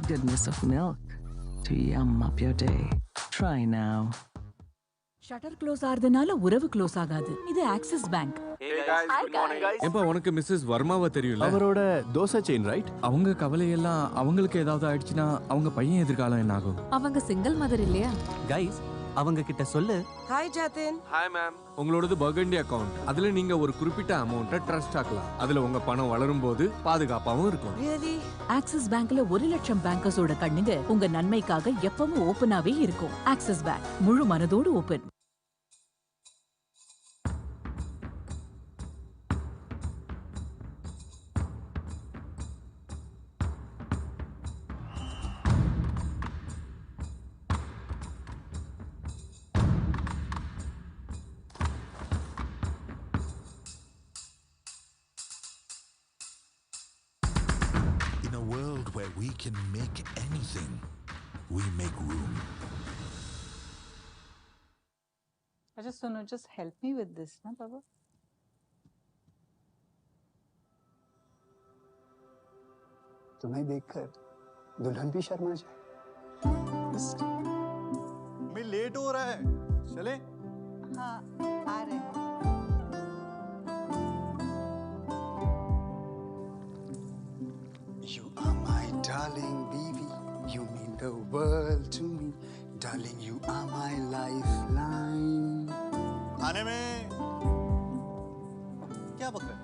goodness of milk to yum up your day. Try now. Shutter close ஆறதுனால உறவு close ஆகாது. இது Axis bank. Hey guys, good morning. ஏம்பா உனக்கு Mrs வர்மாவை தெரியும்ல? அவரோட தோசை செயின் ரைட்? அவங்க கவலையெல்லாம் அவங்களுக்கு ஏதாவது ஆயிடுச்சுன்னா அவங்க பையன் எதிர்காலம் என்ன ஆகும்? அவங்க சிங்கிள் மதர் இல்லையா? கைஸ் அவங்க கிட்ட சொல்லு. ஹாய் ஜாதின். Hi ma'am. உங்களோடது பர்கண்டி அக்கவுண்ட். அதுல நீங்க ஒரு குறிப்பிட்ட அமௌண்ட்டை ட்ரஸ்ட் ஆக்கலாம். அதுல உங்க பணம் வளரும் போது பாதுகாப்பாவும் இருக்கும். Really? ஆக்சிஸ் பேங்க்ல 1 லட்சம் பேங்கர்ஸோட கண்ணுங்க உங்க நன்மைக்காக எப்பவும் ஓபனாவே இருக்கும். ஆக்சிஸ் பேங்க் முழு மனதோடு open. In a world where we can make anything, we make room. I just don't know, just help me with this, na Baba? तुम्हें देखकर दुल्हन भी शर्मा जाए. मैं लेट हो रहा है. चले? हाँ, आ रहे हैं. You are my darling baby. You mean the world to me. Darling, you are my lifeline. आने में क्या बक रहे?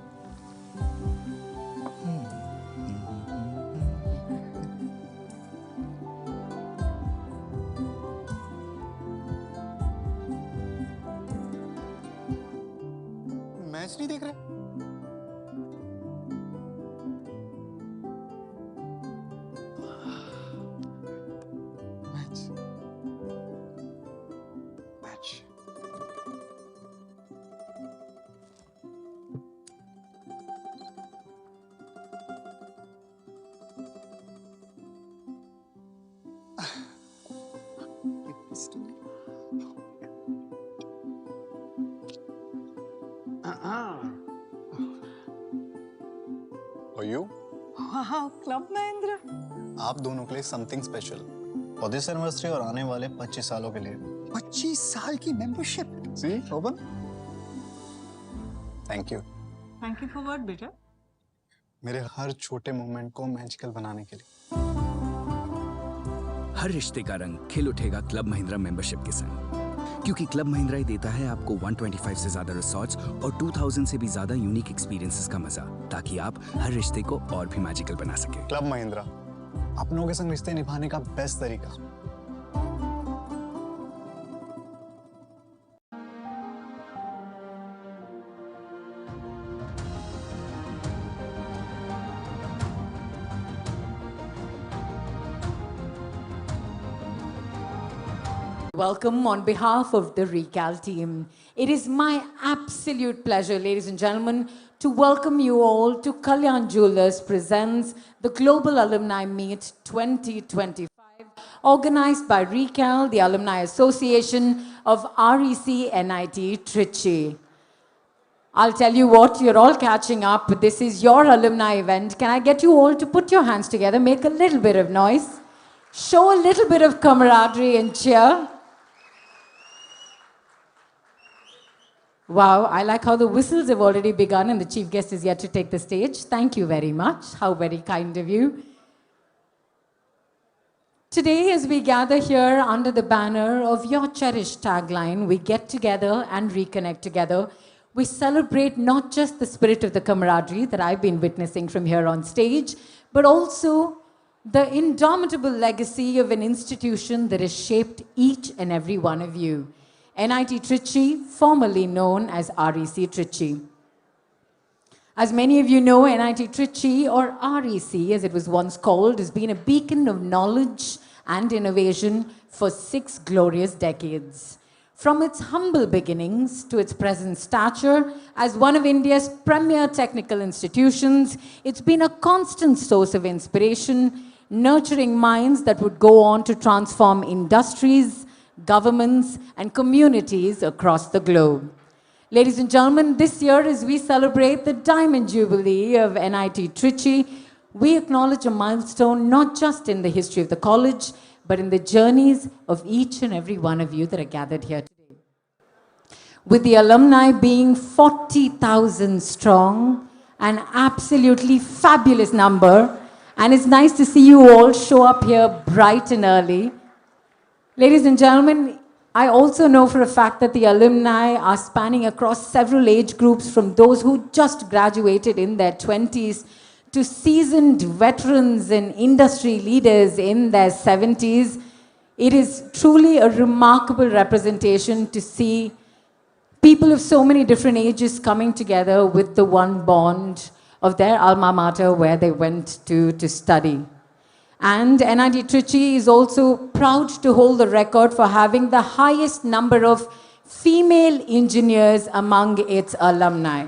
मैच नहीं देख रहे? मैच मैच और you? Wow, Club Mahindra. आप दोनों के लिए समथिंग स्पेशल. और दिस एनिवर्सरी और आने वाले 25 सालों के लिए. 25 साल की membership. See, open. Thank you. Thank you for what, beta? मेरे हर छोटे मोमेंट को मैजिकल बनाने के लिए. हर रिश्ते का रंग खिल उठेगा क्लब महिंद्रा मेंबरशिप के संग, क्योंकि क्लब महिंद्रा ही देता है आपको 125 से ज्यादा रिसॉर्ट्स और 2000 से भी ज्यादा यूनिक एक्सपीरियंसेस का मजा, ताकि आप हर रिश्ते को और भी मैजिकल बना सके. क्लब महिंद्रा, अपनों के संग रिश्ते निभाने का बेस्ट तरीका. Welcome on behalf of the Recal team. It is my absolute pleasure, ladies and gentlemen, to welcome you all to Kalyan Jewelers presents the Global Alumni Meet 2025, organized by Recal, the Alumni Association of REC NIT Trichy. I'll tell you what, you're all catching up. This is your alumni event. Can I get you all to put your hands together, make a little bit of noise, show a little bit of camaraderie and cheer? Wow, I like how the whistles have already begun and the chief guest is yet to take the stage. Thank you very much. How very kind of you. Today, as we gather here under the banner of your cherished tagline, we get together and reconnect together. We celebrate not just the spirit of the camaraderie that I've been witnessing from here on stage, but also the indomitable legacy of an institution that has shaped each and every one of you. NIT Trichy, formerly known as REC Trichy. As many of you know, NIT Trichy, or REC as it was once called, has been a beacon of knowledge and innovation for 6 glorious decades. From its humble beginnings to its present stature as one of India's premier technical institutions, it's been a constant source of inspiration, nurturing minds that would go on to transform industries, governments, and communities across the globe. Ladies and gentlemen, this year as we celebrate the Diamond Jubilee of NIT Trichy, We acknowledge a milestone not just in the history of the college, but in the journeys of each and every one of you that are gathered here today. With the alumni being 40,000 strong, an absolutely fabulous number, and it's nice to see you all show up here bright and early. Ladies and gentlemen, I also know for a fact that the alumni are spanning across several age groups, from those who just graduated in their 20s to seasoned veterans and industry leaders in their 70s. It is truly a remarkable representation to see people of so many different ages coming together with the one bond of their alma mater where they went to study. And NIT Trichy is also proud to hold the record for having the highest number of female engineers among its alumni.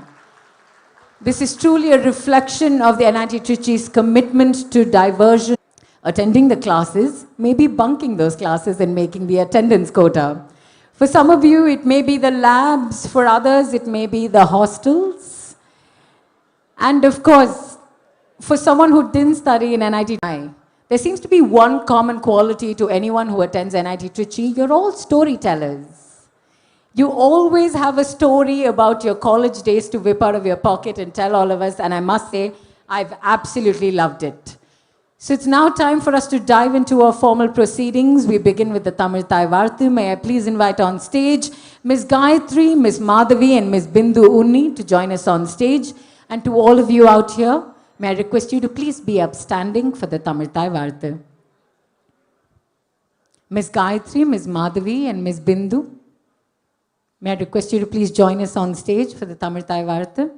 This is truly a reflection of the NIT Trichy's commitment to diversion. Attending the classes, maybe bunking those classes and making the attendance quota. For some of you, it may be the labs. For others, it may be the hostels. And of course, for someone who didn't study in NIT, there seems to be one common quality to anyone who attends NIT Trichy. You're all storytellers. You always have a story about your college days to whip out of your pocket and tell all of us, and I must say, I've absolutely loved it. So it's now time for us to dive into our formal proceedings. We begin with the Tamil Thai Varthu. May I please invite on stage Ms. Gayatri, Ms. Madhavi, and Ms. Bindu Unni to join us on stage. And to all of you out here, may I request you to please be upstanding for the Tamil Thai Varthu. Ms. Gayatri, Ms. Madhavi, and Ms. Bindu, may I request you to please join us on stage for the Tamil Thai Varthu.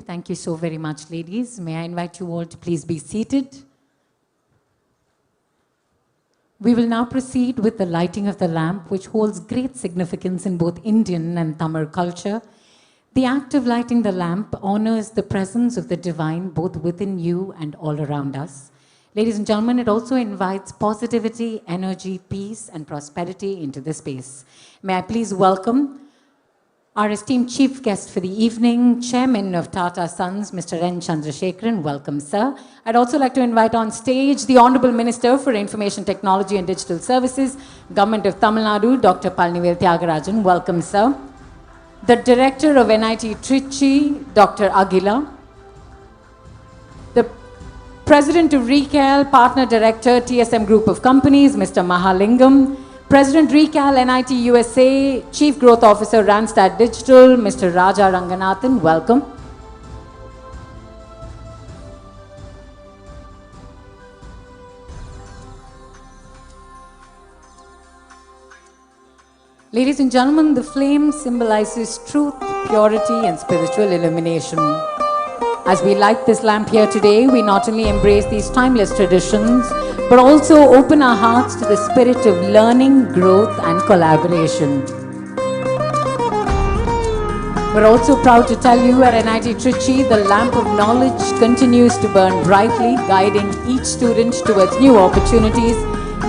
Thank you so very much, ladies. May I invite you all to please be seated. We will now proceed with the lighting of the lamp, which holds great significance in both Indian and Tamil culture. The act of lighting the lamp honors the presence of the divine both within you and all around us. Ladies and gentlemen, it also invites positivity, energy, peace, and prosperity into the space. May I please welcome our esteemed chief guest for the evening, Chairman of Tata Sons, Mr. N. Chandrasekharan. Welcome, sir. I'd also like to invite on stage the Honorable Minister for Information Technology and Digital Services, Government of Tamil Nadu, Dr. Palnivel Thiagarajan. Welcome, sir. The Director of NIT Trichy, Dr. Agila. The President of RECAL, Partner Director, TSM Group of Companies, Mr. Mahalingam. President RECAL NIT USA, Chief Growth Officer Randstad Digital, Mr. Raja Ranganathan, welcome. Ladies and gentlemen, the flame symbolizes truth, purity, and spiritual illumination. As we light this lamp here today, we not only embrace these timeless traditions, but also open our hearts to the spirit of learning, growth, and collaboration. We're also proud to tell you at NIT Trichy, the lamp of knowledge continues to burn brightly, guiding each student towards new opportunities,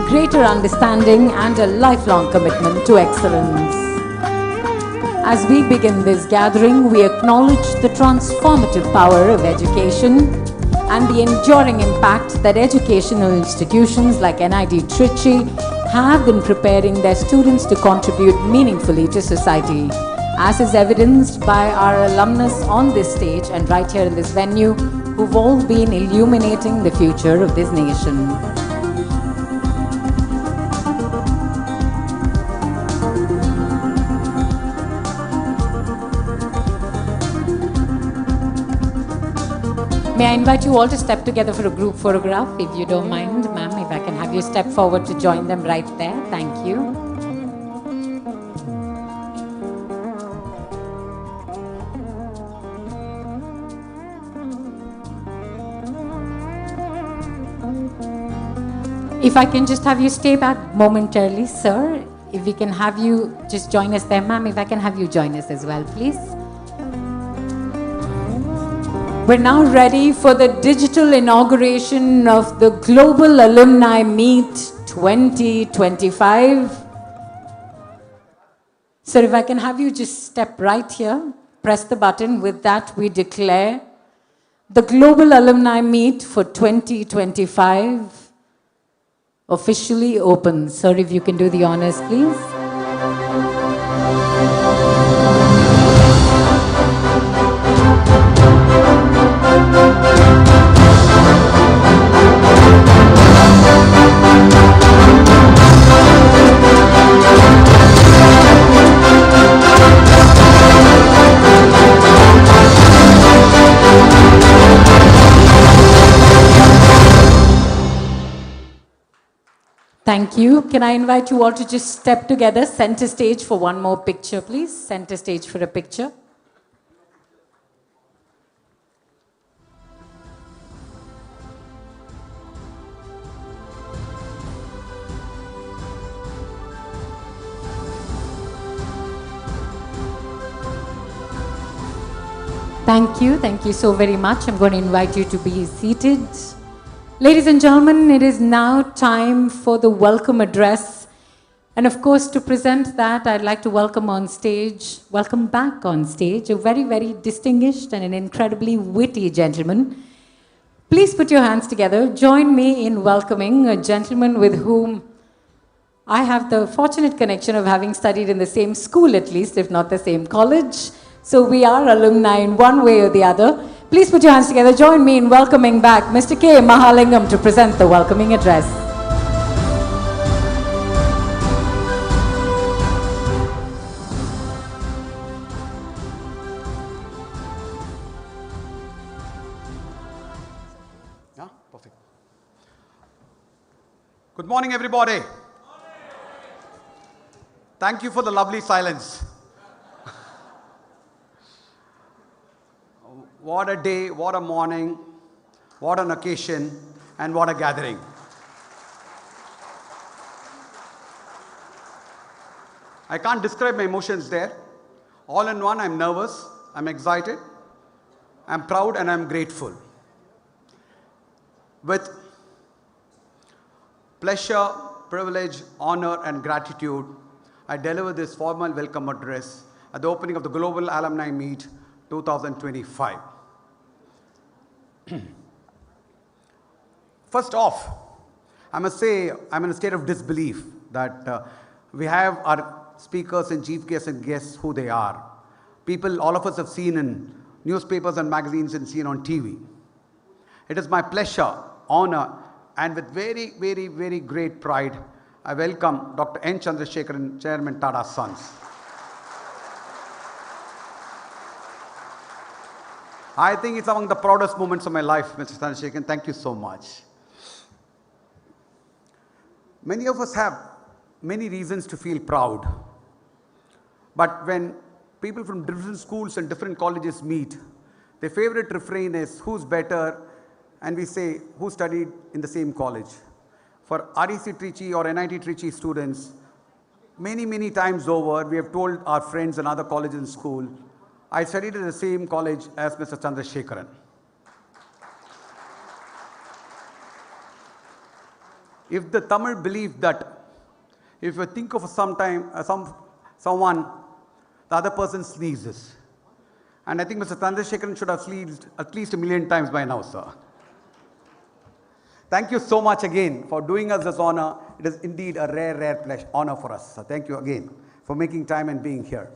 greater understanding, and a lifelong commitment to excellence. As we begin this gathering, we acknowledge the transformative power of education and the enduring impact that educational institutions like NIT Trichy have in preparing their students to contribute meaningfully to society, as is evidenced by our alumnus on this stage and right here in this venue, who've all been illuminating the future of this nation. May I invite you all to step together for a group photograph, if you don't mind, ma'am, if I can have you step forward to join them right there. Thank you. If I can just have you stay back momentarily, sir. If we can have you just join us there, ma'am, if I can have you join us as well, please. We're now ready for the digital inauguration of the Global Alumni Meet 2025. So if I can have you just step right here, press the button. With that, we declare the Global Alumni Meet for 2025 officially open. Sir, if you can do the honors, please. Thank you. Can I invite you all to just step together, center stage for one more picture, please? Center stage for a picture. Thank you. Thank you so very much. I'm going to invite you to be seated. Ladies and gentlemen, it is now time for the welcome address. And of course, to present that, I'd like to welcome back on stage, a very, very distinguished and an incredibly witty gentleman. Please put your hands together. Join me in welcoming a gentleman with whom I have the fortunate connection of having studied in the same school, at least, if not the same college. So we are alumni in one way or the other. Please put your hands together. Join me in welcoming back Mr. K. Mahalingam to present the welcoming address. Yeah, perfect. Good morning, everybody. Thank you for the lovely silence. What a day, what a morning, what an occasion, and what a gathering. I can't describe my emotions there. All in one, I'm nervous, I'm excited, I'm proud, and I'm grateful. With pleasure, privilege, honor, and gratitude, I deliver this formal welcome address at the opening of the Global Alumni Meet 2025. First off, I must say I'm in a state of disbelief that we have our speakers and chief guests and guests who they are. People all of us have seen in newspapers and magazines and seen on TV. It is my pleasure, honor, and with very, very, very great pride, I welcome Dr. N. Chandrasekharan, Chairman Tata Sons. I think it's among the proudest moments of my life, Mr. Chandrasekharan. Thank you so much. Many of us have many reasons to feel proud. But when people from different schools and different colleges meet, Their favorite refrain is, who's better? And we say, who studied in the same college? For REC Trichy or NIT Trichy students, many times over, we have told our friends in other colleges and school, I studied in the same college as Mr. Chandrasekharan. If the Tamil believe that, if you think of someone, the other person sneezes. And I think Mr. Chandrasekharan should have sneezed at least 1 million times by now, sir. Thank you so much again for doing us this honor. It is indeed a rare pleasure, honor for us. So thank you again for making time and being here.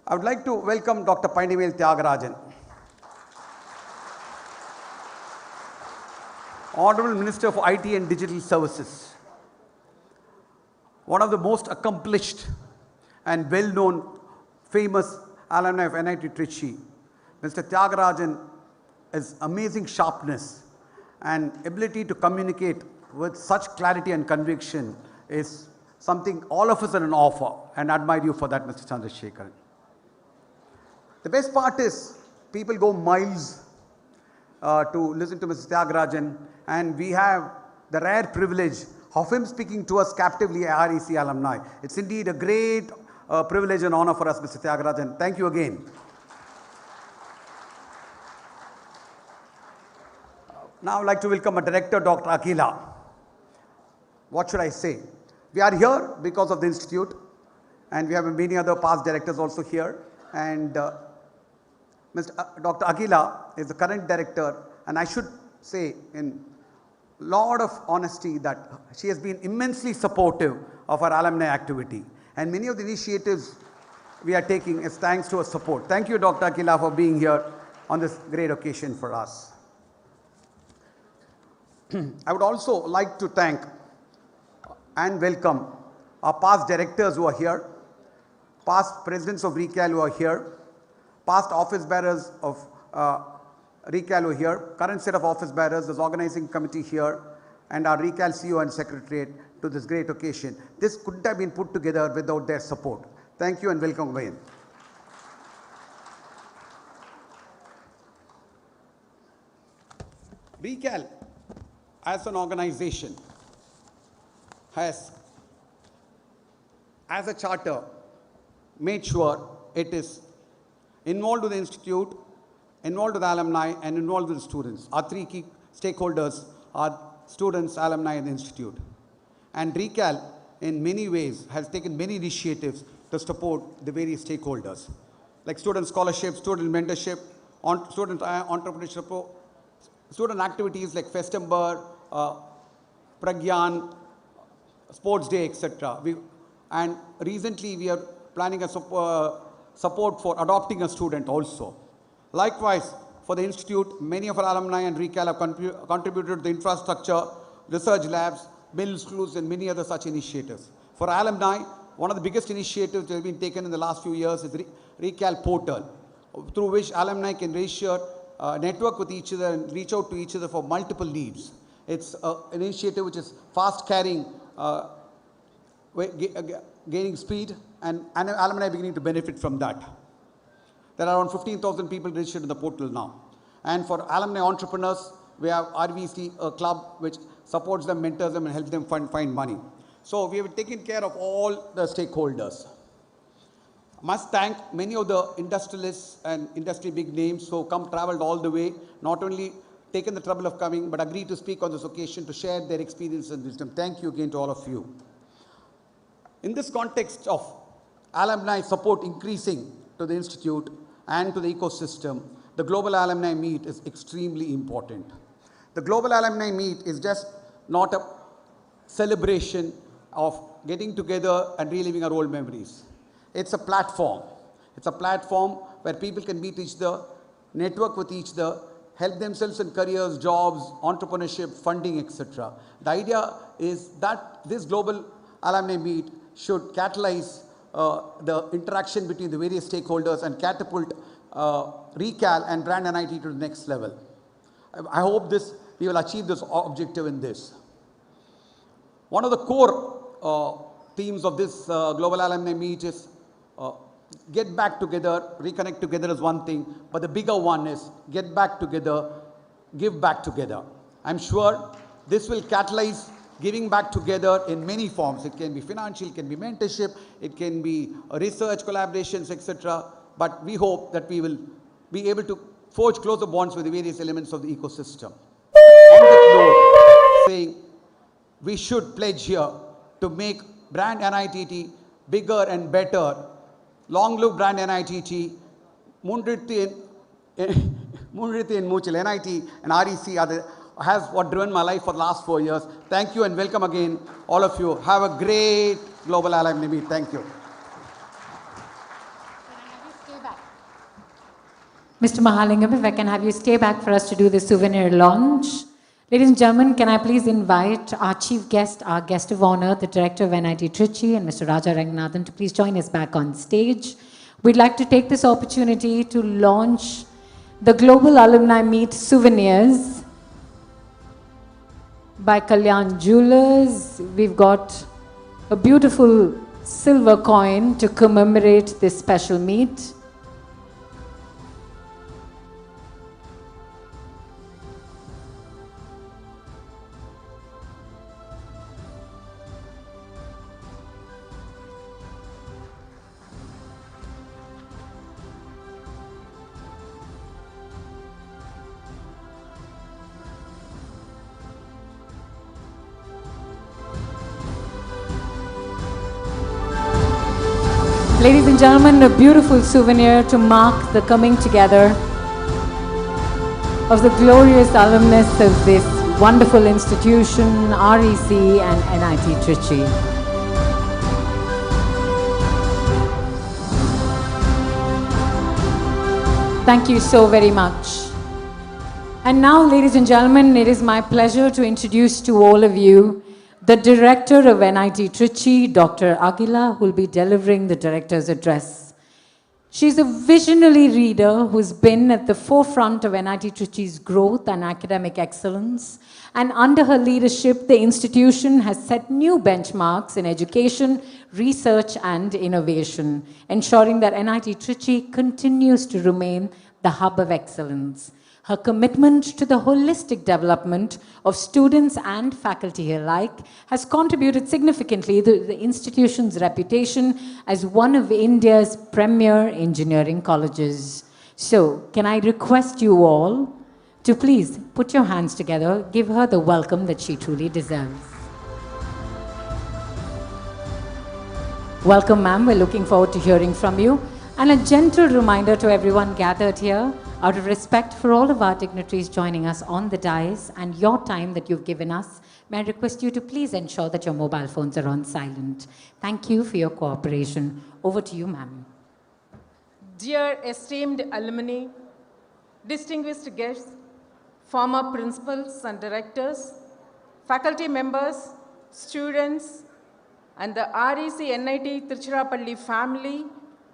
I would like to welcome Dr. Painivel Tyagarajan, Honorable Minister for IT and Digital Services, one of the most accomplished and well-known, famous alumni of NIT Trichy. Mr. Tyagarajan has amazing sharpness and ability to communicate with such clarity and conviction is something all of us are in awe for, and admire you for that, Mr. Chandrasekharan. The best part is people go miles to listen to Mr. Tyagarajan, and we have the rare privilege of him speaking to us captively at REC alumni. It's indeed a great privilege and honor for us, Mr. Tyagarajan. Thank you again. Now I'd like to welcome a director, Dr. Akila. What should I say? We are here because of the institute, and we have many other past directors also here. And Dr. Akila is the current director, and I should say in lot of honesty that she has been immensely supportive of our alumni activity. And many of the initiatives we are taking is thanks to her support. Thank you, Dr. Akila, for being here on this great occasion for us. I would also like to thank and welcome our past directors who are here, past presidents of RECAL who are here, past office bearers of RECAL who are here, current set of office bearers, this organizing committee here, and our RECAL CEO and Secretariat to this great occasion. This couldn't have been put together without their support. Thank you and welcome again. RECAL as an organization has, as a charter, made sure it is involved with the institute, involved with the alumni, and involved with the students. Our three key stakeholders are students, alumni, and the institute. And RECAL, in many ways, has taken many initiatives to support the various stakeholders, like student scholarship, student mentorship, student entrepreneurship, student activities like Festember, Pragyan, Sports Day, etc. And recently, we are planning a support for adopting a student also. Likewise, for the institute, many of our alumni and RECAL have contributed to the infrastructure, research labs, middle schools, and many other such initiatives. For alumni, one of the biggest initiatives that have been taken in the last few years is the RECAL portal, through which alumni can register, network with each other, and reach out to each other for multiple needs. It's an initiative which is fast carrying, gaining speed, and alumni beginning to benefit from that. There are around 15,000 people registered in the portal now. And for alumni entrepreneurs, we have RVC, a club which supports them, mentors them, and helps them find money. So we have taken care of all the stakeholders. I must thank many of the industrialists and industry big names who traveled all the way, not only taken the trouble of coming, but agreed to speak on this occasion to share their experience and wisdom. Thank you again to all of you. In this context of alumni support increasing to the institute and to the ecosystem, the Global Alumni Meet is extremely important. The Global Alumni Meet is just not a celebration of getting together and reliving our old memories. It's a platform. It's a platform where people can meet each other, network with each other, help themselves in careers, jobs, entrepreneurship, funding, etc. The idea is that this Global Alumni Meet should catalyze the interaction between the various stakeholders and catapult RECAL and brand NIT to the next level. I hope we will achieve this objective in this. One of the core themes of this Global Alumni Meet is get back together, reconnect together is one thing, but the bigger one is get back together, give back together. I'm sure this will catalyze giving back together in many forms. It can be financial, it can be mentorship, it can be research collaborations, etc. But we hope that we will be able to forge closer bonds with the various elements of the ecosystem. On that note, saying we should pledge here to make brand NITT bigger and better. Long live brand NITT. Munrithi and Muchil, NIT and REC has what driven my life for the last 4 years. Thank you and welcome again, all of you. Have a great Global Alumni Meet. Thank you. Mr. Mahalingam, if I can have you stay back for us to do the souvenir launch. Ladies and gentlemen, can I please invite our chief guest, our guest of honor, the director of NIT Trichy and Mr. Raja Ranganathan to please join us back on stage. We'd like to take this opportunity to launch the Global Alumni Meet souvenirs by Kalyan Jewelers. We've got a beautiful silver coin to commemorate this special meet. Ladies and gentlemen, a beautiful souvenir to mark the coming together of the glorious alumnus of this wonderful institution, REC and NIT Trichy. Thank you so very much. And now, ladies and gentlemen, it is my pleasure to introduce to all of you the director of NIT Trichy, Dr. Aguila, who will be delivering the director's address. She's a visionary leader who's been at the forefront of NIT Trichy's growth and academic excellence. And under her leadership, the institution has set new benchmarks in education, research, and innovation, ensuring that NIT Trichy continues to remain the hub of excellence. Her commitment to the holistic development of students and faculty alike has contributed significantly to the institution's reputation as one of India's premier engineering colleges. So, can I request you all to please put your hands together, give her the welcome that she truly deserves. Welcome, ma'am. We're looking forward to hearing from you. And a gentle reminder to everyone gathered here, out of respect for all of our dignitaries joining us on the dais and your time that you've given us, may I request you to please ensure that your mobile phones are on silent. Thank you for your cooperation. Over to you, ma'am. Dear esteemed alumni, distinguished guests, former principals and directors, faculty members, students, and the REC NIT Tiruchirappalli family,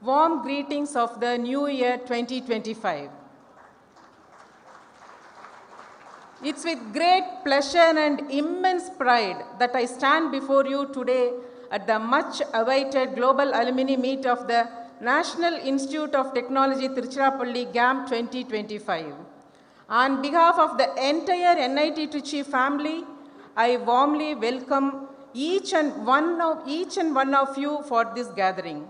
warm greetings of the new year 2025. It's with great pleasure and immense pride that I stand before you today at the much-awaited Global Alumni Meet of the National Institute of Technology Tiruchirappalli GAM 2025. On behalf of the entire NIT Trichy family, I warmly welcome each and one of you for this gathering.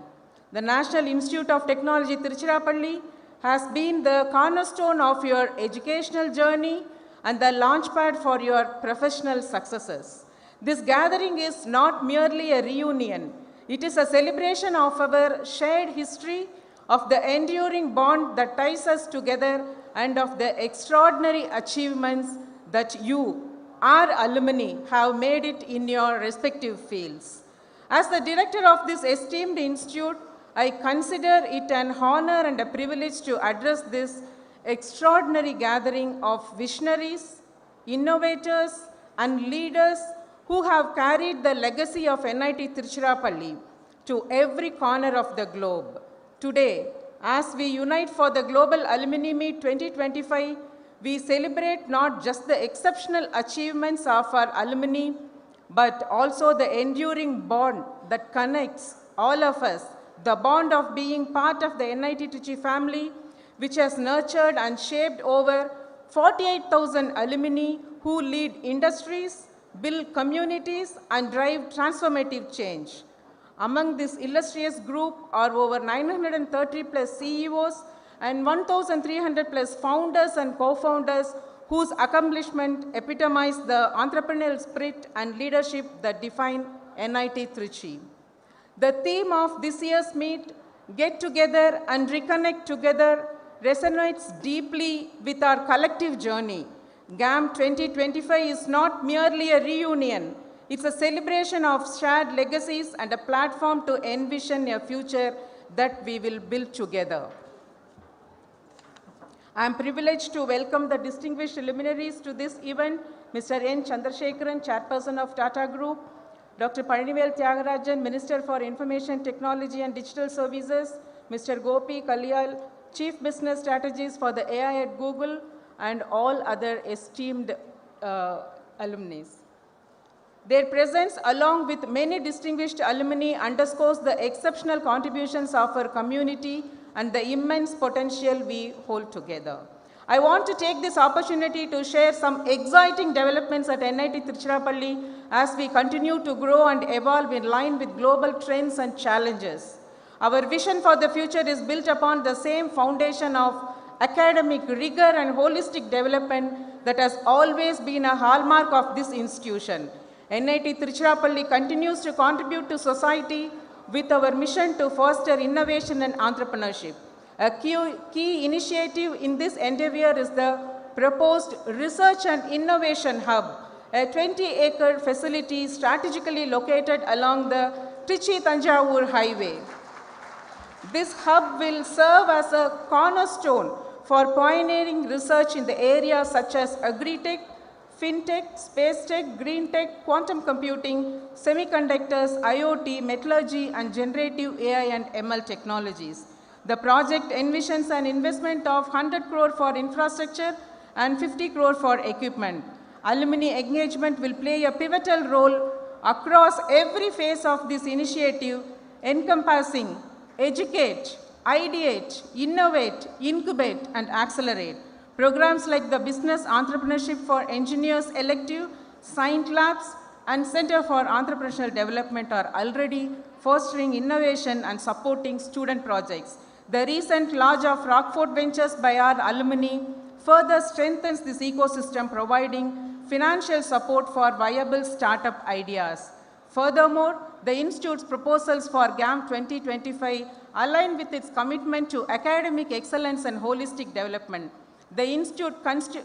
The National Institute of Technology Tiruchirappalli has been the cornerstone of your educational journey and the launchpad for your professional successes. This gathering is not merely a reunion. It is a celebration of our shared history, of the enduring bond that ties us together, and of the extraordinary achievements that you, our alumni, have made it in your respective fields. As the director of this esteemed institute, I consider it an honor and a privilege to address this extraordinary gathering of visionaries, innovators, and leaders who have carried the legacy of NIT Tiruchirappalli to every corner of the globe. Today, as we unite for the Global Alumni Meet 2025, we celebrate not just the exceptional achievements of our alumni, but also the enduring bond that connects all of us the bond of being part of the NIT Trichy family, which has nurtured and shaped over 48,000 alumni who lead industries, build communities, and drive transformative change. Among this illustrious group are over 930 plus CEOs and 1,300 plus founders and co-founders whose accomplishment epitomize the entrepreneurial spirit and leadership that define NIT Trichy. The theme of this year's meet, Get Together and Reconnect Together, resonates deeply with our collective journey. GAM 2025 is not merely a reunion. It's a celebration of shared legacies and a platform to envision a future that we will build together. I am privileged to welcome the distinguished luminaries to this event, Mr. N. Chandrasekharan, Chairperson of Tata Group, Dr. Palanivel Tyagarajan, Minister for Information Technology and Digital Services, Mr. Gopi Kalyal, Chief Business Strategist for the AI at Google, and all other esteemed alumni. Their presence, along with many distinguished alumni, underscores the exceptional contributions of our community and the immense potential we hold together. I want to take this opportunity to share some exciting developments at NIT Tiruchirappalli as we continue to grow and evolve in line with global trends and challenges. Our vision for the future is built upon the same foundation of academic rigor and holistic development that has always been a hallmark of this institution. NIT Tiruchirappalli continues to contribute to society with our mission to foster innovation and entrepreneurship. A key initiative in this endeavor is the proposed Research and Innovation Hub, a 20-acre facility strategically located along the Trichy-Tanjavur highway. This hub will serve as a cornerstone for pioneering research in the areas such as agri-tech, fintech, space tech, green tech, quantum computing, semiconductors, IoT, metallurgy, and generative AI and ML technologies. The project envisions an investment of 100 crore for infrastructure and 50 crore for equipment. Alumni engagement will play a pivotal role across every phase of this initiative, encompassing educate, ideate, innovate, incubate, and accelerate. Programs like the Business Entrepreneurship for Engineers elective, Science Labs, and Center for Entrepreneurial Development are already fostering innovation and supporting student projects. The recent launch of Rockford Ventures by our alumni further strengthens this ecosystem, providing financial support for viable startup ideas. Furthermore, the Institute's proposals for GAM 2025 align with its commitment to academic excellence and holistic development. The Institute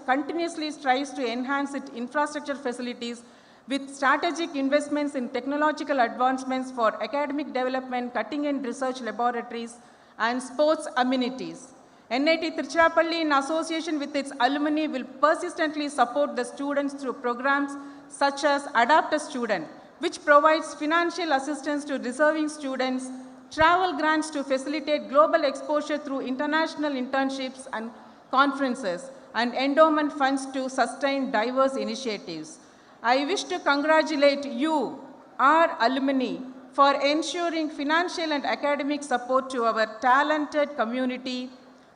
continuously strives to enhance its infrastructure facilities with strategic investments in technological advancements for academic development, cutting-edge research laboratories, and sports amenities. NIT Tiruchirappalli, in association with its alumni, will persistently support the students through programs such as Adapt a Student, which provides financial assistance to deserving students, travel grants to facilitate global exposure through international internships and conferences, and endowment funds to sustain diverse initiatives. I wish to congratulate you, our alumni, for ensuring financial and academic support to our talented community.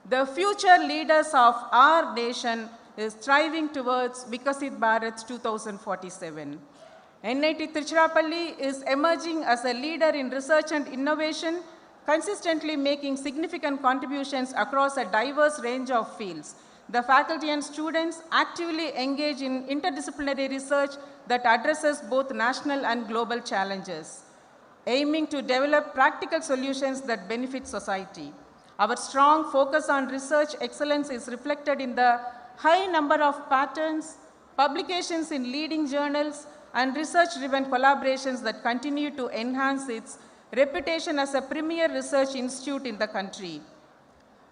The future leaders of our nation is striving towards Vikasit Bharat 2047. NIT Tiruchirappalli is emerging as a leader in research and innovation, consistently making significant contributions across a diverse range of fields. The faculty and students actively engage in interdisciplinary research that addresses both national and global challenges, aiming to develop practical solutions that benefit society. Our strong focus on research excellence is reflected in the high number of patents, publications in leading journals, and research-driven collaborations that continue to enhance its reputation as a premier research institute in the country.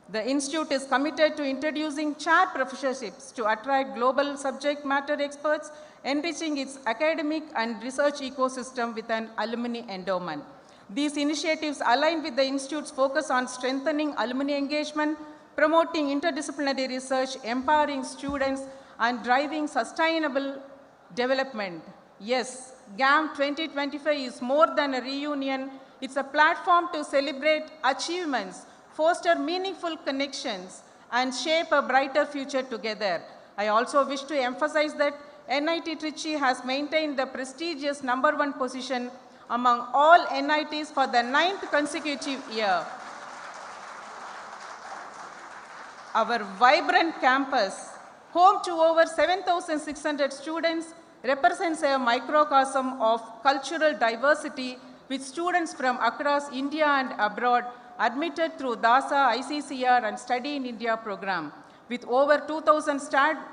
The institute is committed to introducing chair professorships to attract global subject matter experts, enriching its academic and research ecosystem with an alumni endowment. These initiatives align with the institute's focus on strengthening alumni engagement, promoting interdisciplinary research, empowering students, and driving sustainable development. Yes, GAM 2025 is more than a reunion. It's a platform to celebrate achievements, foster meaningful connections, and shape a brighter future together. I also wish to emphasize that NIT Trichy has maintained the prestigious #1 position among all NITs for the 9th consecutive year. Our vibrant campus, home to over 7,600 students, represents a microcosm of cultural diversity with students from across India and abroad admitted through DASA, ICCR and Study in India program. With over 2,000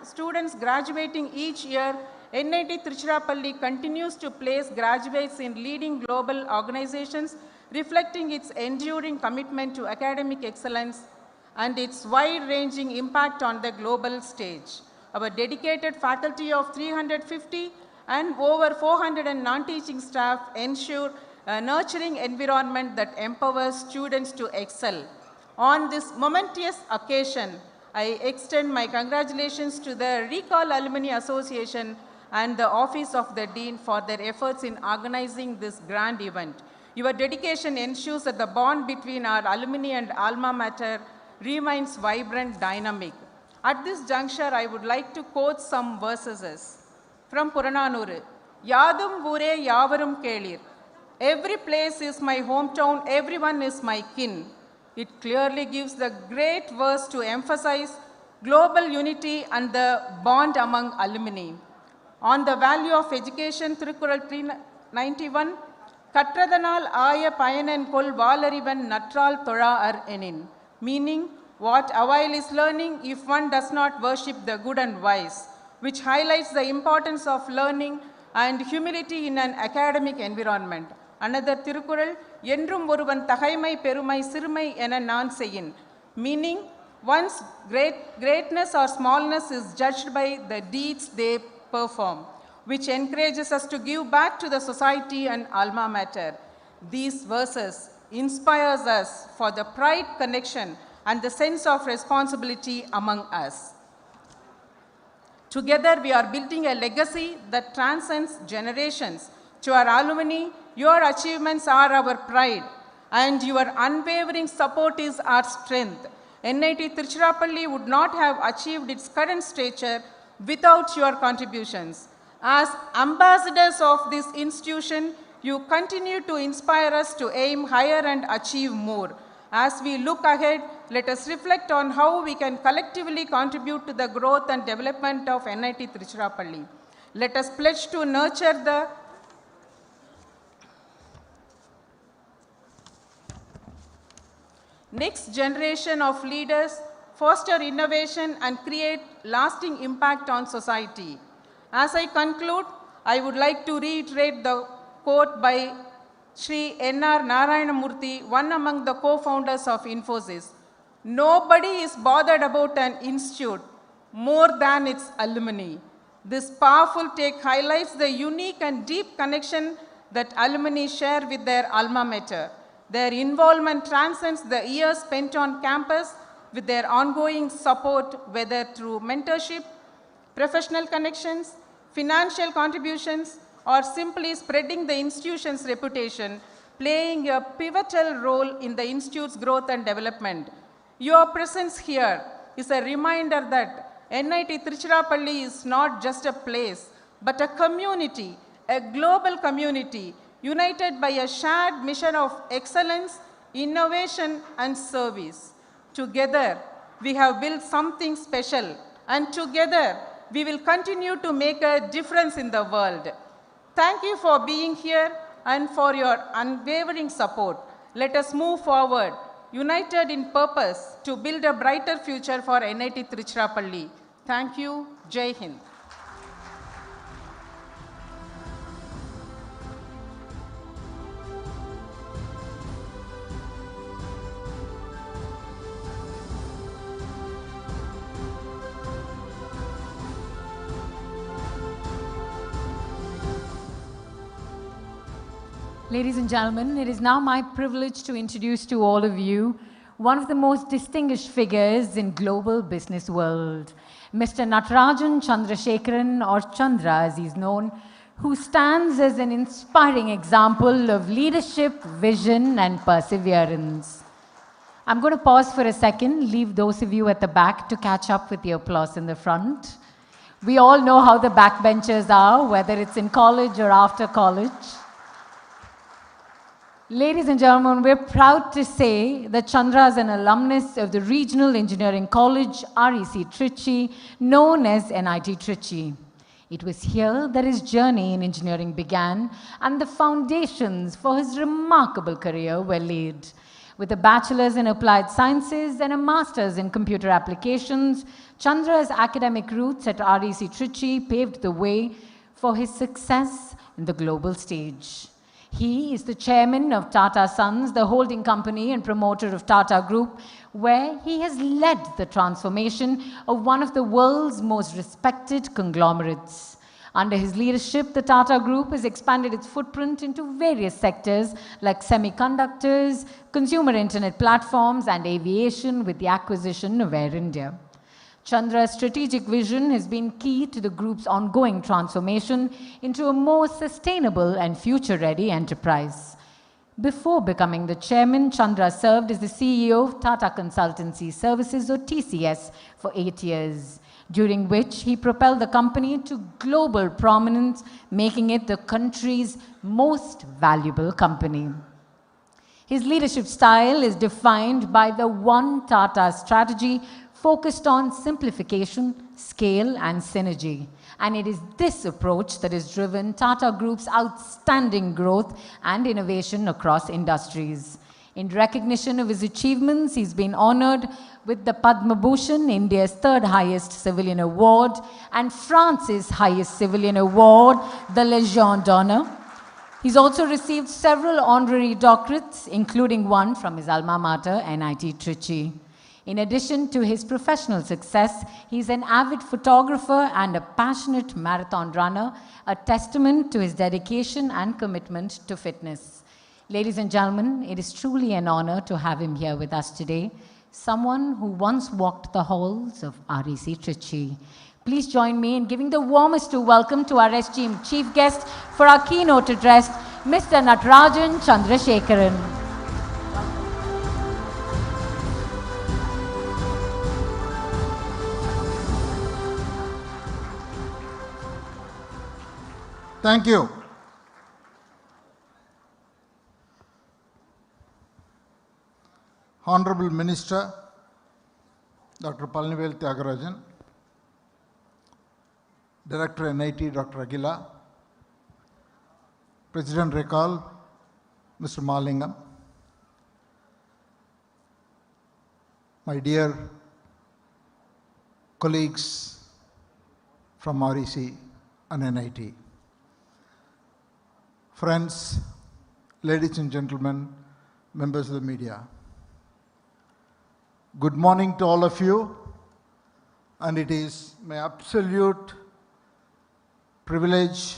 students graduating each year, NIT Tiruchirappalli continues to place graduates in leading global organizations, reflecting its enduring commitment to academic excellence and its wide-ranging impact on the global stage. Our dedicated faculty of 350 and over 400 non-teaching staff ensure a nurturing environment that empowers students to excel. On this momentous occasion, I extend my congratulations to the Recall Alumni Association and the Office of the Dean for their efforts in organizing this grand event. Your dedication ensures that the bond between our alumni and alma mater remains vibrant, dynamic. At this juncture, I would like to quote some verses from Purananuru. Yadum Vure Yavarum Kelir. Every place is my hometown, everyone is my kin. It clearly gives the great verse to emphasize global unity and the bond among alumni. On the value of education, Thirukkural 391, Katradanal Aya Payanan Kol Valarivan Natral Thora Ar Enin. Meaning, what avail is learning if one does not worship the good and wise, which highlights the importance of learning and humility in an academic environment. Another Thirukkural, Endrum Oruvan Thaimai Perumai Sirmai Ena Nan Seyin, meaning one's greatness or smallness is judged by the deeds they perform, which encourages us to give back to the society and alma mater. These verses inspires us for the pride, connection, and the sense of responsibility among us. Together, we are building a legacy that transcends generations. To our alumni, your achievements are our pride, and your unwavering support is our strength. NIT Tiruchirappalli would not have achieved its current stature without your contributions. As ambassadors of this institution, you continue to inspire us to aim higher and achieve more. As we look ahead, let us reflect on how we can collectively contribute to the growth and development of NIT Tiruchirappalli. Let us pledge to nurture the next generation of leaders, foster innovation, and create lasting impact on society. As I conclude, I would like to reiterate the quote by Sri N.R. Narayanamurthy, one among the co-founders of Infosys. Nobody is bothered about an institute more than its alumni. This powerful take highlights the unique and deep connection that alumni share with their alma mater. Their involvement transcends the years spent on campus with their ongoing support, whether through mentorship, professional connections, financial contributions, or simply spreading the institution's reputation, playing a pivotal role in the institute's growth and development. Your presence here is a reminder that NIT Tiruchirappalli is not just a place, but a community, a global community, united by a shared mission of excellence, innovation, and service. Together, we have built something special, and together, we will continue to make a difference in the world. Thank you for being here and for your unwavering support. Let us move forward, united in purpose, to build a brighter future for NIT Tiruchirappalli. Thank you. Jai Hind. Ladies and gentlemen, it is now my privilege to introduce to all of you one of the most distinguished figures in global business world, Mr. Natarajan Chandrasekharan, or Chandra as he's known, who stands as an inspiring example of leadership, vision, and perseverance. I'm going to pause for a second, leave those of you at the back to catch up with the applause in the front. We all know how the backbenchers are, whether it's in college or after college. Ladies and gentlemen, we're proud to say that Chandra is an alumnus of the Regional Engineering College, REC Trichy, known as NIT Trichy. It was here that his journey in engineering began and the foundations for his remarkable career were laid. With a bachelor's in applied sciences and a master's in computer applications, Chandra's academic roots at REC Trichy paved the way for his success in the global stage. He is the chairman of Tata Sons, the holding company and promoter of Tata Group, where he has led the transformation of one of the world's most respected conglomerates. Under his leadership, the Tata Group has expanded its footprint into various sectors like semiconductors, consumer internet platforms, and aviation with the acquisition of Air India. Chandra's strategic vision has been key to the group's ongoing transformation into a more sustainable and future-ready enterprise. Before becoming the chairman, Chandra served as the CEO of Tata Consultancy Services, or TCS, for 8 years, during which he propelled the company to global prominence, making it the country's most valuable company. His leadership style is defined by the One Tata strategy, focused on simplification, scale, and synergy. And it is this approach that has driven Tata Group's outstanding growth and innovation across industries. In recognition of his achievements, he's been honored with the Padma Bhushan, India's third highest civilian award, and France's highest civilian award, the Légion d'honneur. He's also received several honorary doctorates, including one from his alma mater, NIT Trichy. In addition to his professional success, he's an avid photographer and a passionate marathon runner, a testament to his dedication and commitment to fitness. Ladies and gentlemen, it is truly an honor to have him here with us today, someone who once walked the halls of REC Trichy. Please join me in giving the warmest welcome to our esteemed chief guest for our keynote address, Mr. Natarajan Chandrasekharan. Thank you. Honorable Minister, Dr. Palnivel Tyagarajan, Director NIT, Dr. Aguila, President Recall, Mr. Malingam, my dear colleagues from REC and NIT, friends, ladies and gentlemen, members of the media. Good morning to all of you, and it is my absolute privilege,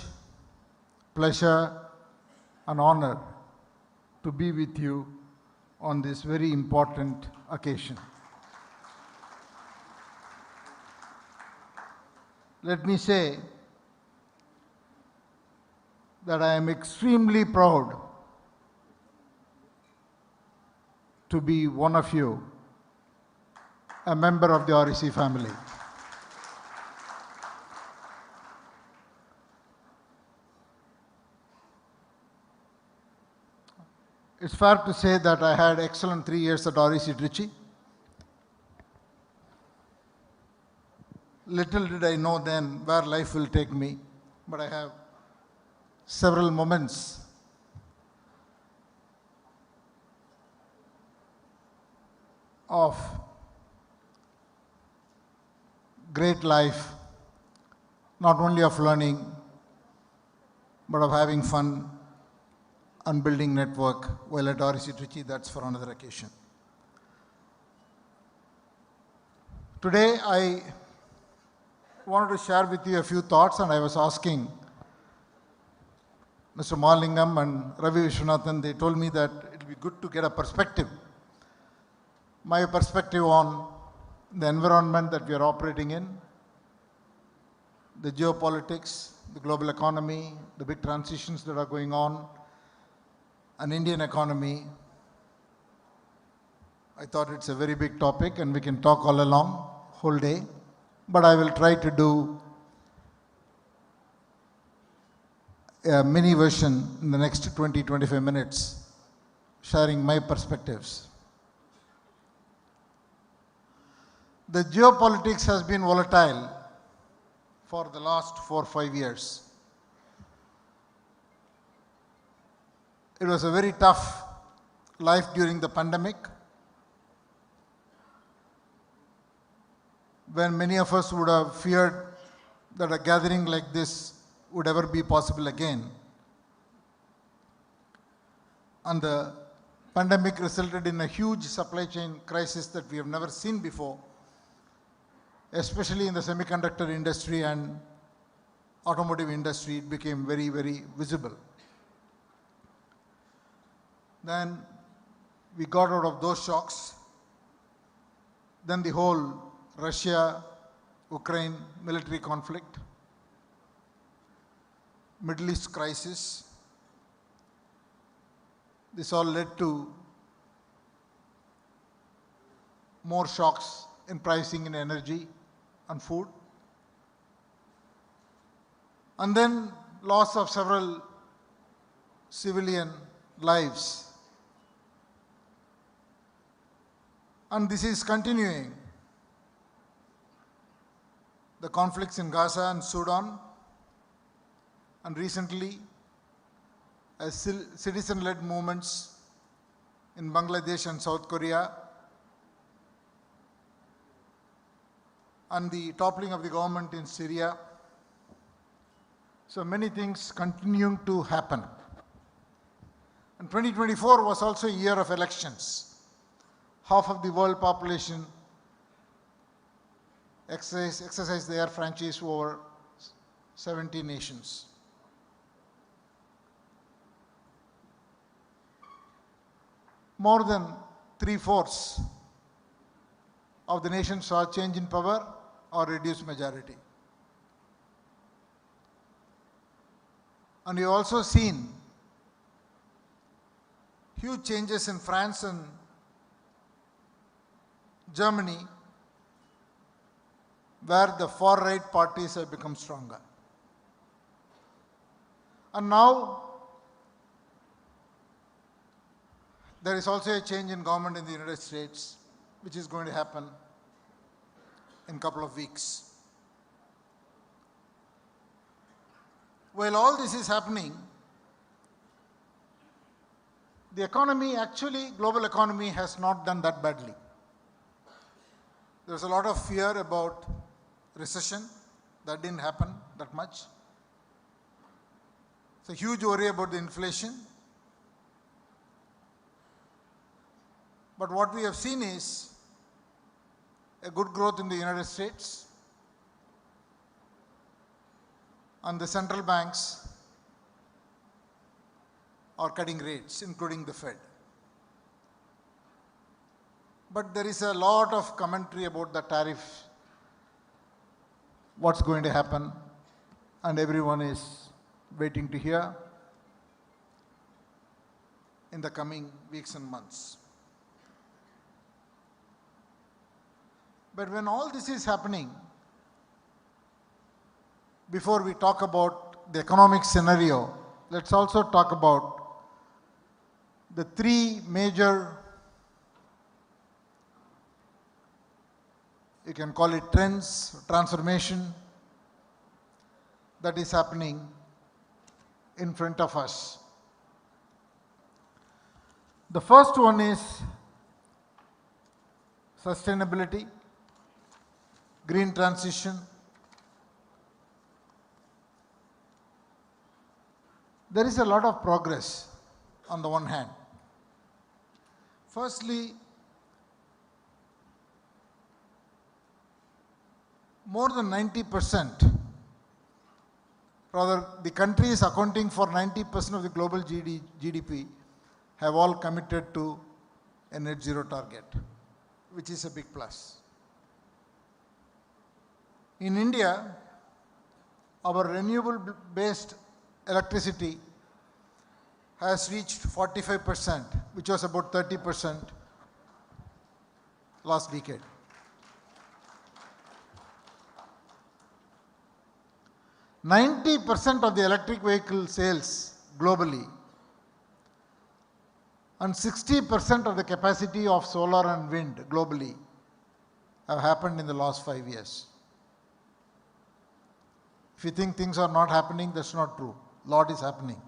pleasure, and honor to be with you on this very important occasion. Let me say that I am extremely proud to be one of you, a member of the REC family. It's fair to say that I had excellent 3 years at REC Trichy. Little did I know then where life will take me, but I have several moments of great life, not only of learning, but of having fun and building network while at REC Trichy. That's for another occasion. Today I wanted to share with you a few thoughts, and I was asking Mr. Malingam and Ravi Vishwanathan, they told me that it will be good to get a perspective, my perspective on the environment that we are operating in, the geopolitics, the global economy, the big transitions that are going on, an Indian economy. I thought it's a very big topic and we can talk all along, whole day, but I will try to do a mini version in the next 20-25 minutes, sharing my perspectives. The geopolitics has been volatile for the last 4 or 5 years. It was a very tough life during the pandemic, when many of us would have feared that a gathering like this would ever be possible again. And the pandemic resulted in a huge supply chain crisis that we have never seen before, especially in the semiconductor industry and automotive industry. It became very, very visible. Then we got out of those shocks. Then the whole Russia-Ukraine military conflict, Middle East crisis, this all led to more shocks in pricing in energy and food. And then loss of several civilian lives. And this is continuing. The conflicts in Gaza and Sudan, and recently as citizen-led movements in Bangladesh and South Korea, and the toppling of the government in Syria. So many things continuing to happen. And 2024 was also a year of elections. Half of the world population exercised their franchise over 70 nations. More than 3/4 of the nations saw change in power or reduced majority. And you've also seen huge changes in France and Germany, where the far-right parties have become stronger. And now there is also a change in government in the United States, which is going to happen in a couple of weeks. While all this is happening, the economy, actually, global economy has not done that badly. There's a lot of fear about recession. That didn't happen that much. It's a huge worry about the inflation. But what we have seen is a good growth in the United States, and the central banks are cutting rates, including the Fed. But there is a lot of commentary about the tariff, what's going to happen, and everyone is waiting to hear in the coming weeks and months. But when all this is happening, before we talk about the economic scenario, let's also talk about the three major, you can call it trends, transformation, that is happening in front of us. The first one is sustainability, green transition. There is a lot of progress on the one hand. Firstly, more than 90%, rather the countries accounting for 90% of the global GDP have all committed to a net zero target, which is a big plus. In India, our renewable based electricity has reached 45%, which was about 30% last decade. %90 of the electric vehicle sales globally and 60% of the capacity of solar and wind globally have happened in the last 5 years. If you think things are not happening, that's not true. Lot is happening,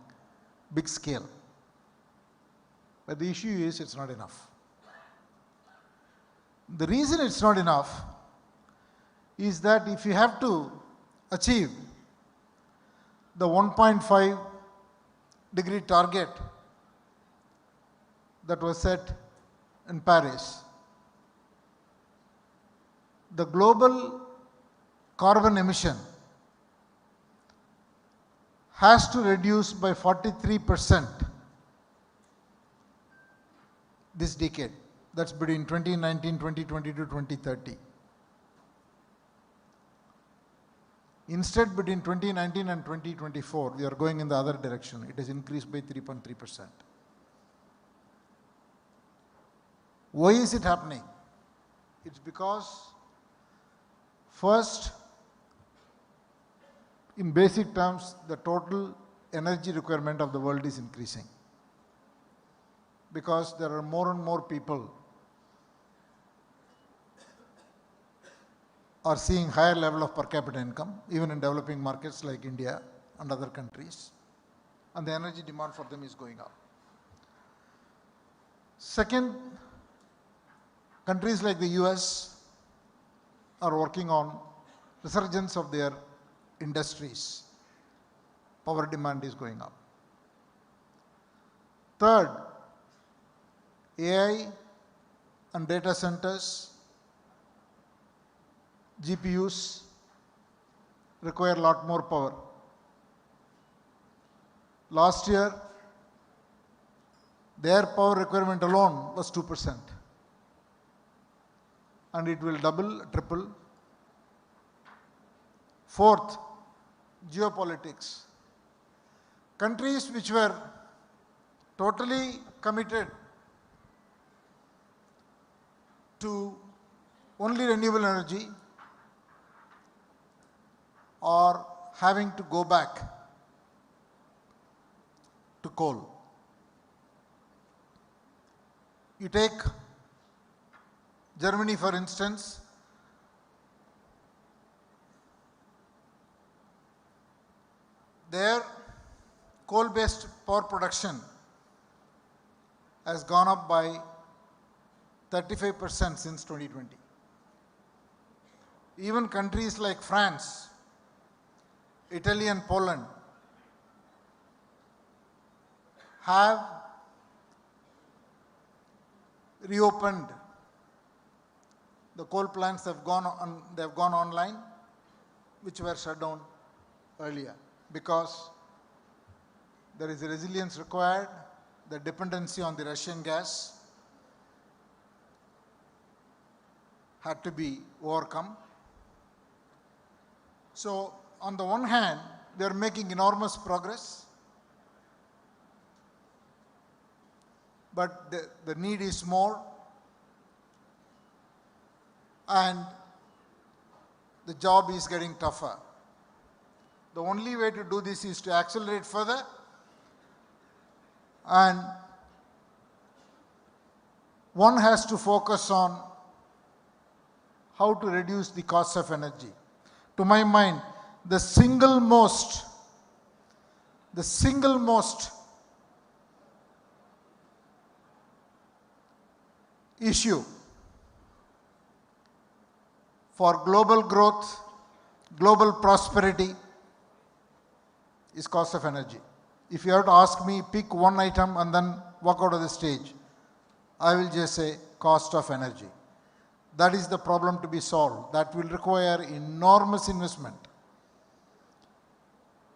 big scale. But the issue is it's not enough. The reason it's not enough is that if you have to achieve the 1.5 degree target that was set in Paris, the global carbon emission has to reduce by 43% this decade. That's between 2019, 2020 to 2030. Instead, between 2019 and 2024, we are going in the other direction. It has increased by 3.3%. Why is it happening? It's because, first, in basic terms, the total energy requirement of the world is increasing because there are more and more people are seeing higher level of per capita income, even in developing markets like India and other countries, and the energy demand for them is going up. Second, countries like the US are working on resurgence of their industries. Power demand is going up. Third, AI and data centers, GPUs require a lot more power. Last year, their power requirement alone was 2%. And it will double, triple. Fourth, geopolitics. Countries which were totally committed to only renewable energy are having to go back to coal. You take Germany, for instance. Their coal-based power production has gone up by 35% since 2020. Even countries like France, Italy and Poland have reopened. The coal plants have gone online, which were shut down earlier, because there is a resilience required, the dependency on the Russian gas had to be overcome. So, on the one hand, we are making enormous progress, but the need is more, and the job is getting tougher. The only way to do this is to accelerate further and one has to focus on how to reduce the cost of energy. To my mind, the single most issue for global growth, global prosperity is cost of energy. If you have to ask me, pick one item and then walk out of the stage, I will just say cost of energy. That is the problem to be solved. That will require enormous investment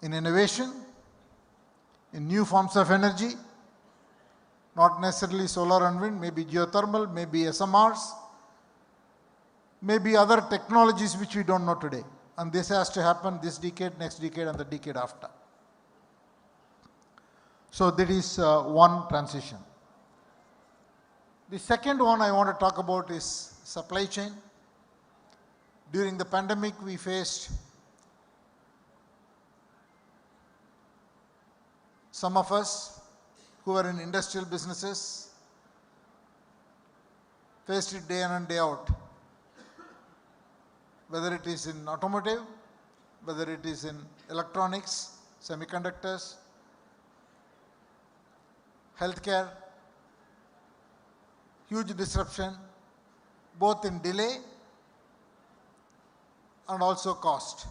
in innovation, in new forms of energy, not necessarily solar and wind, maybe geothermal, maybe SMRs, maybe other technologies which we don't know today. And this has to happen this decade, next decade, and the decade after. So that is one transition. The second one I want to talk about is supply chain. During the pandemic, we faced some of us who were in industrial businesses, faced it day in and day out. Whether it is in automotive, whether it is in electronics, semiconductors, healthcare, huge disruption, both in delay and also cost.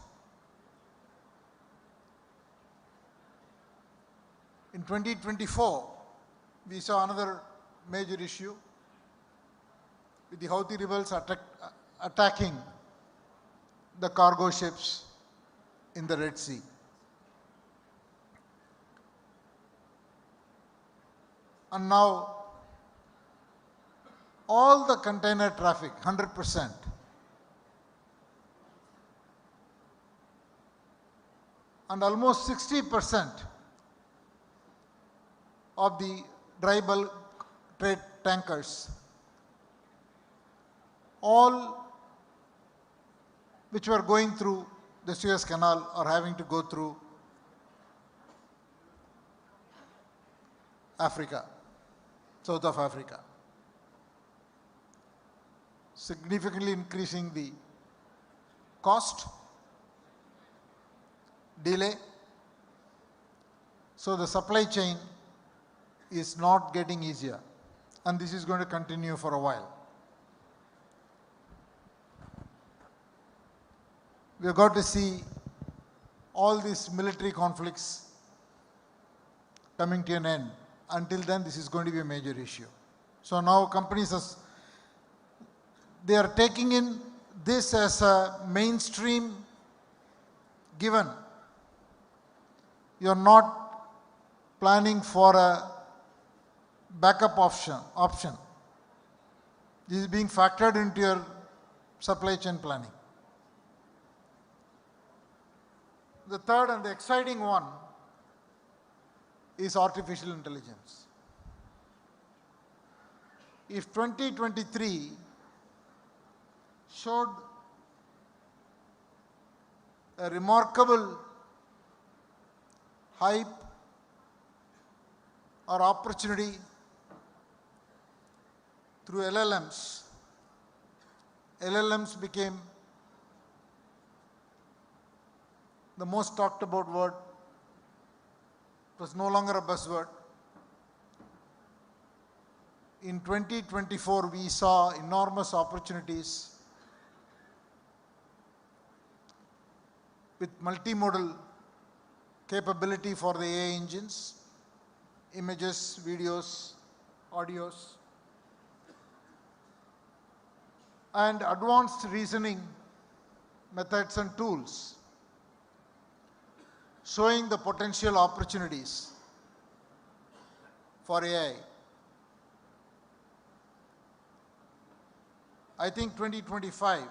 In 2024, we saw another major issue with the Houthi rebels attacking the cargo ships in the Red Sea. And now all the container traffic, 100%, and almost 60% of the dry bulk trade tankers, all which were going through the Suez Canal are having to go through Africa, South of Africa, significantly increasing the cost, delay. So the supply chain is not getting easier, and this is going to continue for a while. We have got to see all these military conflicts coming to an end. Until then, this is going to be a major issue. So now companies, they are taking in this as a mainstream given. You are not planning for a backup option. This is being factored into your supply chain planning. The third and the exciting one is artificial intelligence. If 2023 showed a remarkable hype or opportunity through LLMs, LLMs became the most talked about word. It was no longer a buzzword. In 2024, we saw enormous opportunities with multimodal capability for the AI engines, images, videos, audios, and advanced reasoning methods and tools, showing the potential opportunities for AI. I think 2025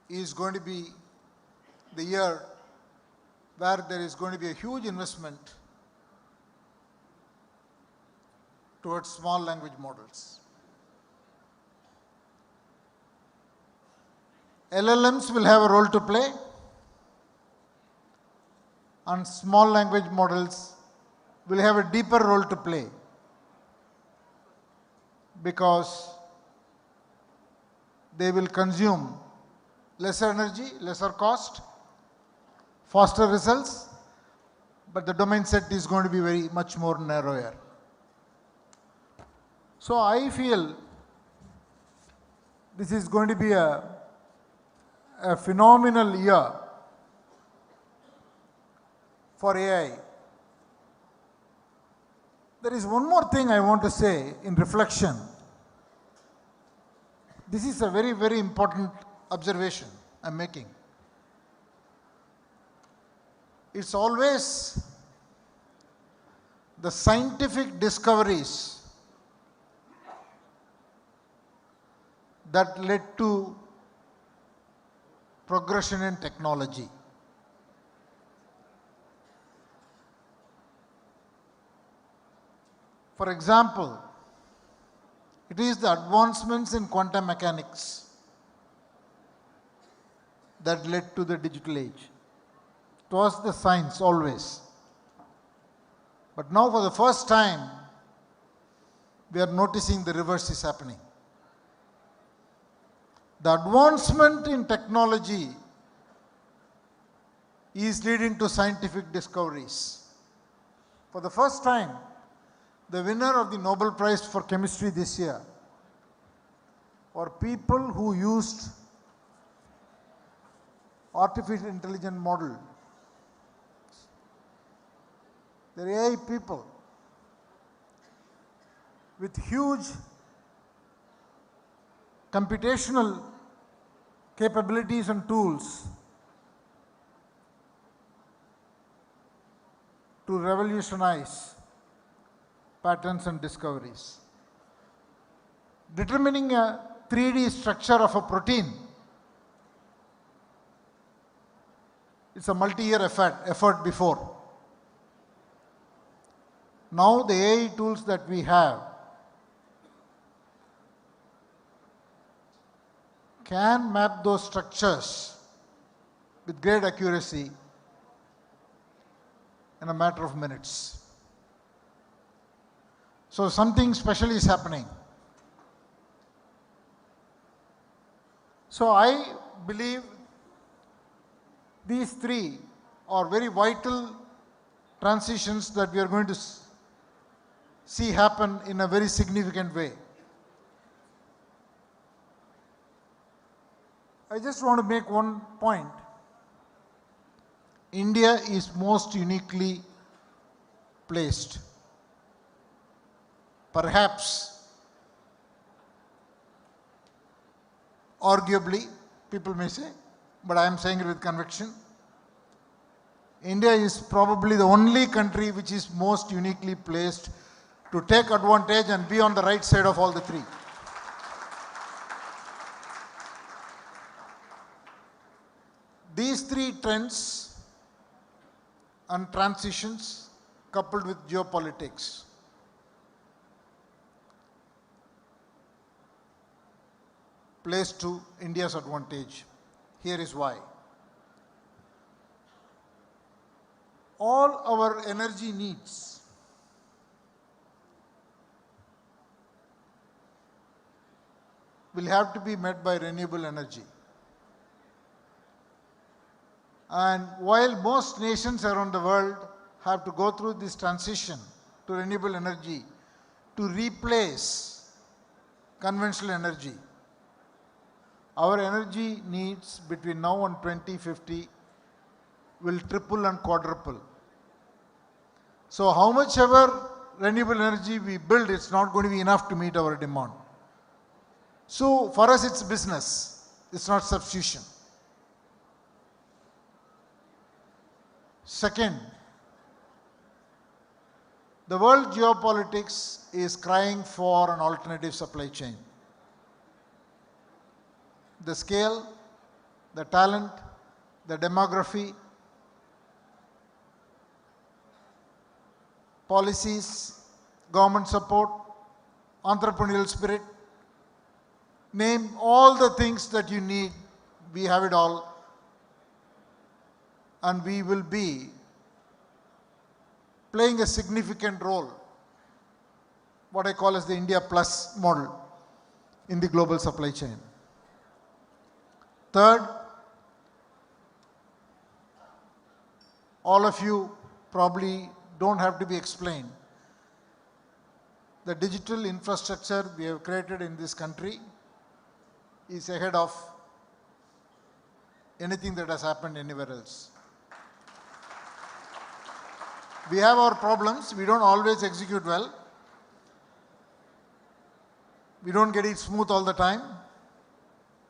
is going to be the year where there is going to be a huge investment towards small language models. LLMs will have a role to play, and small language models will have a deeper role to play, because they will consume lesser energy, lesser cost, faster results, but the domain set is going to be very much more narrower. So I feel this is going to be a phenomenal year for AI. There is one more thing I want to say in reflection. This is a very, very important observation I'm making. It's always the scientific discoveries that led to progression in technology. For example, it is the advancements in quantum mechanics that led to the digital age. It was the science always. But now for the first time, we are noticing the reverse is happening. The advancement in technology is leading to scientific discoveries. For the first time, the winner of the Nobel Prize for Chemistry this year were people who used artificial intelligence model. They're AI people with huge computational capabilities and tools to revolutionize patterns and discoveries. Determining a 3D structure of a protein, it's a multi-year effort before. Now the AI tools that we have can map those structures with great accuracy in a matter of minutes. So something special is happening. So I believe these three are very vital transitions that we are going to see happen in a very significant way. I just want to make one point. India is most uniquely placed. Perhaps, arguably, people may say, but I am saying it with conviction, India is probably the only country which is most uniquely placed to take advantage and be on the right side of all the three. These three trends and transitions coupled with geopolitics plays to India's advantage. Here is why. All our energy needs will have to be met by renewable energy. And while most nations around the world have to go through this transition to renewable energy to replace conventional energy, our energy needs between now and 2050 will triple and quadruple. So how much ever renewable energy we build, it's not going to be enough to meet our demand. So for us it's business, it's not substitution. Second, the world geopolitics is crying for an alternative supply chain. The scale, the talent, the demography, policies, government support, entrepreneurial spirit, name all the things that you need, we have it all. And we will be playing a significant role, what I call as the India Plus model in the global supply chain. Third, all of you probably don't have to be explained. The digital infrastructure we have created in this country is ahead of anything that has happened anywhere else. We have our problems, we don't always execute well. We don't get it smooth all the time.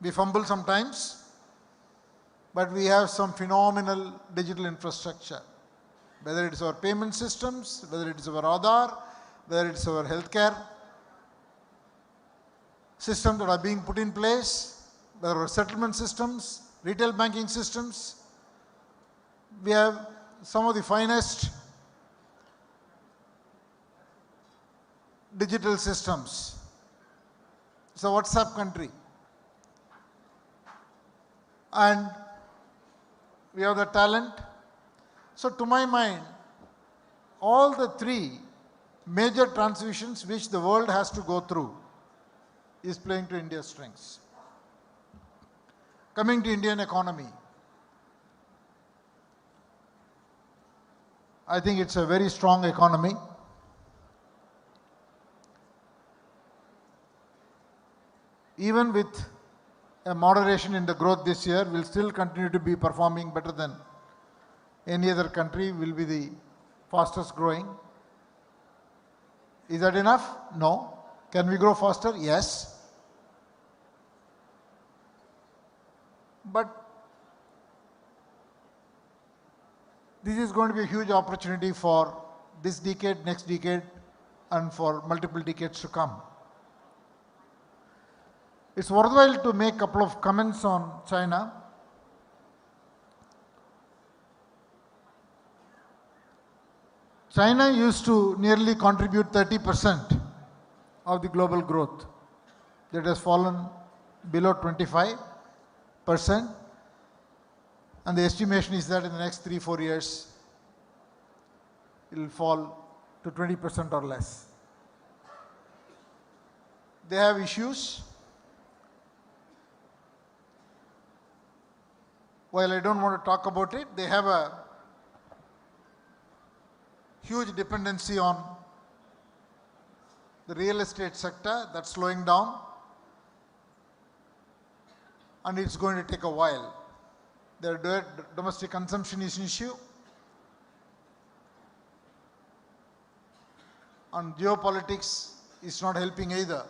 We fumble sometimes. But we have some phenomenal digital infrastructure. Whether it is our payment systems, whether it is our Aadhaar, whether it is our healthcare. systems that are being put in place, whether it's settlement systems, retail banking systems. We have some of the finest digital systems. It's a WhatsApp country. And we have the talent. So to my mind, all the three major transitions which the world has to go through is playing to India's strengths. Coming to Indian economy, I think it's a very strong economy. Even with a moderation in the growth this year, will still continue to be performing better than any other country, will be the fastest growing. Is that enough? No. Can we grow faster? Yes. But this is going to be a huge opportunity for this decade, next decade, and for multiple decades to come. It's worthwhile to make a couple of comments on China. China used to nearly contribute 30% of the global growth. That has fallen below 25%. And the estimation is that in the next 3-4 years, it will fall to 20% or less. They have issues. While I don't want to talk about it, they have a huge dependency on the real estate sector that's slowing down, and it's going to take a while. Their domestic consumption is an issue, and geopolitics is not helping either.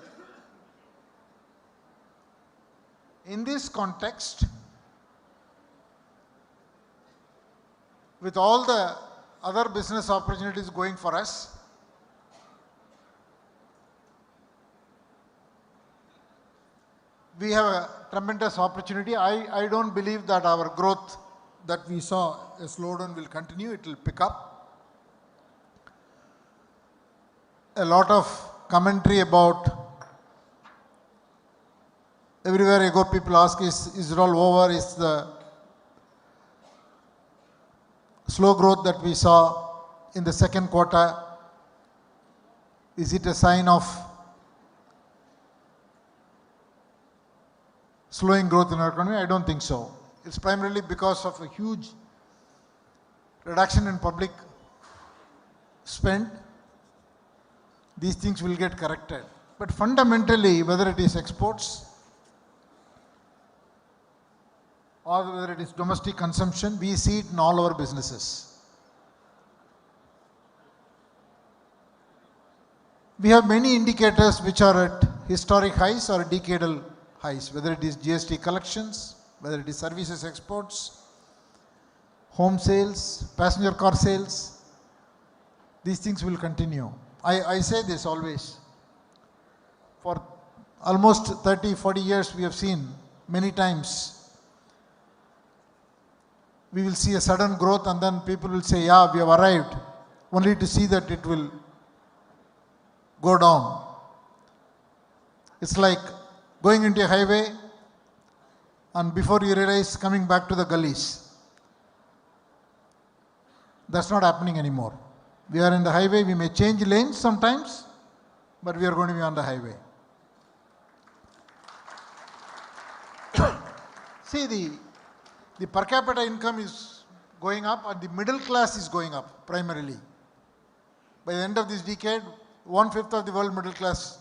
In this context, with all the other business opportunities going for us, we have a tremendous opportunity. I don't believe that our growth that we saw a slowdown will continue. It will pick up. A lot of commentary about everywhere I go, people ask, is it all over? Is the slow growth that we saw in the second quarter, is it a sign of slowing growth in our economy? I don't think so. It's primarily because of a huge reduction in public spend. These things will get corrected. But fundamentally, whether it is exports or whether it is domestic consumption, we see it in all our businesses. We have many indicators which are at historic highs or decadal highs, whether it is GST collections, whether it is services exports, home sales, passenger car sales. These things will continue. I say this always. For almost 30-40 years we have seen many times we will see a sudden growth and then people will say, yeah, we have arrived, only to see that it will go down. It's like going into a highway and before you realize coming back to the gullies. That's not happening anymore. We are in the highway, we may change lanes sometimes, but we are going to be on the highway. See, the per capita income is going up and the middle class is going up primarily. By the end of this decade, 1/5 of the world middle class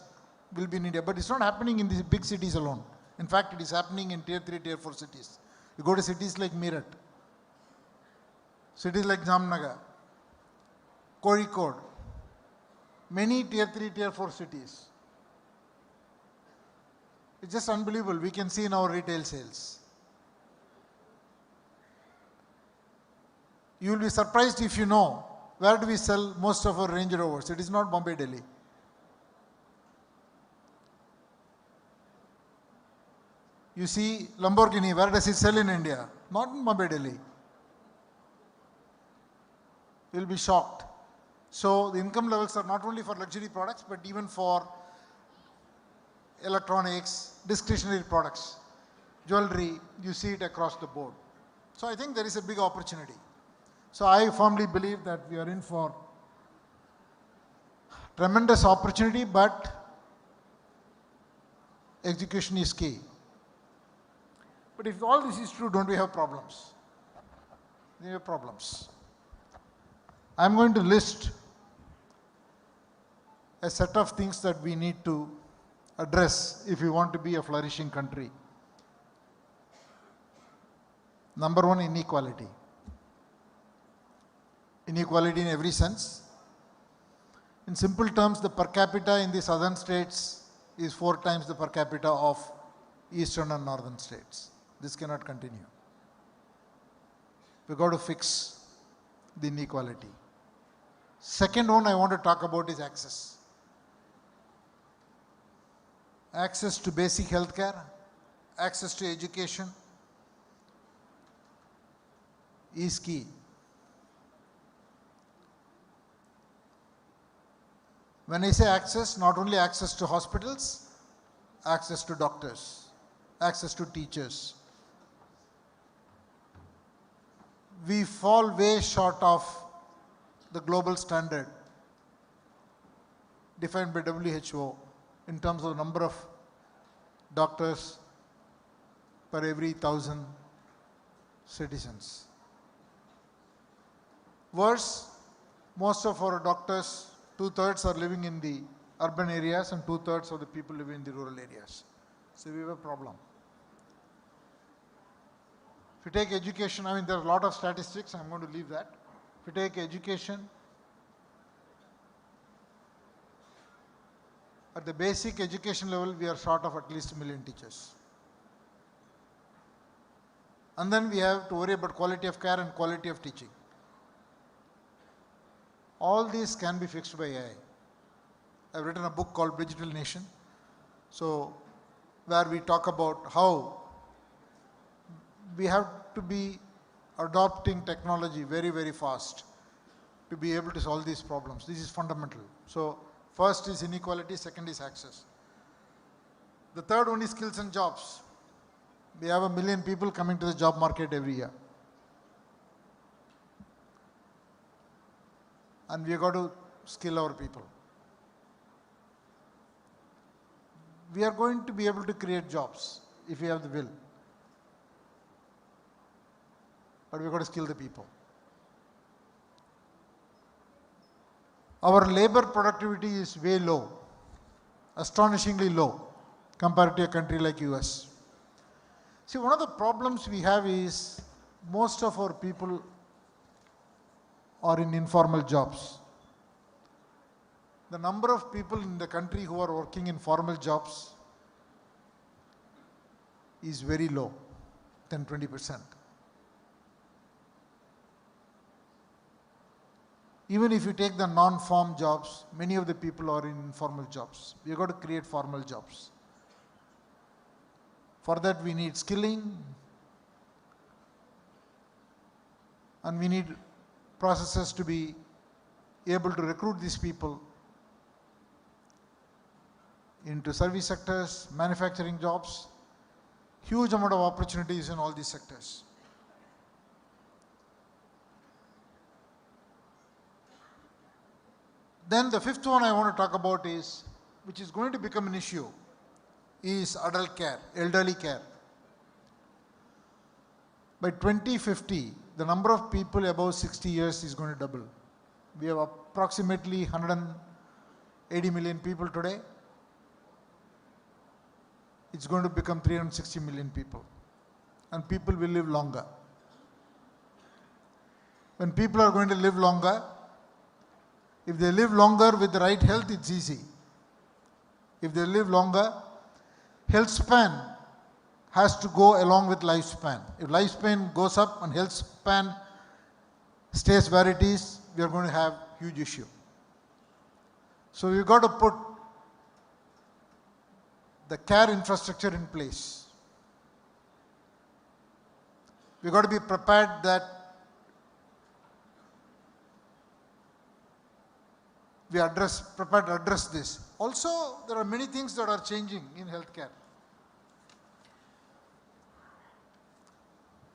will be in India. But it's not happening in these big cities alone. In fact, it is happening in tier 3, tier 4 cities. You go to cities like Meerut, cities like Jamnagar, Kozhikode, many tier 3, tier 4 cities. It's just unbelievable. We can see in our retail sales. You will be surprised if you know where do we sell most of our Range Rovers. It is not Bombay, Delhi. You see Lamborghini, where does it sell in India? Not in Mumbai, Delhi. You'll be shocked. So the income levels are not only for luxury products, but even for electronics, discretionary products, jewelry, you see it across the board. So I think there is a big opportunity. So I firmly believe that we are in for tremendous opportunity, but execution is key. But if all this is true, don't we have problems? We have problems. I'm going to list a set of things that we need to address if we want to be a flourishing country. Number one, inequality. Inequality in every sense. In simple terms, the per capita in the southern states is 4 times the per capita of eastern and northern states. This cannot continue. We've got to fix the inequality. Second one I want to talk about is access. Access to basic health care, access to education is key. When I say access, not only access to hospitals, access to doctors, access to teachers. We fall way short of the global standard defined by WHO in terms of the number of doctors per every 1,000 citizens. Worse, most of our doctors, 2/3 are living in the urban areas and 2/3 of the people live in the rural areas. So we have a problem. If you take education, I mean there are a lot of statistics, I'm going to leave that. If you take education, at the basic education level, we are short of at least 1 million teachers. And then we have to worry about quality of care and quality of teaching. All these can be fixed by AI. I've written a book called Digital Nation, so where we talk about how we have to be adopting technology very, very fast to be able to solve these problems. This is fundamental. So first is inequality, second is access. The third one is skills and jobs. We have 1 million people coming to the job market every year. And we have got to skill our people. We are going to be able to create jobs if we have the will. But we have got to skill the people. Our labor productivity is way low, astonishingly low compared to a country like US. See, one of the problems we have is most of our people are in informal jobs. The number of people in the country who are working in formal jobs is very low, 10-20%. Even if you take the non-farm jobs, many of the people are in informal jobs. We have got to create formal jobs. For that we need skilling, and we need processes to be able to recruit these people into service sectors, manufacturing jobs, huge amount of opportunities in all these sectors. Then the fifth one I want to talk about is, which is going to become an issue, is adult care, elderly care. By 2050, the number of people above 60 years is going to double. We have approximately 180 million people today. It's going to become 360 million people. And people will live longer. When people are going to live longer, if they live longer with the right health, it's easy. If they live longer, health span has to go along with lifespan. If lifespan goes up and health span stays where it is, we are going to have huge issue. So we've got to put the care infrastructure in place. We've got to be prepared that prepared to address this. Also, there are many things that are changing in healthcare.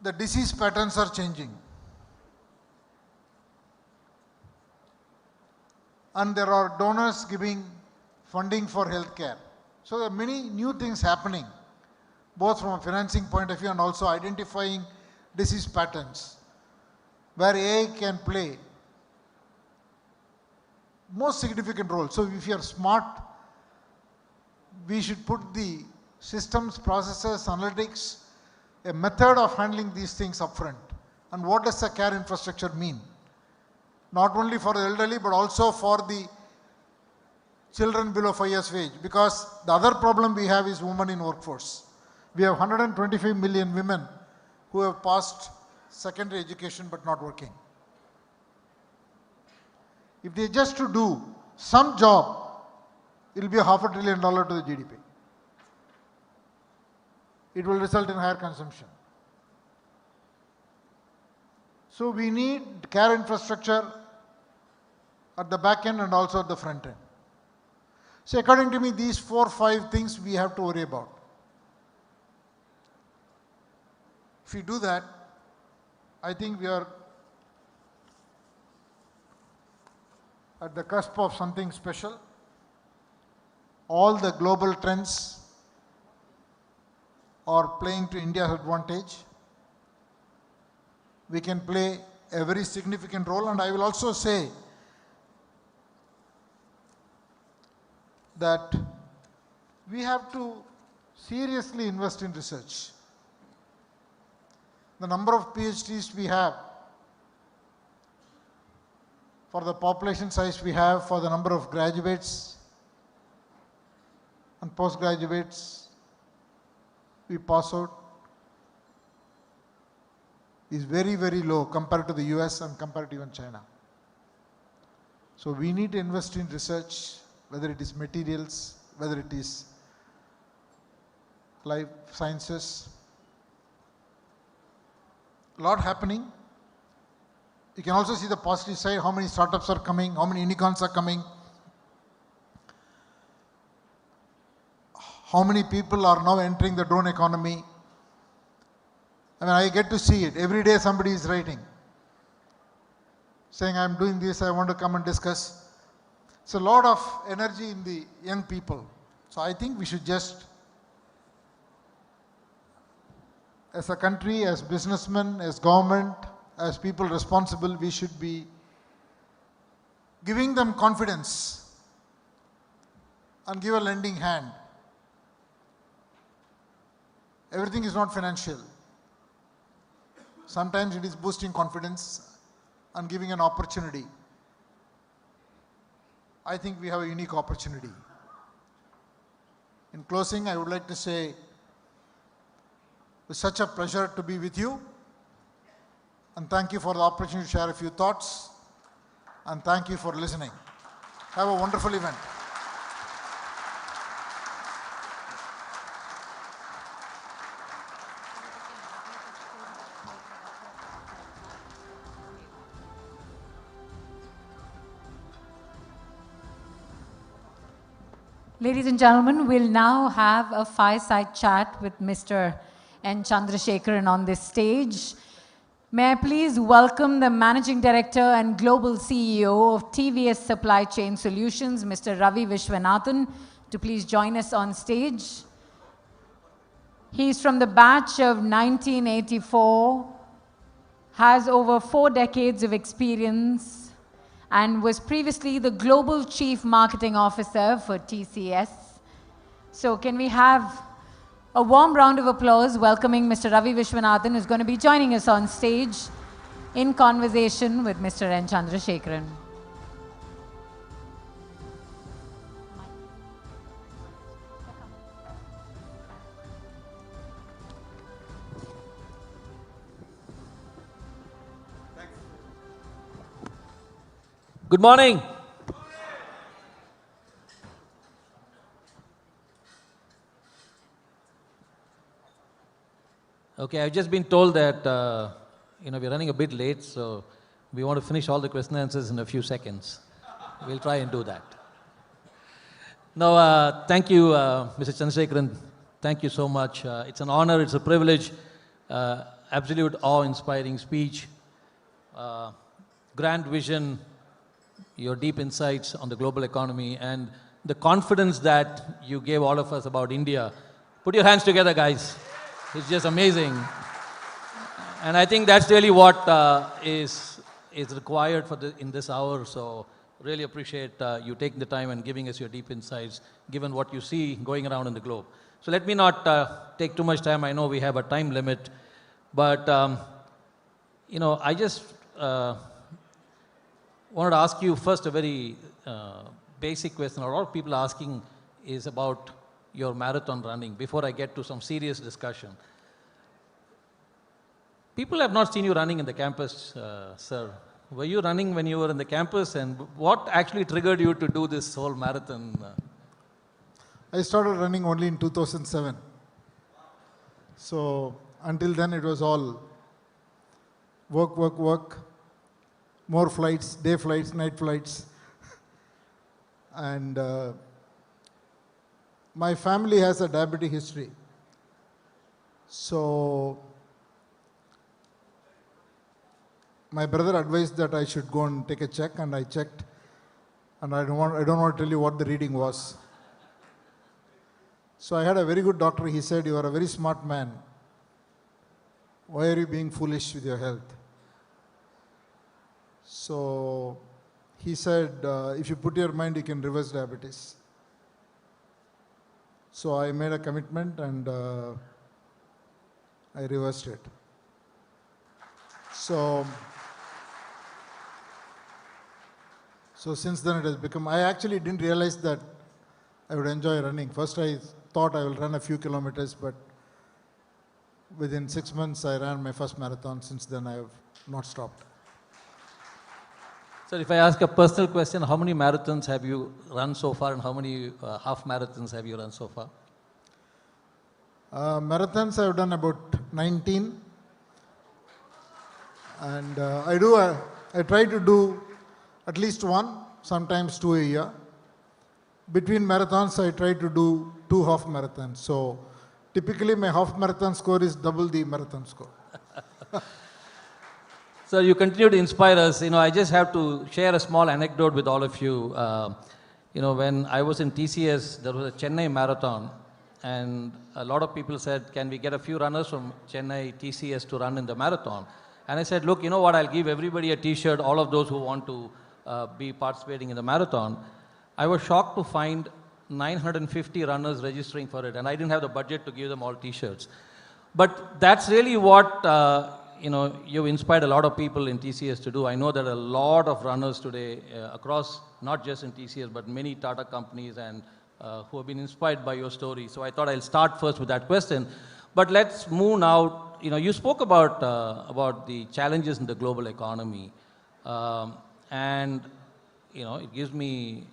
The disease patterns are changing. And there are donors giving funding for healthcare. So there are many new things happening, both from a financing point of view and also identifying disease patterns, where AI can play most significant role. So if you are smart, we should put the systems, processes, analytics, a method of handling these things upfront. And what does the care infrastructure mean? Not only for the elderly, but also for the children below 5 years of age. Because the other problem we have is women in workforce. We have 125 million women who have passed secondary education but not working. If they just to do some job, it will be $500 billion to the GDP. It will result in higher consumption. So we need care infrastructure at the back end and also at the front end. So according to me, these 4 or 5 things we have to worry about. If we do that, I think we are at the cusp of something special. All the global trends are playing to India's advantage. We can play a very significant role, and I will also say that we have to seriously invest in research. The number of PhDs we have, for the population size we have, for the number of graduates and postgraduates we pass out, is very, very low compared to the US and compared to even China. So we need to invest in research, whether it is materials, whether it is life sciences. A lot happening. You can also see the positive side, how many startups are coming, how many unicorns are coming, how many people are now entering the drone economy. I mean, I get to see it. Every day somebody is writing, saying, I'm doing this, I want to come and discuss. It's a lot of energy in the young people. So I think we should just, as a country, as businessmen, as government, as people responsible, we should be giving them confidence and give a lending hand. Everything is not financial. Sometimes it is boosting confidence and giving an opportunity. I think we have a unique opportunity. In closing, I would like to say, it's such a pleasure to be with you. And thank you for the opportunity to share a few thoughts. And thank you for listening. Have a wonderful event. Ladies and gentlemen, we'll now have a fireside chat with Mr. N. Chandrasekharan on this stage. May I please welcome the Managing Director and Global CEO of TVS Supply Chain Solutions, Mr. Ravi Vishwanathan, to please join us on stage. He's from the batch of 1984, has over 4 decades of experience, and was previously the Global Chief Marketing Officer for TCS. So can we have a warm round of applause welcoming Mr. Ravi Vishwanathan, who's going to be joining us on stage in conversation with Mr. N. Chandrasekharan. Good morning. Okay, I've just been told that we're running a bit late, so we want to finish all the question and answers in a few seconds. We'll try and do that. Now, thank you, Mr. Chandrasekharan. Thank you so much. It's an honor, it's a privilege, absolute awe-inspiring speech, grand vision, your deep insights on the global economy, and the confidence that you gave all of us about India. Put your hands together, guys. It's just amazing. And I think that's really what is required in this hour. So really appreciate you taking the time and giving us your deep insights, given what you see going around in the globe. So let me not take too much time. I know we have a time limit. But, I just wanted to ask you first a very basic question. A lot of people asking is about your marathon running before I get to some serious discussion. People have not seen you running in the campus, sir. Were you running when you were in the campus, and what actually triggered you to do this whole marathon? I started running only in 2007. So until then it was all work, more flights, day flights, night flights. And my family has a diabetic history. So my brother advised that I should go and take a check, and I checked, and I don't want to tell you what the reading was. So I had a very good doctor. He said, "You are a very smart man. Why are you being foolish with your health?" So he said, if you put your mind, you can reverse diabetes. So I made a commitment, and I reversed it. So since then it has become, I actually didn't realize that I would enjoy running. First I thought I will run a few kilometers, but within 6 months I ran my first marathon. Since then I have not stopped. Sir, if I ask a personal question, how many marathons have you run so far, and how many half marathons have you run so far? Marathons I have done about 19. And I try to do at least one, sometimes 2 a year. Between marathons, I try to do 2 half marathons. So typically my half marathon score is double the marathon score. Sir, you continue to inspire us. I just have to share a small anecdote with all of you. When I was in TCS, there was a Chennai marathon, and a lot of people said, can we get a few runners from Chennai TCS to run in the marathon? And I said, look, you know what, I'll give everybody a t-shirt, all of those who want to be participating in the marathon. I was shocked to find 950 runners registering for it, and I didn't have the budget to give them all t-shirts. But that's really what, you've inspired a lot of people in TCS to do. I know that a lot of runners today across, not just in TCS, but many Tata companies, and who have been inspired by your story. So I thought I'll start first with that question. But let's move now. You spoke about the challenges in the global economy, and it gives me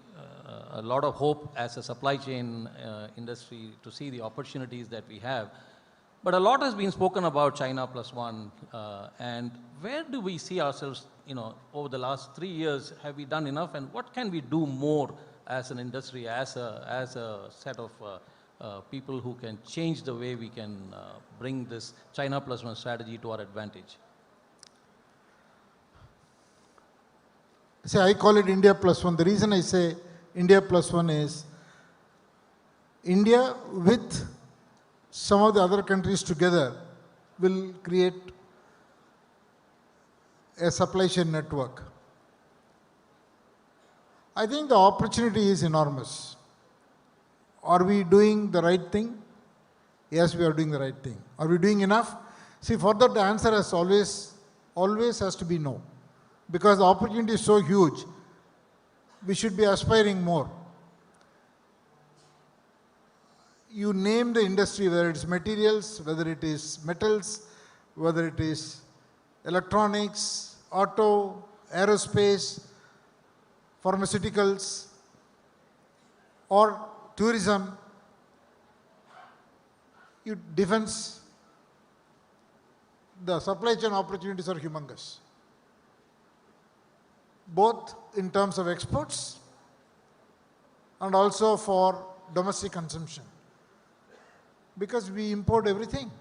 a lot of hope as a supply chain industry to see the opportunities that we have. But a lot has been spoken about China plus one, and where do we see ourselves? Over the last 3 years, have we done enough, and what can we do more as an industry, as a set of people who can change the way we can bring this China plus one strategy to our advantage? See, I call it India plus one. The reason I say India plus one is India with some of the other countries together will create a supply chain network. I think the opportunity is enormous. Are we doing the right thing? Yes, we are doing the right thing. Are we doing enough? See, for that the answer has always has to be no. Because the opportunity is so huge, we should be aspiring more. You name the industry, whether it's materials, whether it is metals, whether it is electronics, auto, aerospace, pharmaceuticals, or tourism, defense, the supply chain opportunities are humongous, both in terms of exports and also for domestic consumption, because we import everything,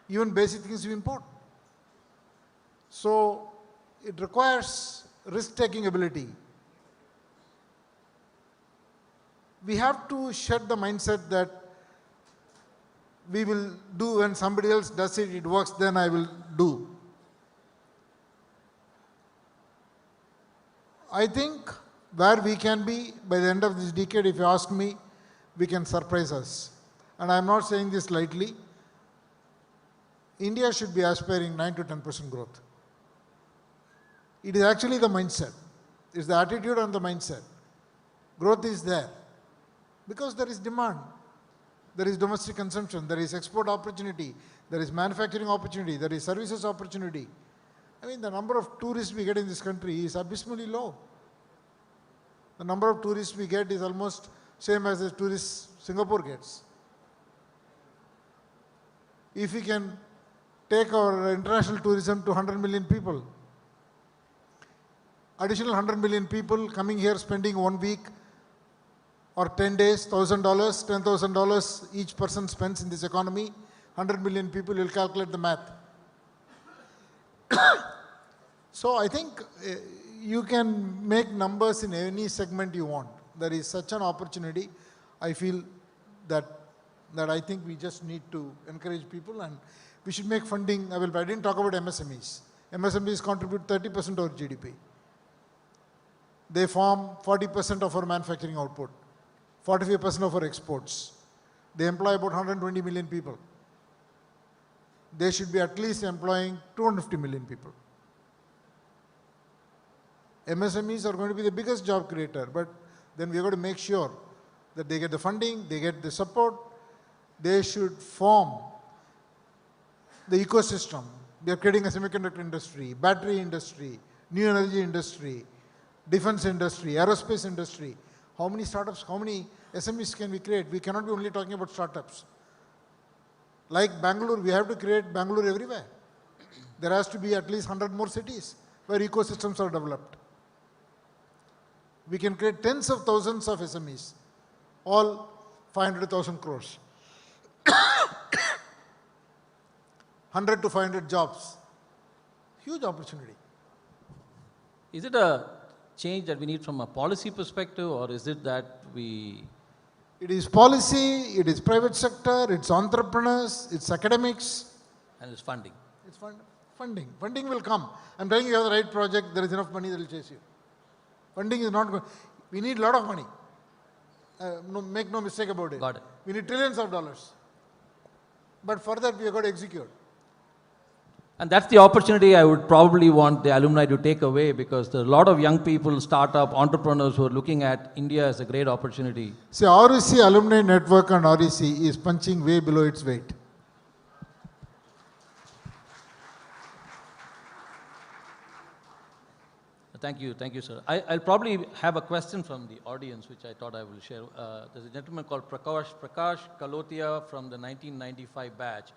even basic things we import. So it requires risk-taking ability. We have to shed the mindset that we will do when somebody else does it, it works, then I will do. I think where we can be by the end of this decade, if you ask me, we can surprise us. And I am not saying this lightly. India should be aspiring 9 to 10% growth. It is actually the mindset. It's the attitude and the mindset. Growth is there because there is demand. There is domestic consumption, there is export opportunity, there is manufacturing opportunity, there is services opportunity. I mean, the number of tourists we get in this country is abysmally low. The number of tourists we get is almost same as the tourists Singapore gets. If we can take our international tourism to 100 million people, additional 100 million people coming here spending 1 week or 10 days, $1,000, $10,000 each person spends in this economy, 100 million people, will calculate the math. So I think you can make numbers in any segment you want. There is such an opportunity. I feel that I think we just need to encourage people, and we should make funding available. I didn't talk about MSMEs. MSMEs contribute 30% of our GDP. They form 40% of our manufacturing output. 45% of our exports. They employ about 120 million people. They should be at least employing 250 million people. MSMEs are going to be the biggest job creator, but then we have got to make sure that they get the funding, they get the support. They should form the ecosystem. We are creating a semiconductor industry, battery industry, new energy industry, defense industry, aerospace industry. How many startups, how many SMEs can we create? We cannot be only talking about startups. Like Bangalore, we have to create Bangalore everywhere. There has to be at least 100 more cities where ecosystems are developed. We can create tens of thousands of SMEs, all 500,000 crores. 100 to 500 jobs. Huge opportunity. Is it a change that we need from a policy perspective, or is it that we... It is policy, it is private sector, it's entrepreneurs, it's academics. And it's funding. It's funding. Funding will come. I'm telling you have the right project, there is enough money that will chase you. Funding is not going... We need a lot of money. Make no mistake about it. Got it. We need trillions of dollars. But for that, we have got to execute. And that's the opportunity I would probably want the alumni to take away, because there are a lot of young people, startup entrepreneurs who are looking at India as a great opportunity. See, REC Alumni Network and REC is punching way below its weight. Thank you, sir. I'll probably have a question from the audience, which I thought I will share. There's a gentleman called Prakash Kalotia from the 1995 batch.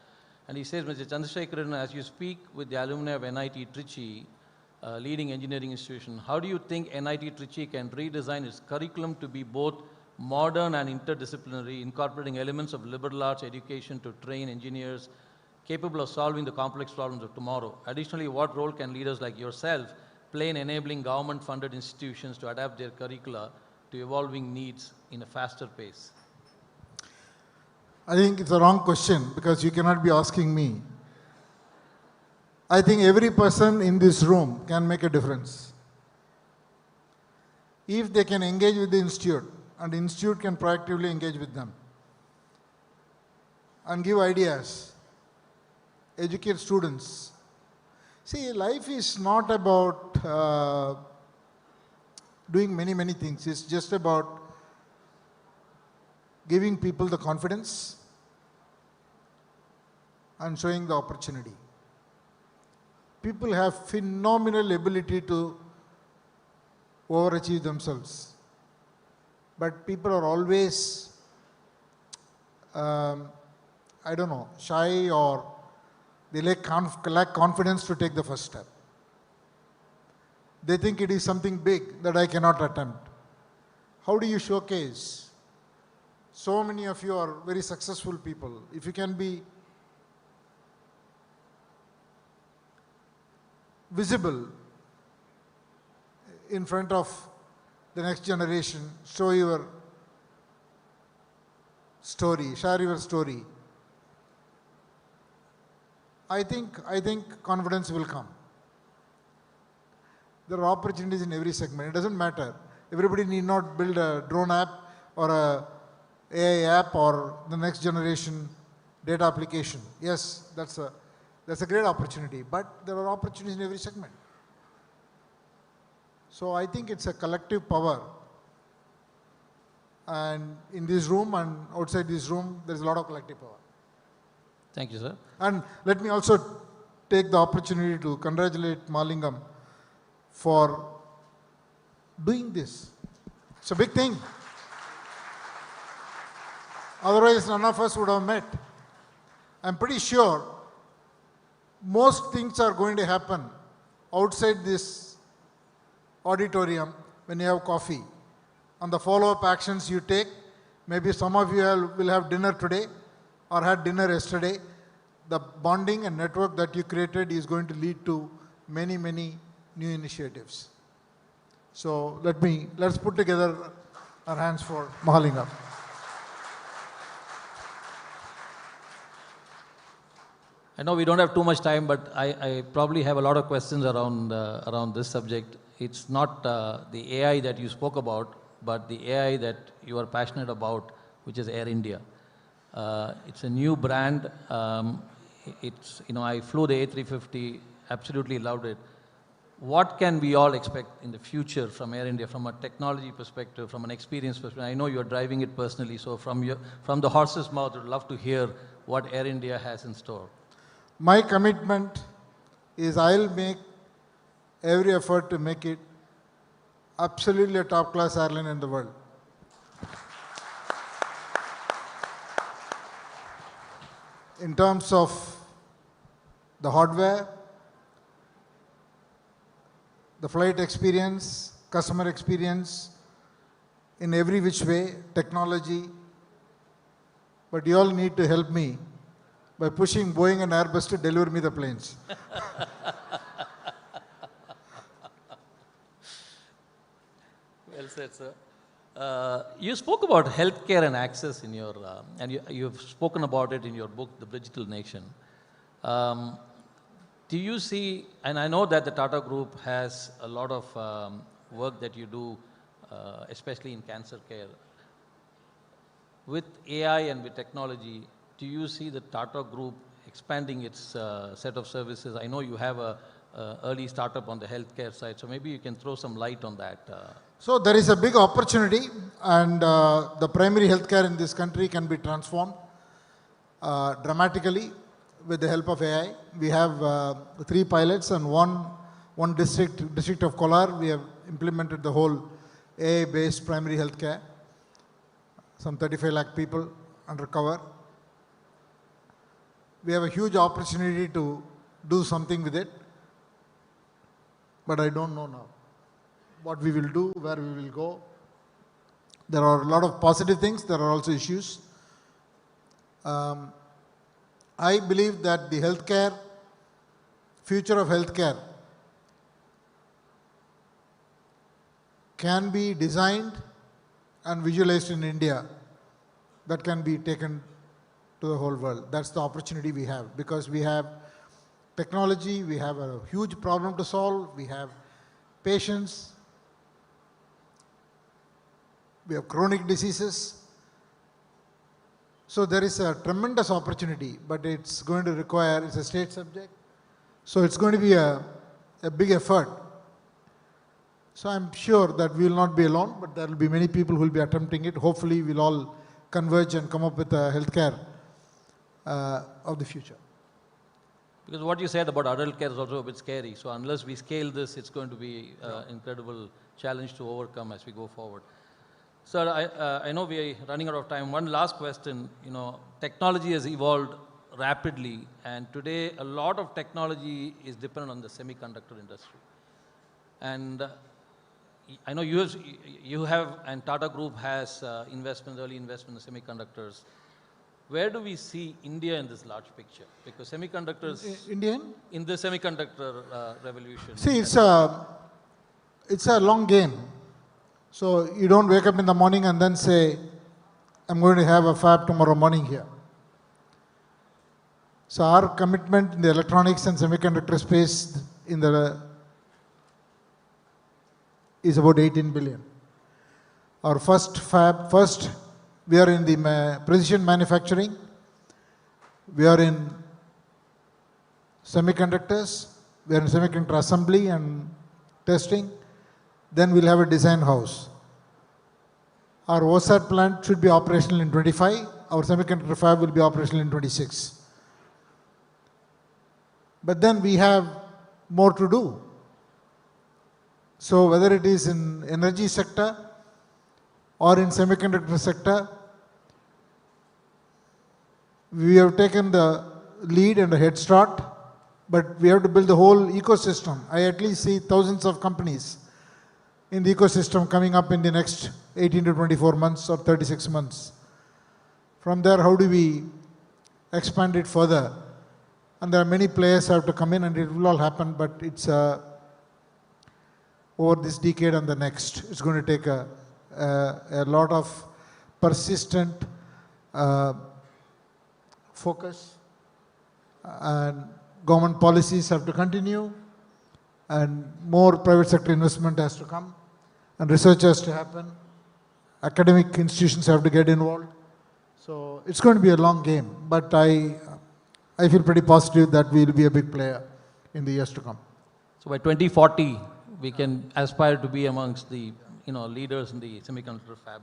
And he says, Mr. Chandrasekharan, as you speak with the alumni of NIT Trichy, leading engineering institution, how do you think NIT Trichy can redesign its curriculum to be both modern and interdisciplinary, incorporating elements of liberal arts education to train engineers capable of solving the complex problems of tomorrow? Additionally, what role can leaders like yourself play in enabling government-funded institutions to adapt their curricula to evolving needs in a faster pace? I think it's a wrong question, because you cannot be asking me. I think every person in this room can make a difference. If they can engage with the institute, and the institute can proactively engage with them and give ideas, educate students. See, life is not about doing many things. It's just about giving people the confidence and showing the opportunity. People have phenomenal ability to overachieve themselves, but people are always, shy or They lack confidence to take the first step. They think it is something big that I cannot attempt. How do you showcase? So many of you are very successful people. If you can be visible in front of the next generation, show your story, share your story. I think confidence will come. There are opportunities in every segment. It doesn't matter. Everybody need not build a drone app or a AI app or the next generation data application. Yes, that's a great opportunity, but there are opportunities in every segment. So I think it's a collective power. And in this room and outside this room, there's a lot of collective power. Thank you, sir. And let me also take the opportunity to congratulate Maalingam for doing this. It's a big thing. Otherwise, none of us would have met. I'm pretty sure most things are going to happen outside this auditorium when you have coffee. On the follow-up actions you take, maybe some of you will have dinner today or had dinner yesterday. The bonding and network that you created is going to lead to many, many new initiatives. So let's put together our hands for Maalingam. I know we don't have too much time, but I probably have a lot of questions around this subject. It's not the AI that you spoke about, but the AI that you are passionate about, which is Air India. It's a new brand. I flew the A350, absolutely loved it. What can we all expect in the future from Air India, from a technology perspective, from an experience perspective? I know you're driving it personally, so from the horse's mouth, I'd love to hear what Air India has in store. My commitment is I'll make every effort to make it absolutely a top-class airline in the world. In terms of the hardware, the flight experience, customer experience, in every which way, technology. But you all need to help me by pushing Boeing and Airbus to deliver me the planes. Well said, sir. You spoke about healthcare and access in your, and you've spoken about it in your book, The Digital Nation. Do you see, and I know that the Tata Group has a lot of work that you do, especially in cancer care. With AI and with technology, do you see the Tata Group expanding its set of services? I know you have a early startup on the healthcare side, so maybe you can throw some light on that. So there is a big opportunity, and the primary healthcare in this country can be transformed dramatically with the help of AI. We have 3 pilots and one district of Kolar. We have implemented the whole AI-based primary healthcare. Some 35 lakh people under cover. We have a huge opportunity to do something with it, but I don't know now what we will do, where we will go. There are a lot of positive things, there are also issues. I believe that the healthcare, future of healthcare can be designed and visualized in India, that can be taken to the whole world. That's the opportunity we have, because we have technology, we have a huge problem to solve, we have patients, we have chronic diseases. So there is a tremendous opportunity, but it's going to require, it's a state subject, so it's going to be a big effort. So I'm sure that we will not be alone, but there will be many people who will be attempting it. Hopefully we'll all converge and come up with a healthcare of the future. Because what you said about adult care is also a bit scary. So unless we scale this, it's going to be an incredible challenge to overcome as we go forward. Sir, I know we are running out of time. One last question. Technology has evolved rapidly, and today a lot of technology is dependent on the semiconductor industry. And I know you have, and Tata Group has early investment in semiconductors. Where do we see India in this large picture? Because semiconductors... Indian? In the semiconductor revolution. See, it's a long game. So you don't wake up in the morning and then say, I'm going to have a fab tomorrow morning here. So our commitment in the electronics and semiconductor space is about 18 billion. Our first fab, we are in the precision manufacturing, we are in semiconductors, we are in semiconductor assembly and testing, then we'll have a design house. Our OSAT plant should be operational in 25, our semiconductor fab will be operational in 26. But then we have more to do. So whether it is in energy sector or in semiconductor sector, we have taken the lead and a head start, but we have to build the whole ecosystem. I at least see thousands of companies in the ecosystem coming up in the next 18 to 24 months or 36 months. From there, how do we expand it further? And there are many players have to come in, and it will all happen, but it's over this decade and the next. It's going to take a lot of persistent focus, and government policies have to continue, and more private sector investment has to come, and research has to happen. Academic institutions have to get involved. So it's going to be a long game, but I feel pretty positive that we will be a big player in the years to come. So by 2040, we can aspire to be amongst the leaders in the semiconductor fab.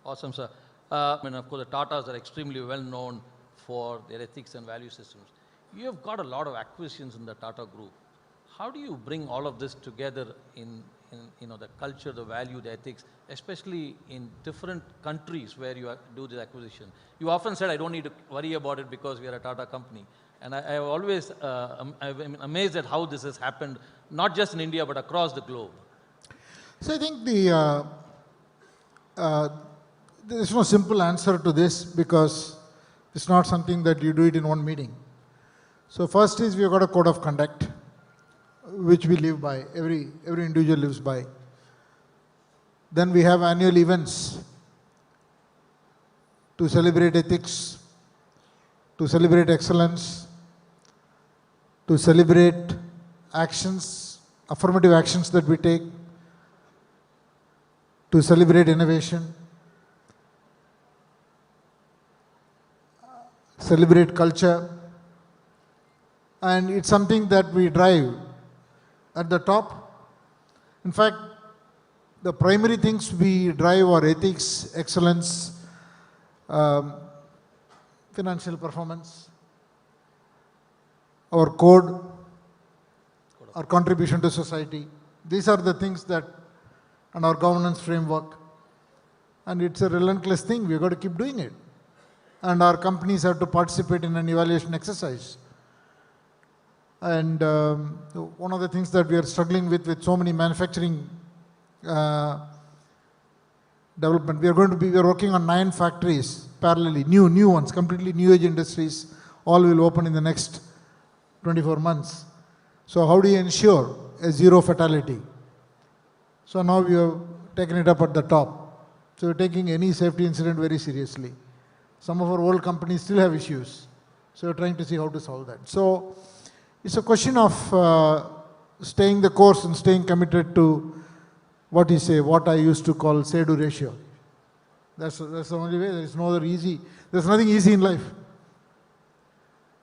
Awesome, sir. And of course, the Tatas are extremely well known for their ethics and value systems. You have got a lot of acquisitions in the Tata Group. How do you bring all of this together in the culture, the value, the ethics, especially in different countries where you do this acquisition? You often said, I don't need to worry about it because we are a Tata company. And I have always I've been amazed at how this has happened, not just in India, but across the globe. So I think there is no simple answer to this, because it's not something that you do it in one meeting. So first is, we've got a code of conduct, which we live by, every individual lives by. Then we have annual events to celebrate ethics, to celebrate excellence, to celebrate actions, affirmative actions that we take, to celebrate innovation, celebrate culture, and it's something that we drive at the top. In fact, the primary things we drive are ethics, excellence, financial performance, our code, our contribution to society. These are the things that, and our governance framework. And it's a relentless thing. We've got to keep doing it. And our companies have to participate in an evaluation exercise. And one of the things that we are struggling with so many manufacturing development, we are working on 9 factories parallelly, new ones, completely new age industries, all will open in the next 24 months. So how do you ensure a zero fatality? So now we have taken it up at the top. So we're taking any safety incident very seriously. Some of our old companies still have issues. So we're trying to see how to solve that. So it's a question of staying the course and staying committed to what I used to call say-do ratio. That's the only way. There's nothing easy in life.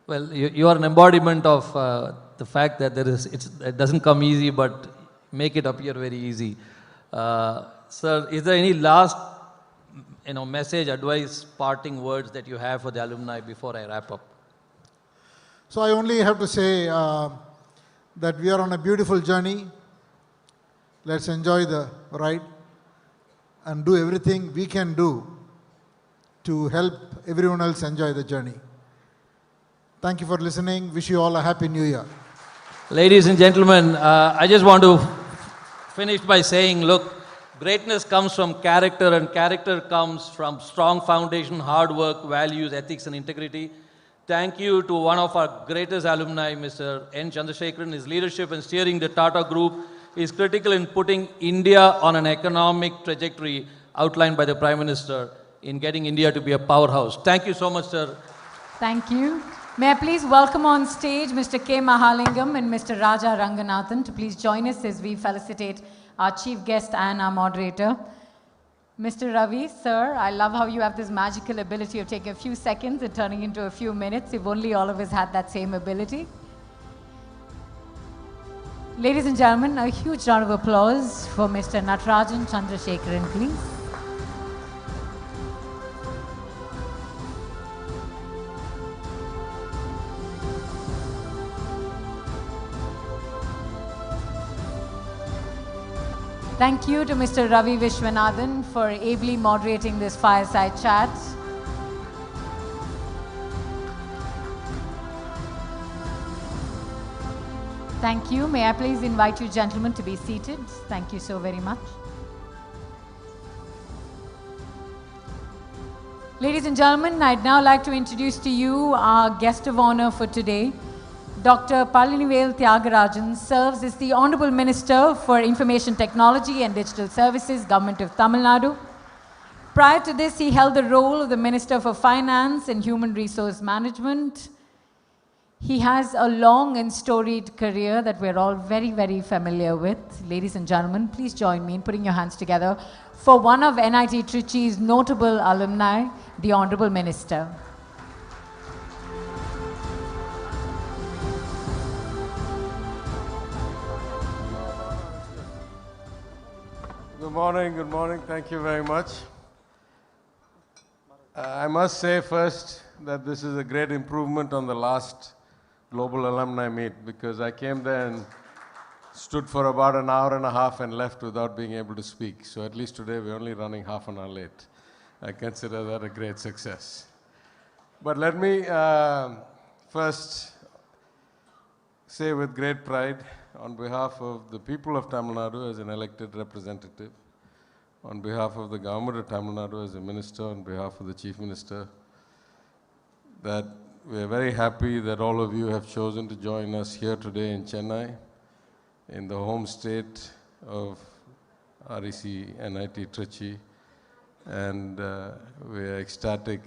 Well, you are an embodiment of the fact that it doesn't come easy, but make it appear very easy. Sir, is there any last message, advice, parting words that you have for the alumni before I wrap up? So I only have to say that we are on a beautiful journey. Let's enjoy the ride and do everything we can do to help everyone else enjoy the journey. Thank you for listening. Wish you all a happy new year. Ladies and gentlemen, I just want to finish by saying, look, greatness comes from character, and character comes from strong foundation, hard work, values, ethics, and integrity. Thank you to one of our greatest alumni, Mr. N. Chandrasekharan. His leadership in steering the Tata Group is critical in putting India on an economic trajectory outlined by the Prime Minister in getting India to be a powerhouse. Thank you so much, sir. Thank you. May I please welcome on stage Mr. K. Mahalingam and Mr. Raja Ranganathan to please join us as we felicitate our chief guest and our moderator. Mr. Ravi, sir, I love how you have this magical ability of taking a few seconds and turning into a few minutes. If only all of us had that same ability. Ladies and gentlemen, a huge round of applause for Mr. Natarajan Chandrasekharan, please. Thank you to Mr. Ravi Vishwanathan for ably moderating this fireside chat. Thank you. May I please invite you gentlemen to be seated. Thank you so very much. Ladies and gentlemen, I'd now like to introduce to you our guest of honor for today. Dr. Palanivel Thiagarajan serves as the Honorable Minister for Information Technology and Digital Services, Government of Tamil Nadu. Prior to this, he held the role of the Minister for Finance and Human Resource Management. He has a long and storied career that we're all very, very familiar with. Ladies and gentlemen, please join me in putting your hands together for one of NIT Trichy's notable alumni, the Honorable Minister. Good morning, thank you very much. I must say first that this is a great improvement on the last Global Alumni Meet, because I came there and stood for about an hour and a half and left without being able to speak. So at least today we're only running half an hour late. I consider that a great success. But let me first say with great pride, on behalf of the people of Tamil Nadu as an elected representative, on behalf of the government of Tamil Nadu as a minister, on behalf of the Chief Minister, that we are very happy that all of you have chosen to join us here today in Chennai, in the home state of REC NIT Trichy, and we are ecstatic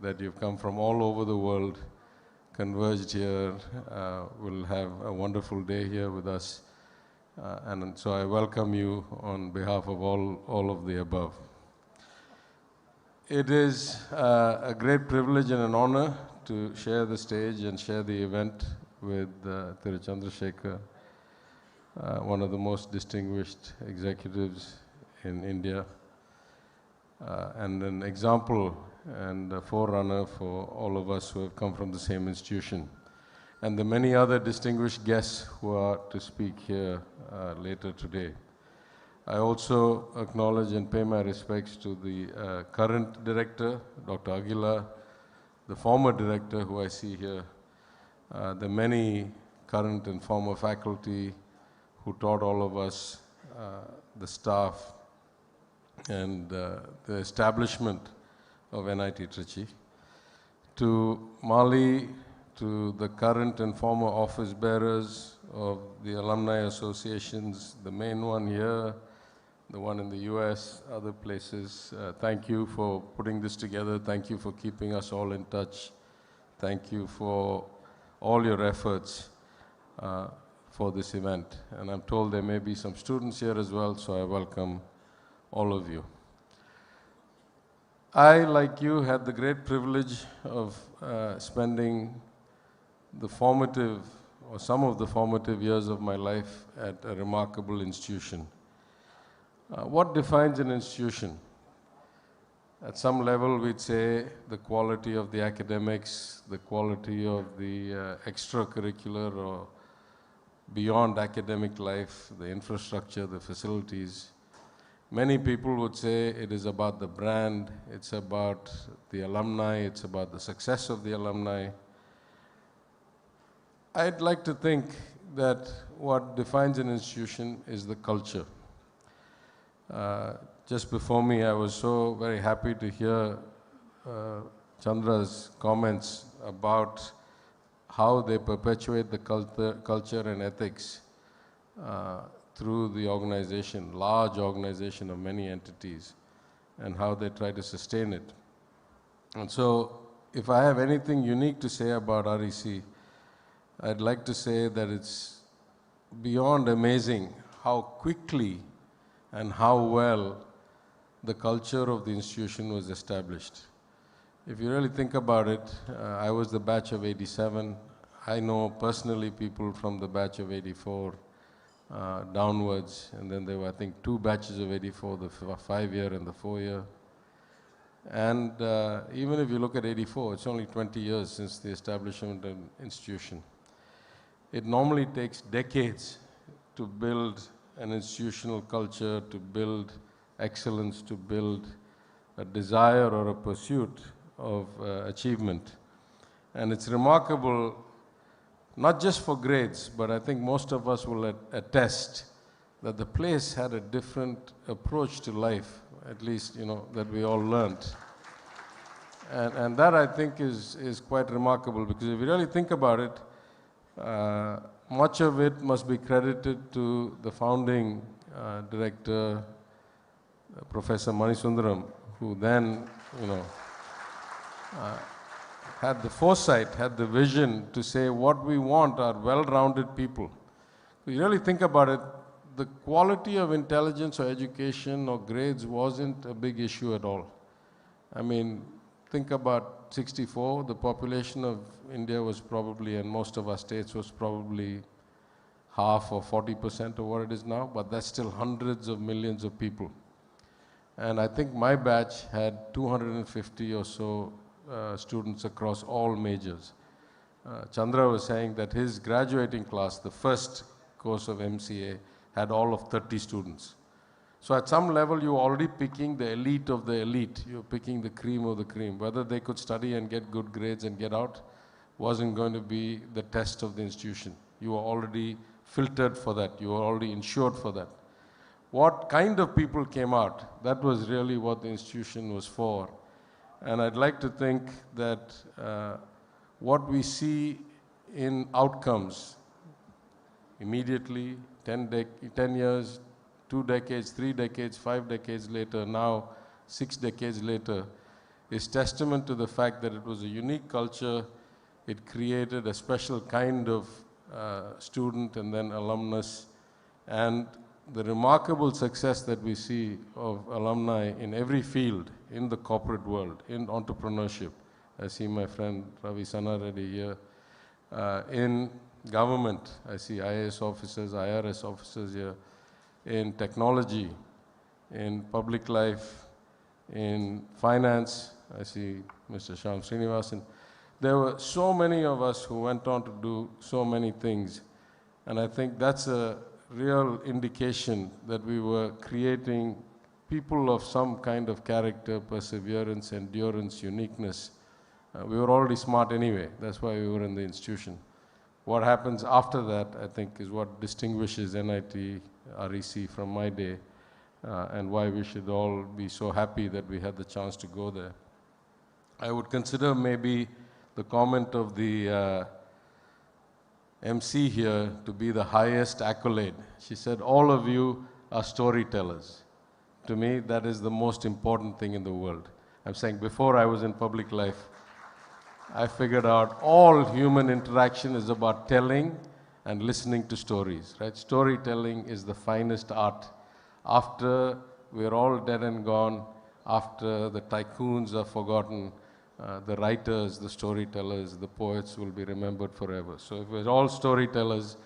that you've come from all over the world, converged here. We'll have a wonderful day here with us. And so I welcome you on behalf of all of the above. It is a great privilege and an honor to share the stage and share the event with Thiru Chandrasekhar, one of the most distinguished executives in India, and an example and a forerunner for all of us who have come from the same institution, and the many other distinguished guests who are to speak here later today. I also acknowledge and pay my respects to the current director, Dr. Aguilar, the former director who I see here, the many current and former faculty who taught all of us, the staff, and the establishment of NIT Trichy, to Mali, to the current and former office bearers of the alumni associations, the main one here, the one in the US, other places. Thank you for putting this together. Thank you for keeping us all in touch. Thank you for all your efforts for this event. And I'm told there may be some students here as well, so I welcome all of you. I, like you, had the great privilege of spending the formative, or some of the formative years of my life at a remarkable institution. What defines an institution? At some level, we'd say the quality of the academics, the quality of the extracurricular or beyond academic life, the infrastructure, the facilities. Many people would say it is about the brand, it's about the alumni, it's about the success of the alumni. I'd like to think that what defines an institution is the culture. Just before me, I was so very happy to hear Chandra's comments about how they perpetuate the culture and ethics through the organization, large organization of many entities, and how they try to sustain it. And so, if I have anything unique to say about REC, I'd like to say that it's beyond amazing how quickly and how well the culture of the institution was established. If you really think about it, I was the batch of 87. I know personally people from the batch of 84 downwards, and then there were, I think, 2 batches of 84, the 5-year and the 4-year. And even if you look at 84, it's only 20 years since the establishment of an institution. It normally takes decades to build an institutional culture, to build excellence, to build a desire or a pursuit of achievement. And it's remarkable, not just for grades, but I think most of us will attest that the place had a different approach to life, at least, you know, that we all learned. And that, I think, is quite remarkable, because if you really think about it, much of it must be credited to the founding director, Professor Manisundaram, who then, you know, had the foresight, had the vision to say what we want are well-rounded people. If you really think about it, the quality of intelligence or education or grades wasn't a big issue at all. I mean, think about 64, the population of India was probably, and most of our states was probably half or 40% of what it is now, but that's still hundreds of millions of people. And I think my batch had 250 or so students across all majors. Chandra was saying that his graduating class, the first course of MCA, had all of 30 students. So at some level, you're already picking the elite of the elite. You're picking the cream of the cream. Whether they could study and get good grades and get out wasn't going to be the test of the institution. You were already filtered for that. You were already insured for that. What kind of people came out, that was really what the institution was for. And I'd like to think that what we see in outcomes immediately, 10 years, 2 decades, 3 decades, 5 decades later, now 6 decades later, is testament to the fact that it was a unique culture. It created a special kind of student and then alumnus. And the remarkable success that we see of alumni in every field, in the corporate world, in entrepreneurship. I see my friend Ravi Sannareddy here. In government, I see IAS officers, IRS officers here. In technology, in public life, in finance, I see Mr. Shyam Srinivasan. There were so many of us who went on to do so many things. And I think that's a real indication that we were creating people of some kind of character, perseverance, endurance, uniqueness. We were already smart anyway. That's why we were in the institution. What happens after that, I think, is what distinguishes NIT, REC from my day, and why we should all be so happy that we had the chance to go there. I would consider maybe the comment of the MC here to be the highest accolade. She said, all of you are storytellers. To me, that is the most important thing in the world. I'm saying before I was in public life, I figured out all human interaction is about telling and listening to stories, right? Storytelling is the finest art. After we're all dead and gone, after the tycoons are forgotten, the writers, the storytellers, the poets will be remembered forever. So if we're all storytellers,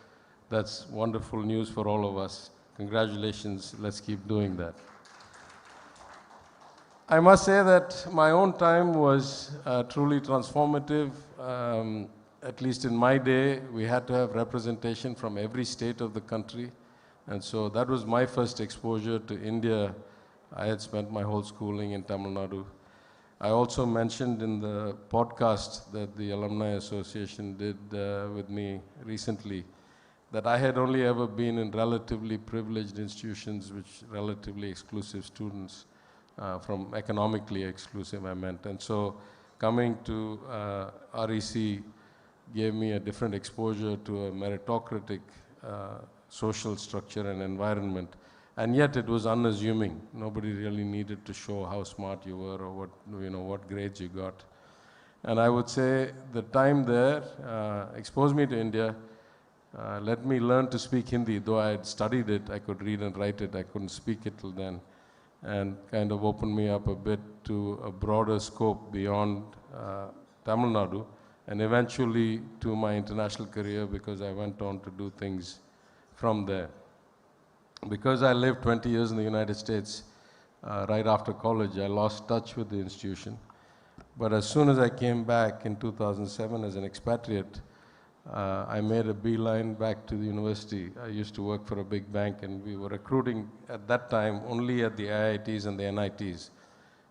that's wonderful news for all of us. Congratulations, let's keep doing that. I must say that my own time was truly transformative. At least in my day, we had to have representation from every state of the country. And so that was my first exposure to India. I had spent my whole schooling in Tamil Nadu. I also mentioned in the podcast that the Alumni Association did with me recently that I had only ever been in relatively privileged institutions, which relatively exclusive students, from economically exclusive I meant. And so coming to REC gave me a different exposure to a meritocratic social structure and environment. And yet it was unassuming. Nobody really needed to show how smart you were or what grades you got. And I would say the time there exposed me to India, let me learn to speak Hindi. Though I had studied it, I could read and write it, I couldn't speak it till then. And kind of opened me up a bit to a broader scope beyond Tamil Nadu, and eventually to my international career, because I went on to do things from there. Because I lived 20 years in the United States, right after college, I lost touch with the institution. But as soon as I came back in 2007 as an expatriate, I made a beeline back to the university. I used to work for a big bank, and we were recruiting at that time only at the IITs and the NITs.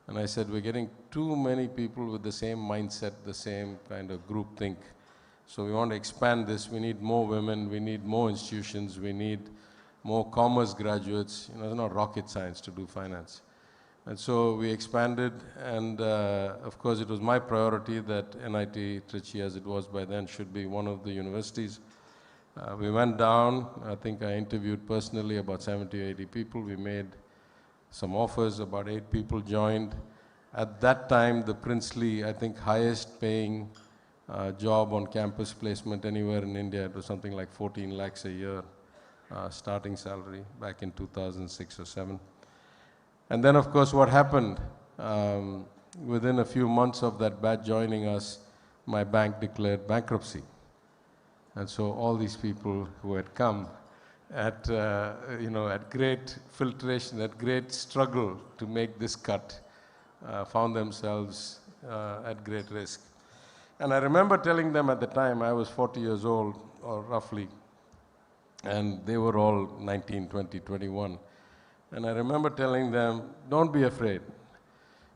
And I said, we're getting too many people with the same mindset, the same kind of group think. So we want to expand this. We need more women. We need more institutions. We need more commerce graduates. It's not rocket science to do finance. And so we expanded, and of course it was my priority that NIT Trichy, as it was by then, should be one of the universities. We went down. I think I interviewed personally about 70 or 80 people. We made some offers. About 8 people joined. At that time, the princely, I think, highest paying job on campus placement anywhere in India, it was something like 14 lakhs a year starting salary back in 2006 or 7. And then, of course, what happened? Within a few months of that batch joining us, my bank declared bankruptcy. And so all these people who had come at great filtration, at great struggle to make this cut, found themselves at great risk. And I remember telling them at the time, I was 40 years old, or roughly, and they were all 19, 20, 21. And I remember telling them, don't be afraid.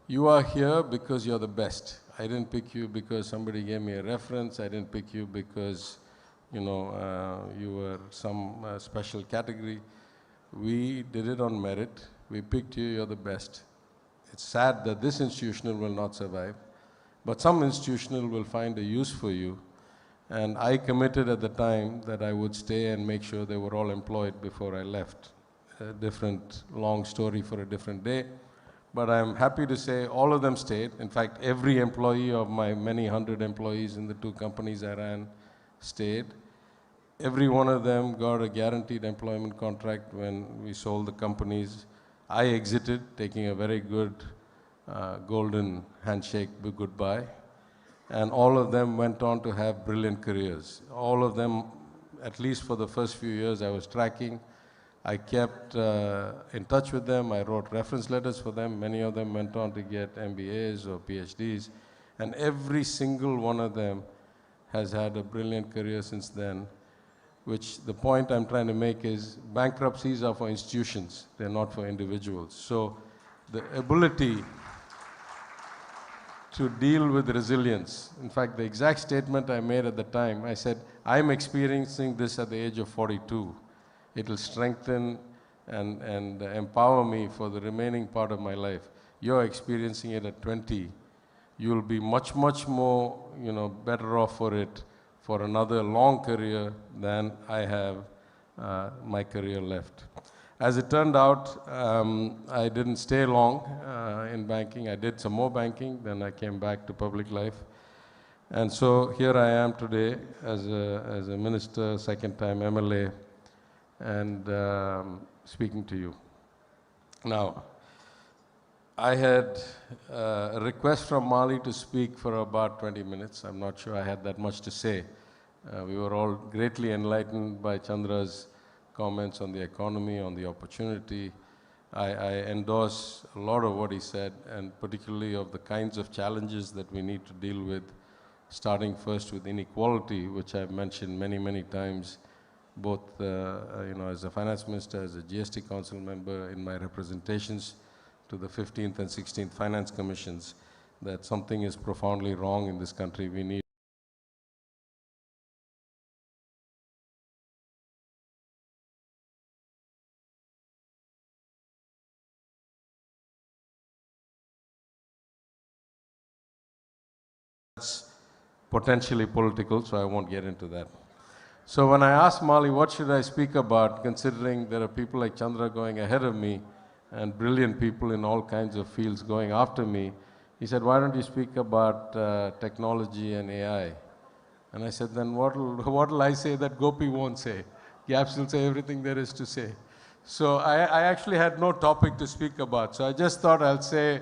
You are here because you're the best. I didn't pick you because somebody gave me a reference. I didn't pick you because, you were some special category. We did it on merit. We picked you, you're the best. It's sad that this institutional will not survive, but some institutional will find a use for you. And I committed at the time that I would stay and make sure they were all employed before I left. A different long story for a different day. But I'm happy to say all of them stayed. In fact, every employee of my many hundred employees in the 2 companies I ran stayed. Every one of them got a guaranteed employment contract when we sold the companies. I exited, taking a very good golden handshake goodbye. And all of them went on to have brilliant careers. All of them, at least for the first few years I was tracking, I kept in touch with them. I wrote reference letters for them. Many of them went on to get MBAs or PhDs. And every single one of them has had a brilliant career since then, which the point I'm trying to make is bankruptcies are for institutions. They're not for individuals. So the ability to deal with resilience. In fact, the exact statement I made at the time, I said, I'm experiencing this at the age of 42. It will strengthen and empower me for the remaining part of my life. You're experiencing it at 20. You'll be much, much more, better off for it for another long career than I have my career left. As it turned out, I didn't stay long in banking. I did some more banking, then I came back to public life. And so here I am today as a minister, second time MLA, and speaking to you. Now, I had a request from Mali to speak for about 20 minutes. I'm not sure I had that much to say. We were all greatly enlightened by Chandra's comments on the economy, on the opportunity. I endorse a lot of what he said, and particularly of the kinds of challenges that we need to deal with, starting first with inequality, which I've mentioned many, many times, both as a finance minister, as a GST council member, in my representations to the 15th and 16th finance commissions. that something is profoundly wrong in this country. We need potentially political, so I won't get into that. So when I asked Mali, what should I speak about, considering there are people like Chandra going ahead of me and brilliant people in all kinds of fields going after me, he said, why don't you speak about technology and AI? And I said, then what'll I say that Gopi won't say? Gaps will say everything there is to say. So I actually had no topic to speak about. So I just thought I'll say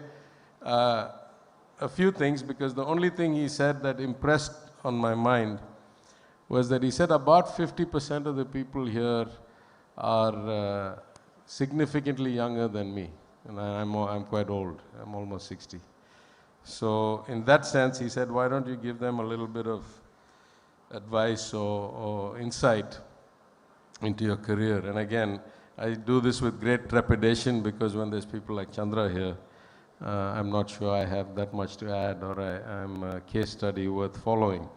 a few things, because the only thing he said that impressed on my mind was that he said about 50% of the people here are significantly younger than me. And I'm quite old. I'm almost 60. So in that sense, he said, why don't you give them a little bit of advice or insight into your career? And again, I do this with great trepidation, because when there's people like Chandra here, I'm not sure I have that much to add, or I'm a case study worth following.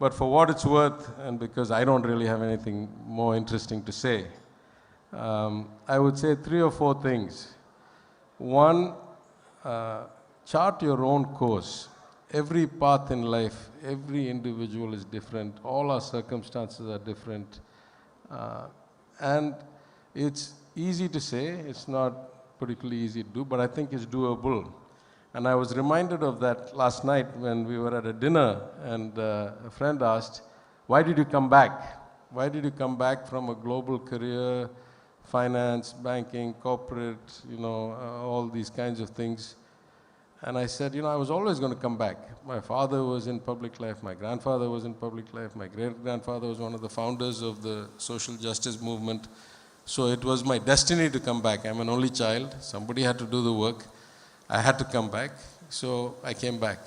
But for what it's worth, and because I don't really have anything more interesting to say, I would say 3 or 4 things. One, chart your own course. Every path in life, every individual is different. All our circumstances are different. And it's easy to say, it's not particularly easy to do, but I think it's doable. And I was reminded of that last night when we were at a dinner, and a friend asked, why did you come back? Why did you come back from a global career, finance, banking, corporate, all these kinds of things? And I said, I was always going to come back. My father was in public life, my grandfather was in public life, my great-grandfather was one of the founders of the social justice movement. So it was my destiny to come back. I'm an only child. Somebody had to do the work. I had to come back. So I came back.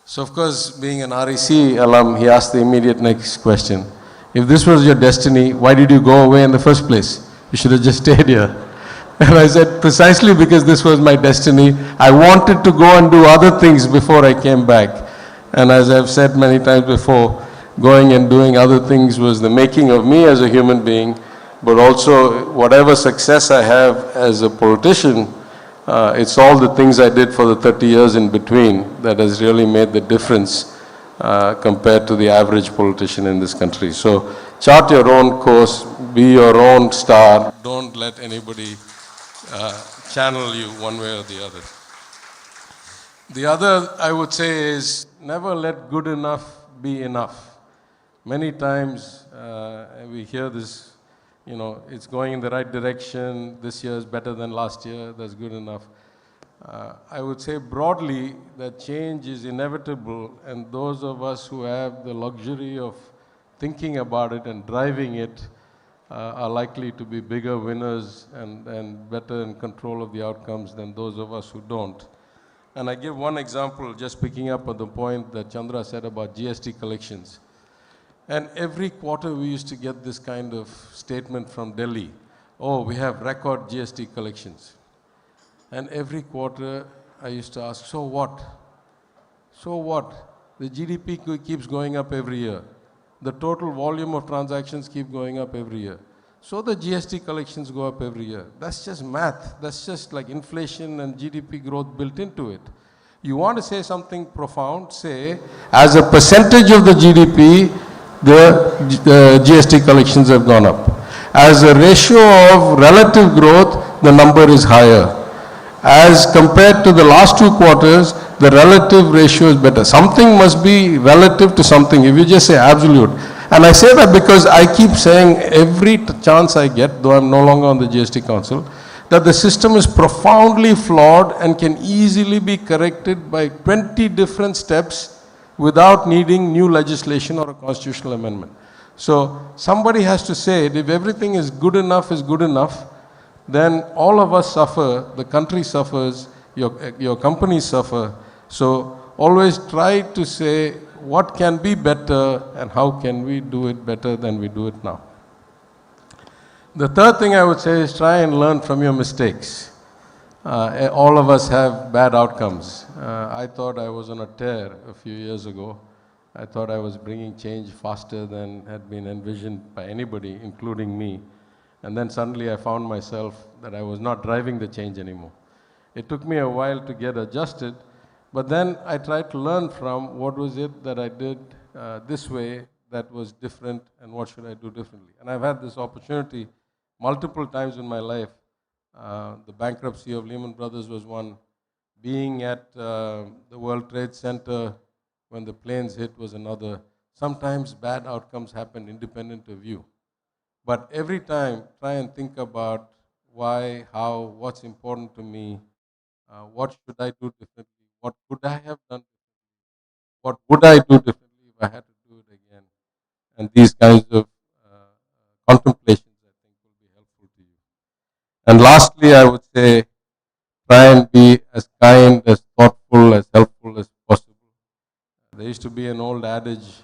So of course, being an REC alum, he asked the immediate next question. If this was your destiny, why did you go away in the first place? You should have just stayed here. And I said, precisely because this was my destiny, I wanted to go and do other things before I came back. And as I've said many times before, going and doing other things was the making of me as a human being, but also whatever success I have as a politician, it's all the things I did for the 30 years in between that has really made the difference compared to the average politician in this country. So chart your own course, be your own star. Don't let anybody channel you one way or the other. The other, I would say, is never let good enough be enough. Many times we hear this, it's going in the right direction, this year is better than last year, that's good enough. I would say broadly that change is inevitable, and those of us who have the luxury of thinking about it and driving it are likely to be bigger winners and better in control of the outcomes than those of us who don't. And I give one example, just picking up on the point that Chandra said about GST collections. And every quarter we used to get this kind of statement from Delhi, oh, we have record GST collections. And every quarter I used to ask, so what? So what? The GDP keeps going up every year. The total volume of transactions keep going up every year. So the GST collections go up every year. That's just math. That's just like inflation and GDP growth built into it. You want to say something profound, say, as a percentage of the GDP, the GST collections have gone up. As a ratio of relative growth, the number is higher. As compared to the last 2 quarters, the relative ratio is better. Something must be relative to something. If you just say absolute. And I say that because I keep saying every chance I get, though I'm no longer on the GST Council, that the system is profoundly flawed and can easily be corrected by 20 different steps without needing new legislation or a constitutional amendment. So somebody has to say it. If everything is good enough, then all of us suffer, the country suffers, your companies suffer. So always try to say what can be better and how can we do it better than we do it now. The third thing I would say is try and learn from your mistakes. All of us have bad outcomes. I thought I was on a tear a few years ago. I thought I was bringing change faster than had been envisioned by anybody, including me. And then suddenly I found myself that I was not driving the change anymore. It took me a while to get adjusted, but then I tried to learn from what was it that I did this way that was different and what should I do differently. And I've had this opportunity multiple times in my life. The bankruptcy of Lehman Brothers was one. Being at the World Trade Center when the planes hit was another. Sometimes bad outcomes happen independent of you. But every time, try and think about why, how, what's important to me, what should I do differently, what could I have done differently, what would I do differently if I had to do it again. And these kinds of contemplations, I think, will be helpful to you. And lastly, I would say, try and be as kind, as thoughtful, as helpful as possible. There used to be an old adage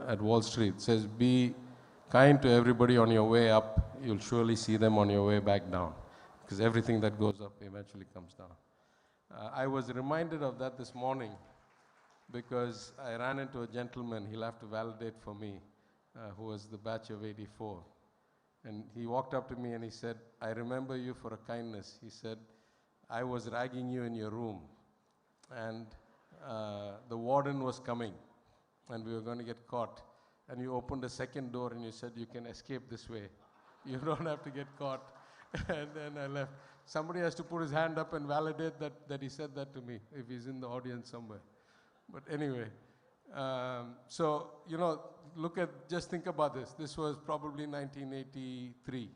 at Wall Street, it says, be kind to everybody on your way up, you'll surely see them on your way back down. Because everything that goes up eventually comes down. I was reminded of that this morning because I ran into a gentleman, he'll have to validate for me, who was the batch of '84. And he walked up to me and he said, I remember you for a kindness. He said, I was ragging you in your room and the warden was coming and we were going to get caught. And you opened a second door and you said, you can escape this way. You don't have to get caught. And then I left. Somebody has to put his hand up and validate that he said that to me, if he's in the audience somewhere. But anyway, so, you know, just think about this. This was probably 1983.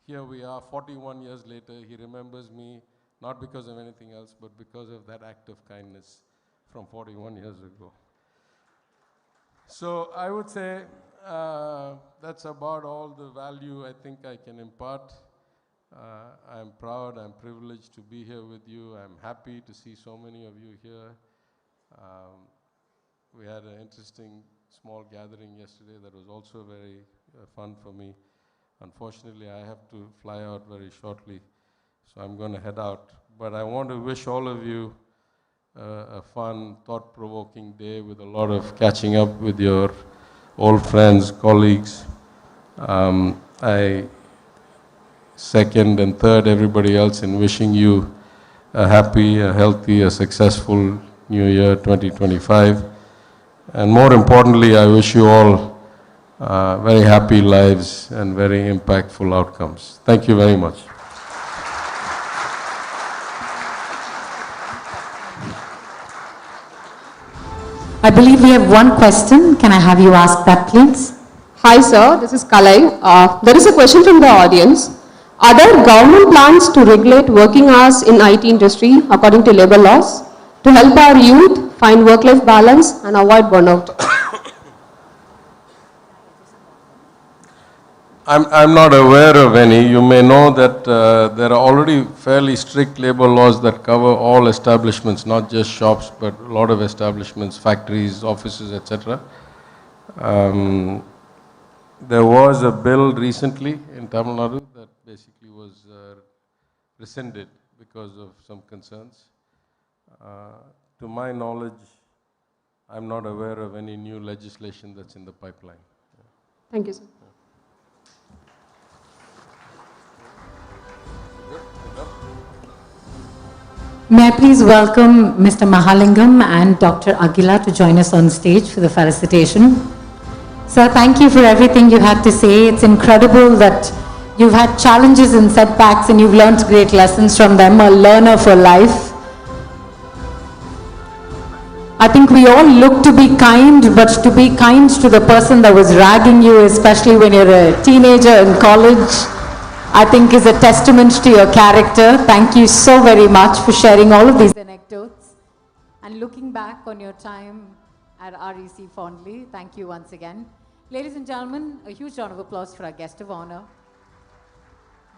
Here we are, 41 years later. He remembers me, not because of anything else, but because of that act of kindness from 41 years ago. So I would say that's about all the value I think I can impart. I'm proud, I'm privileged to be here with you. I'm happy to see so many of you here. We had an interesting small gathering yesterday that was also very fun for me. Unfortunately, I have to fly out very shortly, so I'm going to head out. But I want to wish all of you a fun, thought-provoking day with a lot of catching up with your old friends, colleagues. I second and third everybody else in wishing you a happy, a healthy, a successful New Year 2025. And more importantly, I wish you all very happy lives and very impactful outcomes. Thank you very much. I believe we have one question. Can I have you ask that, please? Hi, sir. This is Kalai. There is a question from the audience. Are there government plans to regulate working hours in IT industry according to labor laws to help our youth find work-life balance and avoid burnout? I'm not aware of any. You may know that there are already fairly strict labor laws that cover all establishments, not just shops, but a lot of establishments, factories, offices, etc. There was a bill recently in Tamil Nadu that basically was rescinded because of some concerns. To my knowledge, I'm not aware of any new legislation that's in the pipeline. Thank you, sir. May I please welcome Mr. Mahalingam and Dr. Aguila to join us on stage for the felicitation. Sir, thank you for everything you had to say. It's incredible that you've had challenges and setbacks and you've learned great lessons from them, a learner for life. I think we all look to be kind, but to be kind to the person that was ragging you, especially when you're a teenager in college, I think is a testament to your character. Thank you so very much for sharing all of these anecdotes and looking back on your time at REC fondly. Thank you once again. Ladies and gentlemen, a huge round of applause for our guest of honor,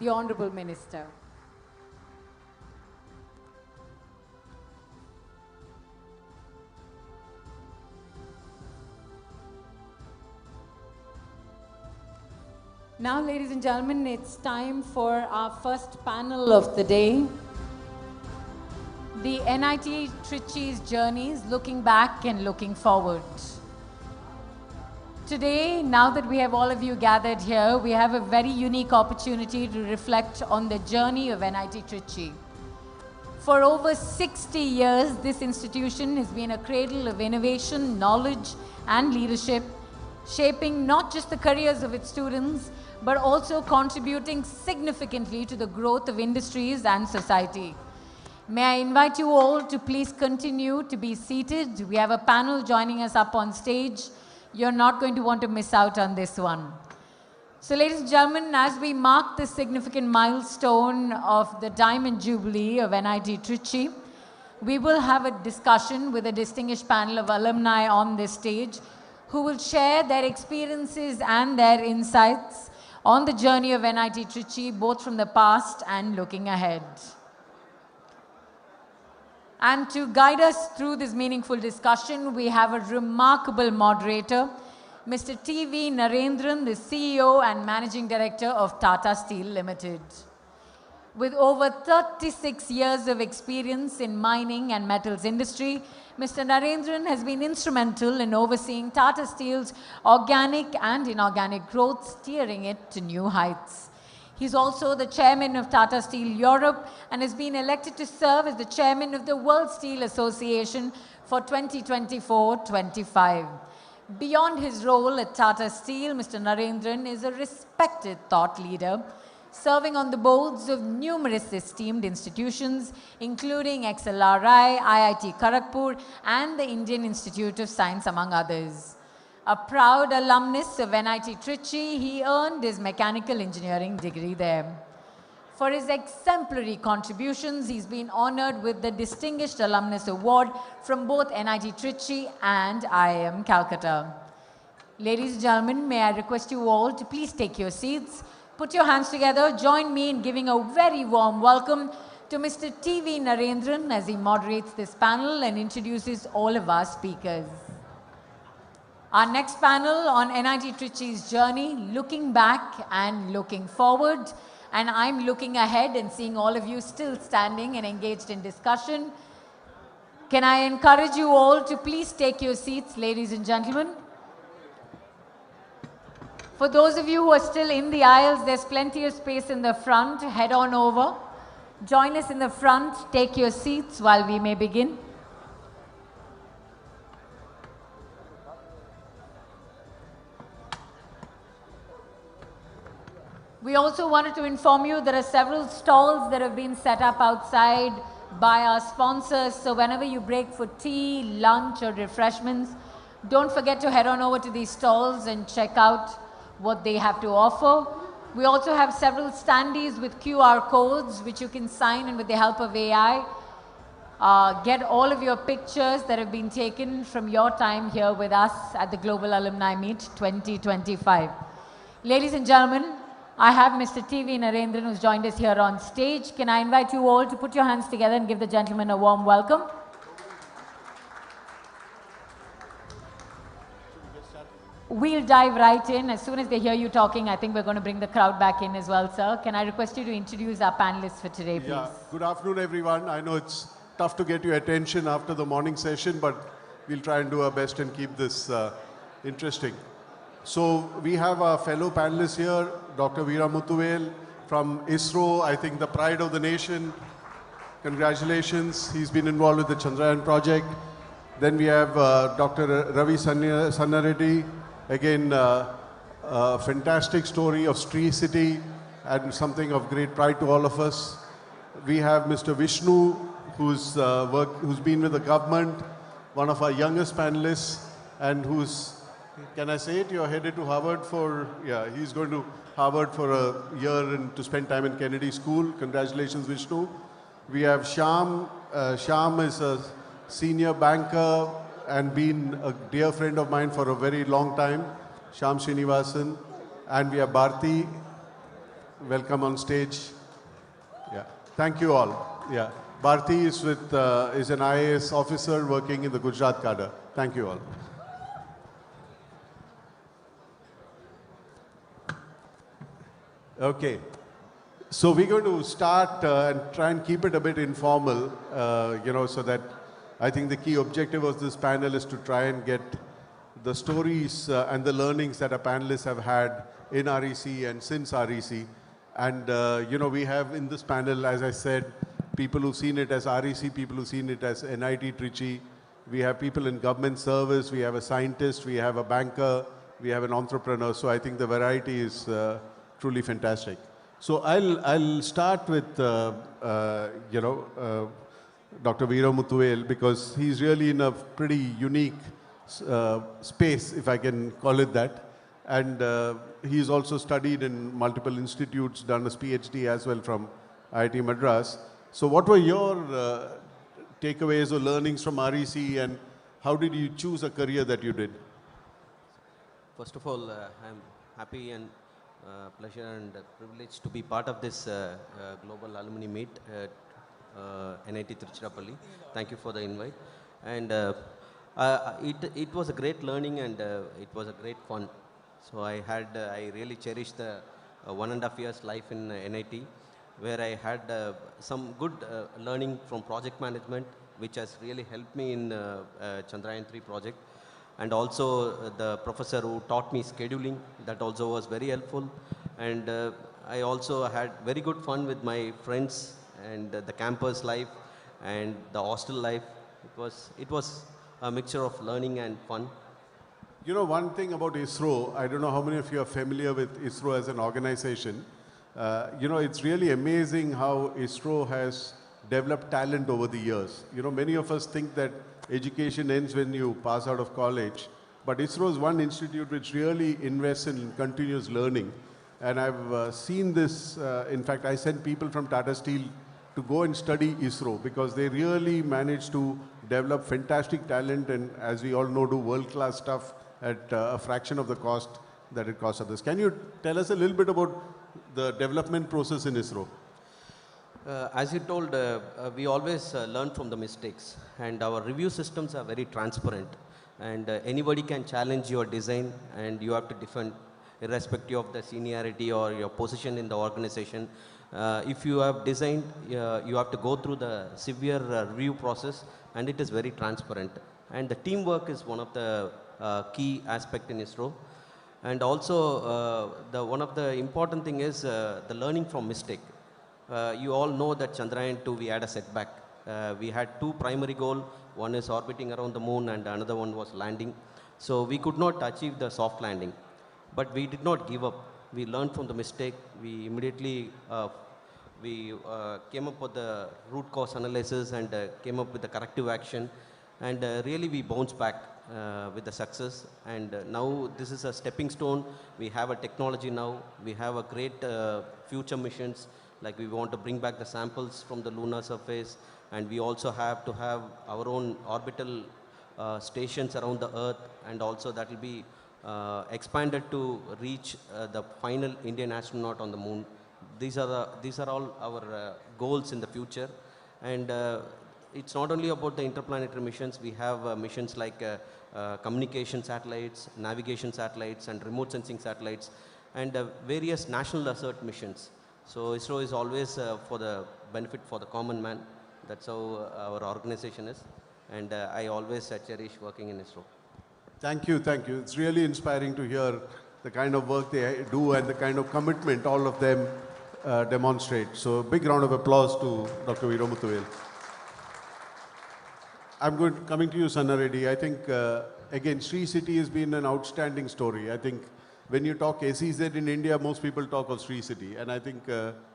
the Honorable Minister. Now, ladies and gentlemen, it's time for our first panel of the day. the NIT Trichy's journeys, looking back and looking forward. Today, now that we have all of you gathered here, we have a very unique opportunity to reflect on the journey of NIT Trichy. For over 60 years, this institution has been a cradle of innovation, knowledge, and leadership, shaping not just the careers of its students, but also contributing significantly to the growth of industries and society. May I invite you all to please continue to be seated. We have a panel joining us up on stage. You're not going to want to miss out on this one. So ladies and gentlemen, as we mark this significant milestone of the Diamond Jubilee of NIT Trichy, we will have a discussion with a distinguished panel of alumni on this stage who will share their experiences and their insights on the journey of NIT Trichy, both from the past and looking ahead. And to guide us through this meaningful discussion, we have a remarkable moderator, Mr. T.V. Narendran, the CEO and Managing Director of Tata Steel Limited. With over 36 years of experience in mining and metals industry, Mr. Narendran has been instrumental in overseeing Tata Steel's organic and inorganic growth, steering it to new heights. He's also the chairman of Tata Steel Europe and has been elected to serve as the chairman of the World Steel Association for 2024-25. Beyond his role at Tata Steel, Mr. Narendran is a respected thought leader, serving on the boards of numerous esteemed institutions, including XLRI, IIT Kharagpur, and the Indian Institute of Science, among others. A proud alumnus of NIT Trichy, he earned his mechanical engineering degree there. For his exemplary contributions, he's been honored with the Distinguished Alumnus Award from both NIT Trichy and IIM Calcutta. Ladies and gentlemen, may I request you all to please take your seats, put your hands together, join me in giving a very warm welcome to Mr. T.V. Narendran as he moderates this panel and introduces all of our speakers. Our next panel on NIT Trichy's journey, looking back and looking forward. And I'm looking ahead and seeing all of you still standing and engaged in discussion. Can I encourage you all to please take your seats, ladies and gentlemen? For those of you who are still in the aisles, there's plenty of space in the front. Head on over. Join us in the front. Take your seats while we may begin. We also wanted to inform you there are several stalls that have been set up outside by our sponsors. So whenever you break for tea, lunch or refreshments, don't forget to head on over to these stalls and check out what they have to offer. We also have several standees with QR codes which you can sign in with the help of AI. Get all of your pictures that have been taken from your time here with us at the Global Alumni Meet 2025. Ladies and gentlemen, I have Mr. T.V. Narendran who's joined us here on stage. Can I invite you all to put your hands together and give the gentleman a warm welcome? We'll dive right in. As soon as they hear you talking, I think we're going to bring the crowd back in as well, sir. Can I request you to introduce our panelists for today, please? Yeah. Good afternoon, everyone. I know it's tough to get your attention after the morning session, but we'll try and do our best and keep this interesting. So we have our fellow panelists here, Dr. Veera Muthuvel from ISRO, I think the pride of the nation. Congratulations. He's been involved with the Chandrayaan project. Then we have Dr. Ravi Sannareddy. Again, a fantastic story of Trichy and something of great pride to all of us. We have Mr. Vishnu, who's been with the government, one of our youngest panelists, and who's, can I say it? You're headed to Harvard for, yeah, he's going to Harvard for a year and to spend time in Kennedy School. Congratulations, Vishnu. We have Shyam. Shyam is a senior banker and been a dear friend of mine for a very long time. Shyam Srinivasan. And we have Bharti. Welcome on stage. Yeah. Thank you all. Yeah. Bharti is with is an IAS officer working in the Gujarat cadre. Thank you all. Okay. So we're going to start and try and keep it a bit informal, so that I think the key objective of this panel is to try and get the stories and the learnings that our panelists have had in REC and since REC. And, we have in this panel, as I said, people who've seen it as REC, people who've seen it as NIT Trichy. We have people in government service, we have a scientist, we have a banker, we have an entrepreneur. So I think the variety is truly fantastic. So I'll start with, Dr. Veeramuthuvel, because he's really in a pretty unique space, if I can call it that. And he's also studied in multiple institutes, done his PhD as well from IIT Madras. So what were your takeaways or learnings from REC, and how did you choose a career that you did? First of all, I'm happy and pleasure and privilege to be part of this global alumni meet at NIT Tiruchirappalli. Thank you for the invite. And it was a great learning, and it was a great fun. So I really cherished the 1.5 years life in NIT, where I had some good learning from project management, which has really helped me in Chandrayaan-3 project. And also the professor who taught me scheduling, that also was very helpful. And I also had very good fun with my friends and the campus life and the hostel life. It was a mixture of learning and fun. One thing about ISRO, I don't know how many of you are familiar with ISRO as an organization. It's really amazing how ISRO has developed talent over the years. Many of us think that education ends when you pass out of college, but ISRO is one institute which really invests in continuous learning. And I've seen this, in fact, I sent people from Tata Steel to go and study ISRO because they really managed to develop fantastic talent and, as we all know, do world-class stuff at a fraction of the cost that it costs others. Can you tell us a little bit about the development process in ISRO? As you told, we always learn from the mistakes, and our review systems are very transparent, and anybody can challenge your design, and you have to defend irrespective of the seniority or your position in the organization. If you have designed, you have to go through the severe review process, and it is very transparent. And the teamwork is one of the key aspect in ISRO. And also, one of the important thing is the learning from mistake. You all know that Chandrayaan-2, we had a setback. We had two primary goals. One is orbiting around the moon and another one was landing. So we could not achieve the soft landing. But we did not give up. We learned from the mistake. We immediately came up with the root cause analysis and came up with the corrective action. And really we bounced back with the success. And now this is a stepping stone. We have a technology now. We have a great future missions. Like we want to bring back the samples from the lunar surface, and we also have to have our own orbital stations around the Earth, and also that will be expanded to reach the final Indian astronaut on the moon. These are all our goals in the future, and it's not only about the interplanetary missions. We have missions like communication satellites, navigation satellites, and remote sensing satellites, and various national assert missions. So ISRO is always for the benefit for the common man. That's how our organization is. And I always cherish working in ISRO. Thank you, thank you. It's really inspiring to hear the kind of work they do and the kind of commitment all of them demonstrate. So big round of applause to Dr. Veeramuthuvel. Coming to you, Sanna Reddy. I think, again, Sri City has been an outstanding story. I think when you talk SEZ in India, most people talk of Sri City. And I think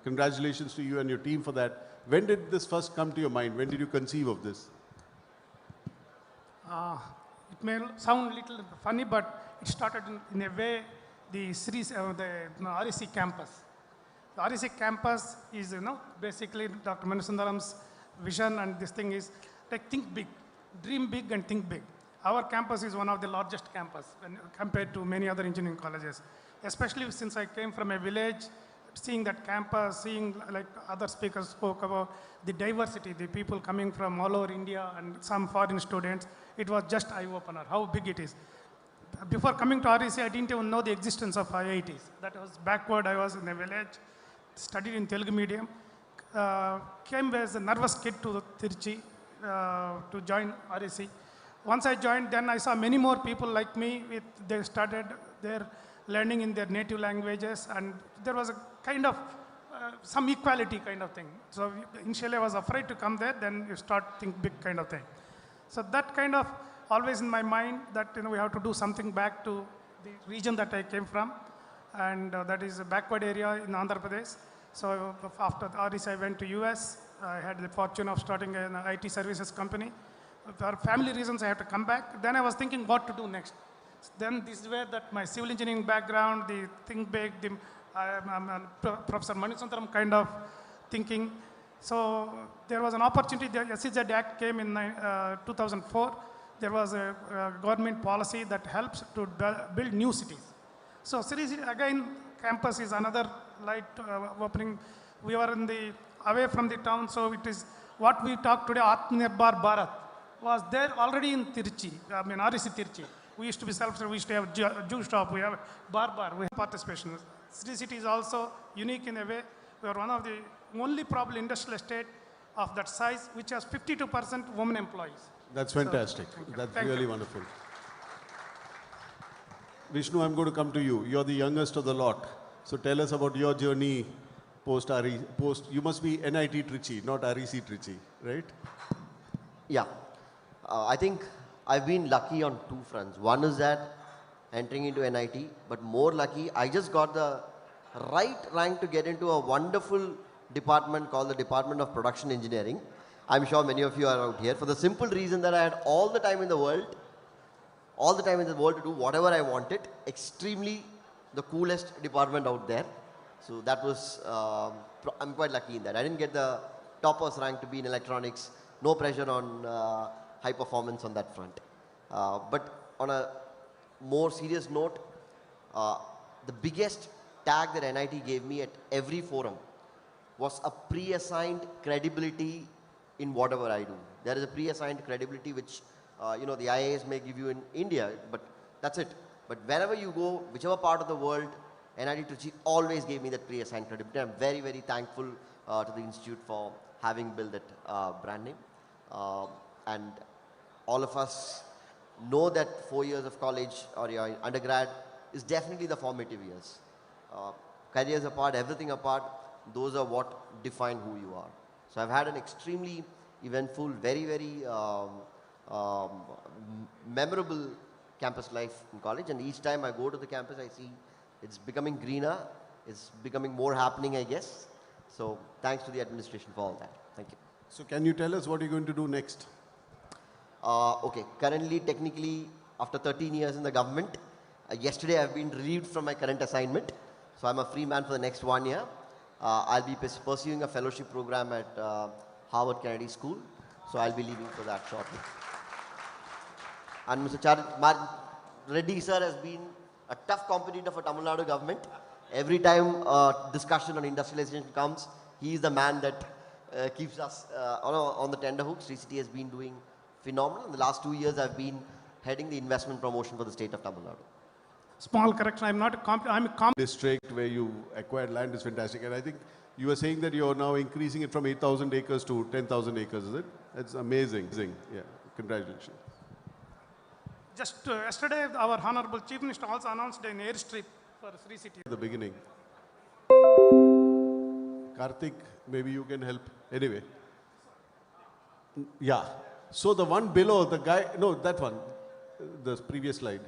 congratulations to you and your team for that. When did this first come to your mind? When did you conceive of this? It may sound a little funny, but it started in a way, the REC campus. The REC campus is, basically Dr. Manusundaram's vision, and this thing is like think big, dream big and think big. Our campus is one of the largest campus when compared to many other engineering colleges, especially since I came from a village. Seeing that campus, seeing like other speakers spoke about the diversity, the people coming from all over India and some foreign students, it was just eye-opener, how big it is. Before coming to REC, I didn't even know the existence of IITs. That was backward. I was in a village. studied in Telugu medium, came as a nervous kid to Trichy to join RSC. Once I joined, then I saw many more people like me. They started their learning in their native languages, and there was a kind of some equality kind of thing. So initially I was afraid to come there, then you start think big kind of thing. So that kind of always in my mind that we have to do something back to the region that I came from, and that is a backward area in Andhra Pradesh. So after RSC I went to US. I had the fortune of starting an IT services company. For family reasons, I had to come back. Then I was thinking what to do next. Then this is where that my civil engineering background, the think big, Professor Manisundaram kind of thinking. So there was an opportunity. The SEZ Act came in 2004. There was a government policy that helps to build new cities. So again, campus is another light opening. We were away from the town, so it is what we talk today, Atmanirbhar Bharat, was there already in Trichy, RSC Trichy. We used to be self-service, we used to have juice shop, we have bar, we have participation. Sri City is also unique in a way. We are one of the only probably industrial estate of that size, which has 52% women employees. That's fantastic. So, That's Thank really you. wonderful. Vishnu, I'm going to come to you. You're the youngest of the lot. So tell us about your journey post. You must be NIT Trichy, not REC Trichy, right? Yeah. I think I've been lucky on two fronts. One is that entering into NIT, but more lucky, I just got the right rank to get into a wonderful department called the Department of Production Engineering. I'm sure many of you are out here for the simple reason that I had all the time in the world to do whatever I wanted. Extremely the coolest department out there. So that was, I'm quite lucky in that. I didn't get the topper's rank to be in electronics. No pressure on high performance on that front. But on a more serious note, the biggest tag that NIT gave me at every forum was a pre-assigned credibility in whatever I do. There is a pre-assigned credibility which, the IAS may give you in India, but that's it. But wherever you go, whichever part of the world, NIT Trichy always gave me that pre-assigned credibility. I'm very, very thankful to the institute for having built that brand name. And all of us know that 4 years of college or your undergrad is definitely the formative years. Careers apart, everything apart, those are what define who you are. So I've had an extremely eventful, very, very memorable campus life in college, and each time I go to the campus, I see it's becoming greener, it's becoming more happening, I guess. So thanks to the administration for all that. Thank you. So can you tell us what you're going to do next? Okay, currently, technically, after 13 years in the government, yesterday I've been relieved from my current assignment. So I'm a free man for the next 1 year. I'll be pursuing a fellowship program at Harvard Kennedy School. So I'll be leaving for that shortly. And Mr. Reddy sir has been a tough competitor for Tamil Nadu government. Every time discussion on industrialization comes, he is the man that keeps us on the tender hook. Sri City has been doing phenomenal. In the last 2 years, I've been heading the investment promotion for the state of Tamil Nadu. Small correction, I'm not I'm a District where you acquired land is fantastic. And I think you were saying that you're now increasing it from 8,000 acres to 10,000 acres, is it? It's amazing. Yeah, congratulations. Just yesterday, our Honorable Chief Minister also announced an airstrip for Sri City. The beginning. Karthik, maybe you can help. Anyway. Yeah. So the one below, the guy, no, that one, the previous slide.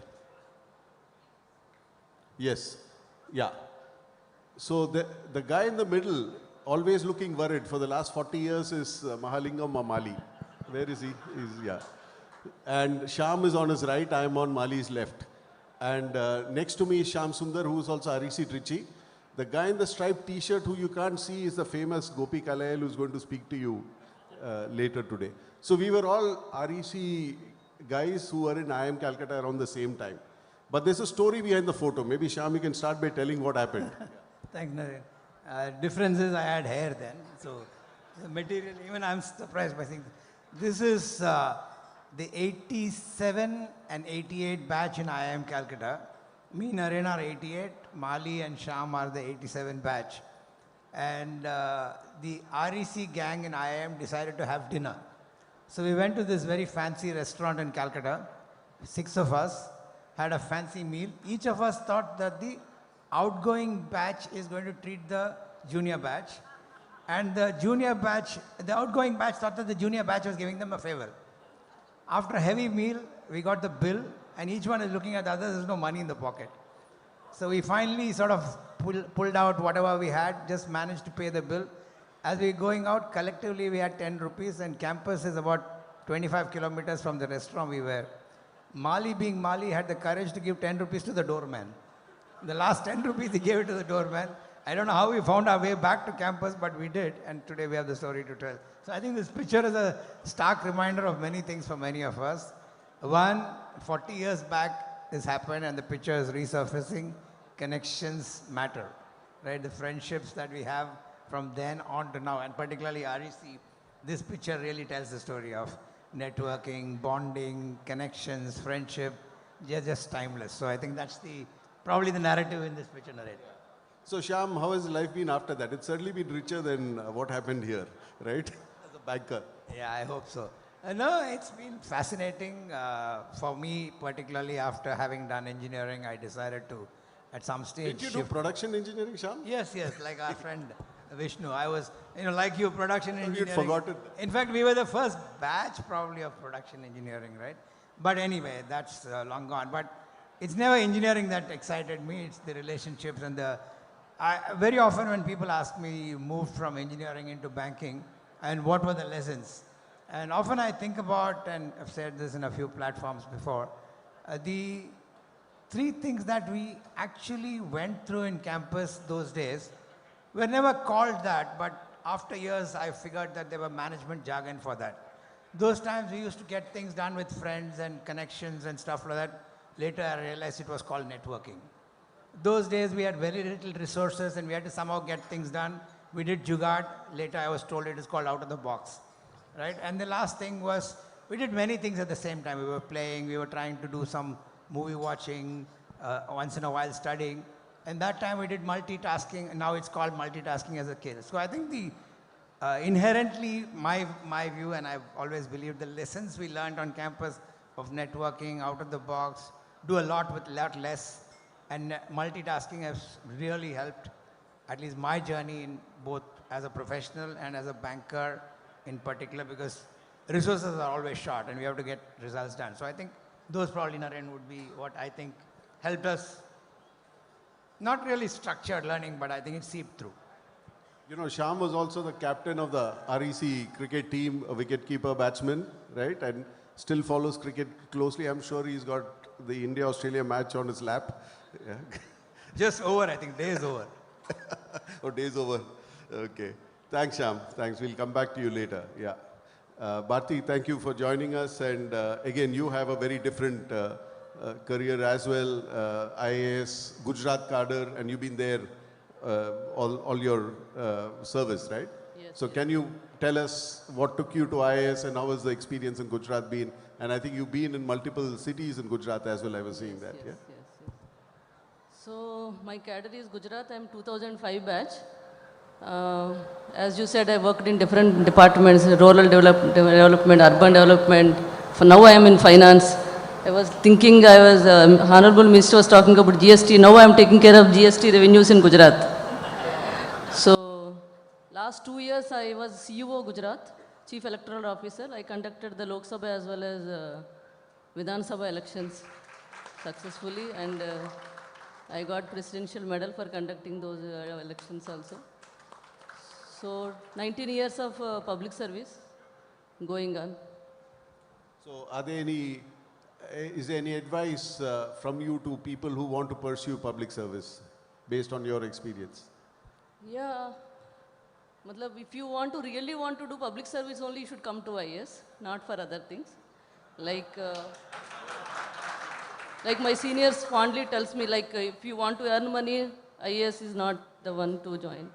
Yes. Yeah. So the guy in the middle, always looking worried for the last 40 years is Mahalingam Mamali. Where is he? Yeah. And Shyam is on his right, I am on Mali's left. And next to me is Shyam Sundar, who is also REC Trichy. The guy in the striped t-shirt who you can't see is the famous Gopi Kalayal, who is going to speak to you later today. So we were all REC guys who were in IIM Calcutta around the same time. But there's a story behind the photo. Maybe Shyam, you can start by telling what happened. Thanks, Naren. Difference is I had hair then. So the material, even I'm surprised by seeing this is the 87 and 88 batch in IIM Calcutta. Me, Naren are 88, Mali and Shyam are the 87 batch. And the REC gang in IIM decided to have dinner. So we went to this very fancy restaurant in Calcutta. 6 of us had a fancy meal. Each of us thought that the outgoing batch is going to treat the junior batch. And the outgoing batch thought that the junior batch was giving them a favor. After a heavy meal, we got the bill, and each one is looking at the other. There's no money in the pocket. So we finally sort of pulled out whatever we had, just managed to pay the bill. As we were going out, collectively we had 10 rupees, and campus is about 25 kilometers from the restaurant we were. Mali, being Mali, had the courage to give 10 rupees to the doorman. The last 10 rupees he gave it to the doorman. I don't know how we found our way back to campus, but we did, and today we have the story to tell. So I think this picture is a stark reminder of many things for many of us. One, 40 years back this happened, and the picture is resurfacing. Connections matter, right? The friendships that we have from then on to now, and particularly REC, this picture really tells the story of networking, bonding, connections, friendship. They're just timeless. So I think that's probably the narrative in this picture narrative. So Shyam, how has life been after that? It's certainly been richer than what happened here, right? As a banker. Yeah, I hope so. No, it's been fascinating. For me, particularly after having done engineering, I decided to, at some stage, Did you do production engineering, Shyam? Yes, like our friend Vishnu. I was, like you, production engineering. You'd forgotten. In fact, we were the first batch probably of production engineering, right? But anyway, that's long gone. But it's never engineering that excited me. It's the relationships and very often when people ask me, you moved from engineering into banking, and what were the lessons? And often I think about, and I've said this in a few platforms before, the 3 things that we actually went through in campus those days were never called that, but after years I figured that there were management jargon for that. Those times we used to get things done with friends and connections and stuff like that. Later I realized it was called networking. Those days we had very little resources and we had to somehow get things done. We did jugaad. Later I was told it is called out of the box, right? And the last thing was, we did many things at the same time. We were playing, we were trying to do some movie watching, once in a while studying. And that time we did multitasking, and now it's called multitasking as a kid. So I think inherently my view, and I've always believed the lessons we learned on campus of networking, out of the box, do a lot with a lot less. And multitasking has really helped, at least my journey in both as a professional and as a banker in particular, because resources are always short and we have to get results done. So I think those probably, Naren, would be what I think helped us. Not really structured learning, but I think it seeped through. You know, Shyam was also the captain of the REC cricket team, a wicketkeeper batsman, right? And still follows cricket closely. I'm sure he's got the India-Australia match on his lap. Yeah. Just over, I think. Days over. Oh, days over. Okay. Thanks, Shyam. Thanks. We'll come back to you later. Yeah. Bharti, thank you for joining us. And again, you have a very different career as well. IAS, Gujarat cadre, and you've been there all your service, right? Yes. So can you tell us what took you to IAS and how was the experience in Gujarat been? And I think you've been in multiple cities in Gujarat as well. I was seeing that. Yes. So my cadre is Gujarat. I'm 2005 batch. As you said, I worked in different departments: rural development, urban development. For now, I am in finance. I was thinking, Honorable Minister was talking about GST. Now I am taking care of GST revenues in Gujarat. So last 2 years, I was CEO Gujarat, Chief Electoral Officer. I conducted the Lok Sabha as well as Vidhan Sabha elections successfully, and I got Presidential Medal for conducting those elections also. So 19 years of public service going on. So is there any advice from you to people who want to pursue public service based on your experience? Yeah. If you really want to do public service only, you should come to IAS, not for other things. Like my seniors fondly tells me, if you want to earn money, IAS is not the one to join.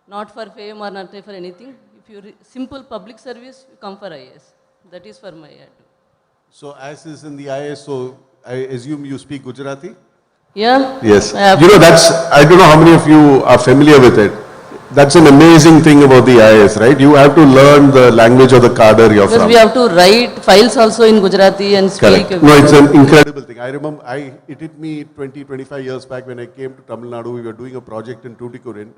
Not for fame or not for anything. If you simple public service, you come for IAS. That is for my ad. So as is in the IAS, so I assume you speak Gujarati? Yeah. Yes. I don't know how many of you are familiar with it. that's an amazing thing about the IAS, right? You have to learn the language of the cadre you're Because from. we have to write files also in Gujarati and speak. Correct. No, it's an incredible thing. I remember it hit me 25 years back when I came to Tamil Nadu. We were doing a project in Tuticorin,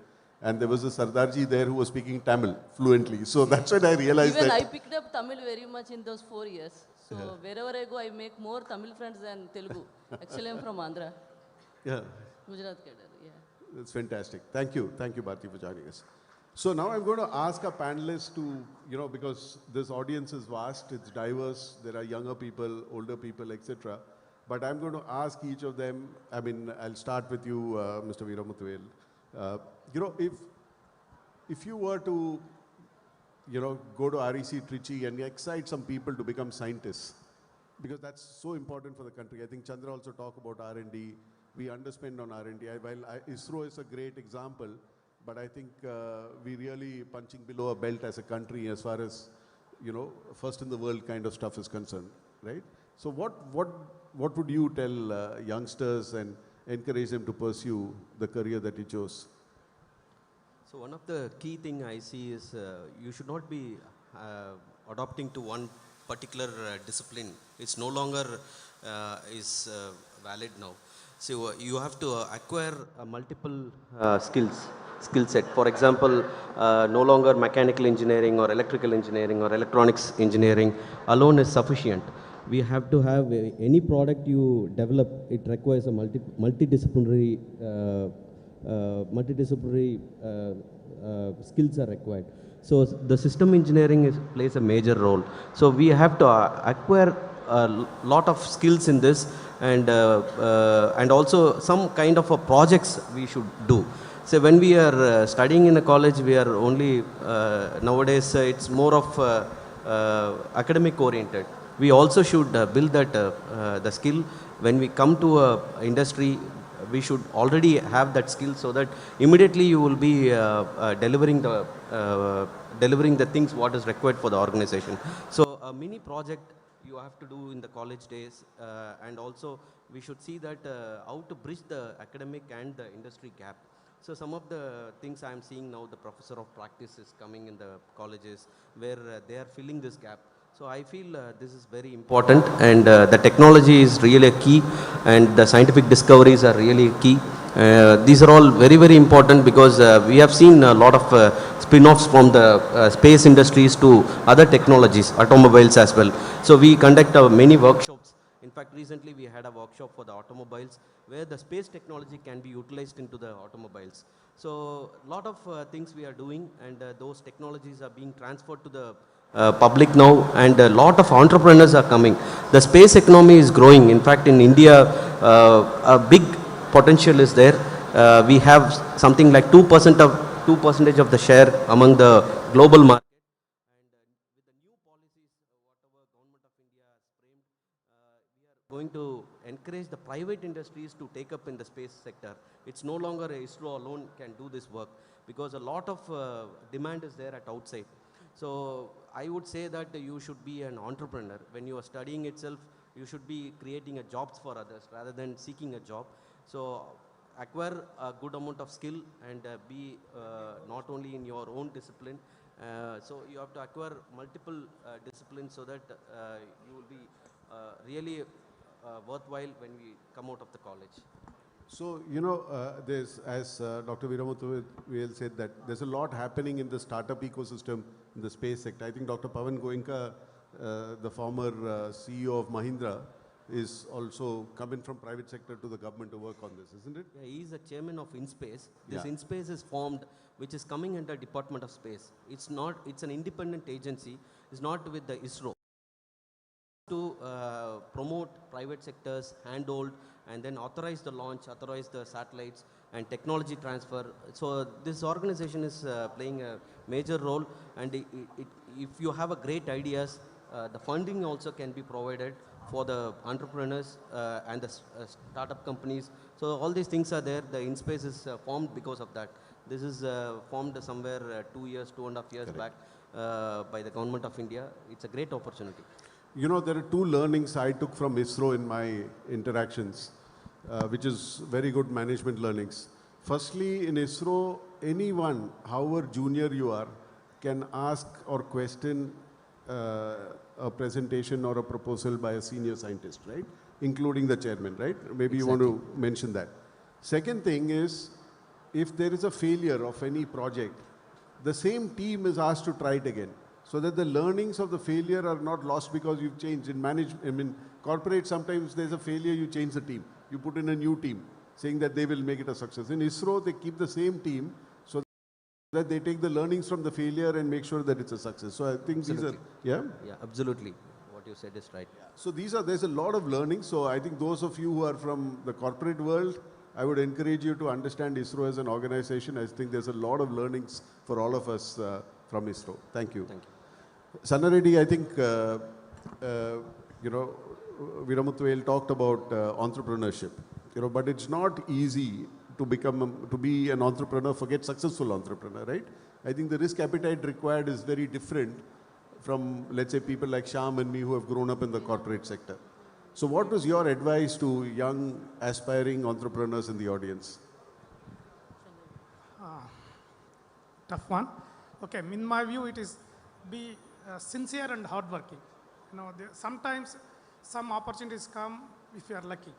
and there was a Sardarji there who was speaking Tamil fluently. So that's when I realized Even that. I picked up Tamil very much in those 4 years. So wherever I go, I make more Tamil friends than Telugu. Actually, I'm from Andhra. Yeah. Gujarat cadre, yeah. That's fantastic. Thank you, Bharti, for joining us. So now I'm going to ask our panelists to, because this audience is vast, it's diverse, there are younger people, older people, etc. But I'm going to ask each of them, I'll start with you, Mr. Veeramuthuvel. If you were to, go to REC Trichy and excite some people to become scientists, because that's so important for the country. I think Chandra also talked about R&D. We underspend on R&D. ISRO is a great example, but I think we really punching below a belt as a country as far as, first in the world kind of stuff is concerned, right? So what would you tell youngsters and encourage them to pursue the career that you chose? So one of the key thing I see is you should not be adopting to one particular discipline. It's no longer valid now. So you have to acquire multiple skill set. For example, no longer mechanical engineering or electrical engineering or electronics engineering alone is sufficient. We have to have any product you develop, it requires a multidisciplinary skills are required. So the system engineering plays a major role. So we have to acquire a lot of skills in this, and also some kind of projects we should do. So when we are studying in a college, we are only nowadays it's more of academic oriented. We also should build that the skill. When we come to a industry, we should already have that skill, so that immediately you will be delivering the things what is required for the organization. So a mini project you have to do in the college days, and also we should see that how to bridge the academic and the industry gap. So some of the things I am seeing now, the professor of practice is coming in the colleges where they are filling this gap. So I feel this is very important, and the technology is really a key, and the scientific discoveries are really key. These are all very, very important, because we have seen a lot of spin-offs from the space industries to other technologies, automobiles as well. So we conduct many workshops. In fact, recently we had a workshop for the automobiles where the space technology can be utilized into the automobiles. So a lot of things we are doing, and those technologies are being transferred to the public now, and a lot of entrepreneurs are coming. The space economy is growing. In fact, in India, a big potential is there. We have something like 2% of the share among the global market. Going to encourage the private industries to take up in the space sector. It's no longer ISRO alone can do this work, because a lot of demand is there at outside. So I would say that you should be an entrepreneur. When you are studying itself, you should be creating a jobs for others rather than seeking a job. So acquire a good amount of skill, and be not only in your own discipline. So you have to acquire multiple disciplines, so that you will be really worthwhile when we come out of the college. So, there's, as Dr. Veeramuthuvel said, that there's a lot happening in the startup ecosystem in the space sector. I think Dr. Pawan Goenka, the former CEO of Mahindra, is also coming from private sector to the government to work on this, isn't it? Yeah, he is the chairman of InSpace. This Yeah. InSpace is formed, which is coming under Department of Space. It's an independent agency. It's not with the ISRO. To promote private sectors, handhold, and then authorize the launch, authorize the satellites, and technology transfer. So this organization is playing a major role, and if you have a great ideas, the funding also can be provided for the entrepreneurs and the startup companies. So all these things are there. The InSpace is formed because of that. This is formed somewhere 2.5 years back by the government of India. It's a great opportunity. There are two learnings I took from ISRO in my interactions, which is very good management learnings. Firstly, in ISRO, anyone, however junior you are, can ask or question a presentation or a proposal by a senior scientist, right? Including the chairman, right? Maybe you want to mention that. Second thing is, if there is a failure of any project, the same team is asked to try it again, so that the learnings of the failure are not lost because you've changed. In corporate, sometimes there's a failure, you change the team. You put in a new team, saying that they will make it a success. In ISRO, they keep the same team, so that they take the learnings from the failure and make sure that it's a success. So I think these are, yeah? Yeah, absolutely. What you said is right. So there's a lot of learning. So I think those of you who are from the corporate world, I would encourage you to understand ISRO as an organization. I think there's a lot of learnings for all of us from ISRO. Thank you. Thank you. Sanna Reddy, I think, Veeramuthuvel talked about entrepreneurship, but it's not easy to be an entrepreneur, forget successful entrepreneur, right? I think the risk appetite required is very different from, let's say, people like Shyam and me who have grown up in the corporate sector. So what was your advice to young aspiring entrepreneurs in the audience? Tough one. Okay, in my view, it is be sincere and hardworking. Sometimes some opportunities come if you are lucky.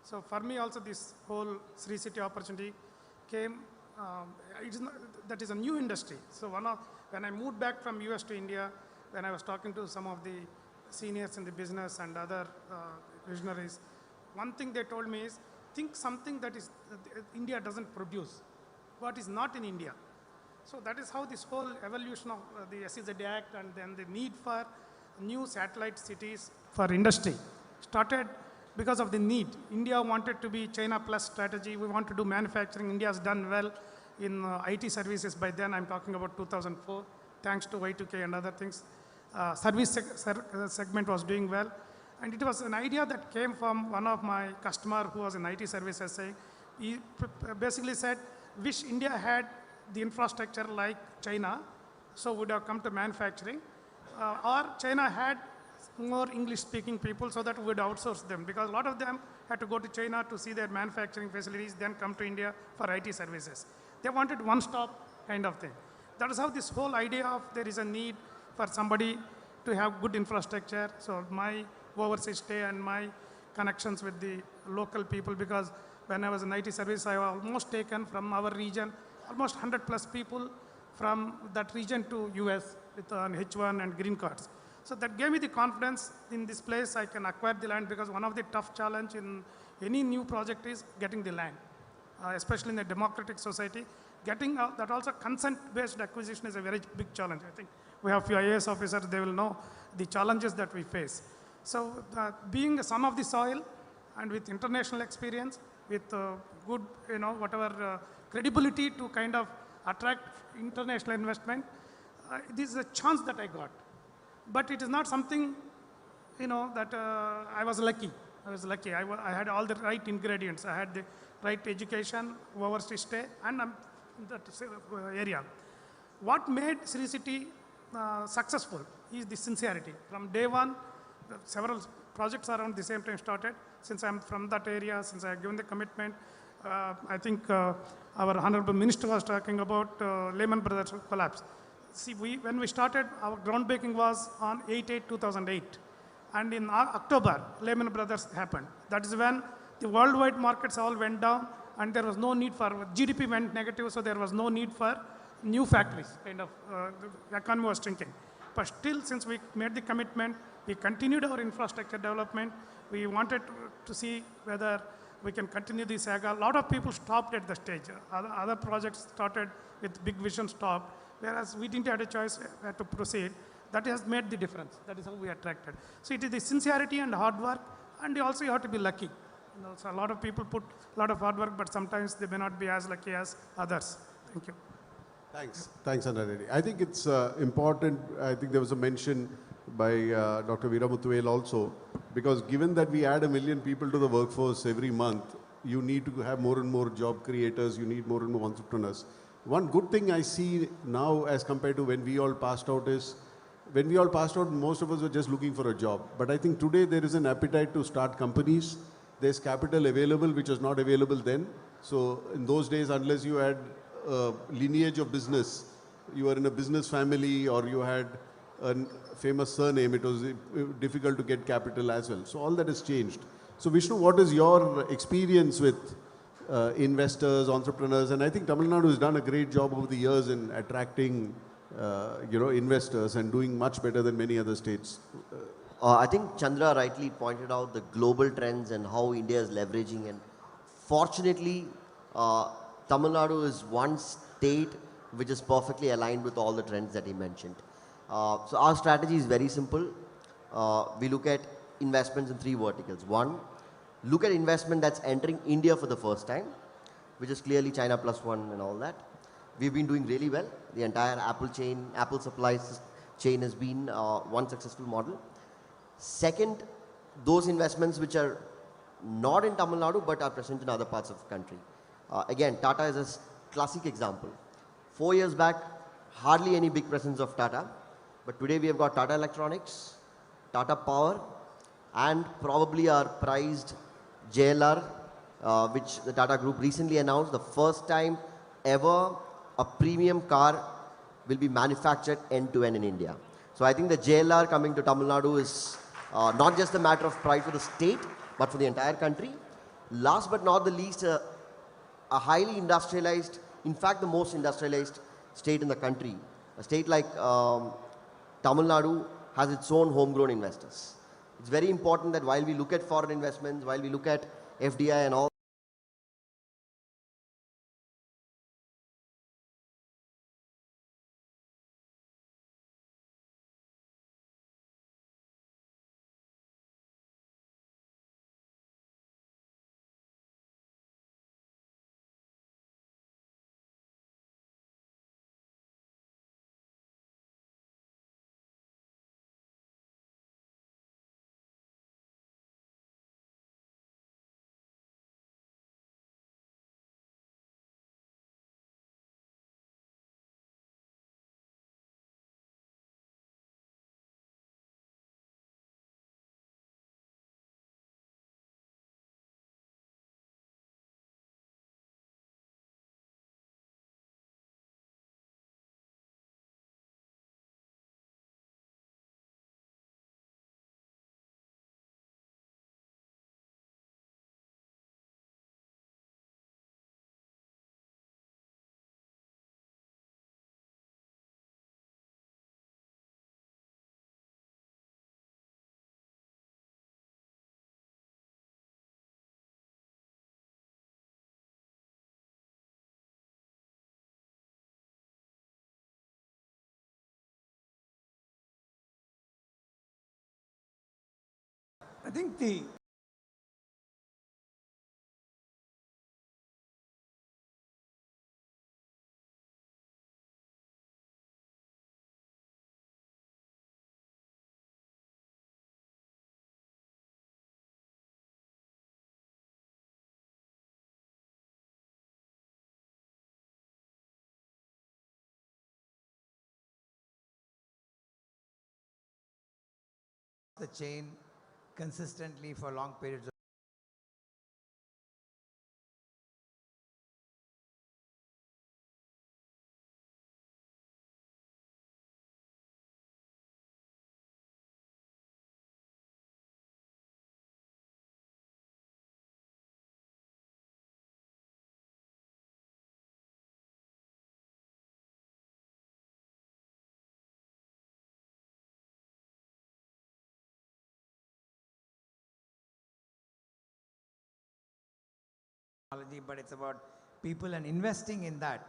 So for me also, this whole Sri City opportunity came, that is a new industry. So when I moved back from US to India, when I was talking to some of the seniors in the business and other visionaries, one thing they told me is, think something that is India doesn't produce, what is not in India. So that is how this whole evolution of the SEZ Act and then the need for new satellite cities for industry started because of the need. India wanted to be China plus strategy. We want to do manufacturing. India has done well in IT services by then. I'm talking about 2004, thanks to Y2K and other things. Service segment was doing well. And it was an idea that came from one of my customer who was in IT services saying, he basically said, wish India had the infrastructure like China, so would have come to manufacturing, or China had more English-speaking people so that we would outsource them, because a lot of them had to go to China to see their manufacturing facilities, then come to India for IT services. They wanted one-stop kind of thing. That is how this whole idea of there is a need for somebody to have good infrastructure. So my overseas stay and my connections with the local people, because when I was in IT service, I was almost taken from our region, almost 100 plus people from that region to US with an H1 and green cards. So that gave me the confidence in this place I can acquire the land, because one of the tough challenge in any new project is getting the land, especially in a democratic society. Getting that also consent-based acquisition is a very big challenge. I think we have few IAS officers, they will know the challenges that we face. So being a son of the soil and with international experience, with good, credibility to kind of attract international investment, this is a chance that I got. But it is not something, that I was lucky. I was lucky. I had all the right ingredients. I had the right education, overseas stay, and I'm in that area. What made Sri City successful is the sincerity. From day one, several projects around the same time started. Since I'm from that area, since I have given the commitment, I think our Honorable Minister was talking about Lehman Brothers collapse. See, when we started, our groundbreaking was on 8/8/2008. And in October, Lehman Brothers happened. That is when the worldwide markets all went down, and there was no need for, GDP went negative, so there was no need for new factories, the economy was shrinking. But still, since we made the commitment, we continued our infrastructure development. We wanted to see whether we can continue the saga. A lot of people stopped at the stage. Other projects started with big vision stopped, whereas we didn't have a choice, we had to proceed. That has made the difference. That is how we attracted. So it is the sincerity and hard work, and also you have to be lucky. So a lot of people put a lot of hard work, but sometimes they may not be as lucky as others. Thank you. Thanks. Thanks, Anna Reddy. I think it's important. I think there was a mention by Dr. Veeramuthuvel also, because given that we add 1 million people to the workforce every month, you need to have more and more job creators, you need more and more entrepreneurs. One good thing I see now as compared to when we all passed out is, when we all passed out, most of us were just looking for a job. But I think today there is an appetite to start companies. There's capital available, which was not available then. So in those days, unless you had lineage of business, you were in a business family or you had a famous surname, it was difficult to get capital as well. So all that has changed. So Vishnu, what is your experience with investors, entrepreneurs? And I think Tamil Nadu has done a great job over the years in attracting investors and doing much better than many other states. I think Chandra rightly pointed out the global trends and how India is leveraging, and fortunately Tamil Nadu is one state which is perfectly aligned with all the trends that he mentioned. So our strategy is very simple. We look at investments in three verticals. One, look at investment that's entering India for the first time, which is clearly China plus one and all that. We've been doing really well. The entire Apple supply chain has been one successful model. Second, those investments which are not in Tamil Nadu but are present in other parts of the country. Again, Tata is a classic example. 4 years back, hardly any big presence of Tata, but today we have got Tata Electronics, Tata Power, and probably our prized JLR, which the Tata Group recently announced, the first time ever a premium car will be manufactured end-to-end in India. So I think the JLR coming to Tamil Nadu is not just a matter of pride for the state, but for the entire country. Last but not the least, a highly industrialized, in fact the most industrialized state in the country. A state like Tamil Nadu has its own homegrown investors. It's very important that while we look at foreign investments, while we look at FDI and all, I think the chain consistently for long periods of technology, but it's about people and investing in that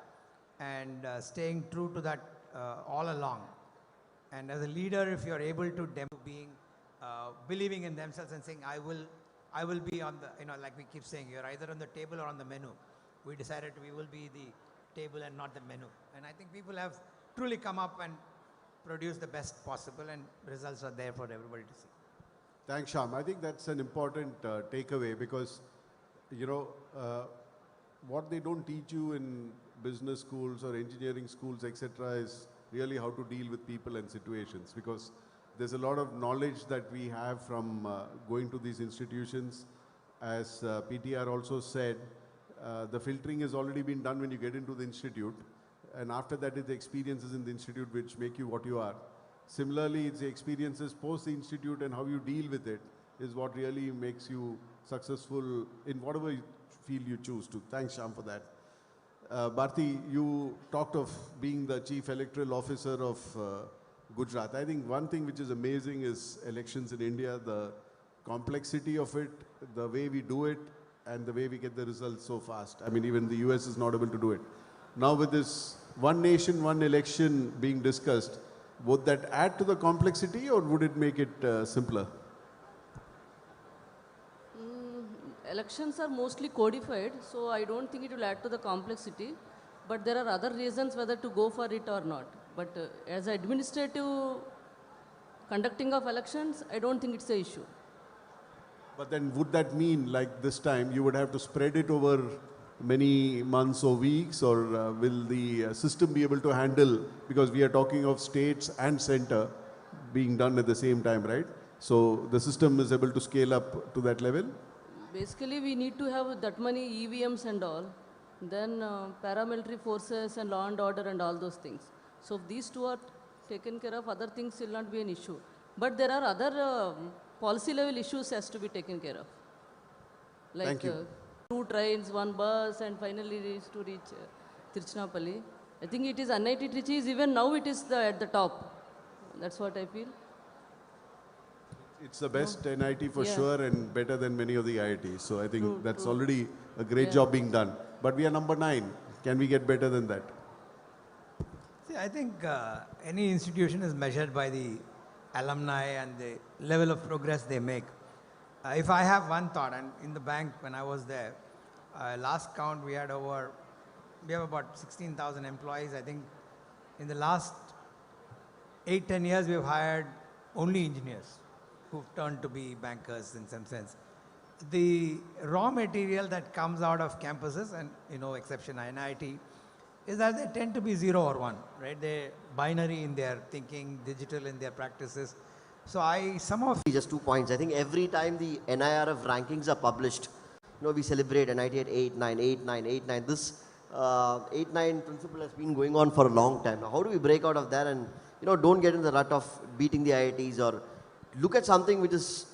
and staying true to that all along. And as a leader, if you're able to believing in themselves and saying, I will be on the, like we keep saying, you're either on the table or on the menu. We decided we will be the table and not the menu. And I think people have truly come up and produced the best possible, and results are there for everybody to see. Thanks, Shyam. I think that's an important takeaway because, what they don't teach you in business schools or engineering schools, etc., is really how to deal with people and situations, because there's a lot of knowledge that we have from going to these institutions. As PTR also said, The filtering has already been done when you get into the institute. And after that, it's the experiences in the institute which make you what you are. Similarly, it's the experiences post the institute and how you deal with it is what really makes you successful in whatever field you choose to. Thanks, Shyam, for that. Bharti, you talked of being the Chief Electoral Officer of Gujarat. I think one thing which is amazing is elections in India, the complexity of it, the way we do it, and the way we get the results so fast. I mean, even the US is not able to do it. Now with this one nation, one election being discussed, would that add to the complexity or would it make it simpler? Elections are mostly codified, so I don't think it will add to the complexity. But there are other reasons whether to go for it or not. But as administrative conducting of elections, I don't think it's an issue. But then would that mean, like this time, you would have to spread it over many months or weeks, or will the system be able to handle, because we are talking of states and center being done at the same time, right? So the system is able to scale up to that level? Basically, we need to have that many EVMs and all, then paramilitary forces and law and order and all those things. So if these two are taken care of, other things will not be an issue. But there are other policy level issues has to be taken care of. Like 2 trains, 1 bus, and finally to reach Tiruchirappalli. I think it is NIT Trichy is even now it is at the top. That's what I feel. It's the best NIT for sure and better than many of the IITs. So I think that's already a great job being done. But we are number 9. Can we get better than that? See, I think any institution is measured by the alumni and the level of progress they make. If I have one thought, and in the bank when I was there, last count we have about 16,000 employees. I think in the last 8-10 years we've hired only engineers who've turned to be bankers in some sense. The raw material that comes out of campuses, and exception NIT, is that they tend to be 0 or 1, right? They're binary in their thinking, digital in their practices. So just 2 points. I think every time the NIRF rankings are published, we celebrate NIT at 8-9, 8-9, 8-9. This 8-9 principle has been going on for a long time. Now, how do we break out of that and, don't get in the rut of beating the IITs, or look at something which is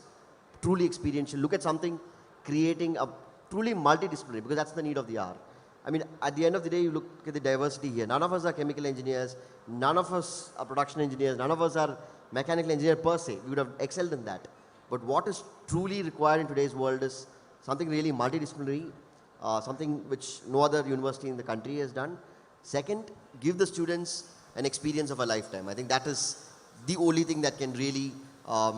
truly experiential. Look at something creating a truly multidisciplinary, because that's the need of the hour. I mean, at the end of the day, you look at the diversity here. None of us are chemical engineers. None of us are production engineers. None of us are mechanical engineer per se. We would have excelled in that. But what is truly required in today's world is something really multidisciplinary, something which no other university in the country has done. Second, give the students an experience of a lifetime. I think that is the only thing that can really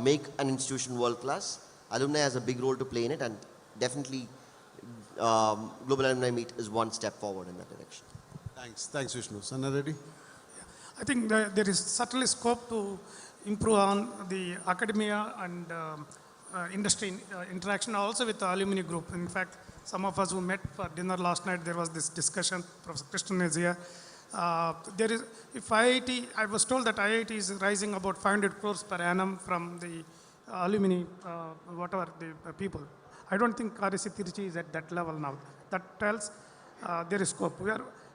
make an institution world class. Alumni has a big role to play in it, and definitely Global Alumni Meet is one step forward in that direction. Thanks Vishnu. Sanna Reddy? I think there is certainly scope to improve on the academia and industry interaction, also with the alumni group. In fact, some of us who met for dinner last night, there was this discussion. Professor Krishnan is here. If IIT, I was told that IIT is rising about 500 crores per annum from the alumni, whatever the people. I don't think RSC Trichy is at that level now. That tells there is scope.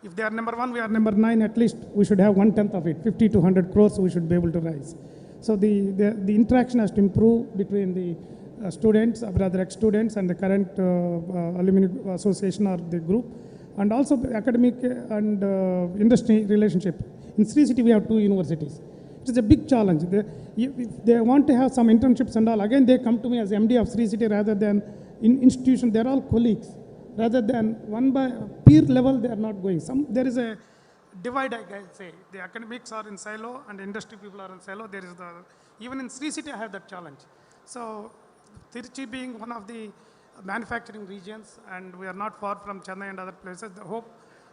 If they are number 1, we are number 9, at least we should have 1/10 of it. 50 to 100 crores we should be able to rise. So the interaction has to improve between the students, rather ex-students, and the current alumni association or the group, and also academic and industry relationship. In Sri City we have 2 universities. It is a big challenge. If they want to have some internships and all, again they come to me as MD of Sri City rather than in institution. They're all colleagues. Rather than one by peer level, they are not going. There is a divide, I say. The academics are in silo and industry people are in silo. Even in Sri City I have that challenge. So Trichy being one of the manufacturing regions, and we are not far from Chennai and other places, I hope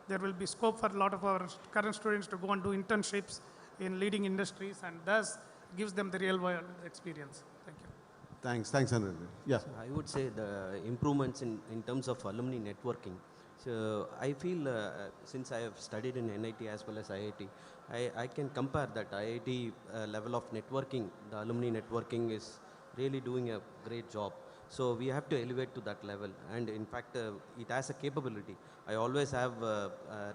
there will be scope for a lot of our current students to go and do internships in leading industries, and thus gives them the real world experience. Thank you. Thanks Sanna. Yeah. So I would say the improvements in terms of alumni networking. So I feel since I have studied in NIT as well as IIT, I can compare that IIT level of networking. The alumni networking is really doing a great job. So we have to elevate to that level, and in fact, it has a capability. I always have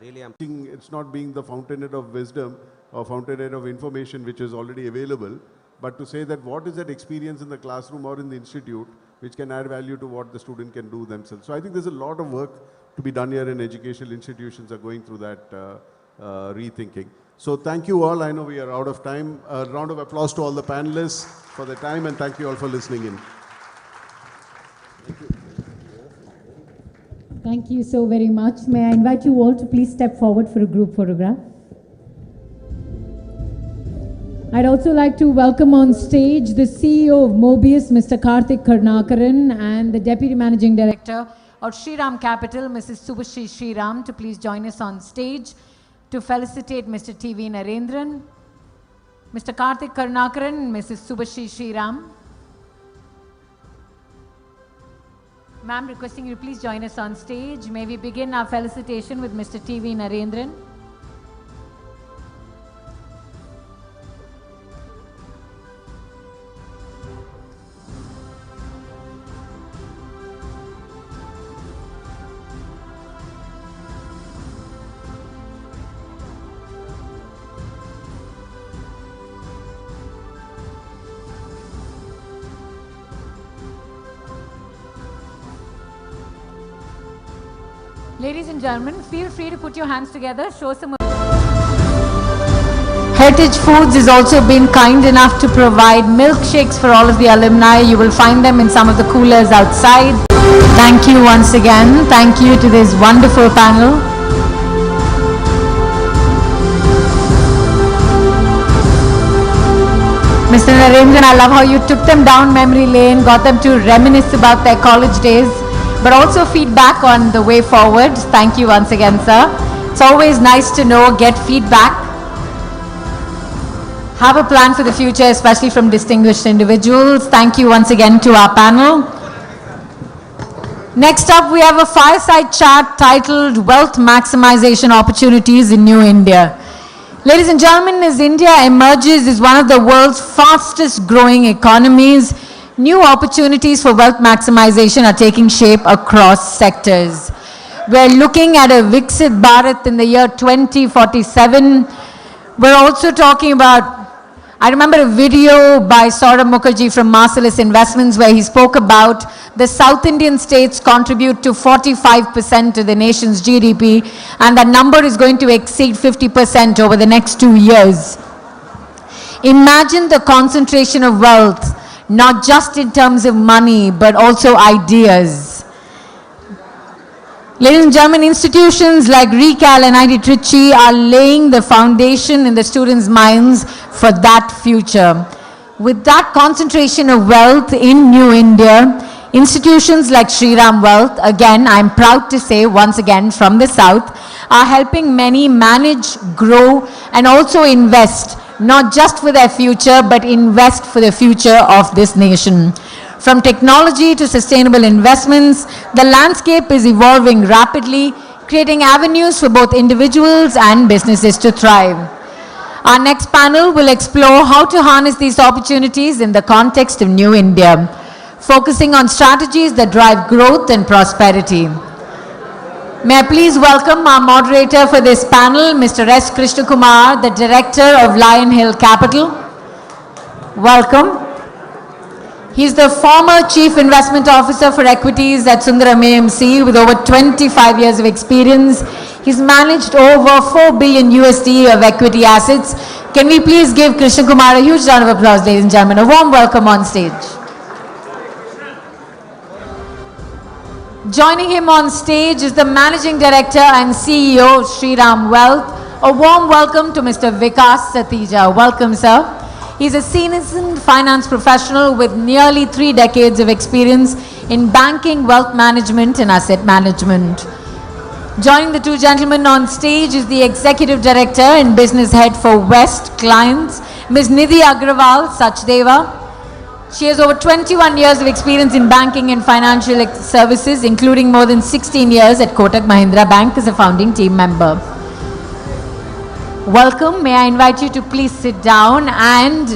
really. It's not being the fountainhead of wisdom or fountainhead of information which is already available, but to say that what is that experience in the classroom or in the institute which can add value to what the student can do themselves. So I think there's a lot of work to be done here, and educational institutions are going through that rethinking. So thank you all. I know we are out of time. A round of applause to all the panelists for their time, and thank you all for listening in. Thank you so very much. May I invite you all to please step forward for a group photograph. I'd also like to welcome on stage the CEO of Mobius, Mr. Karthik Karnakaran, and the Deputy Managing Director of Shriram Capital, Mrs. Subhashri Shriram, to please join us on stage to felicitate Mr. T.V. Narendran, Mr. Karthik Karnakaran, Mrs. Subhashri Shriram. Ma'am, requesting you to please join us on stage. May we begin our felicitation with Mr. T.V. Narendran. Ladies and gentlemen, feel free to put your hands together, show some. Heritage Foods has also been kind enough to provide milkshakes for all of the alumni. You will find them in some of the coolers outside. Thank you once again. Thank you to this wonderful panel. Mr. Narendran, I love how you took them down memory lane, got them to reminisce about their college days, but also feedback on the way forward. Thank you once again, sir. It's always nice to know, get feedback. Have a plan for the future, especially from distinguished individuals. Thank you once again to our panel. Next up, we have a fireside chat titled Wealth Maximization Opportunities in New India. Ladies and gentlemen, as India emerges as one of the world's fastest growing economies, new opportunities for wealth maximization are taking shape across sectors. We're looking at a Viksit Bharat in the year 2047. We're also talking about, I remember a video by Saurabh Mukherjee from Marcellus Investments where he spoke about the South Indian states contribute to 45% of the nation's GDP, and that number is going to exceed 50% over the next 2 years. Imagine the concentration of wealth, not just in terms of money, but also ideas. Ladies and gentlemen, institutions like Recal and NIT Trichy are laying the foundation in the students' minds for that future. With that concentration of wealth in New India, institutions like Shriram Wealth, again, I'm proud to say once again from the South, are helping many manage, grow, and also invest, not just for their future, but invest for the future of this nation. From technology to sustainable investments, the landscape is evolving rapidly, creating avenues for both individuals and businesses to thrive. Our next panel will explore how to harness these opportunities in the context of New India, focusing on strategies that drive growth and prosperity. May I please welcome our moderator for this panel, Mr. S. Krishna Kumar, the Director of Lion Hill Capital. Welcome. He's the former Chief Investment Officer for Equities at Sundaram AMC with over 25 years of experience. He's managed over $4 billion USD of equity assets. Can we please give Krishna Kumar a huge round of applause, ladies and gentlemen. A warm welcome on stage. Joining him on stage is the Managing Director and CEO of Shriram Wealth. A warm welcome to Mr. Vikas Satija. Welcome, sir. He's a seasoned finance professional with nearly 3 decades of experience in banking, wealth management, and asset management. Joining the two gentlemen on stage is the Executive Director and Business Head for West Clients, Ms. Nidhi Agrawal Sachdeva. She has over 21 years of experience in banking and financial services, including more than 16 years at Kotak Mahindra Bank as a founding team member. Welcome. May I invite you to please sit down, and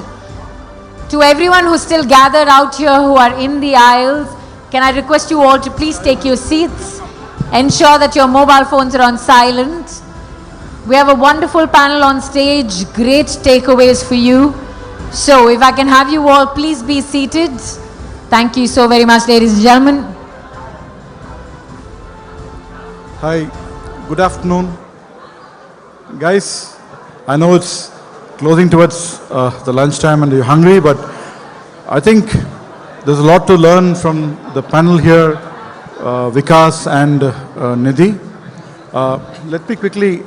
to everyone who's still gathered out here who are in the aisles, Can I request you all to please take your seats? Ensure that your mobile phones are on silent. We have a wonderful panel on stage, great takeaways for you. So if I can have you all please be seated. Thank you so very much, ladies and gentlemen. Hi, good afternoon. Guys, I know it's closing towards the lunchtime and you're hungry, but I think there's a lot to learn from the panel here, Vikas and Nidhi. Let me quickly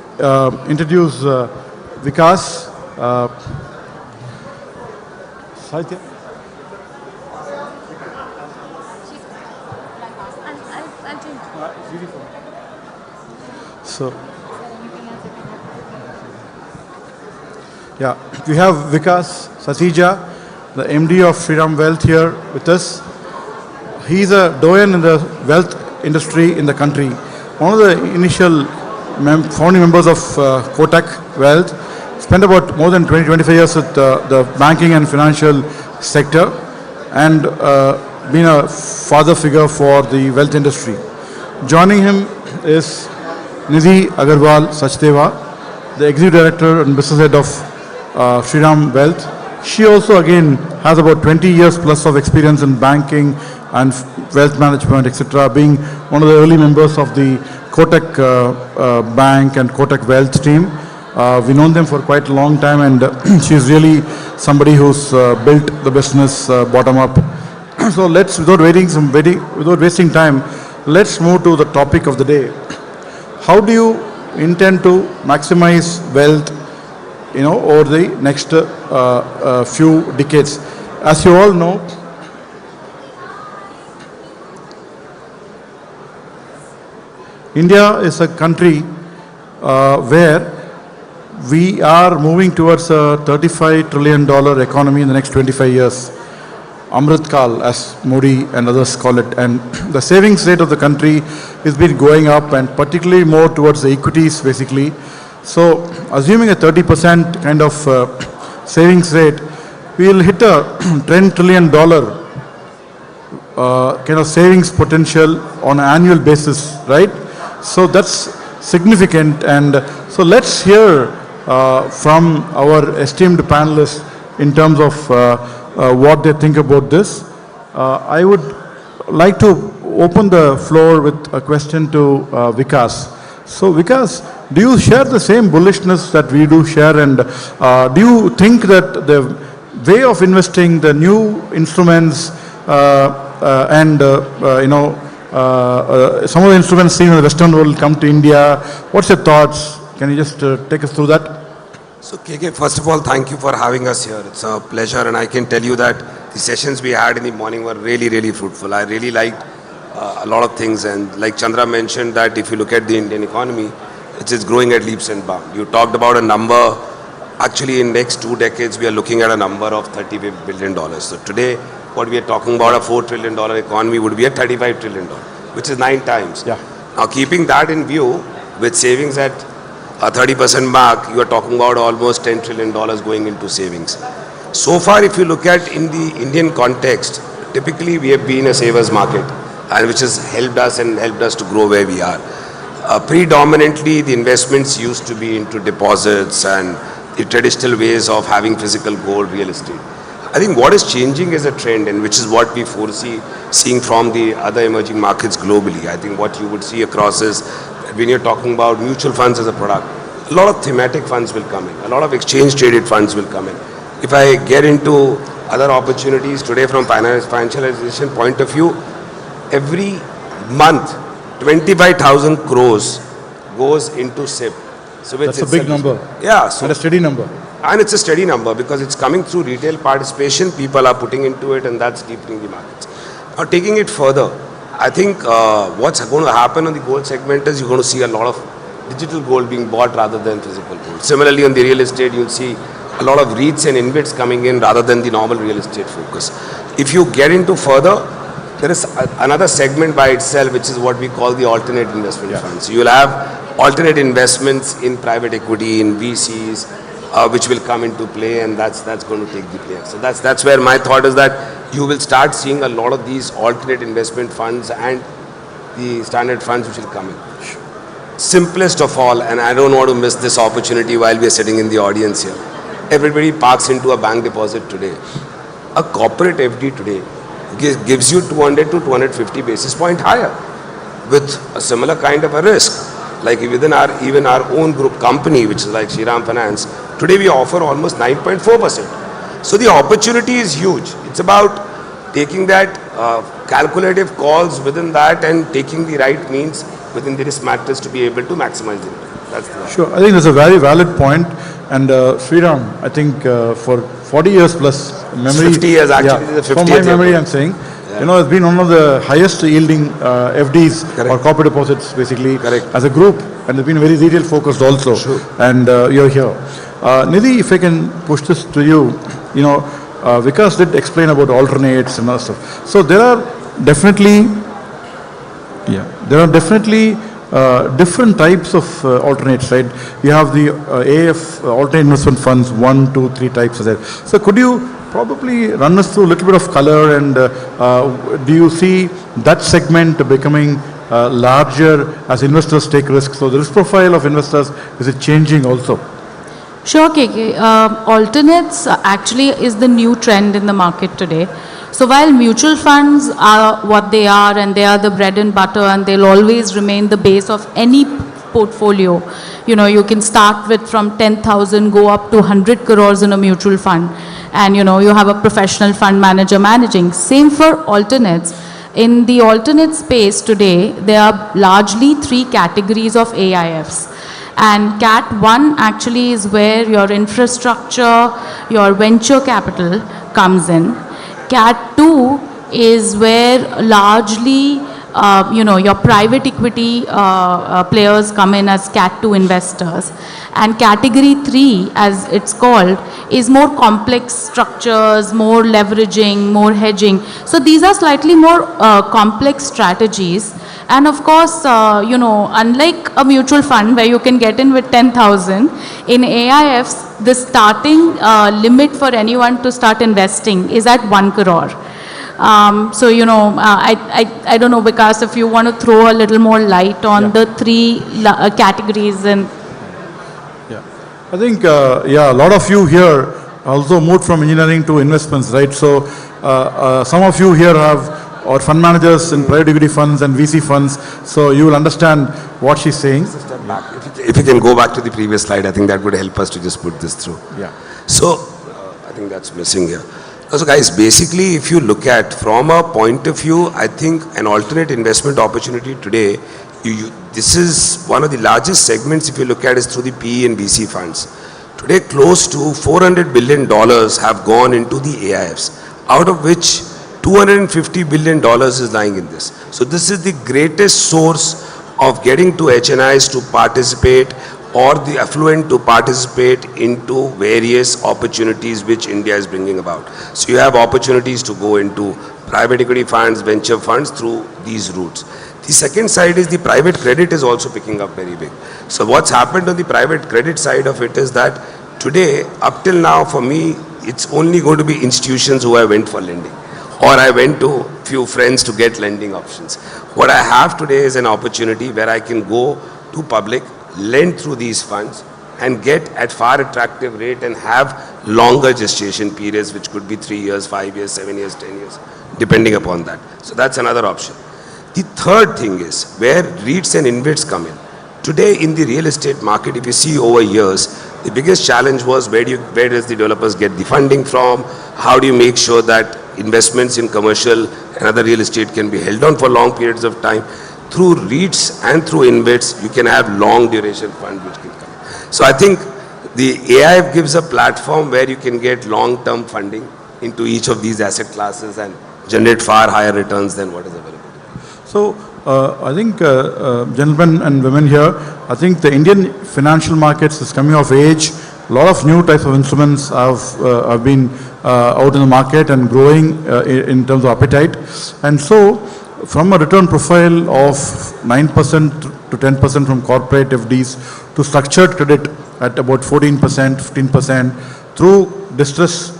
introduce Vikas. Saitya. So, yeah, we have Vikas Satija, the MD of Shriram Wealth here with us. He's a doyen in the wealth industry in the country. One of the initial founding members of Kotak Wealth. Spent about more than 20-25 years with the banking and financial sector and been a father figure for the wealth industry. Joining him is Nidhi Agarwal Sachdeva, the Executive Director and Business Head of Shriram Wealth. She also again has about 20 years plus of experience in banking and wealth management, etc., being one of the early members of the Kotak Bank and Kotak Wealth team. We've known them for quite a long time, and she's really somebody who's built the business bottom up. So let's, without wasting time, let's move to the topic of the day. How do you intend to maximize wealth, over the next few decades? As you all know, India is a country where we are moving towards a $35 trillion economy in the next 25 years. Amrit Kal, as Modi and others call it. And the savings rate of the country has been going up, and particularly more towards the equities, basically. So, assuming a 30% kind of savings rate, we will hit a $10 trillion kind of savings potential on an annual basis, right? So that's significant. And so let's hear from our esteemed panelists in terms of what they think about this. I would like to open the floor with a question to Vikas. So Vikas, do you share the same bullishness that we do share, and do you think that the way of investing, the new instruments and some of the instruments seen in the Western world come to India? What's your thoughts? Can you just take us through that? So KK, first of all, thank you for having us here. It's a pleasure, and I can tell you that the sessions we had in the morning were really, really fruitful. I really liked a lot of things, and like Chandra mentioned that if you look at the Indian economy, it is growing at leaps and bounds. You talked about a number. Actually, in next 2 decades, we are looking at a number of $35 billion. So today, what we are talking about, a $4 trillion economy would be a $35 trillion, which is 9 times. Yeah. Now, keeping that in view, with savings at a 30% mark, you are talking about almost $10 trillion going into savings. So far, if you look at in the Indian context, typically we have been a savers market, and which has helped us to grow where we are. Predominantly, the investments used to be into deposits and the traditional ways of having physical gold, real estate. I think what is changing is a trend, and which is what we foresee seeing from the other emerging markets globally. I think what you would see across is when you're talking about mutual funds as a product, a lot of thematic funds will come in, a lot of exchange traded funds will come in. If I get into other opportunities today from financialization point of view, every month 25,000 crores goes into SIP. So that's a big number. Yeah. So and a steady number. And it's a steady number because it's coming through retail participation. People are putting into it, and that's deepening the markets. Now, taking it further, I think what's going to happen on the gold segment is you're going to see a lot of digital gold being bought rather than physical gold. Similarly, on the real estate, you'll see a lot of REITs and InvITs coming in rather than the normal real estate focus. If you get into further, there is another segment by itself, which is what we call the alternate investment funds. So you'll have alternate investments in private equity, in VCs, which will come into play, and that's going to take the play. So that's where my thought is that you will start seeing a lot of these alternate investment funds and the standard funds which will come in. Simplest of all, and I don't want to miss this opportunity while we are sitting in the audience here. Everybody parks into a bank deposit today. A corporate FD today gives you 200 to 250 basis point higher with a similar kind of a risk. Like within even our own group company, which is like Shriram Finance, today we offer almost 9.4%. So the opportunity is huge. It's about taking that calculative calls within that and taking the right means within the risk matrix to be able to maximize the return. That's the Sure, I think that's a very valid point. And Shriram, I think for 40 years plus memory. 50 years actually, the 50th from my memory I'm saying, you know, it's been one of the highest yielding FDs or corporate deposits basically as a group, and it's been very retail focused also. Sure. And you're here. Nidhi, if I can push this to you, you know, Vikas did explain about alternates and other stuff. So there are definitely, different types of alternates, right? You have the AF alternate investment funds, 1, 2, 3 types of that. So could you probably run us through a little bit of color, and do you see that segment becoming larger as investors take risks? So the risk profile of investors, is it changing also? Sure, KK. Alternates actually is the new trend in the market today. So while mutual funds are what they are, and they are the bread and butter, and they'll always remain the base of any portfolio. You know, you can start with from 10,000, go up to 100 crores in a mutual fund. And you know, you have a professional fund manager managing. Same for alternates. In the alternate space today, there are largely 3 categories of AIFs. And Cat 1 actually is where your infrastructure, your venture capital comes in. Cat 2 is where largely, you know, your private equity players come in as Cat 2 investors. And Category 3, as it's called, is more complex structures, more leveraging, more hedging. So these are slightly more complex strategies. And of course, you know, unlike a mutual fund where you can get in with 10,000, in AIFs, the starting limit for anyone to start investing is at 1 crore. So, you know, I don't know, Vikas, if you want to throw a little more light on the 3 categories. And I think, a lot of you here also moved from engineering to investments, right? So some of you here have or fund managers in private equity funds and VC funds, so you will understand what she's saying. Step back. If you can go back to the previous slide, I think that would help us to just put this through. Yeah. So I think that's missing here. So guys, basically, if you look at from a point of view, I think an alternate investment opportunity today, this is one of the largest segments if you look at is through the PE and VC funds. Today, close to $400 billion have gone into the AIFs, out of which $250 billion is lying in this. So this is the greatest source of getting to HNIs to participate or the affluent to participate into various opportunities which India is bringing about. So you have opportunities to go into private equity funds, venture funds through these routes. The second side is the private credit is also picking up very big. So what's happened on the private credit side of it is that today, up till now, for me, it's only going to be institutions who I went for lending. Or I went to few friends to get lending options. What I have today is an opportunity where I can go to public, lend through these funds and get at far attractive rate and have longer gestation periods, which could be 3 years, 5 years, 7 years, 10 years, depending upon that. So that's another option. The third thing is where REITs and InvITs come in. Today in the real estate market, if you see over years, the biggest challenge was where does the developers get the funding from? How do you make sure that investments in commercial and other real estate can be held on for long periods of time? Through REITs and through InvITs, you can have long duration fund which can come. So I think the AIF gives a platform where you can get long-term funding into each of these asset classes and generate far higher returns than what is available. So I think gentlemen and women here, I think the Indian financial markets is coming of age. A lot of new types of instruments have been out in the market and growing in terms of appetite. And so from a return profile of 9% to 10% from corporate FDs to structured credit at about 14%, 15%. Through distress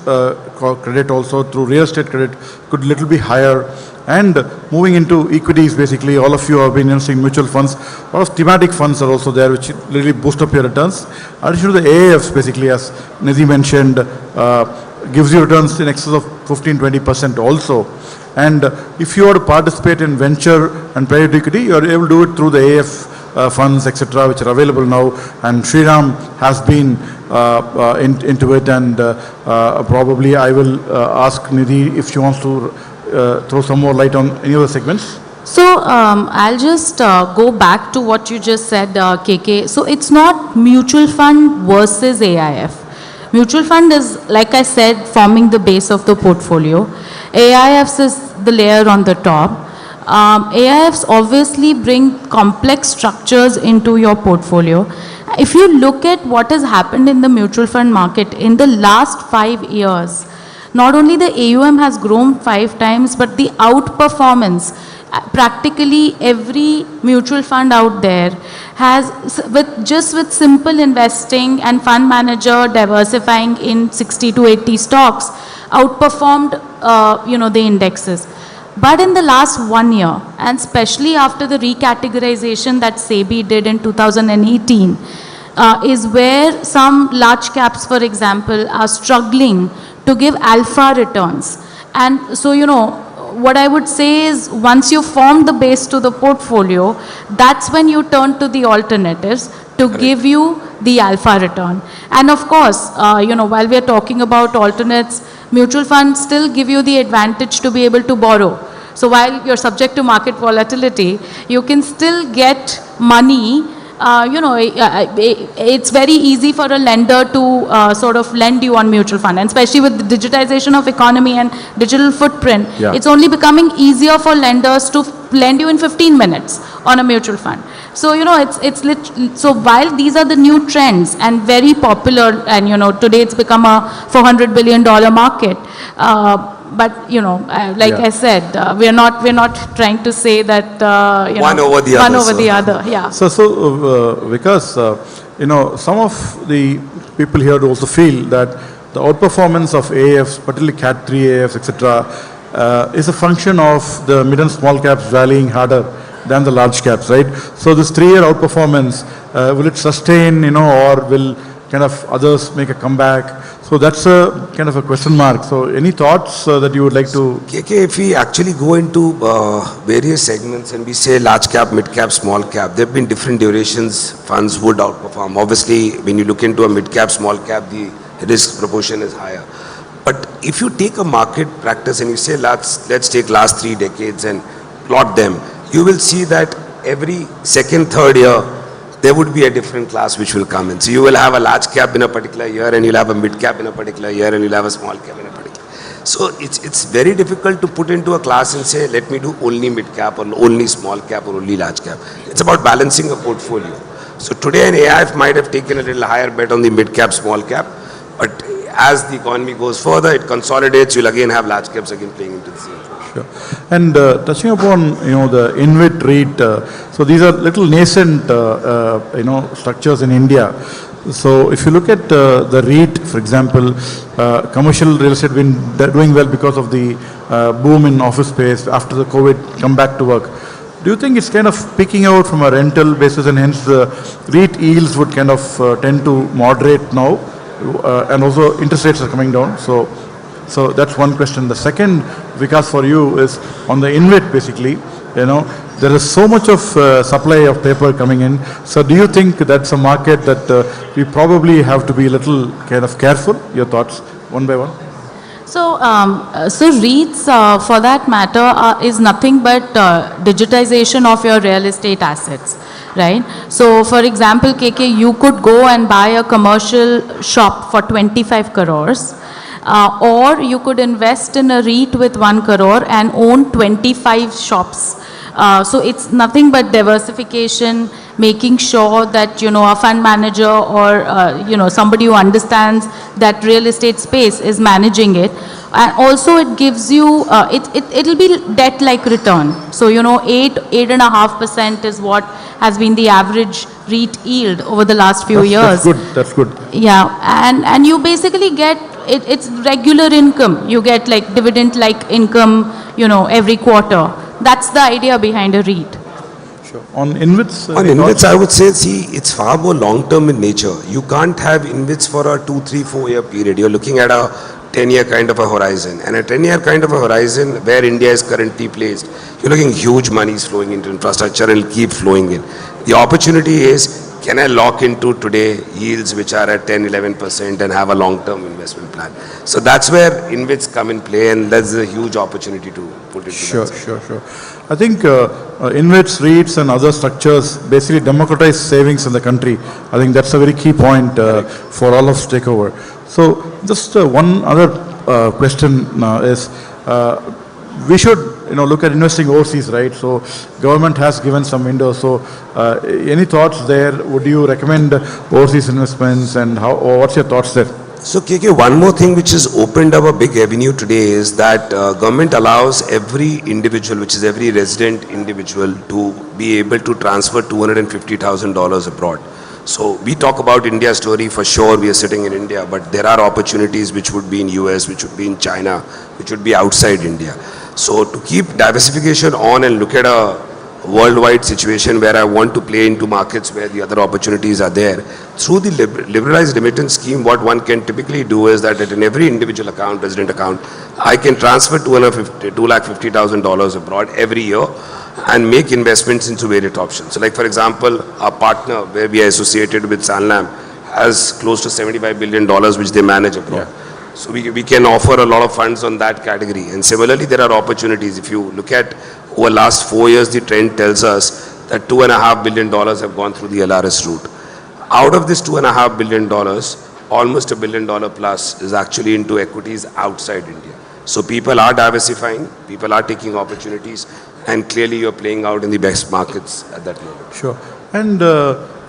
credit also, through real estate credit, could little be higher. And moving into equities, basically, all of you have been investing in mutual funds. A lot of thematic funds are also there, which really boost up your returns. Addition to the AIFs, basically, as Nidhi mentioned, gives you returns in excess of 15-20% also. And if you are to participate in venture and private equity, you are able to do it through the AIF funds, etc., which are available now. And Sriram has been into it, and probably I will ask Nidhi if she wants to throw some more light on any of the segments. So I'll just go back to what you just said, KK. So it's not mutual fund versus AIF. Mutual fund is, like I said, forming the base of the portfolio. AIFs is the layer on the top. AIFs obviously bring complex structures into your portfolio. If you look at what has happened in the mutual fund market in the last 5 years, not only the AUM has grown 5 times, but the outperformance, practically every mutual fund out there has, with simple investing and fund manager diversifying in 60 to 80 stocks, outperformed the indexes. But in the last 1 year, and especially after the recategorization that SEBI did in 2018, is where some large caps, for example, are struggling to give alpha returns. And so, what I would say is, once you form the base to the portfolio, that's when you turn to the alternatives to give you the alpha return. And of course, while we are talking about alternates, mutual funds still give you the advantage to be able to borrow. So while you're subject to market volatility, you can still get money. It's very easy for a lender to sort of lend you on mutual fund, and especially with the digitization of economy and digital footprint, it's only becoming easier for lenders to lend you in 15 minutes on a mutual fund. So, so while these are the new trends and very popular, and today it's become a $400 billion market, but I said, we're not trying to say that one over the other. Yeah. So because some of the people here also feel that the outperformance of AFs, particularly Cat 3 AFs, etc., is a function of the mid and small caps rallying harder than the large caps, right? So this 3-year outperformance, will it sustain, or will kind of others make a comeback? So that's a kind of a question mark. So any thoughts that you would like to? KK, if we actually go into various segments and we say large cap, mid cap, small cap, there have been different durations funds would outperform. Obviously, when you look into a mid cap, small cap, the risk proportion is higher. But if you take a market practice and you say, let's take last 3 decades and plot them, you will see that every second, third year, there would be a different class which will come in. So you will have a large cap in a particular year, and you'll have a mid cap in a particular year, and you'll have a small cap in a particular. So it's very difficult to put into a class and say, let me do only mid cap or only small cap or only large cap. It's about balancing a portfolio. So today an AIF might have taken a little higher bet on the mid cap, small cap, but as the economy goes further, it consolidates, you'll again have large caps again playing into the same. Sure. And touching upon the InvIT REIT, so these are little nascent structures in India. So if you look at the REIT, for example, commercial real estate been doing well because of the boom in office space after the COVID come back to work. Do you think it's kind of picking out from a rental basis, and hence the REIT yields would kind of tend to moderate now, and also interest rates are coming down? So that's one question. The second, Vikas, for you is on the InvIT, basically. There is so much of supply of paper coming in. So do you think that's a market that we probably have to be a little kind of careful? Your thoughts, one by one? So, REITs, for that matter, is nothing but digitization of your real estate assets, right? So, for example, KK, you could go and buy a commercial shop for 25 crores. Or you could invest in a REIT with 1 crore and own 25 shops. So it's nothing but diversification making sure that, you know, a fund manager or, you know, somebody who understands that real estate space is managing it. And also it gives you, it'll be debt-like return. So, you know, 8.5% is what has been the average REIT yield over the last few years. That's good. Yeah, and you basically get, it's regular income. You get like dividend-like income, you know, every quarter. That's the idea behind a REIT. Sure. On InvITs? On InvITs, I would say, see, it's far more long-term in nature. You can't have InvITs for a 2, 3, 4-year period. You're looking at a 10-year kind of a horizon. And a 10-year kind of a horizon where India is currently placed, you're looking huge monies flowing into infrastructure and it'll keep flowing in. The opportunity is, can I lock into today yields which are at 10, 11% and have a long-term investment plan? So that's where InvITs come in play, and that's a huge opportunity to put it. Sure. I think InvITs, REITs and other structures basically democratize savings in the country. I think that's a very key point for all of us to take over. So just one other question is, we should, you know, look at investing overseas, right? So government has given some windows. So any thoughts there? Would you recommend overseas investments, and how? Or what's your thoughts there? So KK, one more thing which has opened up a big avenue today is that government allows every individual, which is every resident individual, to be able to transfer $250,000 abroad. So we talk about India story, for sure we are sitting in India, but there are opportunities which would be in US, which would be in China, which would be outside India. So to keep diversification on and look at a worldwide situation where I want to play into markets where the other opportunities are there, through the liberalized remittance scheme, what one can typically do is that in every individual account, resident account, I can transfer $250,000 abroad every year and make investments into various options. So like for example, our partner where we are associated with Sanlam has close to $75 billion which they manage abroad. Yeah. So we can offer a lot of funds on that category. And similarly, there are opportunities. If you look at over last 4 years, the trend tells us that $2.5 billion have gone through the LRS route. Out of this $2.5 billion, almost $1 billion plus is actually into equities outside India. So people are diversifying, people are taking opportunities, and clearly you're playing out in the best markets at that moment. Sure. And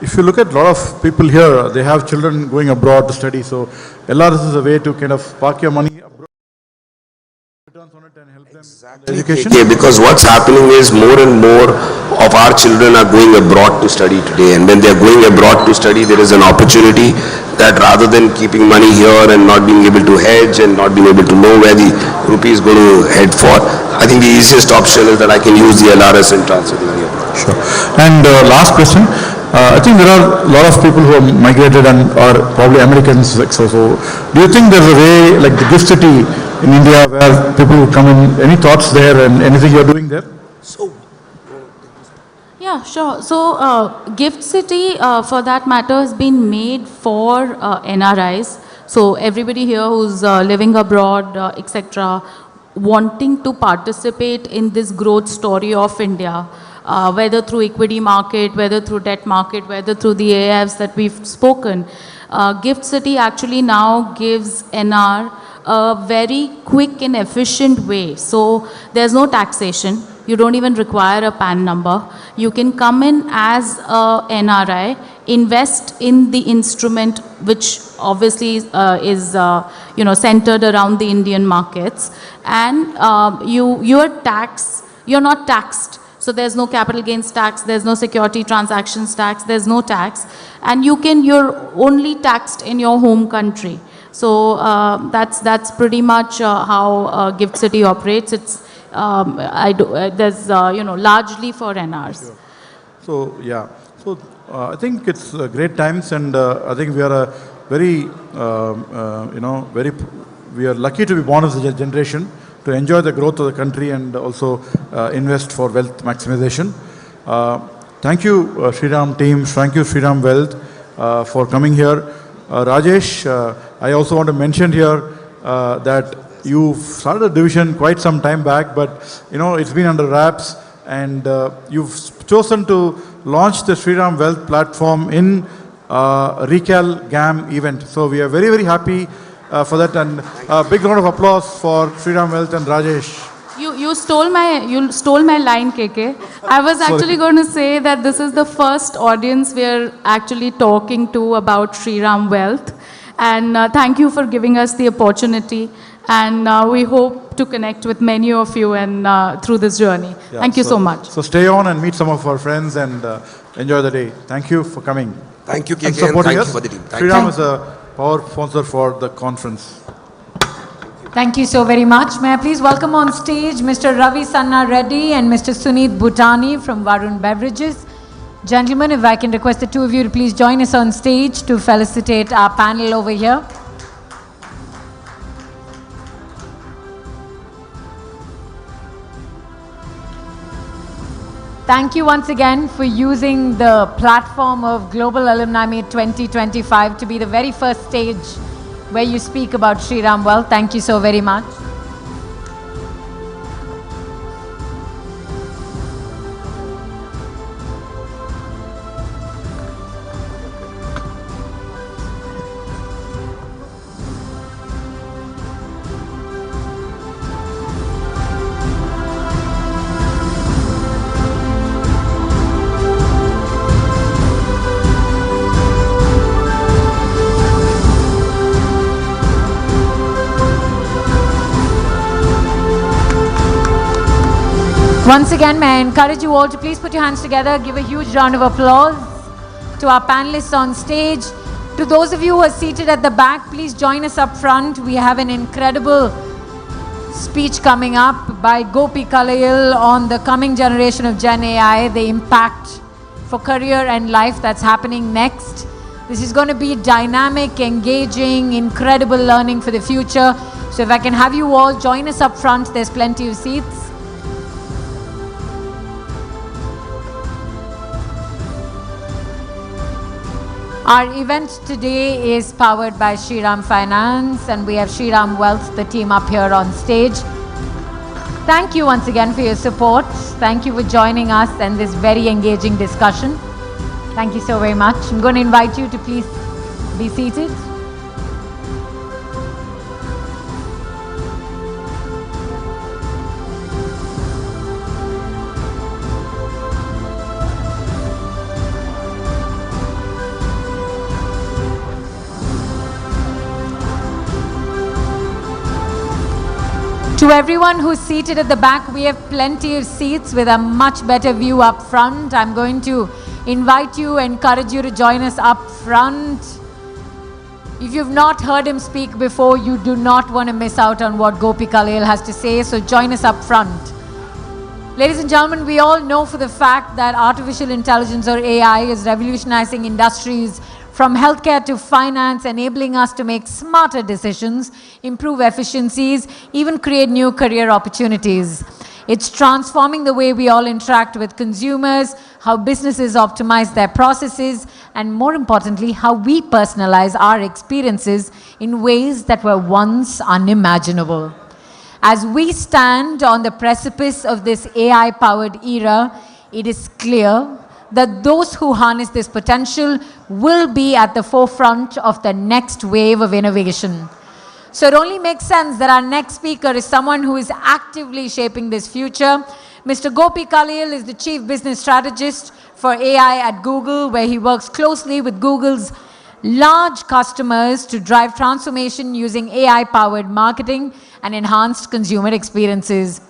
if you look at a lot of people here, they have children going abroad to study. So LRS is a way to kind of park your money abroad. Education? Okay, because what's happening is more and more of our children are going abroad to study today, and when they're going abroad to study, there is an opportunity that rather than keeping money here and not being able to hedge and not being able to know where the rupee is going to head for, I think the easiest option is that I can use the LRS and transfer the money abroad. Sure. And last question. I think there are a lot of people who have migrated and are probably Americans. Like so do you think there's a way like the gift city in India where people would come in? Any thoughts there and anything you're doing there? Yeah, sure. So Gift City, for that matter, has been made for NRIs. So everybody here who's living abroad, etc., wanting to participate in this growth story of India, whether through equity market, whether through debt market, whether through the AIFs that we've spoken. Gift City actually now gives NR a very quick and efficient way. So there's no taxation. You don't even require a PAN number. You can come in as a NRI, invest in the instrument, which obviously is centered around the Indian markets, and you're not taxed. So there's no capital gains tax, there's no security transactions tax, there's no tax, and you're only taxed in your home country. So that's pretty much how Gift City operates. It's largely for NRs. Sure. So yeah, so I think it's great times, and I think we are a very we are lucky to be born as a generation to enjoy the growth of the country and also invest for wealth maximization. Thank you, Shriram team. Thank you, Shriram Wealth, for coming here. Rajesh, I also want to mention here that you started a division quite some time back, but it's been under wraps, and you've chosen to launch the Shriram Wealth platform in Recal GAM event. So we are very, very happy for that, and a big round of applause for Shriram Wealth and Rajesh. You stole my line, KK. I was actually going to say that this is the first audience we're actually talking to about Shriram Wealth. And thank you for giving us the opportunity. And we hope to connect with many of you and through this journey. Yeah, thank you so much. So stay on and meet some of our friends and enjoy the day. Thank you for coming. Thank you, KK, And and supporting thank us. you for the team. Shriram is a power sponsor for the conference. Thank you so very much. May I please welcome on stage Mr. Ravi Sanna Reddy and Mr. Suneet Bhutani from Varun Beverages. Gentlemen, if I can request the two of you to please join us on stage to felicitate our panel over here. Thank you once again for using the platform of Global Alumni Meet 2025 to be the very first stage where you speak about Shriram Wealth. Thank you so very much. Once again, may I encourage you all to please put your hands together, give a huge round of applause to our panelists on stage. To those of you who are seated at the back, please join us up front. We have an incredible speech coming up by Gopi Kalayil on the coming generation of Gen AI, the impact for career and life that's happening next. This is going to be dynamic, engaging, incredible learning for the future. So if I can have you all join us up front, there's plenty of seats. Our event today is powered by Shriram Finance, and we have Shriram Wealth, the team up here on stage. Thank you once again for your support. Thank you for joining us and this very engaging discussion. Thank you so very much. I'm going to invite you to please be seated. To everyone who's seated at the back, we have plenty of seats with a much better view up front. I'm going to invite you, encourage you to join us up front. If you've not heard him speak before, you do not want to miss out on what Gopi Kalayil has to say, so join us up front. Ladies and gentlemen, we all know for the fact that artificial intelligence or AI is revolutionizing industries from healthcare to finance, enabling us to make smarter decisions, improve efficiencies, even create new career opportunities. It's transforming the way we all interact with consumers, how businesses optimize their processes, and more importantly, how we personalize our experiences in ways that were once unimaginable. As we stand on the precipice of this AI-powered era, it is clear that those who harness this potential will be at the forefront of the next wave of innovation. So it only makes sense that our next speaker is someone who is actively shaping this future. Mr. Gopi Kalayil is the Chief Business Strategist for AI at Google, where he works closely with Google's large customers to drive transformation using AI-powered marketing and enhanced consumer experiences.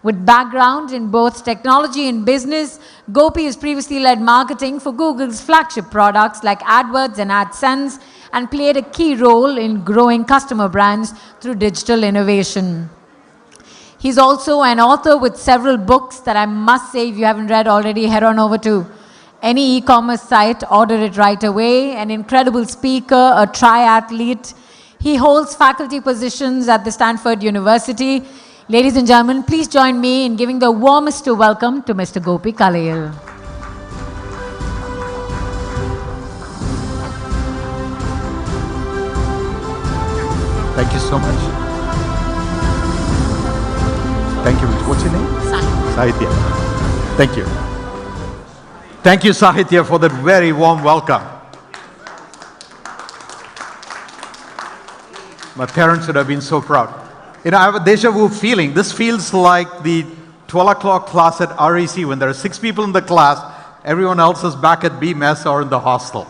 With background in both technology and business, Gopi has previously led marketing for Google's flagship products like AdWords and AdSense, and played a key role in growing customer brands through digital innovation. He's also an author with several books that I must say, if you haven't read already, head on over to any e-commerce site, order it right away. An incredible speaker, a triathlete. He holds faculty positions at the Stanford University. Ladies and gentlemen, please join me in giving the warmest welcome to Mr. Gopi Kalayil. Thank you so much. Thank you. What's your name? Sahitya. Thank you. Thank you, Sahitya, for that very warm welcome. My parents would have been so proud. You know, I have a deja vu feeling. This feels like the 12 o'clock class at REC when there are 6 people in the class, everyone else is back at B mess or in the hostel.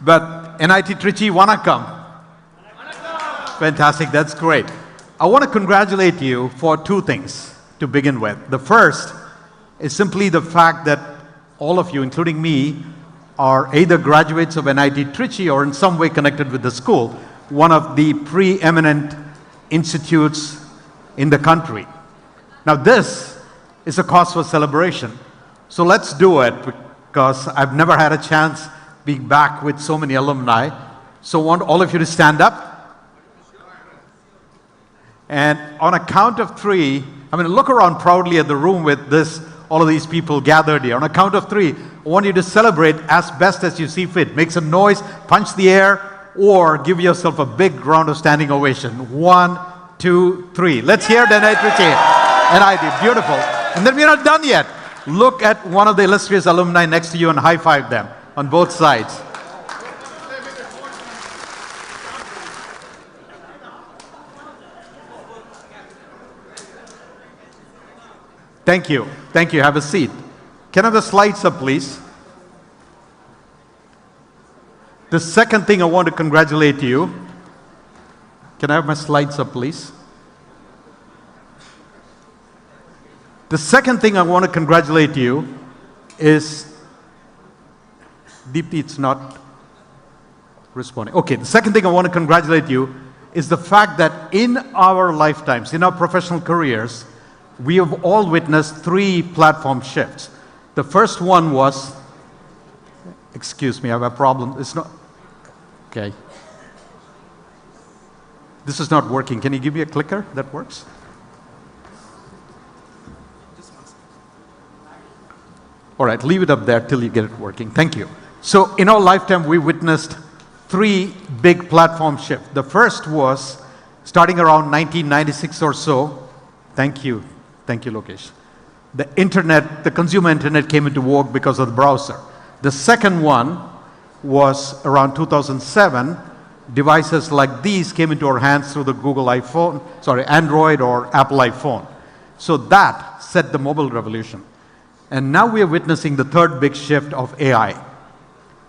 But NIT Trichy, vanakkam. Fantastic, that's great. I want to congratulate you for 2 things to begin with. The first is simply the fact that all of you, including me, are either graduates of NIT Trichy or in some way connected with the school, one of the preeminent institutes in the country. Now this is a cause for celebration. So let's do it, because I've never had a chance being back with so many alumni. So I want all of you to stand up. And on a count of 3, I mean, look around proudly at the room with all of these people gathered here. On a count of 3, I want you to celebrate as best as you see fit. Make some noise, punch the air, or give yourself a big round of standing ovation. 1, 2, 3. Let's hear the NIT Trichy. NIT, beautiful. And then we're not done yet. Look at one of the illustrious alumni next to you and high five them on both sides. Thank you. Thank you. Have a seat. Can I have the slides up, please? The second thing I want to congratulate you. Can I have my slides up, please? The second thing I want to congratulate you is, Deepthi, it's not responding. Okay, the second thing I want to congratulate you is the fact that in our lifetimes, in our professional careers, we have all witnessed 3 platform shifts. The first one was, excuse me, I have a problem. It's not, okay. This is not working. Can you give me a clicker that works? All right, leave it up there till you get it working. Thank you. So in our lifetime, we witnessed 3 big platform shifts. The first was starting around 1996 or so. Thank you. Thank you, Lokesh. The internet, the consumer internet came into vogue because of the browser. The second one was around 2007. Devices like these came into our hands through the Android or Apple iPhone. So that set the mobile revolution. And now we are witnessing the third big shift of AI.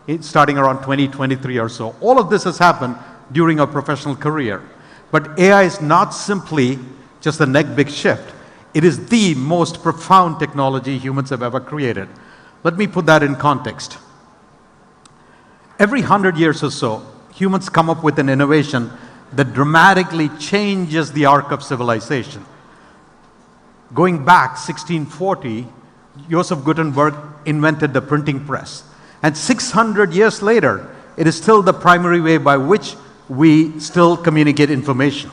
It's starting around 2023 or so. All of this has happened during our professional career. But AI is not simply just the next big shift. It is the most profound technology humans have ever created. Let me put that in context. Every 100 years or so, humans come up with an innovation that dramatically changes the arc of civilization. Going back 1640, Joseph Gutenberg invented the printing press. And 600 years later, it is still the primary way by which we still communicate information.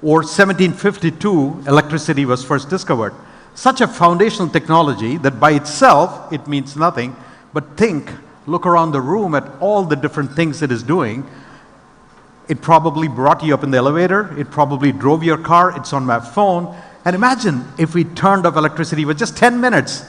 Or 1752, electricity was first discovered. Such a foundational technology that by itself, it means nothing, but look around the room at all the different things it is doing. It probably brought you up in the elevator, it probably drove your car, it's on my phone. And imagine if we turned off electricity for just 10 minutes,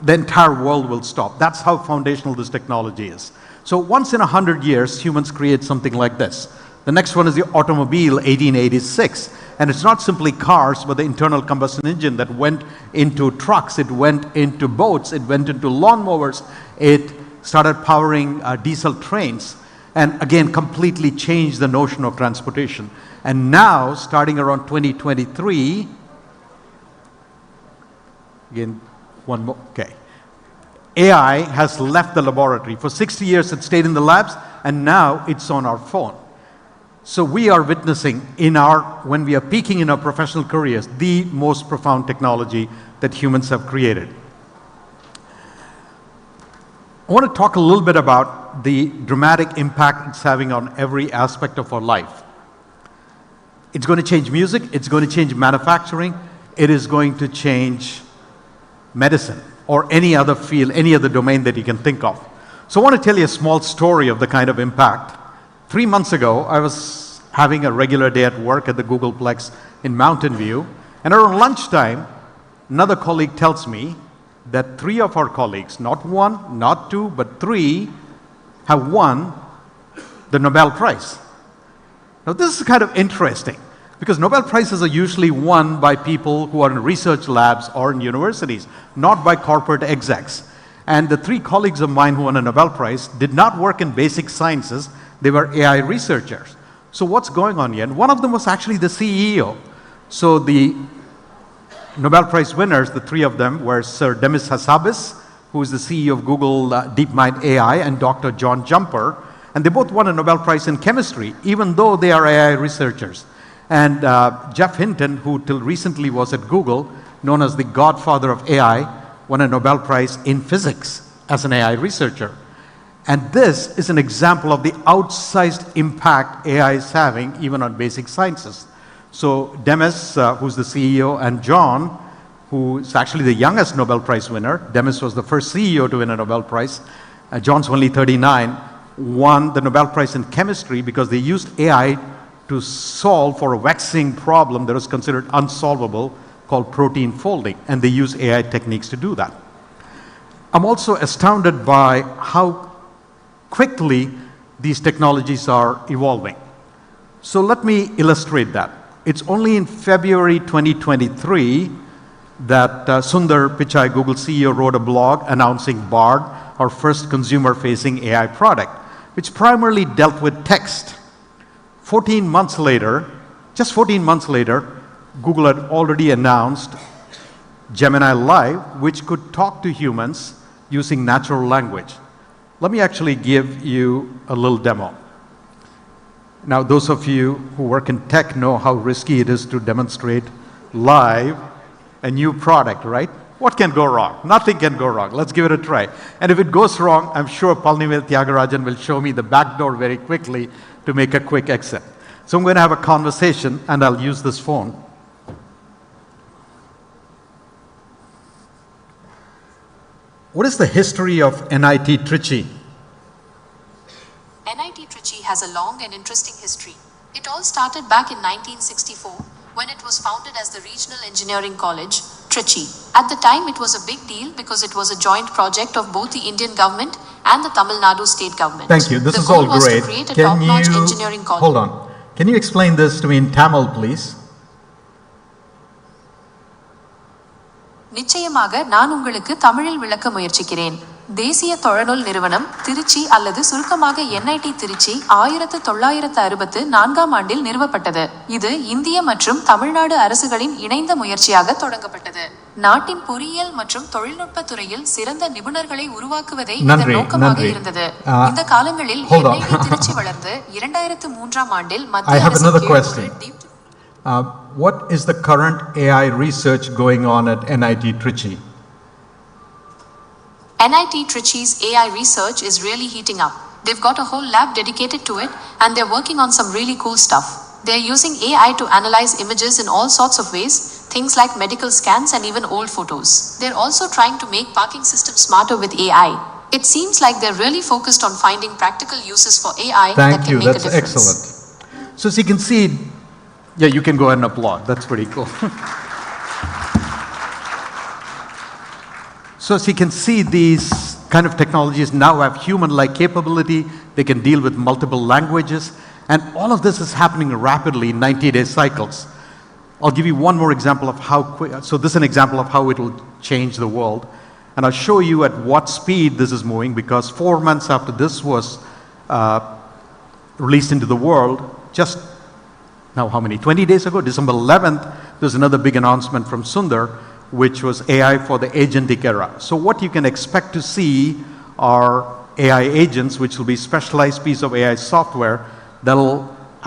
the entire world will stop. That's how foundational this technology is. So once in 100 years, humans create something like this. The next one is the automobile, 1886. And it's not simply cars, but the internal combustion engine that went into trucks, it went into boats, it went into lawnmowers, it started powering diesel trains, and again, completely changed the notion of transportation. And now, starting around 2023, again, one more, okay. AI has left the laboratory. For 60 years, it stayed in the labs, and now it's on our phone. So we are witnessing when we are peaking in our professional careers, the most profound technology that humans have created. I want to talk a little bit about the dramatic impact it's having on every aspect of our life. It's going to change music, it's going to change manufacturing, it is going to change medicine or any other field, any other domain that you can think of. So I want to tell you a small story of the kind of impact. 3 months ago, I was having a regular day at work at the Googleplex in Mountain View, and around lunchtime, another colleague tells me that 3 of our colleagues, not 1, not 2, but 3, have won the Nobel Prize. Now this is kind of interesting because Nobel Prizes are usually won by people who are in research labs or in universities, not by corporate execs. And the three colleagues of mine who won a Nobel Prize did not work in basic sciences, they were AI researchers. So what's going on here? And one of them was actually the CEO. So the Nobel Prize winners, the three of them, were Sir Demis Hassabis, who is the CEO of Google DeepMind AI, and Dr. John Jumper. And they both won a Nobel Prize in chemistry, even though they are AI researchers. And Jeff Hinton, who till recently was at Google, known as the godfather of AI, won a Nobel Prize in physics as an AI researcher. And this is an example of the outsized impact AI is having even on basic sciences. So Demis, who's the CEO, and John, who is actually the youngest Nobel Prize winner. Demis was the first CEO to win a Nobel Prize. John's only 39, won the Nobel Prize in chemistry because they used AI to solve for a vexing problem that was considered unsolvable called protein folding. And they use AI techniques to do that. I'm also astounded by how quickly these technologies are evolving. So let me illustrate that. It's only in February 2023 that Sundar Pichai, Google CEO, wrote a blog announcing Bard, our first consumer-facing AI product, which primarily dealt with text. 14 months later, just 14 months later, Google had already announced Gemini Live, which could talk to humans using natural language. Let me actually give you a little demo. Now, those of you who work in tech know how risky it is to demonstrate live a new product, right? What can go wrong? Nothing can go wrong. Let's give it a try. And if it goes wrong, I'm sure Palnivel Tyagarajan will show me the back door very quickly to make a quick exit. So I'm going to have a conversation, and I'll use this phone. What is the history of NIT Trichy? NIT Trichy has a long and interesting history. It all started back in 1964 when it was founded as the Regional Engineering College, Trichy. At the time, it was a big deal because it was a joint project of both the Indian government and the Tamil Nadu state government. Thank you. This the is goal all was great. to create a top-notch engineering college. Hold on. Can you explain this to me in Tamil, please? நிச்சயமாக நான் உங்களுக்கு தமிழில் விளக்க முயற்சிக்கிறேன். தேசிய தொழில்நுட்ப நிறுவனம் திருச்சி அல்லது சுருக்கமாக NIT திருச்சி 1964ஆம் ஆண்டில் நிறுவப்பட்டது. இது இந்திய மற்றும் தமிழ்நாடு அரசுகளின் இணைந்த முயற்சியாக தொடங்கப்பட்டது. நாட்டின் பொறியியல் மற்றும் தொழில்நுட்ப துறையில் சிறந்த நிபுணர்களை உருவாக்குவதே இதன் நோக்கமாக இருந்தது. இந்த காலங்களில் NIT திருச்சி வளர்ந்து 2003ஆம் ஆண்டில் மத்திய அரசு what is the current AI research going on at NIT Trichy? NIT Trichy's AI research is really heating up. They've got a whole lab dedicated to it, and they're working on some really cool stuff. They're using AI to analyze images in all sorts of ways, things like medical scans and even old photos. They're also trying to make parking systems smarter with AI. It seems like they're really focused on finding practical uses for AI that can make a difference. Thank you, that's excellent. So as you can see, yeah, you can go ahead and applaud. That's pretty cool. So as you can see, these kind of technologies now have human-like capability. They can deal with multiple languages. And all of this is happening rapidly in 90-day cycles. I'll give you one more example of how quick. So this is an example of how it will change the world. And I'll show you at what speed this is moving, because 4 months after this was released into the world, just now how many? 20 days ago, December 11th, there's another big announcement from Sundar, which was AI for the agentic era. So what you can expect to see are AI agents, which will be specialized piece of AI software that'll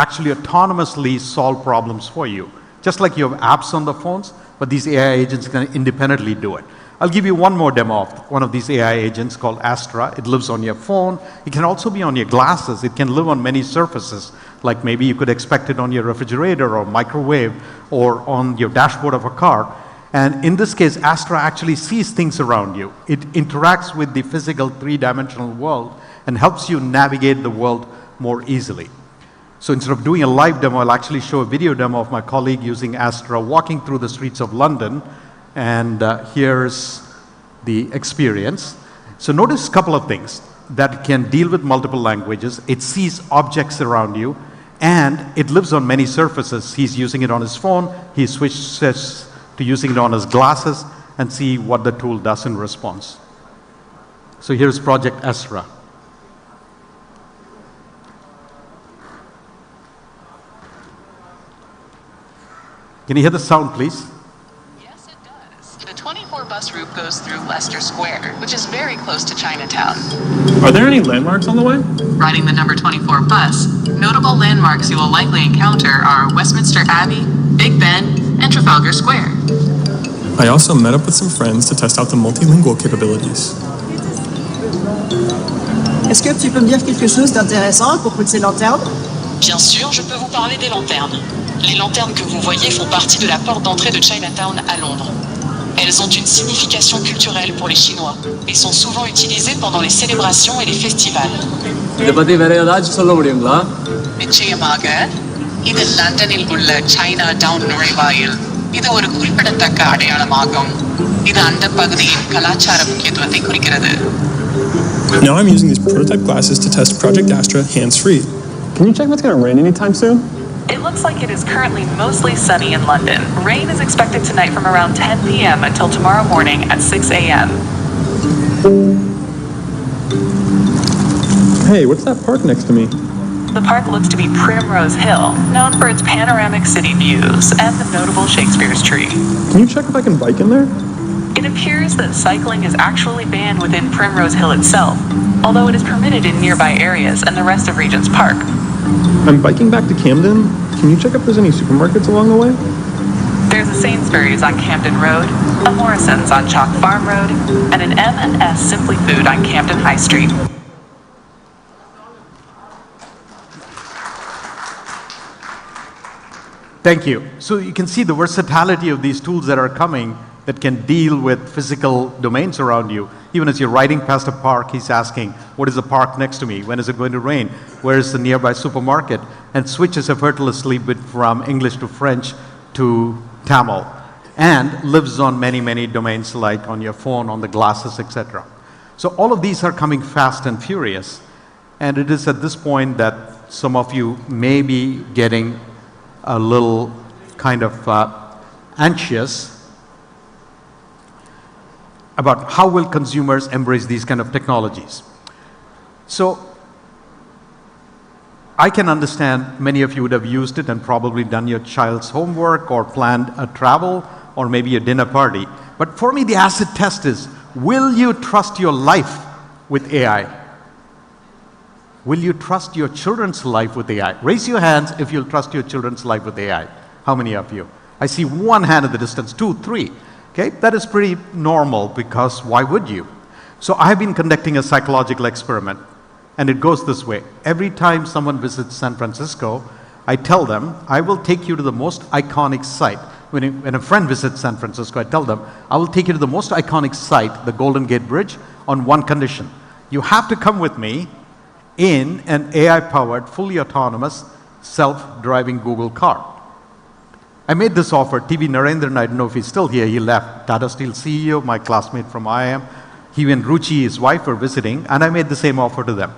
actually autonomously solve problems for you. Just like you have apps on the phones, but these AI agents can independently do it. I'll give you one more demo of one of these AI agents called Astra. It lives on your phone. It can also be on your glasses. It can live on many surfaces, like maybe you could expect it on your refrigerator or microwave or on your dashboard of a car. And in this case, Astra actually sees things around you. It interacts with the physical three-dimensional world and helps you navigate the world more easily. So instead of doing a live demo, I'll actually show a video demo of my colleague using Astra walking through the streets of London. And here's the experience. So notice a couple of things. That it can deal with multiple languages. It sees objects around you. And it lives on many surfaces. He's using it on his phone. He switches to using it on his glasses and see what the tool does in response. So here's Project Astra. Can you hear the sound, please? Yes, it does. The 24 bus route goes through Leicester Square, which is very close to Chinatown. Are there any landmarks on the way? Riding the number 24 bus, notable landmarks you will likely encounter are Westminster Abbey, Big Ben, and Trafalgar Square. I also met up with some friends to test out the multilingual capabilities. Est-ce que tu peux me dire quelque chose d'intéressant à propos de ces lanternes? Bien sûr, je peux vous parler des lanternes. Les lanternes que vous voyez font partie de la porte d'entrée de Chinatown à Londres. Elles ont une signification culturelle pour les Chinois et sont souvent utilisées pendant les célébrations et les festivals. நிச்சயமாக இது லண்டனில் உள்ள China down நுழைவாயில். இது ஒரு குறிப்பிடத்தக்க அடையாளமாகும். இது அந்த பகுதியின் கலாச்சார முக்கியத்துவத்தை குறிக்கிறது. Now I'm using these prototype glasses to test Project Astra hands-free. Can you check if it's going to rain anytime soon? It looks like it is currently mostly sunny in London. Rain is expected tonight from around 10 p.m. until tomorrow morning at 6 a.m. Hey, what's that park next to me? The park looks to be Primrose Hill, known for its panoramic city views and the notable Shakespeare's tree. Can you check if I can bike in there? It appears that cycling is actually banned within Primrose Hill itself, although it is permitted in nearby areas and the rest of Regent's Park. I'm biking back to Camden. Can you check if there's any supermarkets along the way? There's a Sainsbury's on Camden Road, a Morrison's on Chalk Farm Road, and an M&S Simply Food on Camden High Street. Thank you. So you can see the versatility of these tools that are coming that can deal with physical domains around you. Even as you're riding past a park, he's asking, what is the park next to me? When is it going to rain? Where is the nearby supermarket? And switches effortlessly from English to French to Tamil. And lives on many, many domains like on your phone, on the glasses, etc. So all of these are coming fast and furious. And it is at this point that some of you may be getting a little kind of anxious about how will consumers embrace these kind of technologies. So I can understand many of you would have used it and probably done your child's homework or planned a travel or maybe a dinner party. But for me, the acid test is, will you trust your life with AI? Will you trust your children's life with AI? Raise your hands if you'll trust your children's life with AI. How many of you? I see one hand at the distance, 2, 3. Okay, that is pretty normal because why would you? So I've been conducting a psychological experiment and it goes this way. Every time someone visits San Francisco, I tell them, I will take you to the most iconic site. When a friend visits San Francisco, I tell them, I will take you to the most iconic site, the Golden Gate Bridge, on one condition. You have to come with me in an AI-powered, fully autonomous, self-driving Google car. I made this offer. TV Narendran, I don't know if he's still here, he left. Tata Steel CEO, my classmate from IIM. He and Ruchi, his wife, were visiting, and I made the same offer to them.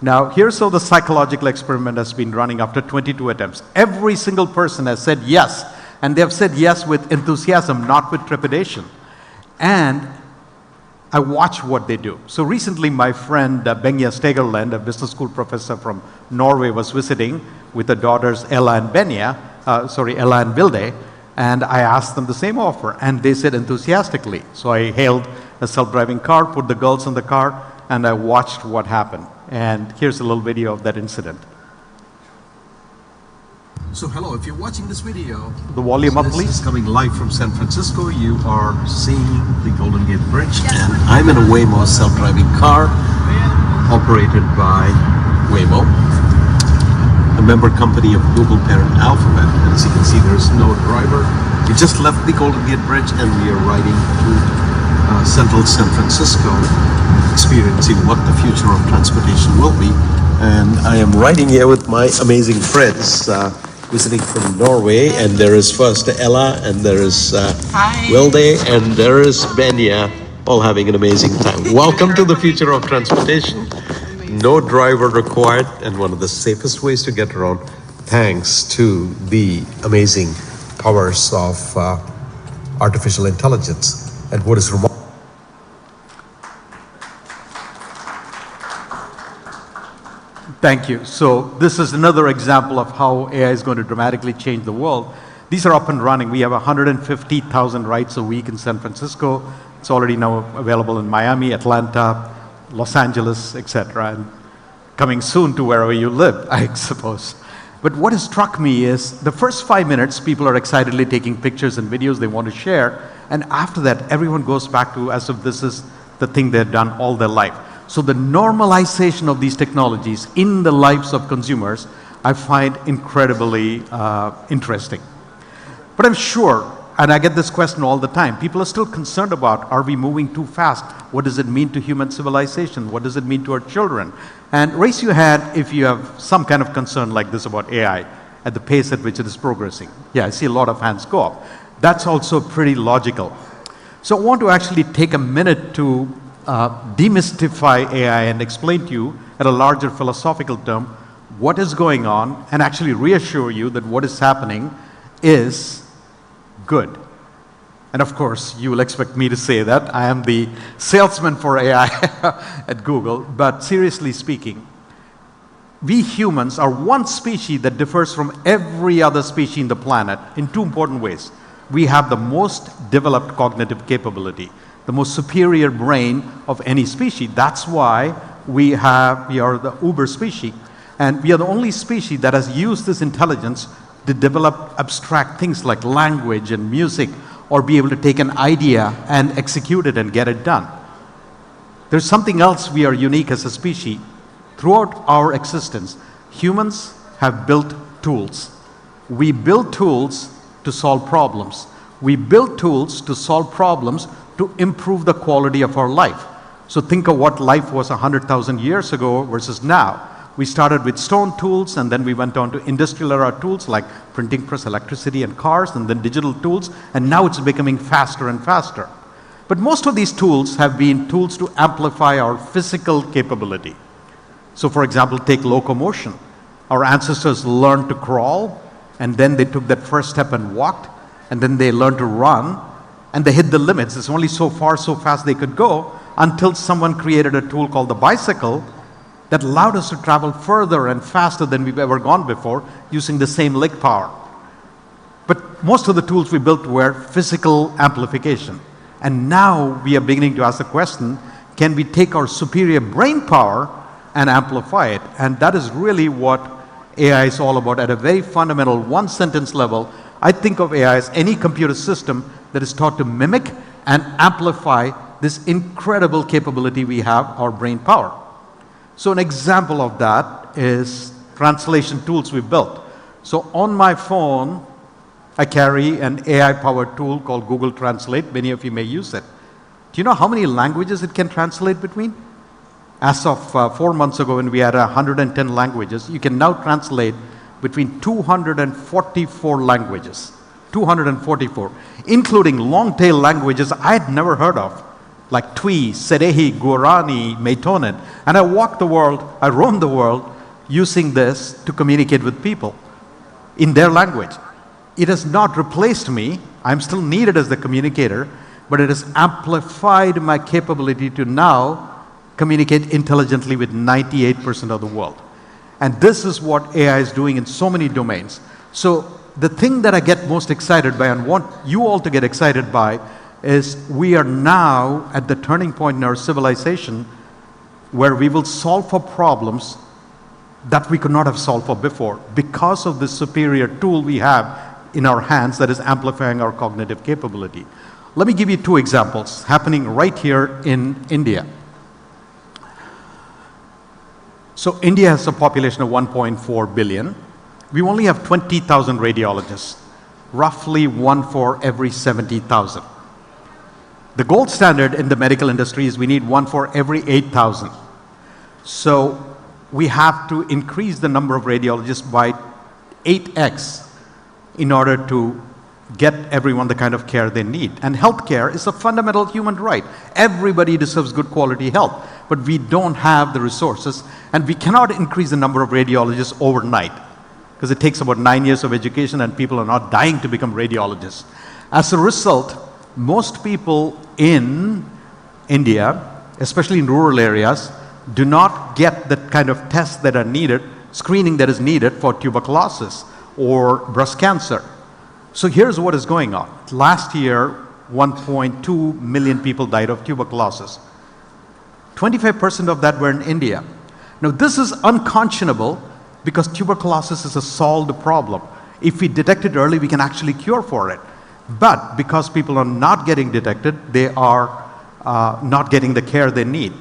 Now, here's how the psychological experiment has been running after 22 attempts. Every single person has said yes, and they have said yes with enthusiasm, not with trepidation. And I watch what they do. So recently, my friend Benja Stegerland, a business school professor from Norway, was visiting with the daughters Ella and Ella and Vilde, and I asked them the same offer, and they said enthusiastically. So I hailed a self-driving car, put the girls in the car, and I watched what happened. And here's a little video of that incident. So hello, if you're watching this video, the volume up, please. This is coming live from San Francisco. You are seeing the Golden Gate Bridge, and I'm in a Waymo self-driving car operated by Waymo, a member company of Google parent Alphabet. And as you can see, there is no driver. We just left the Golden Gate Bridge and we are riding through central San Francisco, experiencing what the future of transportation will be. And I am riding here with my amazing friends visiting from Norway. And there is first Ella, and there is Wilde, and there is Benja, all having an amazing time. Welcome to the future of transportation. no driver required, and one of the safest ways to get around, thanks to the amazing powers of artificial intelligence. And what is remarkable. Thank you. So this is another example of how AI is going to dramatically change the world. These are up and running. We have 150,000 rides a week in San Francisco. It's already now available in Miami, Atlanta, Los Angeles, etc. And coming soon to wherever you live, I suppose. But what has struck me is the first 5 minutes, people are excitedly taking pictures and videos they want to share. And after that, everyone goes back to as if this is the thing they've done all their life. So the normalization of these technologies in the lives of consumers, I find incredibly interesting. But I'm sure, and I get this question all the time, people are still concerned about, are we moving too fast? What does it mean to human civilization? What does it mean to our children? And raise your hand if you have some kind of concern like this about AI at the pace at which it is progressing. Yeah, I see a lot of hands go up. That's also pretty logical. So I want to actually take a minute to demystify AI and explain to you at a larger philosophical term what is going on and actually reassure you that what is happening is good. And of course, you will expect me to say that. I am the salesman for AI at Google. But seriously speaking, we humans are one species that differs from every other species in the planet in two important ways. We have the most developed cognitive capability, the most superior brain of any species. That's why we are the uber species. And we are the only species that has used this intelligence to develop abstract things like language and music, or be able to take an idea and execute it and get it done. There's something else we are unique as a species. Throughout our existence, humans have built tools. We build tools to solve problems. We build tools to solve problems to improve the quality of our life. So think of what life was 100,000 years ago versus now. We started with stone tools, and then we went on to industrial era tools like printing press, electricity, and cars, and then digital tools, and now it's becoming faster and faster. But most of these tools have been tools to amplify our physical capability. So for example, take locomotion. Our ancestors learned to crawl, and then they took that first step and walked, and then they learned to run, and they hit the limits. It's only so far, so fast they could go until someone created a tool called the bicycle that allowed us to travel further and faster than we've ever gone before using the same leg power. But most of the tools we built were physical amplification. And now we are beginning to ask the question, can we take our superior brain power and amplify it? And that is really what AI is all about at a very fundamental one-sentence level. I think of AI as any computer system that is taught to mimic and amplify this incredible capability we have, our brain power. So an example of that is translation tools we built. So on my phone, I carry an AI-powered tool called Google Translate. Many of you may use it. Do you know how many languages it can translate between? As of 4 months ago, when we had 110 languages, you can now translate between 244 languages. 244, including long-tail languages I had never heard of, like Twi, Serehi, Guarani, Maitonin. And I walked the world, I roamed the world using this to communicate with people in their language. It has not replaced me. I'm still needed as the communicator, but it has amplified my capability to now communicate intelligently with 98% of the world. And this is what AI is doing in so many domains. So the thing that I get most excited by and want you all to get excited by is we are now at the turning point in our civilization where we will solve for problems that we could not have solved for before because of this superior tool we have in our hands that is amplifying our cognitive capability. Let me give you two examples happening right here in India. So India has a population of 1.4 billion. We only have 20,000 radiologists, roughly one for every 70,000. The gold standard in the medical industry is we need one for every 8,000. So we have to increase the number of radiologists by 8x in order to get everyone the kind of care they need. And healthcare is a fundamental human right. Everybody deserves good quality health. but we don't have the resources, and we cannot increase the number of radiologists overnight, because it takes about 9 years of education and people are not dying to become radiologists. As a result, most people in India, especially in rural areas, do not get the kind of tests that are needed, screening that is needed for tuberculosis or breast cancer. So here's what is going on. Last year, 1.2 million people died of tuberculosis. 25% of that were in India. Now this is unconscionable because tuberculosis is a solved problem. If we detect it early, we can actually cure for it. But because people are not getting detected, they are not getting the care they need.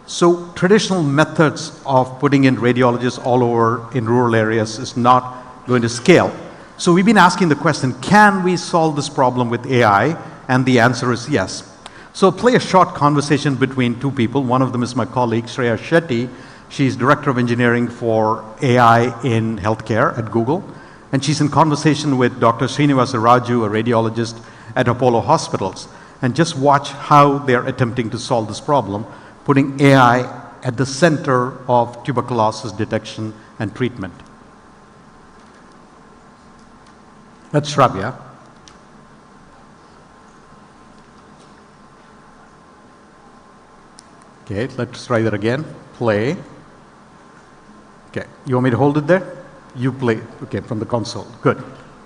So traditional methods of putting in radiologists all over in rural areas is not going to scale. So we've been asking the question, can we solve this problem with AI? And the answer is yes. So I'll play a short conversation between two people. One of them is my colleague, Shreya Shetty. She's Director of Engineering for AI in Healthcare at Google. And she's in conversation with Dr. Srinivasa Raju, a radiologist at Apollo Hospitals. And just watch how they're attempting to solve this problem, putting AI at the center of tuberculosis detection and treatment. That's Shravya. Okay, let's try that again. Play. Okay, you want me to hold it there? You play, okay, from the console. Good.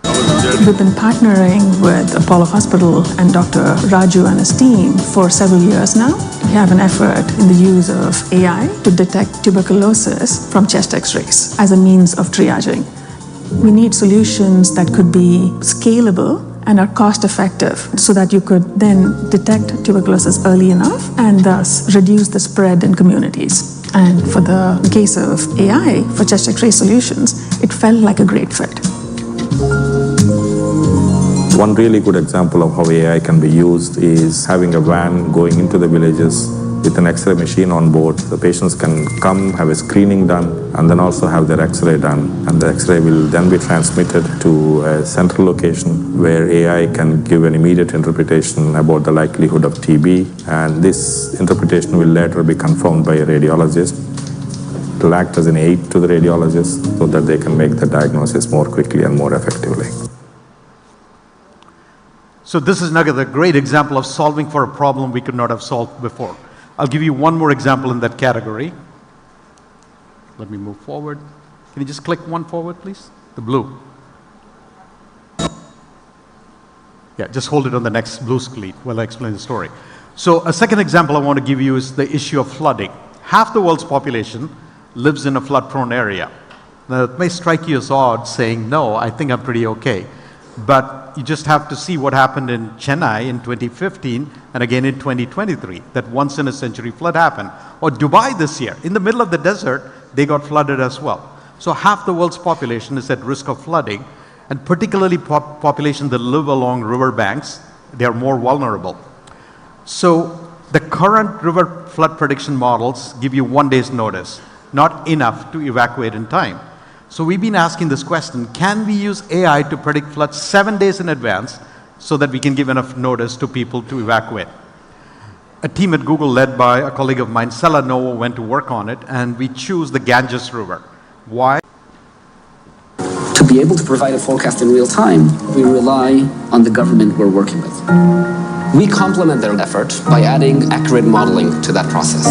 We've been partnering with Apollo Hospital and Dr. Raju and his team for several years now. We have an effort in the use of AI to detect tuberculosis from chest x-rays as a means of triaging. We need solutions that could be scalable and are cost-effective so that you could then detect tuberculosis early enough and thus reduce the spread in communities. And for the case of AI, for chest x-ray solutions, it felt like a great fit. One really good example of how AI can be used is having a van going into the villages with an X-ray machine on board. The patients can come, have a screening done, and then also have their X-ray done. And the X-ray will then be transmitted to a central location where AI can give an immediate interpretation about the likelihood of TB. And this interpretation will later be confirmed by a radiologist. It will act as an aid to the radiologist so that they can make the diagnosis more quickly and more effectively. So this is another great example of solving for a problem we could not have solved before. I'll give you one more example in that category. Let me move forward. Can you just click one forward, please? The blue. Yeah, just hold it on the next blue screen while I explain the story. So a second example I want to give you is the issue of flooding. Half the world's population lives in a flood-prone area. Now, it may strike you as odd saying, no, I think I'm pretty okay. But you just have to see what happened in Chennai in 2015 and again in 2023. That once-in-a-century flood happened. Or Dubai this year. In the middle of the desert, they got flooded as well. So half the world's population is at risk of flooding. And particularly population that live along river banks, they are more vulnerable. So the current river flood prediction models give you 1 day's notice. Not enough to evacuate in time. So we've been asking this question, can we use AI to predict floods 7 days in advance so that we can give enough notice to people to evacuate? A team at Google led by a colleague of mine, Sela Novo, went to work on it, and we choose the Ganges River. Why? To be able to provide a forecast in real time, we rely on the government we're working with. We complement their effort by adding accurate modeling to that process.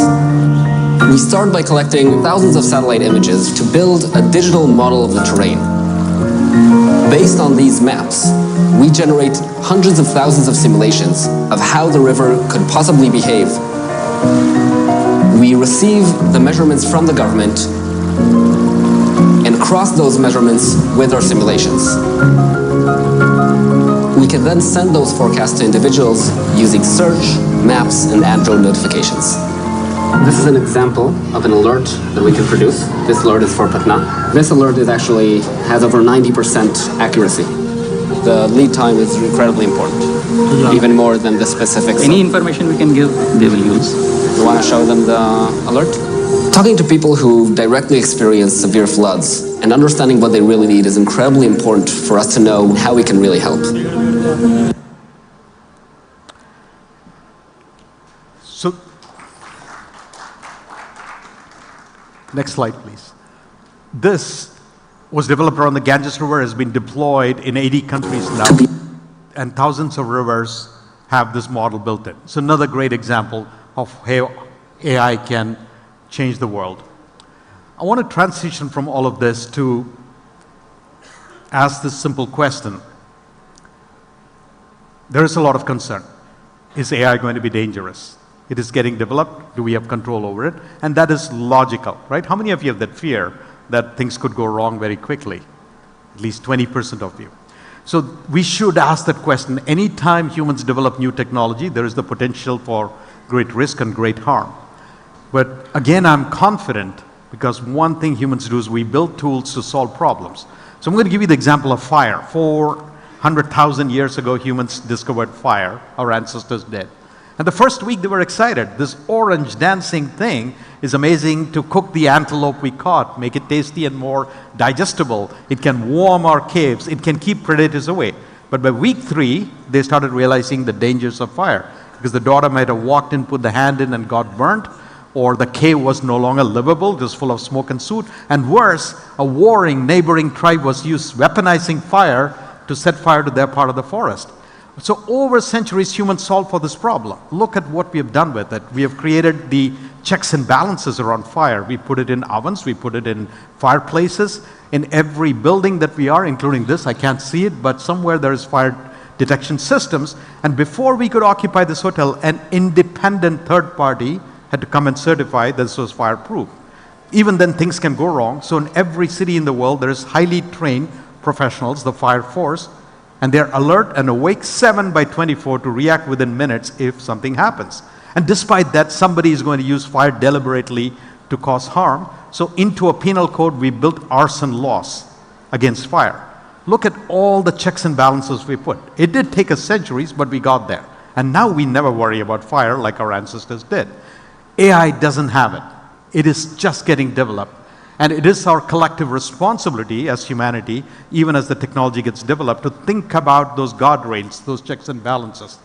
We start by collecting thousands of satellite images to build a digital model of the terrain. Based on these maps, we generate hundreds of thousands of simulations of how the river could possibly behave. We receive the measurements from the government and cross those measurements with our simulations. We can then send those forecasts to individuals using search, maps, and Android notifications. This is an example of an alert that we can produce. This alert is for Patna. This alert has over 90% accuracy. The lead time is incredibly important, even more than the specifics. Any information we can give, they will use. You want to show them the alert? Talking to people who directly experience severe floods and understanding what they really need is incredibly important for us to know how we can really help. Next slide, please. This was developed around the Ganges River, has been deployed in 80 countries now, and thousands of rivers have this model built in. So another great example of how AI can change the world. I want to transition from all of this to ask this simple question. There is a lot of concern. Is AI going to be dangerous? It is getting developed. Do we have control over it? And that is logical, right? How many of you have that fear that things could go wrong very quickly? At least 20% of you. So we should ask that question. Anytime humans develop new technology, there is the potential for great risk and great harm. But again, I'm confident because one thing humans do is we build tools to solve problems. So I'm going to give you the example of fire. 400,000 years ago, humans discovered fire. Our ancestors did. And the first week they were excited. This orange dancing thing is amazing to cook the antelope we caught, make it tasty and more digestible. It can warm our caves. It can keep predators away. But by week 3, they started realizing the dangers of fire because the daughter might have walked in, put the hand in and got burnt, or the cave was no longer livable, it was full of smoke and soot. And worse, a warring neighboring tribe was used weaponizing fire to set fire to their part of the forest. So over centuries, humans solved for this problem. Look at what we have done with it. We have created the checks and balances around fire. We put it in ovens, we put it in fireplaces. In every building that we are, including this, I can't see it, but somewhere there is fire detection systems. And before we could occupy this hotel, an independent third party had to come and certify that this was fireproof. Even then, things can go wrong. So in every city in the world, there is highly trained professionals, the fire force, and they're alert and awake 7/24 to react within minutes if something happens. And despite that, somebody is going to use fire deliberately to cause harm. So into a penal code, we built arson laws against fire. Look at all the checks and balances we put. It did take us centuries, but we got there. And now we never worry about fire like our ancestors did. AI doesn't have it. It is just getting developed. And it is our collective responsibility as humanity, even as the technology gets developed, to think about those guardrails, those checks and balances.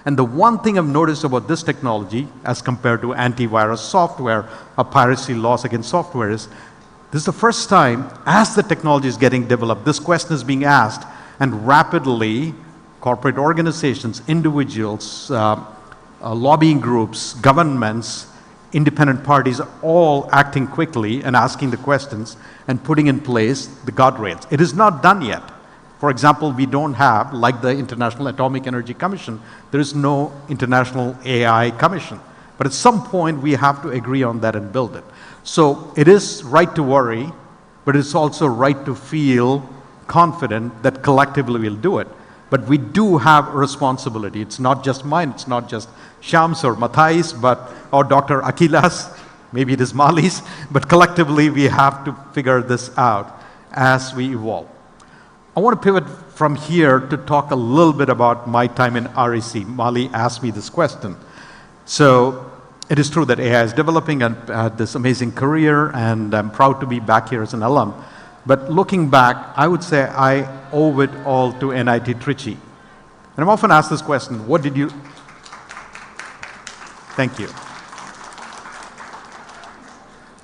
And the one thing I've noticed about this technology, as compared to antivirus software or piracy laws against software, is this is the first time, as the technology is getting developed, this question is being asked, and rapidly, corporate organizations, individuals, lobbying groups, governments, independent parties are all acting quickly and asking the questions and putting in place the guardrails. It is not done yet. For example, we don't have, like the International Atomic Energy Commission, there is no International AI Commission. But at some point, we have to agree on that and build it. So it is right to worry, but it's also right to feel confident that collectively we'll do it. But we do have a responsibility. It's not just mine, it's not just Shyam's or Mathai's, or Dr. Akila's, maybe it is Mali's, but collectively we have to figure this out as we evolve. I want to pivot from here to talk a little bit about my time in REC. Mali asked me this question. So it is true that AI is developing and had this amazing career, and I'm proud to be back here as an alum. But looking back, I would say I owe it all to NIT Trichy. And I'm often asked this question, what did you... Thank you.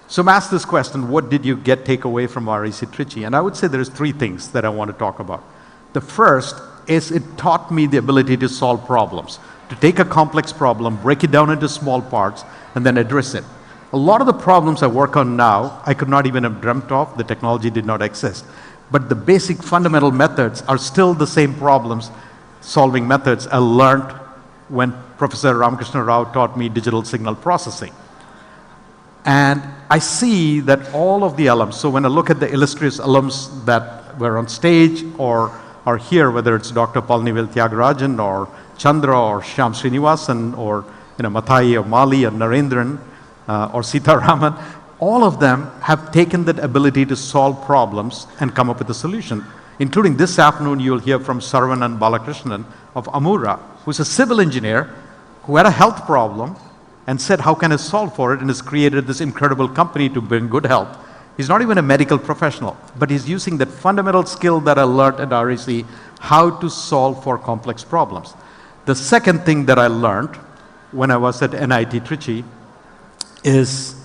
So I'm asked this question, what did you take away from REC Trichy? And I would say there's 3 things that I want to talk about. The first is it taught me the ability to solve problems, to take a complex problem, break it down into small parts, and then address it. A lot of the problems I work on now, I could not even have dreamt of. The technology did not exist. But the basic fundamental methods are still the same problems, solving methods I learned when Professor Ramakrishna Rao taught me digital signal processing. And I see that all of the alums, so when I look at the illustrious alums that were on stage or are here, whether it's Dr. Palnivel Tyagarajan or Chandra or Shyam Srinivasan or Mathai or Mali or Narendran, or Sita Raman, all of them have taken that ability to solve problems and come up with a solution. Including this afternoon, you'll hear from Saravanan Balakrishnan of Amura, who's a civil engineer who had a health problem and said, how can I solve for it? And has created this incredible company to bring good health. He's not even a medical professional, but he's using that fundamental skill that I learned at REC, how to solve for complex problems. The second thing that I learned when I was at NIT Trichy is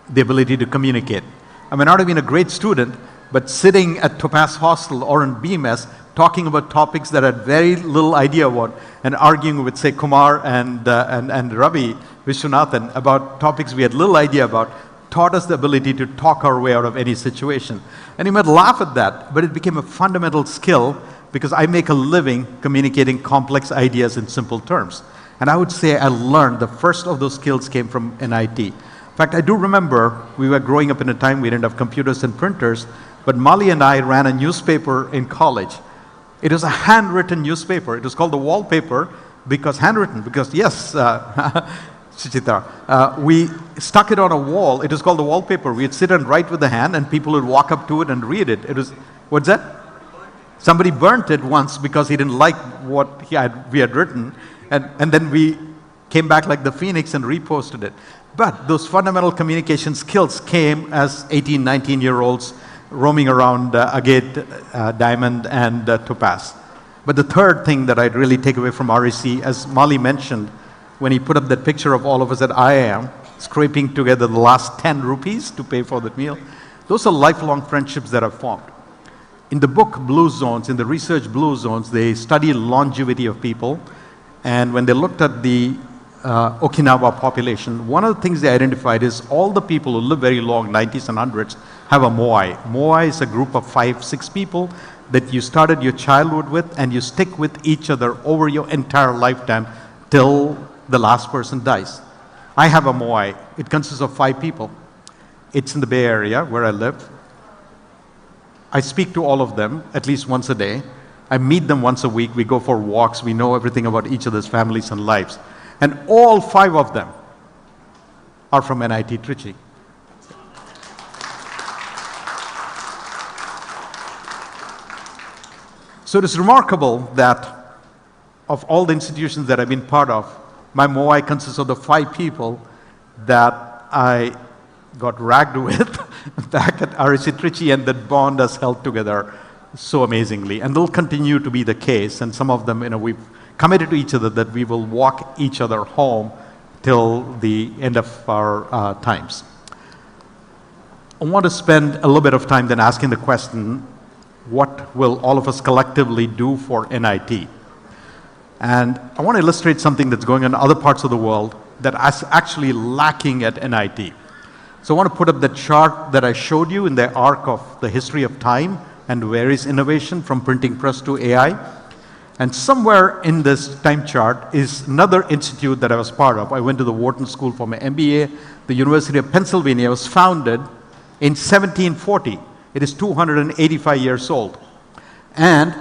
the ability to communicate. I may not have been a great student, but sitting at Topaz Hostel or in BMS, talking about topics that I had very little idea about, and arguing with, say, Kumar and Ravi Vishwanathan about topics we had little idea about, taught us the ability to talk our way out of any situation. And you might laugh at that, but it became a fundamental skill because I make a living communicating complex ideas in simple terms. And I would say I learned the first of those skills came from NIT. In fact, I do remember we were growing up in a time we didn't have computers and printers, but Mali and I ran a newspaper in college. It was a handwritten newspaper. It was called The Wallpaper because handwritten, because yes, Suchita, we stuck it on a wall. It was called The Wallpaper. We'd sit and write with the hand and people would walk up to it and read it. It was, what's that? Somebody burnt it once because he didn't like what we had written. And then we came back like the phoenix and reposted it. But those fundamental communication skills came as 18, 19-year-olds roaming around Agate, Diamond, and Topaz. But the third thing that I'd really take away from REC, as Mali mentioned, when he put up that picture of all of us at IIM, scraping together the last 10 rupees to pay for that meal, those are lifelong friendships that have formed. In the book Blue Zones, in the research Blue Zones, they study longevity of people. And when they looked at the Okinawa population, one of the things they identified is all the people who live very long, 90s and 100s, have a moai. Moai is a group of 5, 6 people that you started your childhood with and you stick with each other over your entire lifetime till the last person dies. I have a moai. It consists of 5 people. It's in the Bay Area where I live. I speak to all of them at least once a day. I meet them once a week. We go for walks. We know everything about each other's families and lives. And all 5 of them are from NIT Trichy. So it is remarkable that of all the institutions that I've been part of, my moai consists of the 5 people that I got ragged with back at REC Trichy, and that bond has held together so amazingly. And they'll continue to be the case. And some of them, we've committed to each other that we will walk each other home till the end of our times. I want to spend a little bit of time then asking the question, what will all of us collectively do for NIT? And I want to illustrate something that's going on in other parts of the world that is actually lacking at NIT. So I want to put up the chart that I showed you in the arc of the history of time and where is innovation from printing press to AI. And somewhere in this time chart is another institute that I was part of. I went to the Wharton School for my MBA. The University of Pennsylvania was founded in 1740. It is 285 years old. And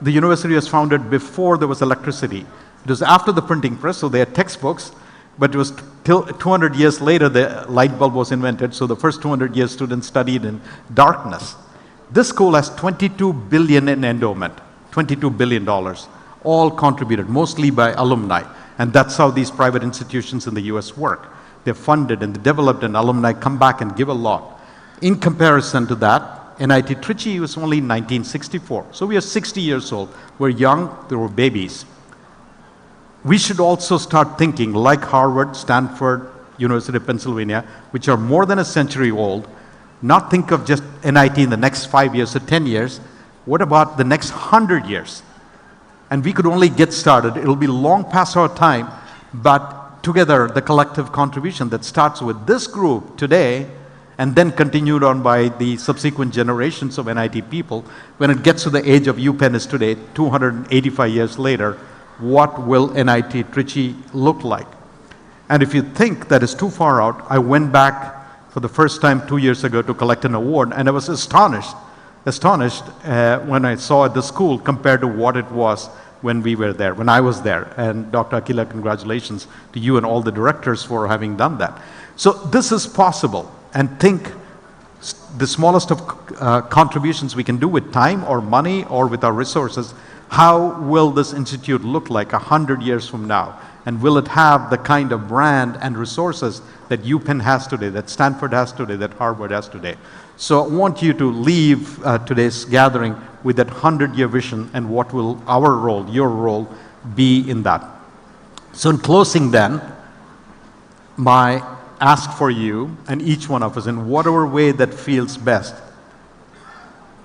the university was founded before there was electricity. It was after the printing press, so they had textbooks, but it was till 200 years later the light bulb was invented, so the first 200 years students studied in darkness. This school has $22 billion in endowment, $22 billion, all contributed, mostly by alumni. And that's how these private institutions in the US work. They're funded and developed, and alumni come back and give a lot. In comparison to that, NIT Trichy was only 1964. So we are 60 years old. We're young, they were babies. We should also start thinking like Harvard, Stanford, University of Pennsylvania, which are more than a century old, not think of just NIT in the next 5 years or 10 years. What about the next 100 years? And we could only get started. It'll be long past our time, but together, the collective contribution that starts with this group today and then continued on by the subsequent generations of NIT people, when it gets to the age of UPenn is today, 285 years later, what will NIT Trichy look like? And if you think that is too far out, I went back for the first time 2 years ago to collect an award, and I was astonished when I saw at the school compared to what it was when we were there, when I was there. And Dr. Akila, congratulations to you and all the directors for having done that. So this is possible. And think the smallest of contributions we can do with time or money or with our resources, how will this institute look like 100 years from now? And will it have the kind of brand and resources that UPenn has today, that Stanford has today, that Harvard has today? So I want you to leave today's gathering with that 100-year vision and what will our role, your role, be in that. So in closing then, my ask for you and each one of us in whatever way that feels best.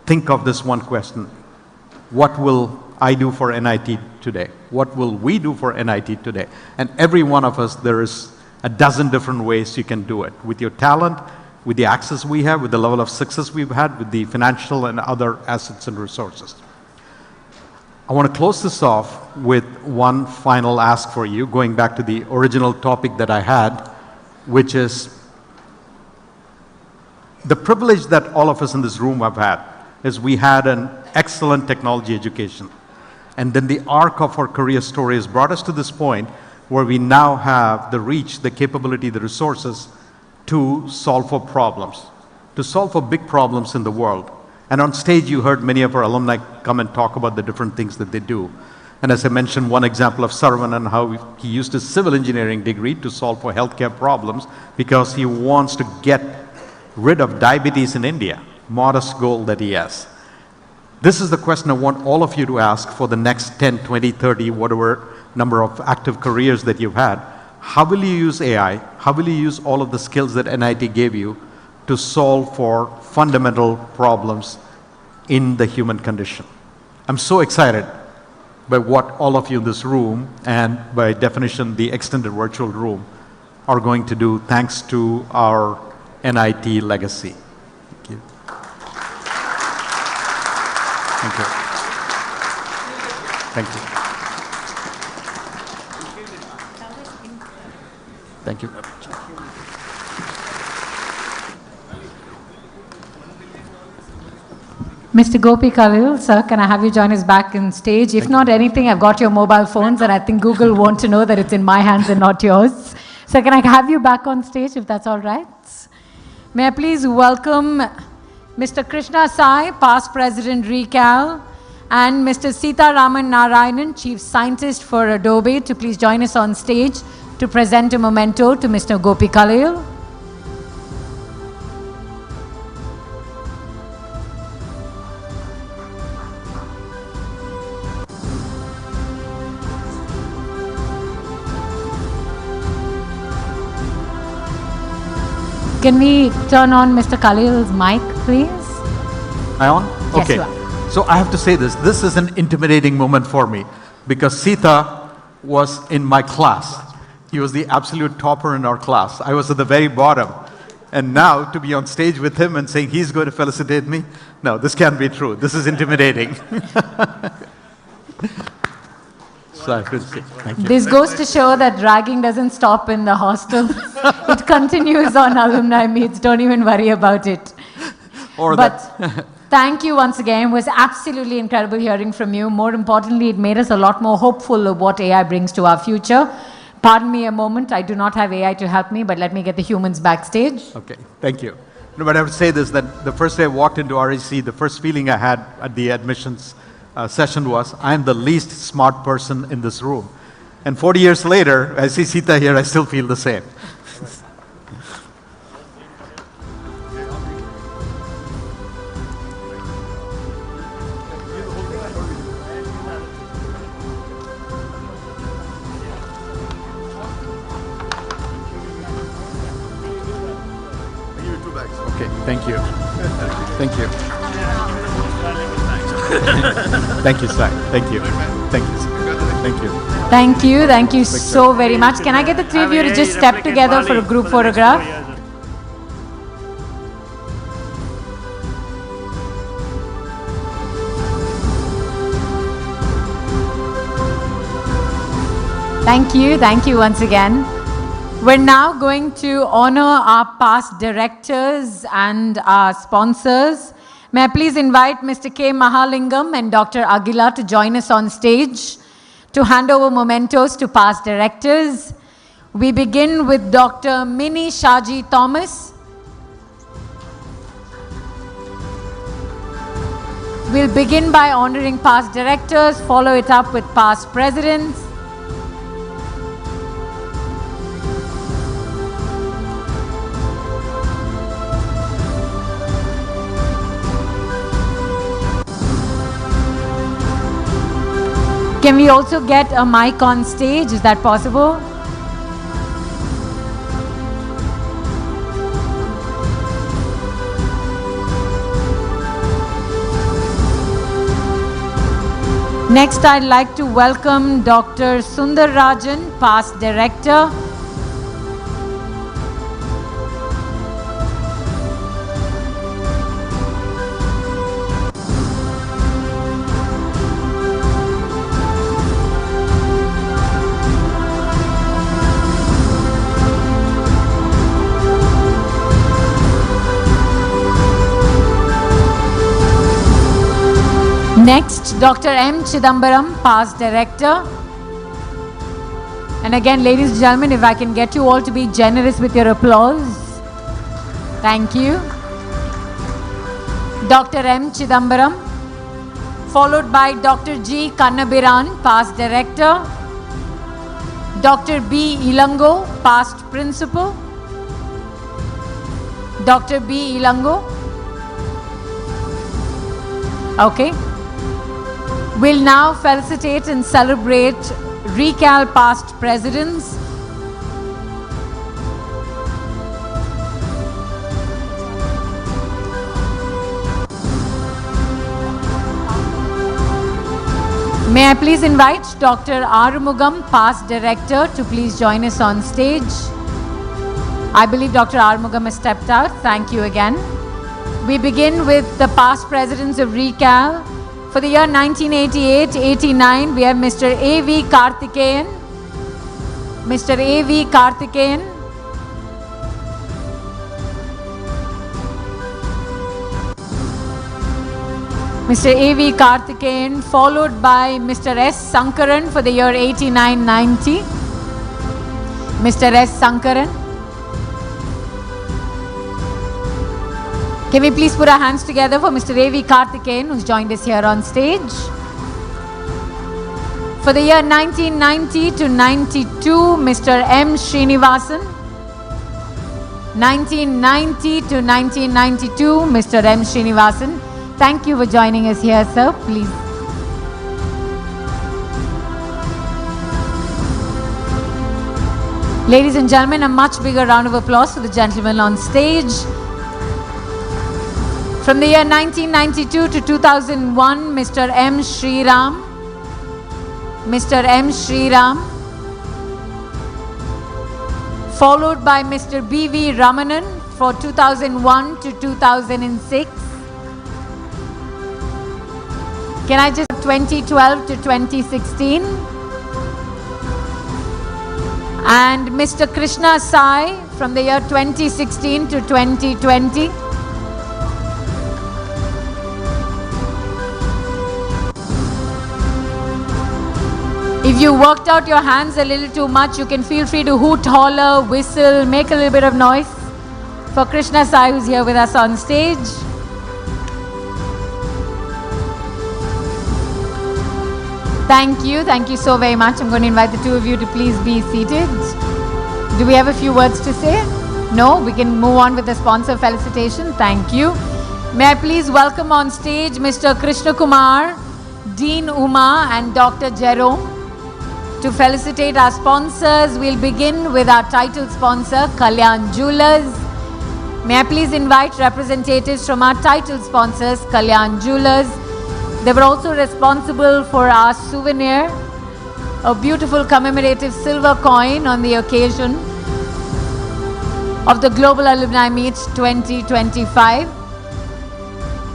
Think of this one question. What will I do for NIT today? What will we do for NIT today? And every one of us, there is a dozen different ways you can do it. With your talent, with the access we have, with the level of success we've had, with the financial and other assets and resources. I want to close this off with one final ask for you, going back to the original topic that I had, which is the privilege that all of us in this room have had, is we had an excellent technology education. And then the arc of our career story has brought us to this point where we now have the reach, the capability, the resources to solve for problems, to solve for big problems in the world. And on stage, you heard many of our alumni come and talk about the different things that they do. And as I mentioned, one example of Sarvan and how he used his civil engineering degree to solve for healthcare problems because he wants to get rid of diabetes in India, modest goal that he has. This is the question I want all of you to ask for the next 10, 20, 30, whatever number of active careers that you've had. How will you use AI? How will you use all of the skills that NIT gave you to solve for fundamental problems in the human condition? I'm so excited by what all of you in this room, and by definition the extended virtual room, are going to do thanks to our NIT legacy. Thank you. Thank you. Thank you. Thank you. Mr. Gopi Khalil, sir, can I have you join us back on stage? If not anything, I've got your mobile phones, and I think Google want to know that it's in my hands and not yours. So can I have you back on stage, if that's all right? May I please welcome Mr. Krishna Sai, past President Recal, and Mr. Sitaraman Narayanan, Chief Scientist for Adobe, to please join us on stage to present a memento to Mr. Gopi Khalil. Can we turn on Mr. Khalil's mic, please? Am I on? Yes, Okay. you are. So I have to say this. This is an intimidating moment for me because Sita was in my class. He was the absolute topper in our class. I was at the very bottom. And now to be on stage with him and saying he's going to felicitate me, no, this can't be true. This is intimidating. So I could say, thank you. This goes to show that ragging doesn't stop in the hostel. It continues on alumni meets. Don't even worry about it. Or but that. Thank you once again. It was absolutely incredible hearing from you. More importantly, it made us a lot more hopeful of what AI brings to our future. Pardon me a moment. I do not have AI to help me, but let me get the humans backstage. Okay, thank you. No, but I would say this, that the first day I walked into REC, the first feeling I had at the admissions session was, I'm the least smart person in this room. And 40 years later, I see Sita here, I still feel the same. Okay, thank you. Thank you. Thank you, Sai. Thank you. Thank you. Thank you. Thank you. Thank you so very much. Can I get the three of you to just step together for a group photograph? Thank you. Thank you once again. We're now going to honor our past directors and our sponsors. May I please invite Mr. K. Mahalingam and Dr. Aguila to join us on stage to hand over mementos to past directors. We begin with Dr. Minnie Shaji Thomas. We'll begin by honoring past directors, follow it up with past presidents. Can we also get a mic on stage? Is that possible? Next, I'd like to welcome Dr. Sundar Rajan, past director. Next, Dr. M. Chidambaram, past director. And again, ladies and gentlemen, if I can get you all to be generous with your applause. Thank you. Dr. M. Chidambaram, followed by Dr. G. Kannabiran, past director. Dr. B. Ilango, past principal. Dr. B. Ilango. Okay. We'll now felicitate and celebrate Recal past presidents. May I please invite Dr. Arumugam, past director, to please join us on stage. I believe Dr. Arumugam has stepped out. Thank you again. We begin with the past presidents of Recal. For the year 1988-89, we have Mr. A.V. Karthikeyan. Mr. A.V. Karthikeyan. Mr. A.V. Karthikeyan, followed by Mr. S. Sankaran for the year 89-90. Mr. S. Sankaran. Can we please put our hands together for Mr. A.V. Karthikeyan, who's joined us here on stage. For the year 1990 to 92, Mr. M. Srinivasan. 1990 to 1992, Mr. M. Srinivasan. Thank you for joining us here, sir. Please. Ladies and gentlemen, a much bigger round of applause for the gentleman on stage. From the year 1992 to 2001, Mr. M. Sriram. Mr. M. Sriram. Followed by Mr. B.V. Ramanan for 2001 to 2006. Can I just 2012 to 2016? And Mr. Krishna Sai from the year 2016 to 2020. If you worked out your hands a little too much, you can feel free to hoot, holler, whistle, make a little bit of noise for Krishna Sai, who's here with us on stage. Thank you so very much. I'm going to invite the two of you to please be seated. Do we have a few words to say? No? We can move on with the sponsor felicitation. Thank you. May I please welcome on stage Mr. Krishna Kumar, Dean Uma and Dr. Jerome. To felicitate our sponsors, we'll begin with our title sponsor, Kalyan Jewelers. May I please invite representatives from our title sponsors, Kalyan Jewelers. They were also responsible for our souvenir, a beautiful commemorative silver coin on the occasion of the Global Alumni Meet 2025.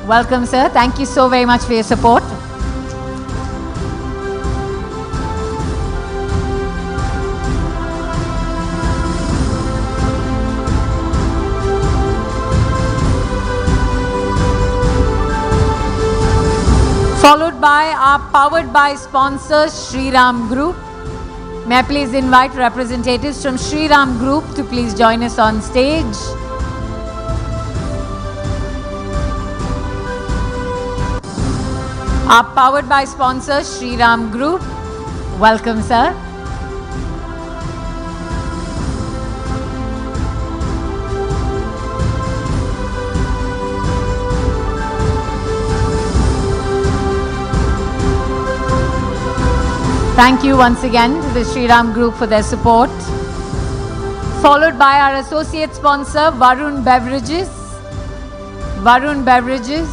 Welcome, sir. Thank you so very much for your support. Followed by our powered by sponsor Shriram Group. May I please invite representatives from Shriram Group to please join us on stage. Our powered by sponsor Shriram Group. Welcome, sir. Thank you once again to the Shriram Group for their support. Followed by our associate sponsor, Varun Beverages. Varun Beverages.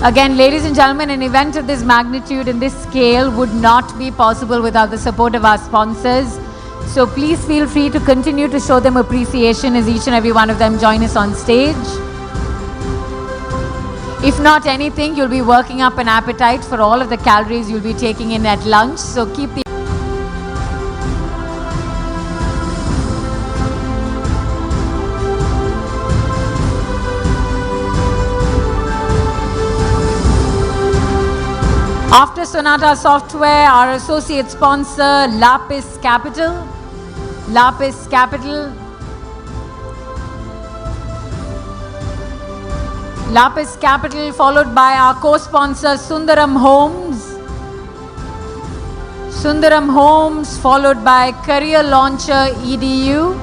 Again, ladies and gentlemen, an event of this magnitude and this scale would not be possible without the support of our sponsors. So please feel free to continue to show them appreciation as each and every one of them join us on stage. If not anything, you'll be working up an appetite for all of the calories you'll be taking in at lunch. So keep the After Sonata Software, our associate sponsor, Lapis Capital. Lapis Capital. Lapis Capital, followed by our co-sponsor, Sundaram Homes. Sundaram Homes, followed by Career Launcher EDU.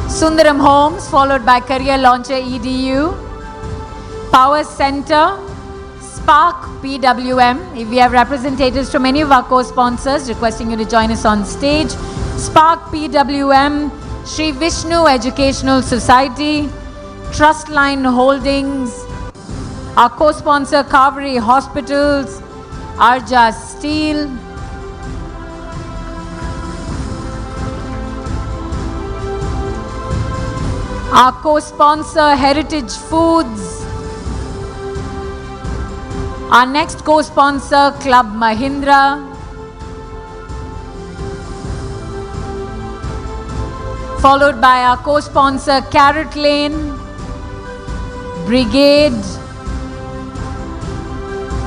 Sundaram Homes, followed by Career Launcher EDU. Power Center. Spark PWM. If we have representatives from any of our co-sponsors, requesting you to join us on stage. Spark PWM, Sri Vishnu Educational Society, Trustline Holdings, our co-sponsor Kaveri Hospitals, Arja Steel, our co-sponsor Heritage Foods, our next co-sponsor, Club Mahindra. Followed by our co-sponsor, Carrot Lane, Brigade,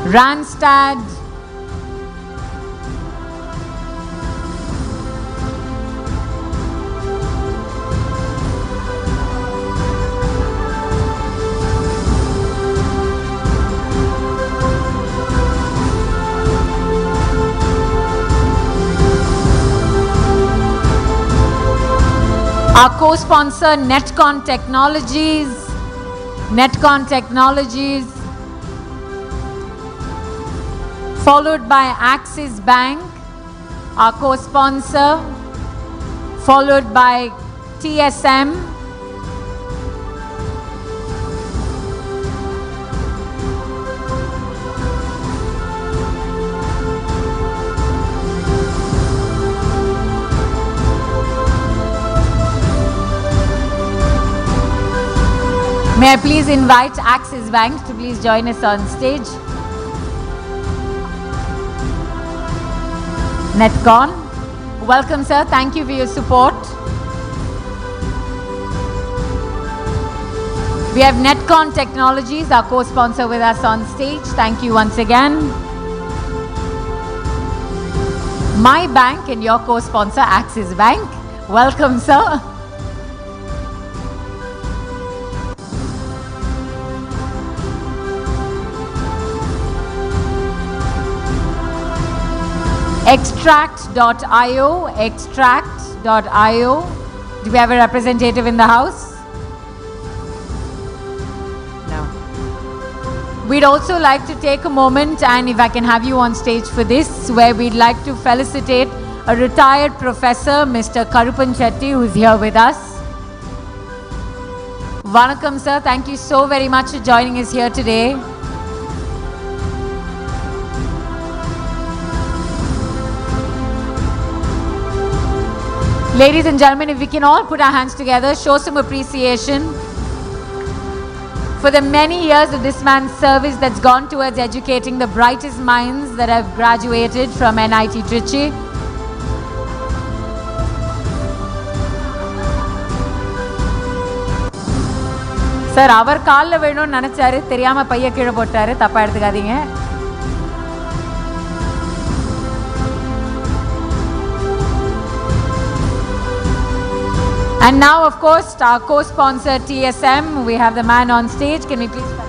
Randstad, our co-sponsor Netcon Technologies, Netcon Technologies, followed by Axis Bank, our co-sponsor, followed by TSM, May I please invite Axis Bank to please join us on stage. Netcon. Welcome, sir. Thank you for your support. We have Netcon Technologies, our co-sponsor, with us on stage. Thank you once again. My bank and your co-sponsor, Axis Bank. Welcome, sir. Extract.io, Extract.io. Do we have a representative in the house? No. We'd also like to take a moment, and if I can have you on stage for this, where we'd like to felicitate a retired professor, Mr. Karupan Chetty, who's here with us. Vanakkam, sir. Thank you so very much for joining us here today. Ladies and gentlemen, if we can all put our hands together, show some appreciation for the many years of this man's service that's gone towards educating the brightest minds that have graduated from NIT Trichy. Sir, our கால்ல வேணும்னு நினைச்சாரு, தெரியாம பைய கீழ போட்டாரு, தப்பா எடுத்துக்காதீங்க. And now, of course, our co-sponsor TSM, we have the man on stage. Can we please...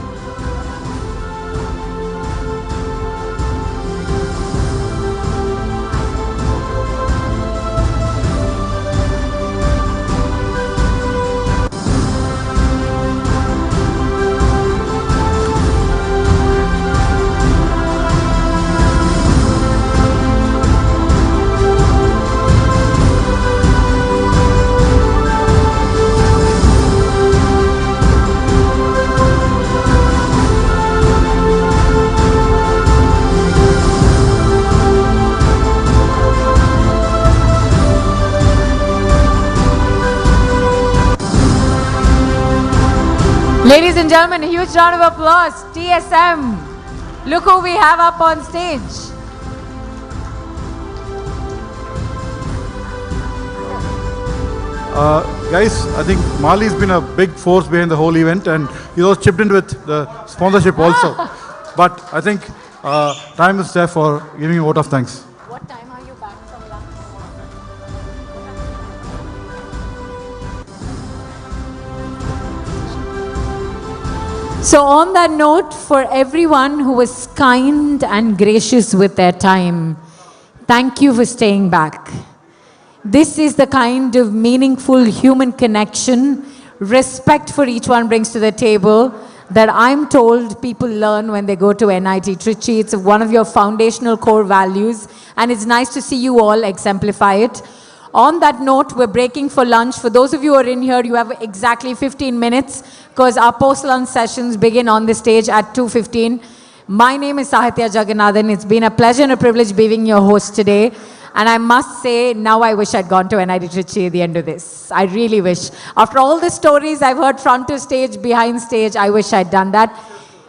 Ladies and gentlemen, a huge round of applause. TSM. Look who we have up on stage. Guys, I think Mali's been a big force behind the whole event, and he's also chipped in with the sponsorship also. But I think time is there for giving a vote of thanks. What time are you back from lunch? So on that note, for everyone who was kind and gracious with their time, thank you for staying back. This is the kind of meaningful human connection, respect for each one brings to the table that I'm told people learn when they go to NIT Trichy. It's one of your foundational core values, and it's nice to see you all exemplify it. On that note, we're breaking for lunch. For those of you who are in here, you have exactly 15 minutes because our post-lunch sessions begin on the stage at 2:15. My name is Sahitya Jagannathan. It's been a pleasure and a privilege being your host today. And I must say, now I wish I'd gone to NIT Trichy at the end of this. I really wish. After all the stories I've heard front of stage, behind stage, I wish I'd done that.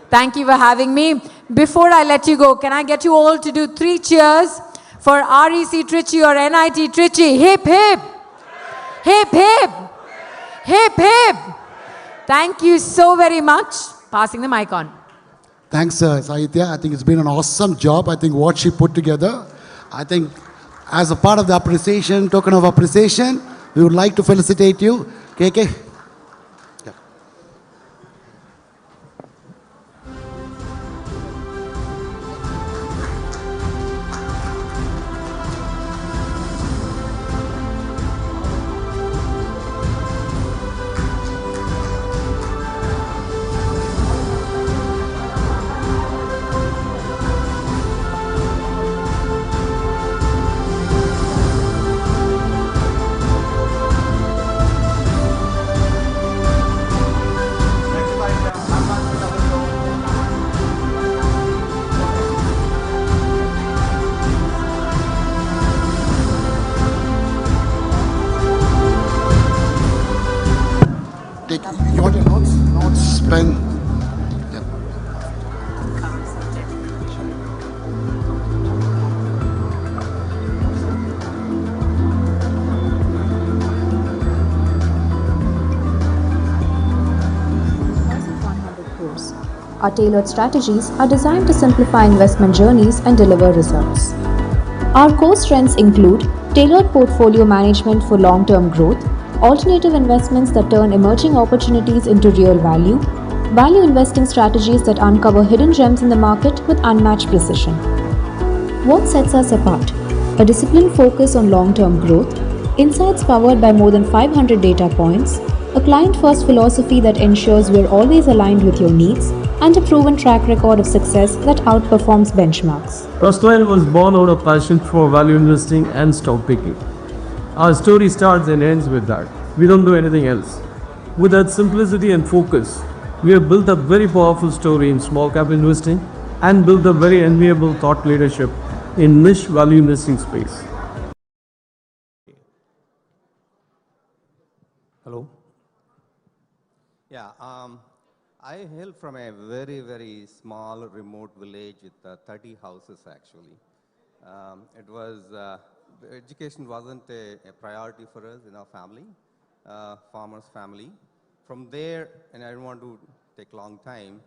Thank you for having me. Before I let you go, can I get you all to do 3 cheers for REC Trichy or NIT Trichy? Hip, hip. Hip, hip. Hip, hip. Thank you so very much. Passing the mic on. Thanks, Sahitya. I think it's been an awesome job. I think what she put together, I think as a part of the appreciation, token of appreciation, we would like to felicitate you. KK. Yeah. You want your notes? Notes, pen? Yeah. Our tailored strategies are designed to simplify investment journeys and deliver results. Our core strengths include tailored portfolio management for long-term growth, alternative investments that turn emerging opportunities into real value, value investing strategies that uncover hidden gems in the market with unmatched precision. What sets us apart? A disciplined focus on long-term growth, insights powered by more than 500 data points, a client-first philosophy that ensures we're always aligned with your needs, and a proven track record of success that outperforms benchmarks. Trustline was born out of passion for value investing and stock picking. Our story starts and ends with that. We don't do anything else. With that simplicity and focus, we have built a very powerful story in small cap investing and built a very enviable thought leadership in niche value investing space. Hello. Yeah, I hail from a very, very small remote village with 30 houses actually. Education wasn't a priority for us in our family, farmer's family. From there, and I don't want to take a long time,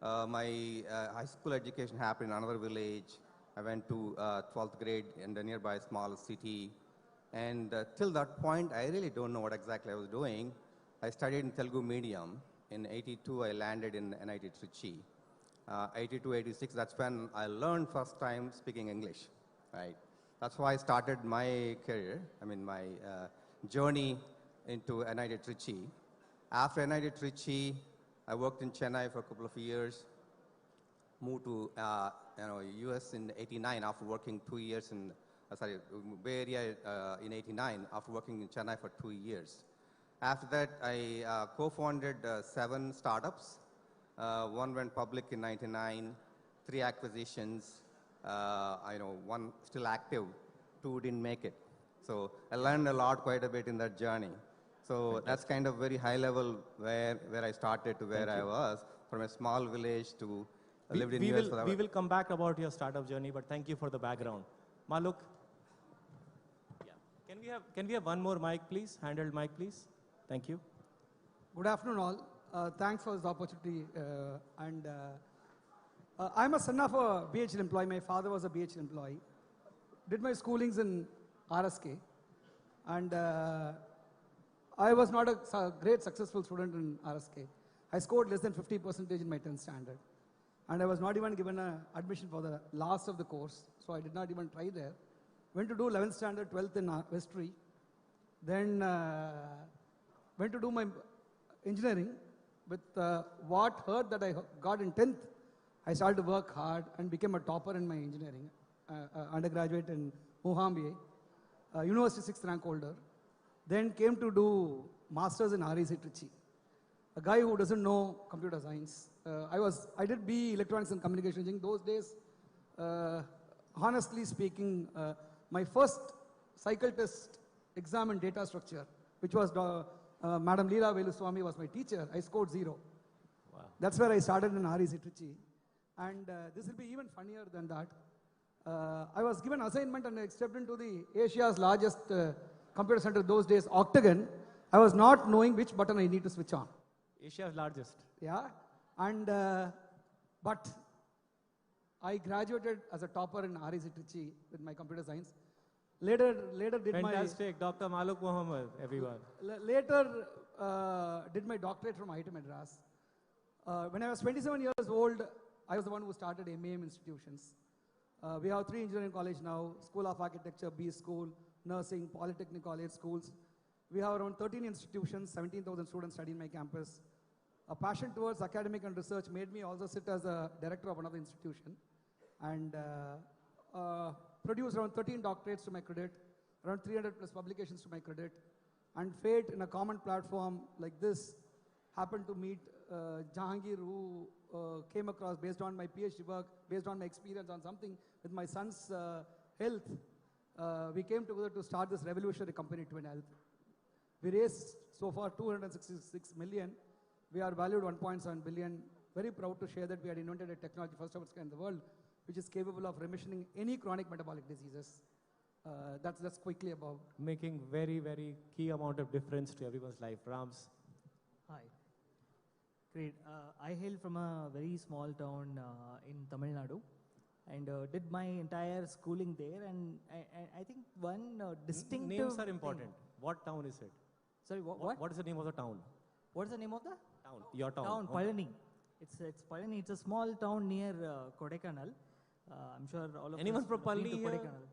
my high school education happened in another village. I went to 12th grade in the nearby small city. And till that point, I really don't know what exactly I was doing. I studied in Telugu medium. In 82, I landed in NIT Trichy. 82, 86, that's when I learned first time speaking English, right? That's why I started my career, my journey into NIT Trichy. After NIT Trichy, I worked in Chennai for a couple of years, moved to US in 89 after working 2 years in, Bay Area in 89 after working in Chennai for 2 years. After that, I co-founded 7 startups. One went public in 99, 3 acquisitions, one still active, 2 didn't make it. So I learned a lot, quite a bit in that journey. So that's kind of very high level where I started to where I was, from a small village to lived in US. We will come back about your startup journey, but thank you for the background. Maluk, yeah. Can we have one more mic, please? Handheld mic, please. Thank you. Good afternoon, all. Thanks for this opportunity. I'm a son of a BHL employee. My father was a BHL employee. Did my schoolings in RSK, and I was not a great successful student in RSK. I scored less than 50% in my 10th standard. And I was not even given an admission for the last of the course, so I did not even try there. Went to do 11th standard, 12th in history. Then went to do my engineering. With what hurt that I got in 10th, I started to work hard and became a topper in my engineering. Undergraduate in Mohambie, university 6th rank holder. Then came to do masters in REC Trichy. A guy who doesn't know computer science. I did BE electronics and communication engineering. Those days, honestly speaking, my first cycle test exam in data structure, which was Madam Leela Veluswamy was my teacher, I scored 0. Wow. That's where I started in REC Trichy. And this will be even funnier than that. I was given assignment and I stepped into the Asia's largest computer center those days, Octagon. I was not knowing which button I need to switch on. Asia's largest. Yeah. And, but I graduated as a topper in REC Trichy with my computer science. Later did Fantastic, Dr. Maluk Muhammad, everyone. Later did my doctorate from IIT Madras. When I was 27 years old, I was the one who started MAM institutions. We have 3 engineering colleges now, School of Architecture, B School, Nursing, Polytechnic College schools. We have around 13 institutions, 17,000 students study in my campus. A passion towards academic and research made me also sit as a director of another institution and produced around 13 doctorates to my credit, around 300 plus publications to my credit. And fate in a common platform like this happened to meet Jahangir, who came across based on my PhD work, based on my experience on something with my son's health. We came together to start this revolutionary company, Twin Health. We raised so far 266 million. We are valued 1.7 billion. Very proud to share that we had invented a technology first of its kind in the world, which is capable of remissioning any chronic metabolic diseases. That's quickly about. Making very, very key amount of difference to everyone's life. Rams. Hi. Great. I hail from a very small town in Tamil Nadu and did my entire schooling there. And I think one distinctive Names are important. What town is it? Sorry, What is the name of the town? What is the name of the? Town. Your town. Town, Palani. It's Palani. It's a small town near Kodaikanal. I'm sure all of Anyone us from have been to Palani here? Kodaikanal.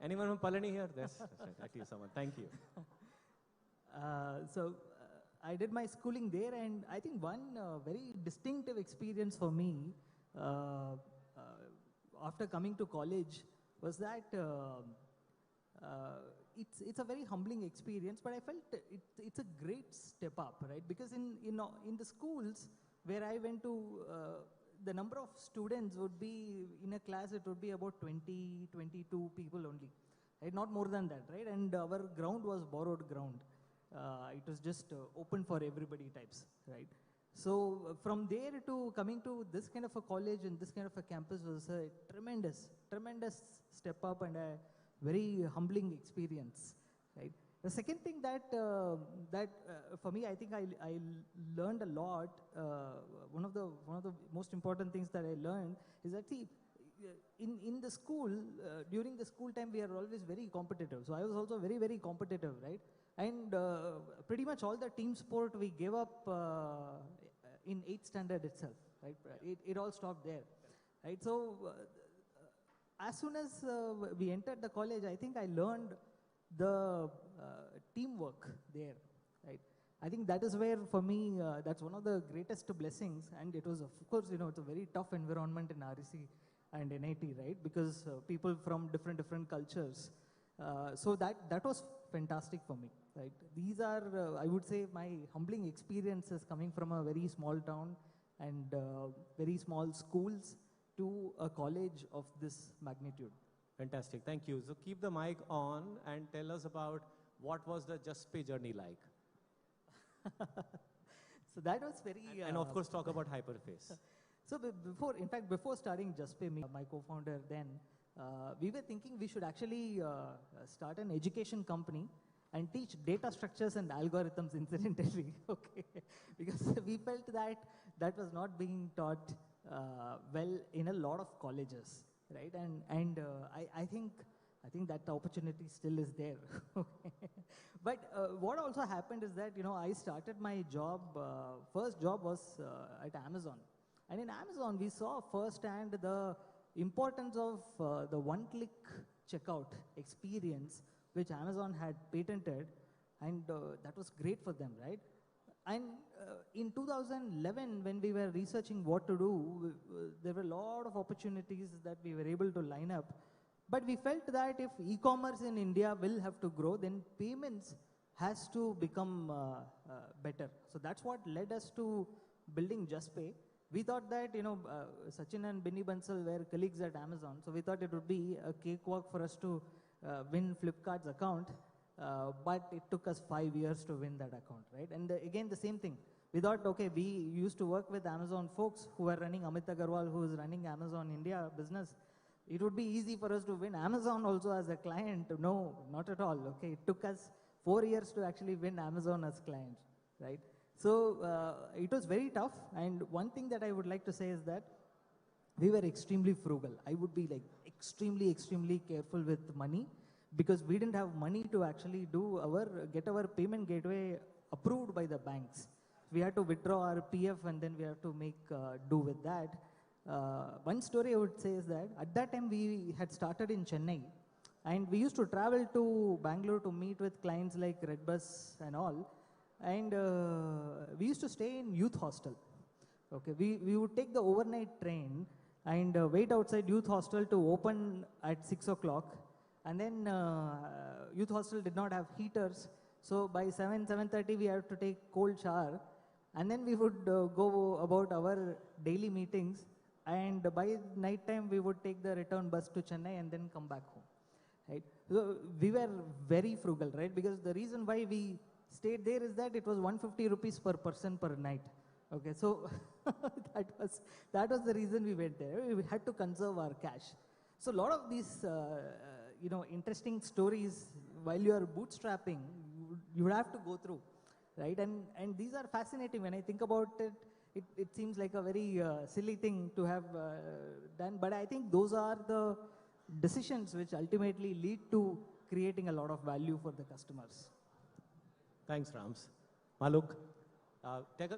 Anyone from Palani here? That's right. At least someone. Thank you. I did my schooling there, and I think one very distinctive experience for me after coming to college was that it's a very humbling experience, but I felt it's a great step up, right? Because in the schools where I went to, the number of students would be in a class, it would be about 20, 22 people only, right? Not more than that, right? And our ground was borrowed ground. It was just open for everybody types, right? So from there to coming to this kind of a college and this kind of a campus was a tremendous step up and a very humbling experience, right? The second thing that for me, I think I learned a lot. One of the most important things that I learned is that in the school, during the school time, we are always very competitive. So I was also very competitive, right? And pretty much all the team sport we gave up in 8th standard itself, right? It all stopped there, right? So as soon as we entered the college, I think I learned the teamwork there, right? I think that is where, for me, that's one of the greatest blessings. And it was, of course, it's a very tough environment in REC and NIT, right? Because people from different cultures. So that was fantastic for me, right? These are, I would say, my humbling experiences coming from a very small town and very small schools to a college of this magnitude. Fantastic, thank you. So keep the mic on and tell us about what was the Just Pay journey like. So that was very... and of course talk about hyperface. So before starting JustPay, my co-founder then, we were thinking we should actually start an education company and teach data structures and algorithms incidentally, okay? Because we felt that that was not being taught well in a lot of colleges, right? And I think that the opportunity still is there. But what also happened is that, I started my job, first job was at Amazon. And in Amazon, we saw firsthand the importance of the one-click checkout experience, which Amazon had patented, and that was great for them, right? And in 2011, when we were researching what to do, there were a lot of opportunities that we were able to line up. But we felt that if e-commerce in India will have to grow, then payments has to become better. So that's what led us to building JustPay. We thought that, Sachin and Binny Bansal were colleagues at Amazon, so we thought it would be a cakewalk for us to win Flipkart's account, but it took us 5 years to win that account, right? And again, the same thing. We thought, okay, we used to work with Amazon folks who were running Amit Agarwal, who is running Amazon India business. It would be easy for us to win Amazon also as a client. No, not at all, okay? It took us 4 years to actually win Amazon as client, right? So it was very tough, and one thing that I would like to say is that we were extremely frugal. I would be like extremely careful with money, because we didn't have money to actually get our payment gateway approved by the banks. We had to withdraw our PF and then we have to make do with that. One story I would say is that at that time we had started in Chennai, and we used to travel to Bangalore to meet with clients like Redbus and all. And we used to stay in youth hostel. Okay, we would take the overnight train and wait outside youth hostel to open at 6 o'clock. And then youth hostel did not have heaters. So by 7:30 we had to take cold shower. And then we would go about our daily meetings. And by night time we would take the return bus to Chennai and then come back home. Right? So we were very frugal, right? Because the reason why we stayed there is that it was 150 rupees per person per night. Okay, so that was the reason we went there. We had to conserve our cash. So a lot of these, interesting stories while you are bootstrapping, you would have to go through, right? And these are fascinating. When I think about it, it seems like a very silly thing to have done. But I think those are the decisions which ultimately lead to creating a lot of value for the customers. Thanks, Rams. Maluk,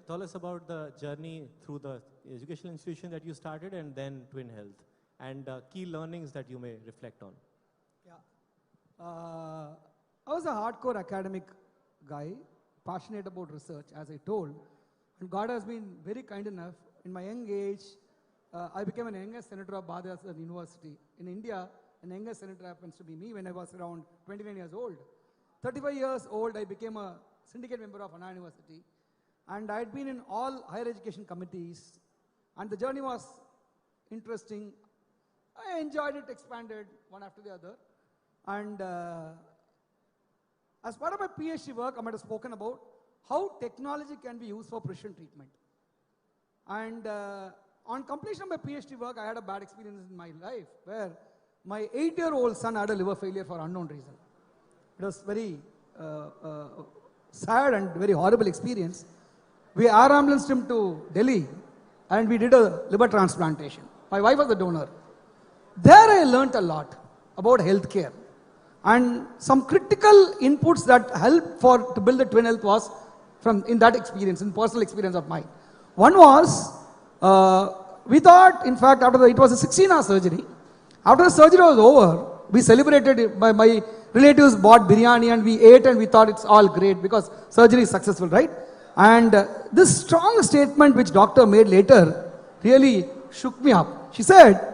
tell us about the journey through the educational institution that you started and then Twin Health, and key learnings that you may reflect on. Yeah. I was a hardcore academic guy, passionate about research, as I told. And God has been very kind enough. In my young age, I became an youngest senator of Bhadras University. In India, an youngest senator happens to be me when I was around 29 years old. 35 years old, I became a syndicate member of Anna University, and I had been in all higher education committees, and the journey was interesting. I enjoyed it, expanded one after the other, and as part of my PhD work, I might have spoken about how technology can be used for precision treatment. And on completion of my PhD work, I had a bad experience in my life where my 8-year-old son had a liver failure for unknown reason. It was very sad and very horrible experience. We air ambulanced him to Delhi and we did a liver transplantation. My wife was the donor. There I learnt a lot about healthcare, and some critical inputs that helped to build the Twin Health was in that experience, in personal experience of mine. One was, we thought, in fact, it was a 16-hour surgery. After the surgery was over, we celebrated it. My relatives bought biryani and we ate and we thought it's all great because surgery is successful, right? And this strong statement which doctor made later really shook me up. She said,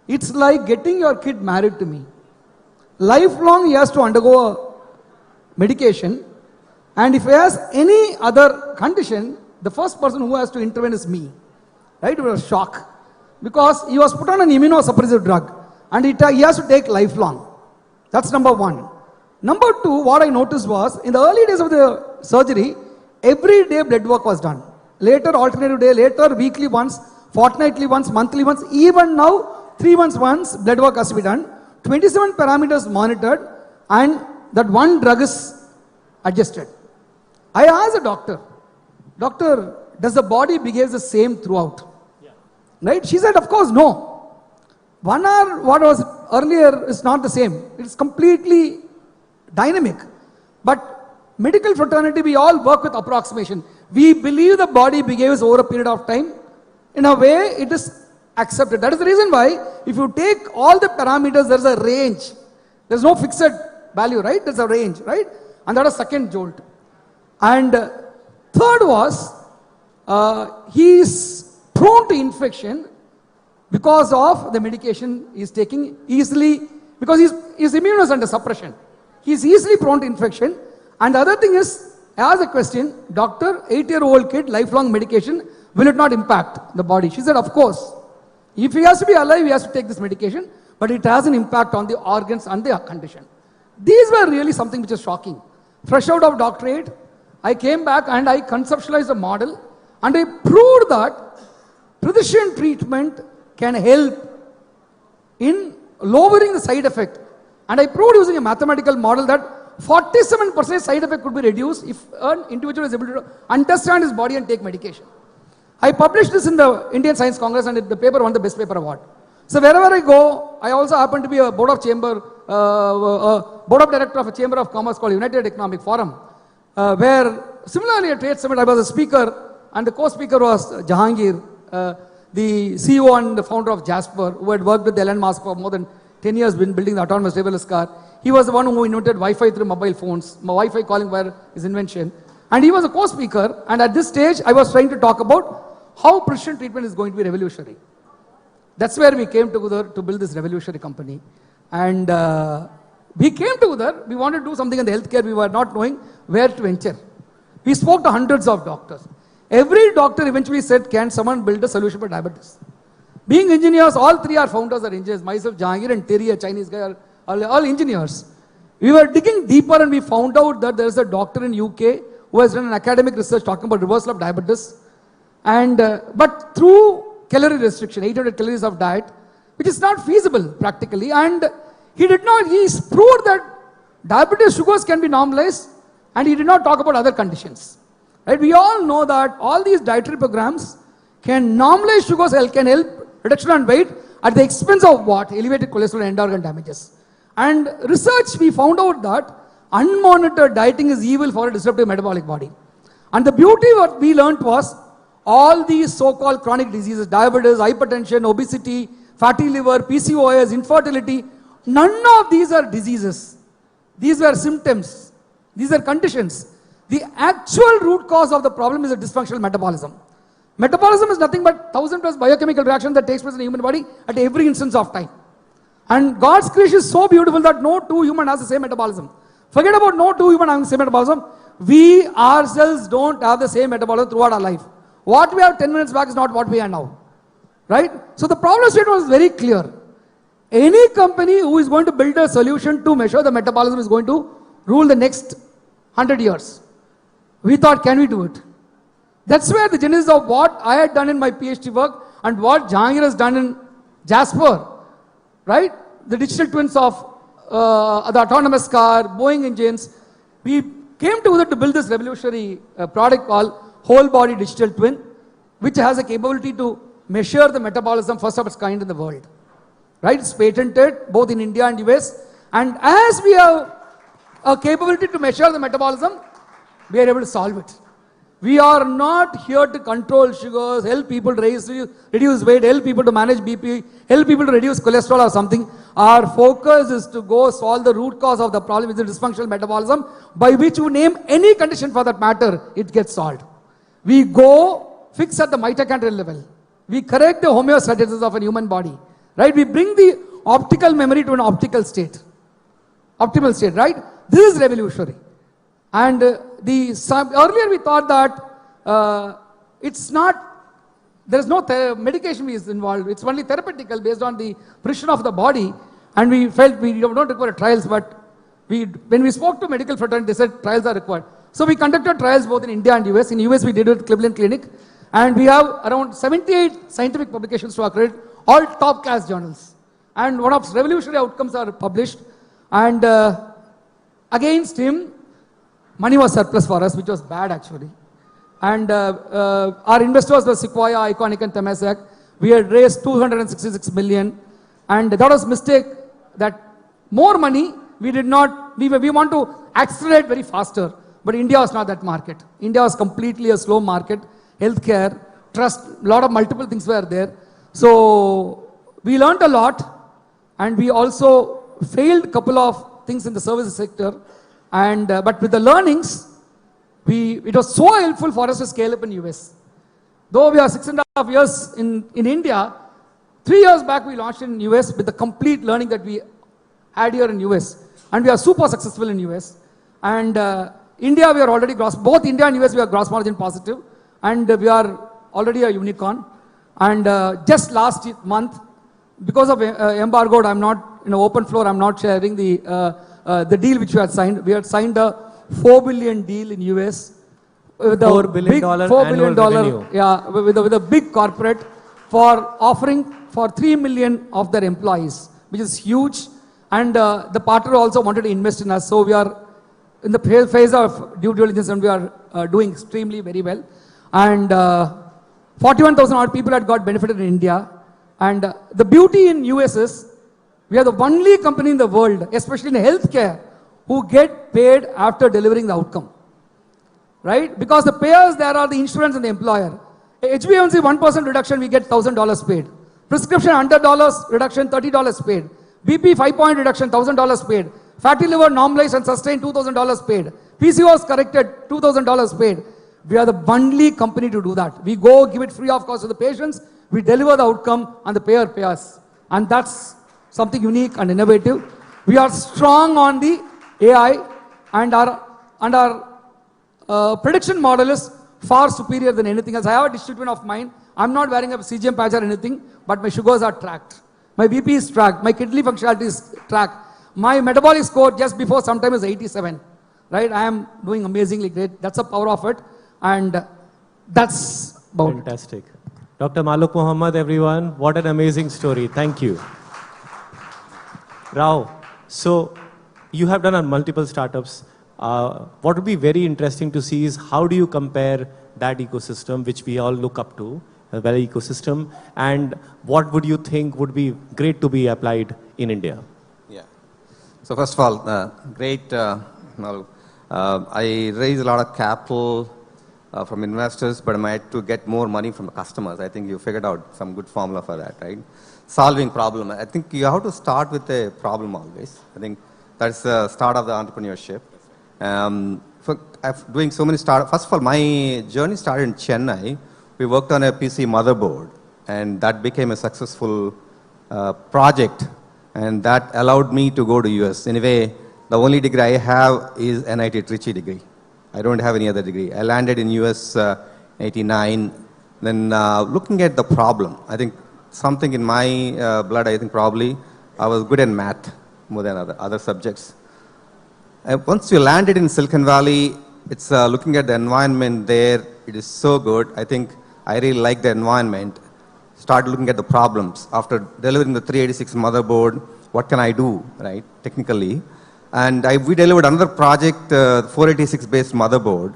it's like getting your kid married to me. Lifelong he has to undergo a medication, and if he has any other condition, the first person who has to intervene is me. Right? It was a shock. Because he was put on an immunosuppressive drug and he has to take lifelong. That's number one. Number two, what I noticed was, in the early days of the surgery, every day blood work was done. Later alternative day, later weekly once, fortnightly once, monthly once, even now 3 months once blood work has to be done. 27 parameters monitored, and that one drug is adjusted. I asked the doctor, does the body behave the same throughout? Right? She said, of course, no. 1 hour, what was earlier is not the same. It's completely dynamic. But medical fraternity, we all work with approximation. We believe the body behaves over a period of time. In a way, it is accepted. That is the reason why, if you take all the parameters, there is a range. There is no fixed value, right? There is a range, right? And that is second jolt. And third was, he is prone to infection because of the medication he is taking easily, because his immune is under suppression. He is easily prone to infection. And the other thing is, I asked a question, doctor, 8-year-old kid, lifelong medication, will it not impact the body? She said, of course. If he has to be alive, he has to take this medication, but it has an impact on the organs and the condition. These were really something which is shocking. Fresh out of doctorate, I came back and I conceptualized a model, and I proved that precision treatment can help in lowering the side effect. And I proved using a mathematical model that 47% side effect could be reduced if an individual is able to understand his body and take medication. I published this in the Indian Science Congress, and the paper won the Best Paper Award. So wherever I go, I also happen to be a board of director of a chamber of commerce called United Economic Forum, where similarly at Trade Summit I was a speaker, and the co-speaker was Jahangir, the CEO and the founder of Jasper, who had worked with Elon Musk for more than 10 years, been building the autonomous driverless car. He was the one who invented Wi-Fi through mobile phones. Wi-Fi calling were his invention. And he was a co-speaker, and at this stage I was trying to talk about how precision treatment is going to be revolutionary. That's where we came together to build this revolutionary company. And we came together, we wanted to do something in the healthcare, we were not knowing where to venture. We spoke to hundreds of doctors. Every doctor eventually said, can someone build a solution for diabetes? Being engineers, all three are founders are engineers. Myself, Jahangir and Terry, a Chinese guy, are all engineers. We were digging deeper and we found out that there is a doctor in UK who has done an academic research talking about reversal of diabetes. And but through calorie restriction, 800 calories of diet, which is not feasible practically. And he proved that diabetes sugars can be normalized, and he did not talk about other conditions. Right? We all know that all these dietary programs can normalize sugars, can help reduction on weight at the expense of what? Elevated cholesterol and end organ damages. And research, we found out that unmonitored dieting is evil for a disruptive metabolic body. And the beauty what we learned was all these so-called chronic diseases, diabetes, hypertension, obesity, fatty liver, PCOS, infertility, none of these are diseases. These were symptoms. These are conditions. The actual root cause of the problem is a dysfunctional metabolism. Metabolism is nothing but 1,000 plus biochemical reactions that takes place in the human body at every instance of time. And God's creation is so beautiful that no two human has the same metabolism. Forget about no two human having the same metabolism. We ourselves don't have the same metabolism throughout our life. What we have 10 minutes back is not what we are now. Right? So the problem statement was very clear. Any company who is going to build a solution to measure the metabolism is going to rule the next 100 years. We thought, can we do it? That's where the genesis of what I had done in my PhD work and what Jahangir has done in Jasper, right? The digital twins of the autonomous car, Boeing engines. We came together to build this revolutionary product called whole body digital twin, which has a capability to measure the metabolism first of its kind in the world. Right? It's patented both in India and US. And as we have a capability to measure the metabolism, we are able to solve it. We are not here to control sugars, help people reduce weight, help people to manage BP, help people to reduce cholesterol or something. Our focus is to go solve the root cause of the problem, which is dysfunctional metabolism, by which you name any condition for that matter, it gets solved. We go fix at the mitochondrial level. We correct the homeostasis of a human body. Right? We bring the optical memory to an optical state. Optimal state, right? This is revolutionary. And earlier we thought that it's not, there is no medication is involved. It's only therapeutical based on the precision of the body. And we felt we don't require trials, but when we spoke to medical fraternity, they said trials are required. So we conducted trials both in India and US. In US, we did it at Cleveland Clinic. And we have around 78 scientific publications to our credit, all top class journals. And one of revolutionary outcomes are published. And against him, money was surplus for us, which was bad actually. And our investors were Sequoia, Iconic and Temasek. We had raised 266 million. And that was mistake that more money, we did not, we want to accelerate very faster. But India was not that market. India was completely a slow market. Healthcare, trust, a lot of multiple things were there. So we learned a lot, and we also failed a couple of things in the services sector. And but with the learnings, it was so helpful for us to scale up in US. Though we are 6.5 years in India, 3 years back we launched in US with the complete learning that we had here in US. And we are super successful in US. And India, we are already both India and US, we are gross margin positive. And we are already a unicorn. And just last month, because of embargoed, I'm not in an open floor, I'm not sharing the deal which we had signed. We had signed a $4 billion deal in US. With $4 billion annual revenue. Yeah, with a big corporate for offering for 3 million of their employees, which is huge. And the partner also wanted to invest in us. So we are in the phase of due diligence, and we are doing extremely very well. And 41,000 odd people had got benefited in India. And the beauty in US is we are the only company in the world, especially in healthcare, who get paid after delivering the outcome. Right? Because the payers there are the insurance and the employer. HbA1c 1% reduction, we get $1,000 paid. Prescription $100 reduction, $30 paid. BP 5-point reduction, $1,000 paid. Fatty liver normalized and sustained, $2,000 paid. PCOS corrected, $2,000 paid. We are the only company to do that. We go give it free of cost to the patients, we deliver the outcome, and the payer pays us. And that's something unique and innovative. We are strong on the AI, and our prediction model is far superior than anything else. I have a distribution of mine. I'm not wearing a CGM patch or anything, but my sugars are tracked. My BP is tracked. My kidney functionality is tracked. My metabolic score just before sometime is 87. Right? I am doing amazingly great. That's the power of it. And that's about Fantastic. Dr. Maluk Muhammad, everyone. What an amazing story. Thank you. Rao, so you have done on multiple startups. What would be very interesting to see is how do you compare that ecosystem, which we all look up to, a very ecosystem, and what would you think would be great to be applied in India? Yeah. So first of all, great. I raised a lot of capital from investors, but I had to get more money from the customers. I think you figured out some good formula for that, right? Solving problem. I think you have to start with a problem always. I think that's the start of the entrepreneurship. Doing so many startups. First of all, my journey started in Chennai. We worked on a PC motherboard, and that became a successful project, and that allowed me to go to US. Anyway, the only degree I have is NIT Trichy degree. I don't have any other degree. I landed in US 89. Then looking at the problem, I think something in my blood, I think probably I was good in math more than other subjects. Once you landed in Silicon Valley, it's looking at the environment there. It is so good. I think I really like the environment. Start looking at the problems. After delivering the 386 motherboard, what can I do, right, technically? And we delivered another project, 486 based motherboard.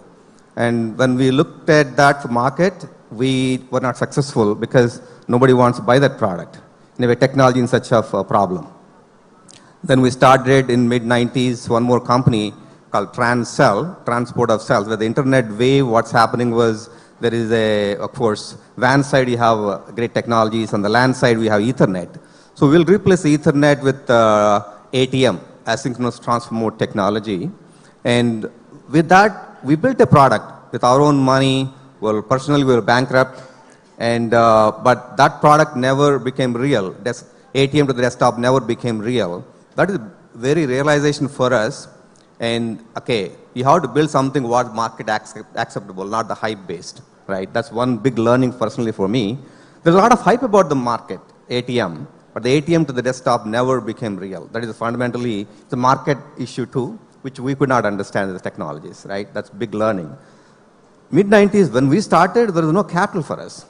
And when we looked at that for market, we were not successful because nobody wants to buy that product. Anyway, technology in such a problem. Then we started in mid-90s one more company called Transcell, Transport of Cells, where the internet wave, what's happening was there is of course, WAN side you have great technologies, on the LAN side we have Ethernet. So we'll replace Ethernet with ATM, asynchronous transfer mode technology. And with that, we built a product with our own money. Well, personally, we were bankrupt. And, but that product never became real. ATM to the desktop never became real. That is very realization for us. And okay, you have to build something what market acceptable, not the hype based, right? That's one big learning personally for me. There's a lot of hype about the market, ATM, but the ATM to the desktop never became real. That is fundamentally the market issue too. which we could not understand the technologies, right? That's big learning. Mid-90s, when we started, there was no capital for us.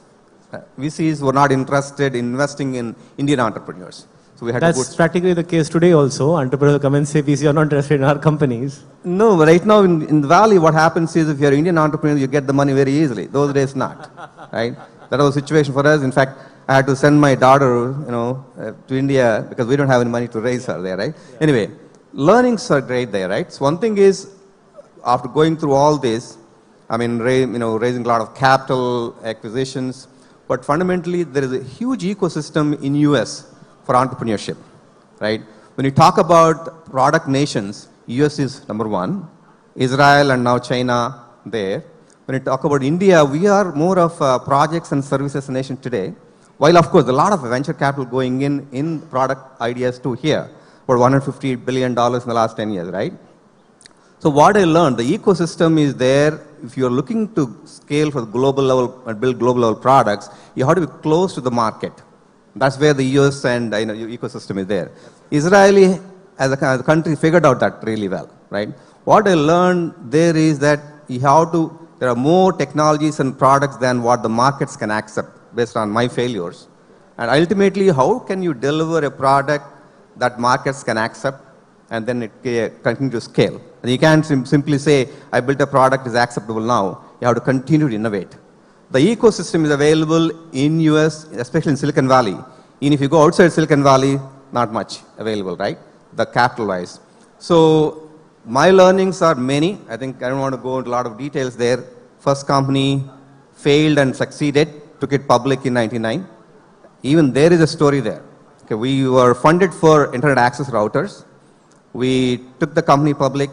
VCs were not interested in investing in Indian entrepreneurs. So we had That's to practically the case today also. Entrepreneurs come and say, VC are not interested in our companies. No, right now in the Valley, what happens is if you're an Indian entrepreneur, you get the money very easily. Those days, not, right? That was the situation for us. In fact, I had to send my daughter, to India because we don't have any money to raise her there, right? Yeah. Anyway, learnings are great there, right? So one thing is, after going through all this, I mean, raising a lot of capital, acquisitions, but fundamentally, there is a huge ecosystem in US for entrepreneurship, right? When you talk about product nations, US is number one, Israel and now China there. When you talk about India, we are more of a projects and services nation today. While of course, a lot of venture capital going in product ideas too here, about $150 billion in the last 10 years, right? So what I learned, the ecosystem is there. If you're looking to scale for the global level and build global level products, you have to be close to the market. That's where the US and your ecosystem is there. Israeli as a country figured out that really well, right? What I learned there is that there are more technologies and products than what the markets can accept based on my failures. And ultimately, how can you deliver a product that markets can accept and then it continue to scale? And you can't simply say, I built a product, is acceptable now. You have to continue to innovate. The ecosystem is available in US, especially in Silicon Valley. And if you go outside Silicon Valley, not much available, right? The capital-wise. So my learnings are many. I think I don't want to go into a lot of details there. First company failed and succeeded, took it public in 99. Even there is a story there. Okay, we were funded for internet access routers. We took the company public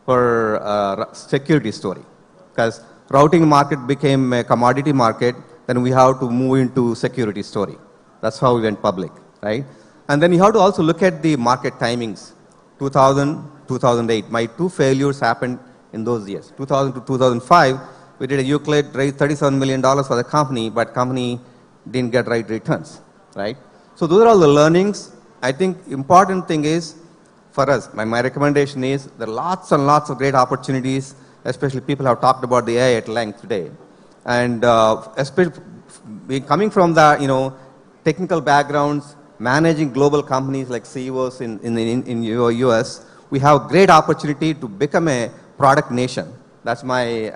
for a security story. Because routing market became a commodity market, then we have to move into security story. That's how we went public, right? And then you have to also look at the market timings. 2000, 2008. My two failures happened in those years. 2000 to 2005, we did a Euclid, raised $37 million for the company, but company didn't get right returns, right? So those are all the learnings. I think important thing is, for us, my recommendation is, there are lots and lots of great opportunities, especially people have talked about the AI at length today. And especially coming from the, technical backgrounds, managing global companies like CEOs in US, we have great opportunity to become a product nation. That's my,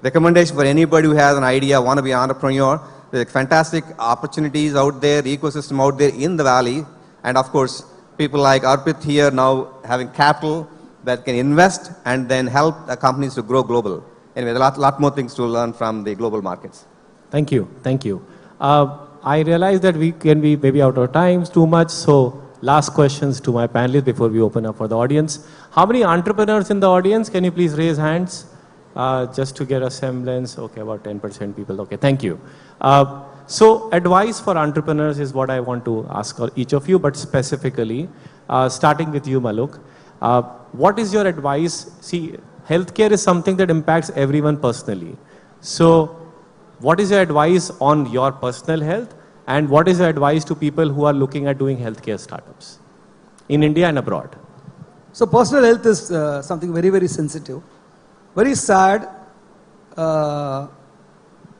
recommendation for anybody who has an idea, want to be an entrepreneur. There's fantastic opportunities out there, ecosystem out there in the Valley. And of course, people like Arpit here now having capital that can invest and then help the companies to grow global. Anyway, there are a lot more things to learn from the global markets. Thank you. Thank you. I realize that we can be maybe out of time too much. So last questions to my panelists before we open up for the audience. How many entrepreneurs in the audience? Can you please raise hands? Just to get a semblance. Okay, about 10% people. Okay, thank you. So advice for entrepreneurs is what I want to ask each of you, but specifically, starting with you, Maluk. What is your advice? See, healthcare is something that impacts everyone personally. So what is your advice on your personal health? And what is your advice to people who are looking at doing healthcare startups in India and abroad? So personal health is something very, very sensitive. Very sad. I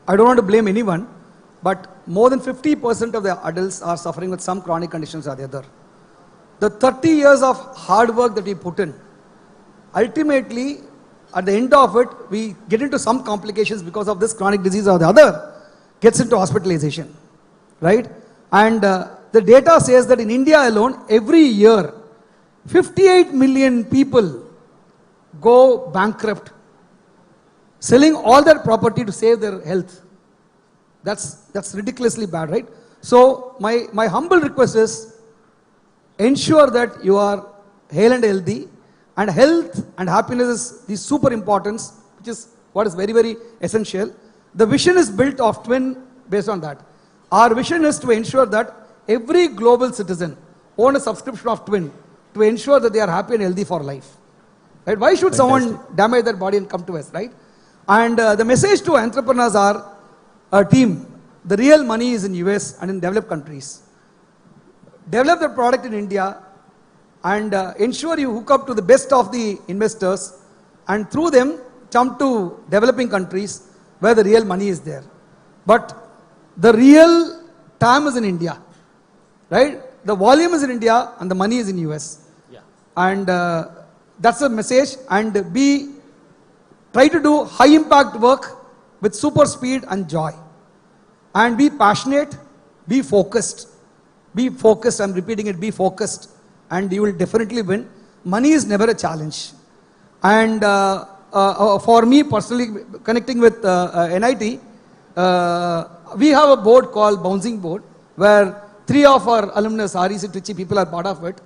don't want to blame anyone, but more than 50% of the adults are suffering with some chronic conditions or the other. The 30 years of hard work that we put in, ultimately, at the end of it, we get into some complications because of this chronic disease or the other, gets into hospitalization, right? And the data says that in India alone, every year, 58 million people go bankrupt, selling all their property to save their health. That's ridiculously bad, right? So my humble request is, ensure that you are hale and healthy, and health and happiness is the super importance, which is what is very, very essential. The vision is built of Twin based on that. Our vision is to ensure that every global citizen own a subscription of Twin to ensure that they are happy and healthy for life. Right? Why should someone damage their body and come to us, right? And the message to entrepreneurs are, team, the real money is in US and in developed countries. Develop the product in India, and ensure you hook up to the best of the investors, and through them jump to developing countries where the real money is there. But the real TAM is in India, right? The volume is in India and the money is in US. Yeah. And that's the message. And try to do high impact work with super speed and joy. And be passionate, be focused. Be focused, I'm repeating it, be focused. And you will definitely win. Money is never a challenge. And for me personally, connecting with NIT, we have a board called Bouncing Board, where 3 of our alumni, REC Trichy people are part of it.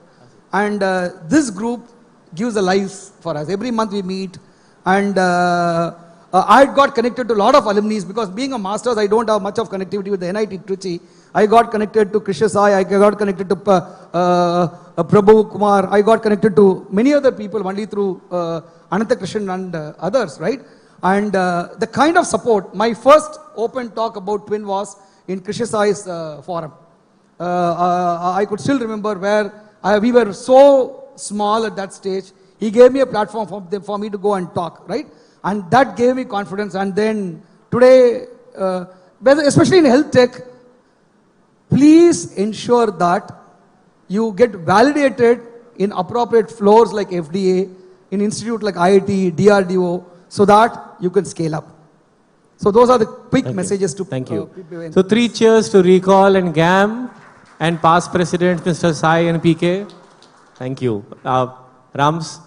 And this group gives a life for us. Every month we meet. And I got connected to a lot of alumni because being a master's, I don't have much of connectivity with the NIT Trichy. I got connected to Krishna Sai, I got connected to Prabhu Kumar, I got connected to many other people only through Anantha Krishnan and others, right? And the kind of support, my first open talk about Twin was in Krishna Sai's forum. I could still remember where we were so small at that stage. He gave me a platform for me to go and talk, right? And that gave me confidence. And then today, especially in health tech, please ensure that you get validated in appropriate floors like FDA, in institute like IIT, DRDO, so that you can scale up. So those are the quick messages to Thank you. So 3 cheers to Recall and GAM and past presidents Mr. Sai and PK. Thank you. Rams,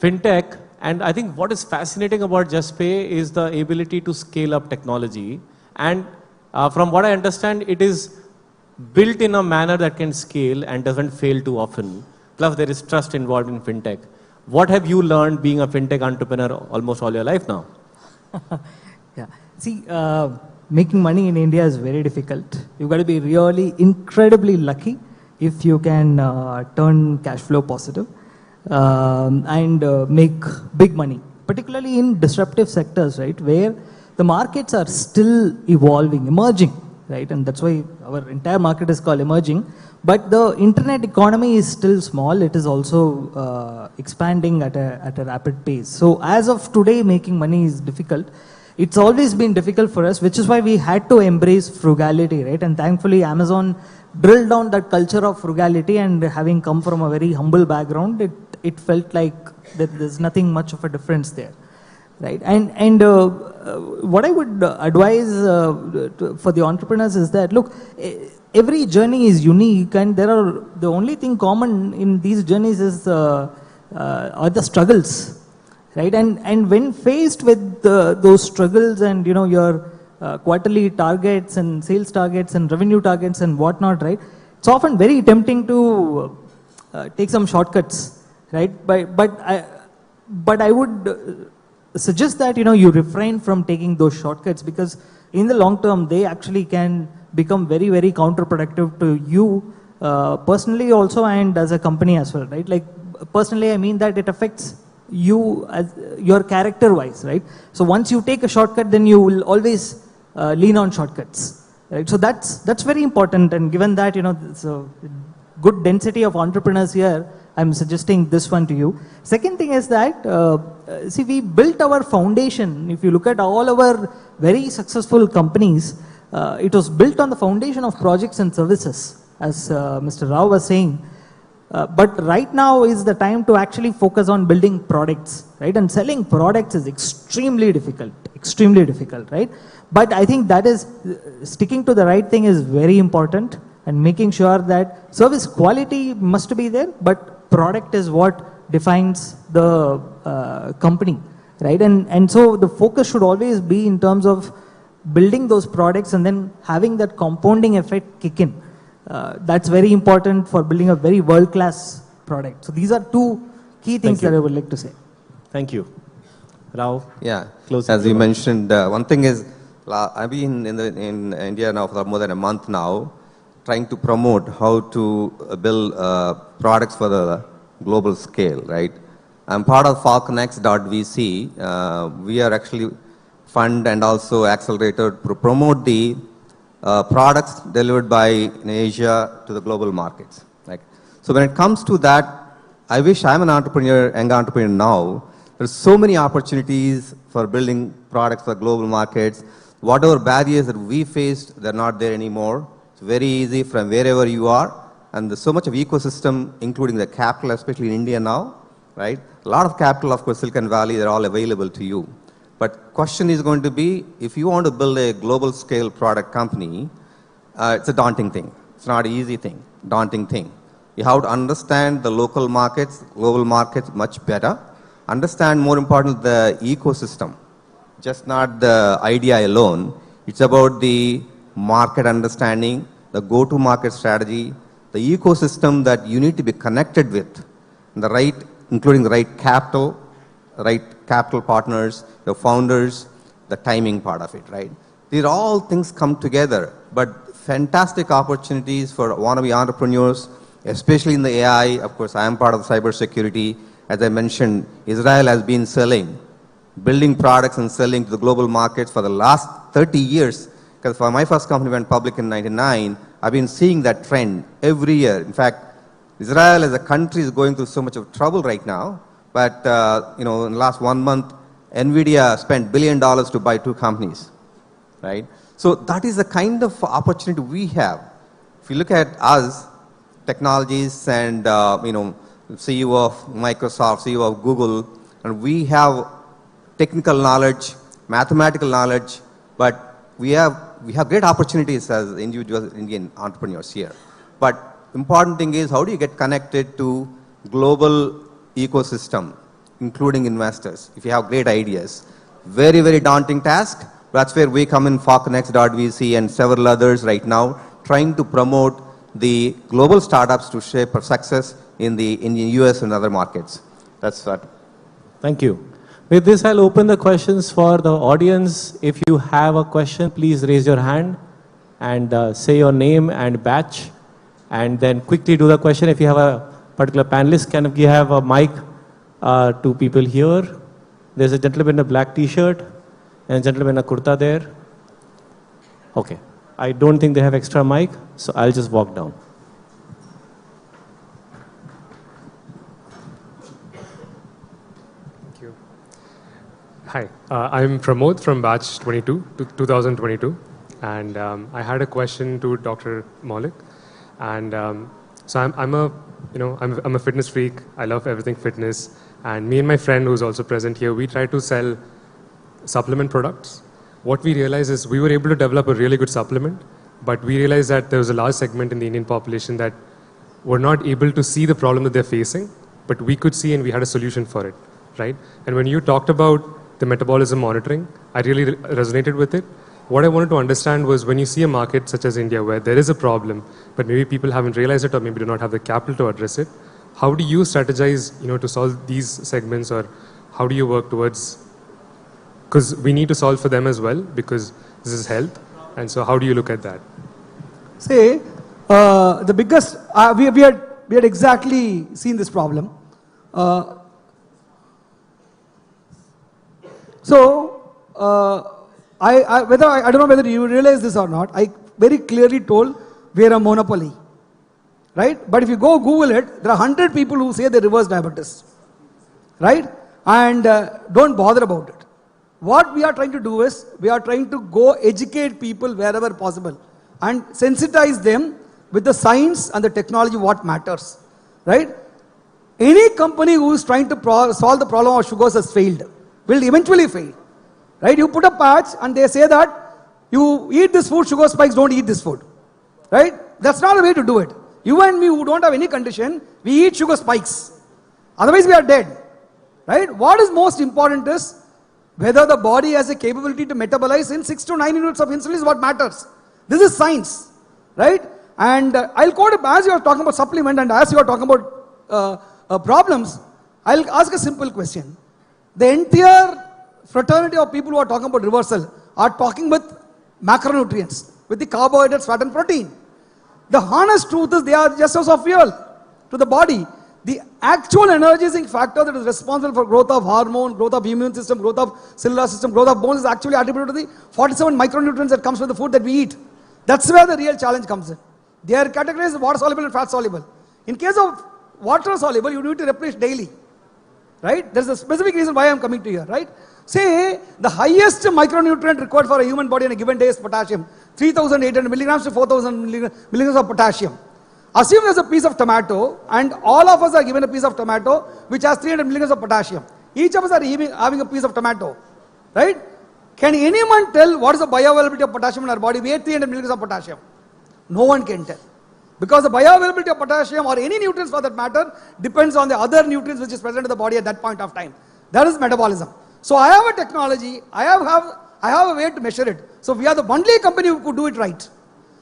FinTech, and I think what is fascinating about JustPay is the ability to scale up technology. And from what I understand, it is built in a manner that can scale and doesn't fail too often. Plus, there is trust involved in FinTech. What have you learned being a FinTech entrepreneur almost all your life now? Yeah. See, making money in India is very difficult. You've got to be really incredibly lucky if you can turn cash flow positive and make big money, particularly in disruptive sectors, right, where the markets are still evolving, emerging, right, and that's why our entire market is called emerging. But the internet economy is still small. It is also expanding at a rapid pace. So as of today, making money is difficult. It's always been difficult for us, which is why we had to embrace frugality, right? And thankfully, Amazon drilled down that culture of frugality, and having come from a very humble background, it felt like that there's nothing much of a difference there, right? And what I would advise for the entrepreneurs is that, look, every journey is unique, and the only thing common in these journeys is are the struggles. Right, and when faced with those struggles and your quarterly targets and sales targets and revenue targets and whatnot, right, it's often very tempting to take some shortcuts, right? But I would suggest that you refrain from taking those shortcuts, because in the long term they actually can become very, very counterproductive to you personally also, and as a company as well, right? Like personally, I mean that it affects you as your character wise, right? So once you take a shortcut, then you will always lean on shortcuts, right? So that's very important. And given that it's a good density of entrepreneurs here, I'm suggesting this one to you. Second thing is that see, we built our foundation. If you look at all our very successful companies, it was built on the foundation of projects and services, as Mr. Rao was saying. But right now is the time to actually focus on building products, right? And selling products is extremely difficult, right? But I think that is sticking to the right thing is very important, and making sure that service quality must be there, but product is what defines the company, right? And so the focus should always be in terms of building those products and then having that compounding effect kick in. That's very important for building a very world-class product. So these are 2 key things that I would like to say. Thank you. Rao? Yeah, as you mentioned, one thing is, I've been in India now for more than a month now, trying to promote how to build products for the global scale, right? I'm part of falconex.vc. We are actually fund and also accelerator to promote the products delivered by in Asia to the global markets. Like, so when it comes to that, I wish I'm an entrepreneur, young entrepreneur now. There's so many opportunities for building products for global markets. Whatever barriers that we faced, they're not there anymore. It's very easy from wherever you are. And there's so much of ecosystem, including the capital, especially in India now, right? A lot of capital, of course, Silicon Valley, they're all available to you. But question is going to be, if you want to build a global scale product company, it's a daunting thing. It's not an easy thing, daunting thing. You have to understand the local markets, global markets much better. Understand, more important, the ecosystem. Just not the idea alone. It's about the market understanding, the go-to-market strategy, the ecosystem that you need to be connected with, the right, including the right capital partners, the founders, the timing part of it, right? These are all things come together, but fantastic opportunities for wannabe entrepreneurs, especially in the AI. Of course, I am part of the cybersecurity. As I mentioned, Israel has been building products and selling to the global markets for the last 30 years. Because for my first company went public in 99, I've been seeing that trend every year. In fact, Israel as a country is going through so much of trouble right now. But in the last 1 month, NVIDIA spent $1 billion to buy 2 companies, right? So that is the kind of opportunity we have. If you look at us, technologies and CEO of Microsoft, CEO of Google, and we have technical knowledge, mathematical knowledge, but we have great opportunities as individual Indian entrepreneurs here. But important thing is, how do you get connected to global ecosystem, including investors, if you have great ideas? Very, very daunting task. That's where we come in, FalconX.vc and several others right now, trying to promote the global startups to shape for success in the US and other markets. That's that. Thank you. With this, I'll open the questions for the audience. If you have a question, please raise your hand and say your name and batch, and then quickly do the question. If you have a particular panelist, can you have a mic to people here? There's a gentleman in a black t-shirt and a gentleman in a kurta there. Okay. I don't think they have extra mic, so I'll just walk down. Thank you. Hi, I'm Pramod from batch 2022, and I had a question to Dr. Maulik. And so I'm a fitness freak. I love everything fitness. And me and my friend, who's also present here, we try to sell supplement products. What we realized is we were able to develop a really good supplement, but we realized that there was a large segment in the Indian population that were not able to see the problem that they're facing, but we could see and we had a solution for it, right? And when you talked about the metabolism monitoring, I really resonated with it. What I wanted to understand was, when you see a market such as India where there is a problem, but maybe people haven't realized it or maybe do not have the capital to address it, how do you strategize, to solve these segments, or how do you work towards, because we need to solve for them as well, because this is health. And so how do you look at that? Say, the biggest, we had exactly seen this problem. I don't know whether you realize this or not. I very clearly told we are a monopoly, right? But if you go Google it, there are 100 people who say they reverse diabetes, right? And don't bother about it. What we are trying to do is, we are trying to go educate people wherever possible and sensitize them with the science and the technology what matters, right? Any company who is trying to solve the problem of sugars has failed, will eventually fail, right? You put a patch and they say that you eat this food, sugar spikes, don't eat this food, right? That's not the way to do it. You and me who don't have any condition, we eat sugar spikes. Otherwise we are dead, right? What is most important is whether the body has a capability to metabolize in 6 to 9 units of insulin is what matters. This is science, right? And I'll quote it, as you are talking about supplement and as you are talking about problems, I'll ask a simple question. The entire fraternity of people who are talking about reversal are talking with macronutrients, with the carbohydrates, fat and protein. The honest truth is they are just as of fuel to the body. The actual energizing factor that is responsible for growth of hormone, growth of immune system, growth of cellular system, growth of bones is actually attributed to the 47 micronutrients that comes from the food that we eat. That's where the real challenge comes in. They are categorized as water soluble and fat soluble. In case of water soluble, you need to replenish daily. Right? There's a specific reason why I'm coming to here, right? Say the highest micronutrient required for a human body in a given day is potassium. 3,800 milligrams to 4,000 milligrams of potassium. Assume there's a piece of tomato and all of us are given a piece of tomato which has 300 milligrams of potassium. Each of us are having a piece of tomato, right? Can anyone tell what is the bioavailability of potassium in our body? We ate 300 milligrams of potassium. No one can tell. Because the bioavailability of potassium or any nutrients for that matter depends on the other nutrients which is present in the body at that point of time. That is metabolism. So I have a technology, I have a way to measure it. So we are the only company who could do it right.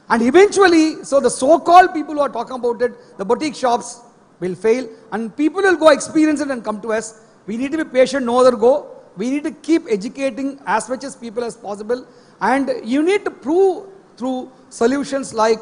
And eventually, so the so-called people who are talking about it, the boutique shops will fail and people will go experience it and come to us. We need to be patient, no other go. We need to keep educating as much as people as possible. And you need to prove through solutions like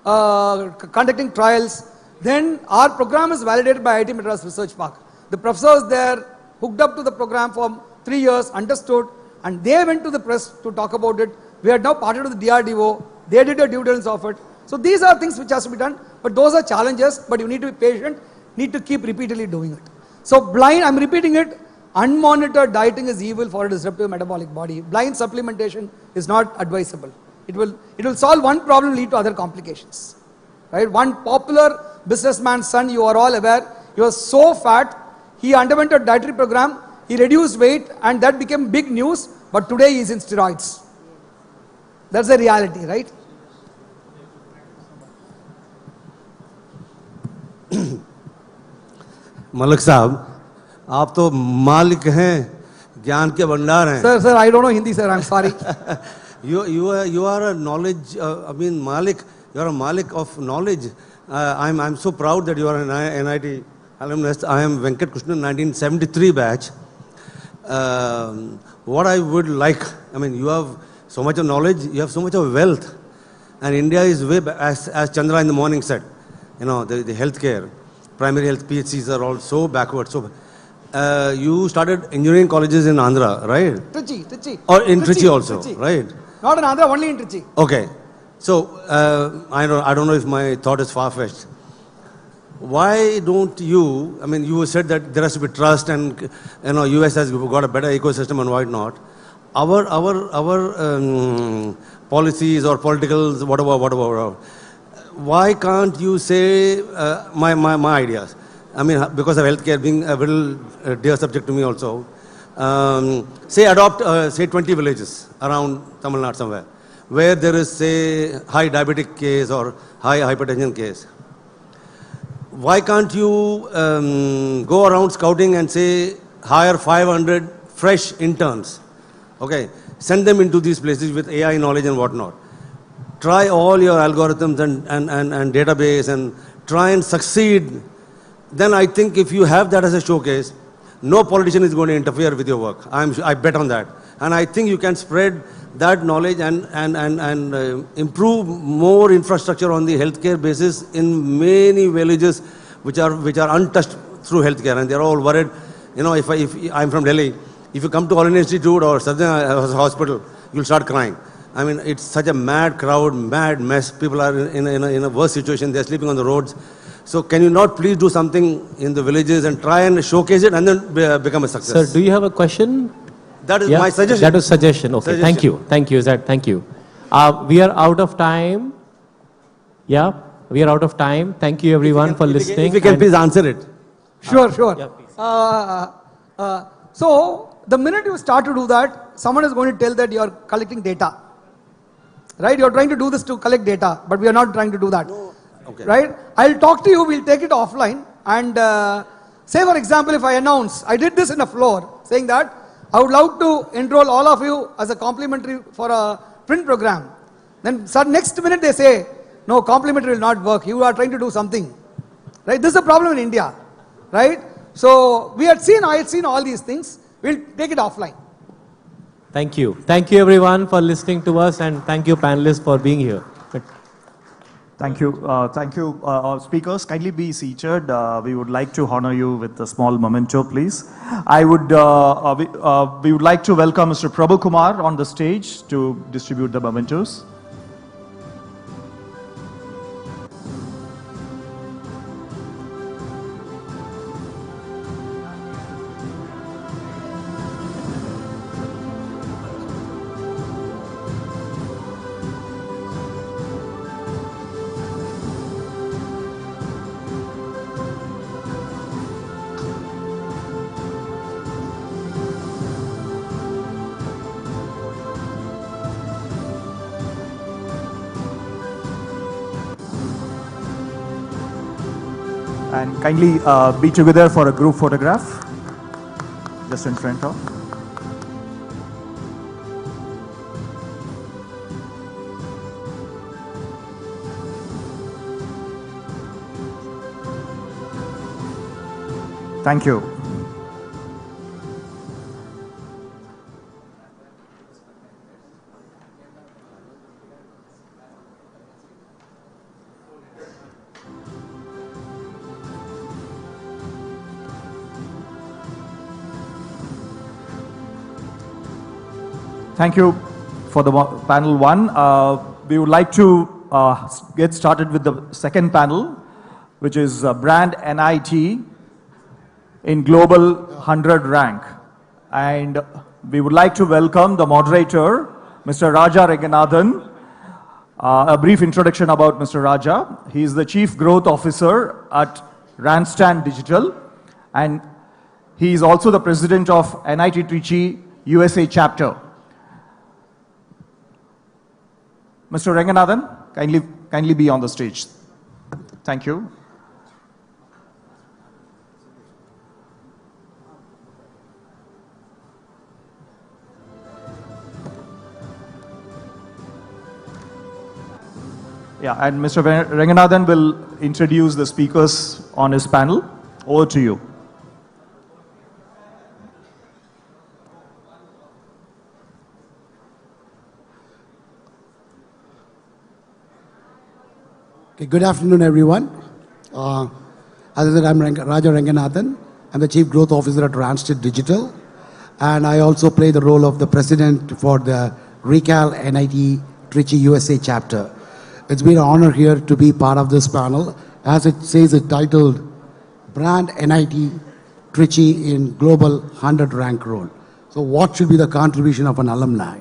conducting trials. Then our program is validated by IIT Madras Research Park. The professors there hooked up to the program for 3 years, understood, and they went to the press to talk about it. We are now partnered with the DRDO. They did a due diligence of it. So these are things which has to be done, but those are challenges, but you need to be patient, need to keep repeatedly doing it. So blind, I'm repeating it, unmonitored dieting is evil for a disruptive metabolic body. Blind supplementation is not advisable. It will solve one problem, lead to other complications. Right? One popular businessman's son, you are all aware, he was so fat, he underwent a dietary program, he reduced weight and that became big news, but today he is in steroids. That's the reality, right? Malik साहब, आप तो मालिक हैं, ज्ञान के भंडार हैं. Sir, I don't know Hindi, sir. I'm sorry. You are a knowledge. Malik. You are a Malik of knowledge. I'm so proud that you are an NIT alumnus. I am Venkat Krishnan, 1973 batch. What I would like, you have so much of knowledge, you have so much of wealth, and India is way back, as Chandra in the morning said, the healthcare, primary health PHCs are all so backward. So you started engineering colleges in Andhra, right? Trichy. Or in Trichy also, right? Not in Andhra, only in Trichy. Okay. So I don't know if my thought is far-fetched. Why don't you, you said that there has to be trust and, US has got a better ecosystem and why not? Our policies or politicals, whatever. Why can't you say my ideas? Because of healthcare being a little dear subject to me also. Say adopt, say 20 villages around Tamil Nadu somewhere, where there is, say, high diabetic case or high hypertension case. Why can't you go around scouting and say, hire 500 fresh interns? Okay, send them into these places with AI knowledge and whatnot. Try all your algorithms and database and try and succeed. Then I think if you have that as a showcase, no politician is going to interfere with your work. I bet on that. And I think you can spread that knowledge and improve more infrastructure on the healthcare basis in many villages which are untouched through healthcare, and they're all worried. If I'm from Delhi, if you come to Alumni Institute or Southern Hospital, you'll start crying. It's such a mad crowd, mad mess. People are in a worse situation. They're sleeping on the roads. So can you not please do something in the villages and try and showcase it and then become a success? Sir, do you have a question? That is my suggestion. That was suggestion. Okay, Suggestion. thank you. Thank you. We are out of time. Yeah, we are out of time. Thank you everyone for listening. If you can please answer it. Sure. Yeah, please. So the minute you start to do that, someone is going to tell that you are collecting data. Right? You are trying to do this to collect data, but we are not trying to do that. Okay. Right? I'll talk to you, we'll take it offline and say for example, if I announce, I did this in a floor saying that I would love to enroll all of you as a complimentary for a print program. Then next minute they say, no, complimentary will not work. You are trying to do something. Right? This is a problem in India. Right? So I had seen all these things. We'll take it offline. Thank you. Thank you everyone for listening to us, and thank you panelists for being here. Thank you. Our speakers, kindly be seated. We would like to honor you with a small memento, please. We would like to welcome Mr. Prabhu Kumar on the stage to distribute the mementos. And kindly be together for a group photograph, just in front of. Thank you. Thank you for the panel one. We would like to get started with the second panel, which is brand NIT in Global 100 rank. And we would like to welcome the moderator, Mr. Raja Ranganathan. A brief introduction about Mr. Raja. He is the Chief Growth Officer at Randstad Digital, and he is also the President of NIT Trichy USA chapter. Mr. Ranganathan, kindly be on the stage. Thank you. Yeah, and Mr. Ranganathan will introduce the speakers on his panel. Over to you. Okay, good afternoon, everyone. As I said, I'm Raja Ranganathan. I'm the Chief Growth Officer at Randstad Digital. And I also play the role of the President for the Recal NIT Trichy USA chapter. It's been an honor here to be part of this panel. As it says, it's titled Brand NIT Trichy in Global 100 Rank Role. So what should be the contribution of an alumni?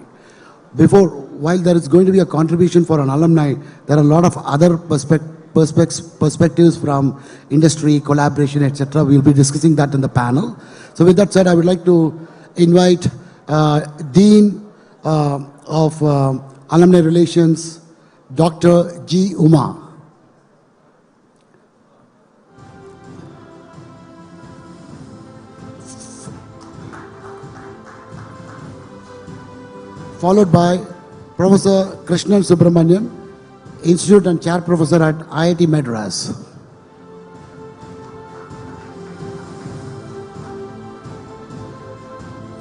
While there is going to be a contribution for an alumni, there are a lot of other perspectives from industry, collaboration, etc. We'll be discussing that in the panel. So with that said, I would like to invite Dean of Alumni Relations, Dr. G. Uma. Followed by Professor Krishnan Subramanian, Institute and Chair Professor at IIT Madras.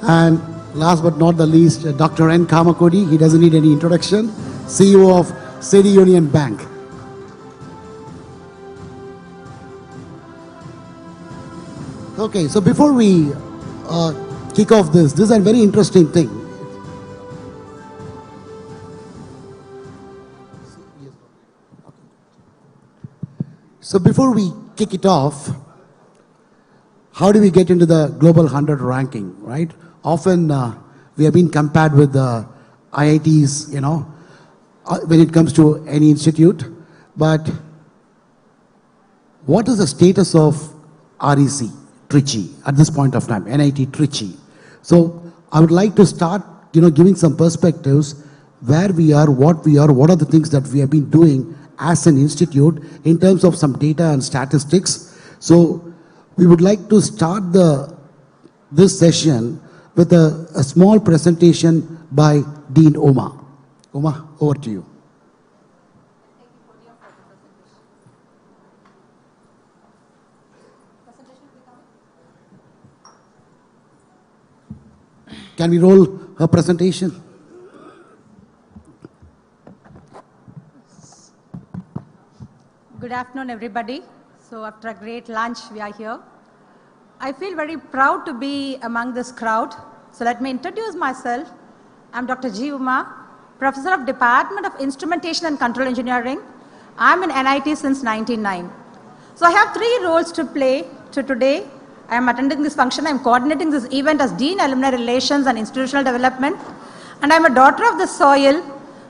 And last but not the least, Dr. N. Kamakodi. He doesn't need any introduction. CEO of City Union Bank. Okay, so before we kick off this is a very interesting thing. So before we kick it off, how do we get into the Global 100 ranking, right? Often we have been compared with the IITs, when it comes to any institute. But what is the status of REC, Trichy, at this point of time, NIT Trichy? So I would like to start, giving some perspectives where we are, what are the things that we have been doing as an institute in terms of some data and statistics. So we would like to start this session with a small presentation by Dean Uma. Uma, over to you. Can we roll her presentation? Good afternoon, everybody. So after a great lunch, we are here. I feel very proud to be among this crowd. So let me introduce myself. I'm Dr. G. Uma, Professor of Department of Instrumentation and Control Engineering. I'm in NIT since 1999. So I have 3 roles to play. So today, I am attending this function. I'm coordinating this event as Dean Alumni Relations and Institutional Development. And I'm a daughter of the soil,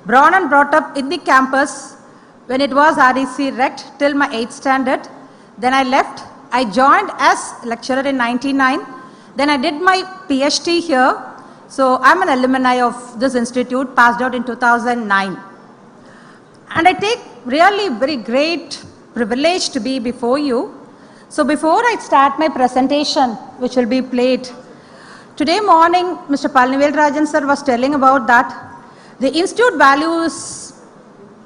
born and brought up in the campus when it was REC Rect till my 8th standard. Then I left. I joined as lecturer in 1999. Then I did my PhD here. So I'm an alumni of this institute, passed out in 2009. And I take really very great privilege to be before you. So before I start my presentation, which will be played, today morning, Mr. Palnivel Rajan sir was telling about that the institute values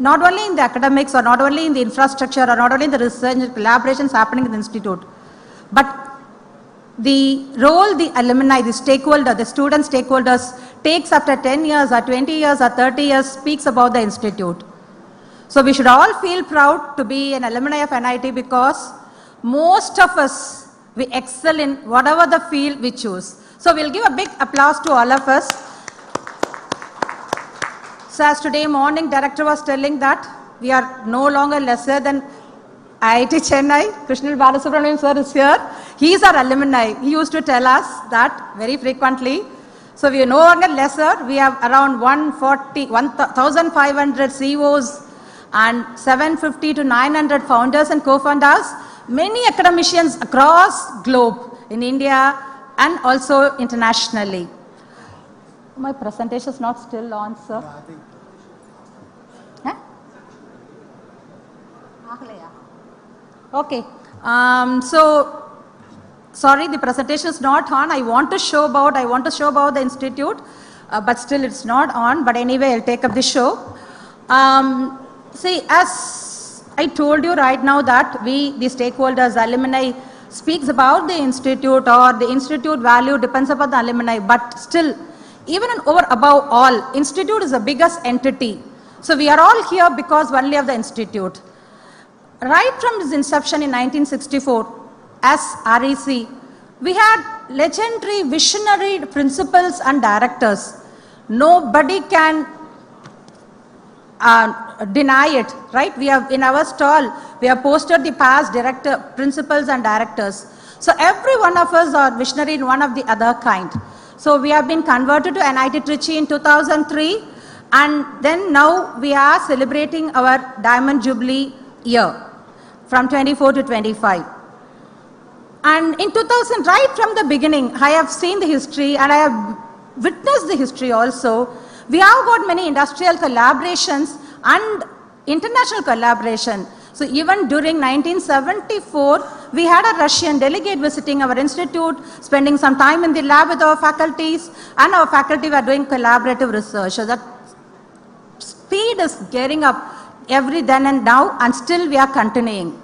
not only in the academics or not only in the infrastructure or not only in the research and collaborations happening in the institute, but the role the alumni, the stakeholder, the student stakeholders takes after 10 years or 20 years or 30 years speaks about the institute. So we should all feel proud to be an alumni of NIT because most of us, we excel in whatever the field we choose. So we'll give a big applause to all of us. So as today morning director was telling that we are no longer lesser than IIT Chennai. Krishnal Balasubramanian sir is here. He is our alumni. He used to tell us that very frequently. So we are no longer lesser. We have around 1,500 CEOs and 750 to 900 founders and co-founders. Many academicians across globe in India and also internationally. My presentation is not still on, sir. Okay. So sorry, the presentation is not on. I want to show about the institute, but still it's not on. But anyway, I'll take up the show. See, as I told you right now that we, the stakeholders, alumni, speaks about the institute or the institute value depends upon the alumni. But still, even above all, institute is the biggest entity. So we are all here because only of the institute. Right from its inception in 1964, as REC, we had legendary visionary principals and directors. Nobody can deny it, right? We have in our stall, we have posted the past principals and directors. So every one of us are visionary in one of the other kind. So we have been converted to NIT Trichy in 2003, and then now we are celebrating our Diamond Jubilee year from 24 to 25. And in 2000, right from the beginning, I have seen the history and I have witnessed the history also. We have got many industrial collaborations and international collaboration. So even during 1974, we had a Russian delegate visiting our institute, spending some time in the lab with our faculties, and our faculty were doing collaborative research. So that speed is getting up every then and now, and still we are continuing.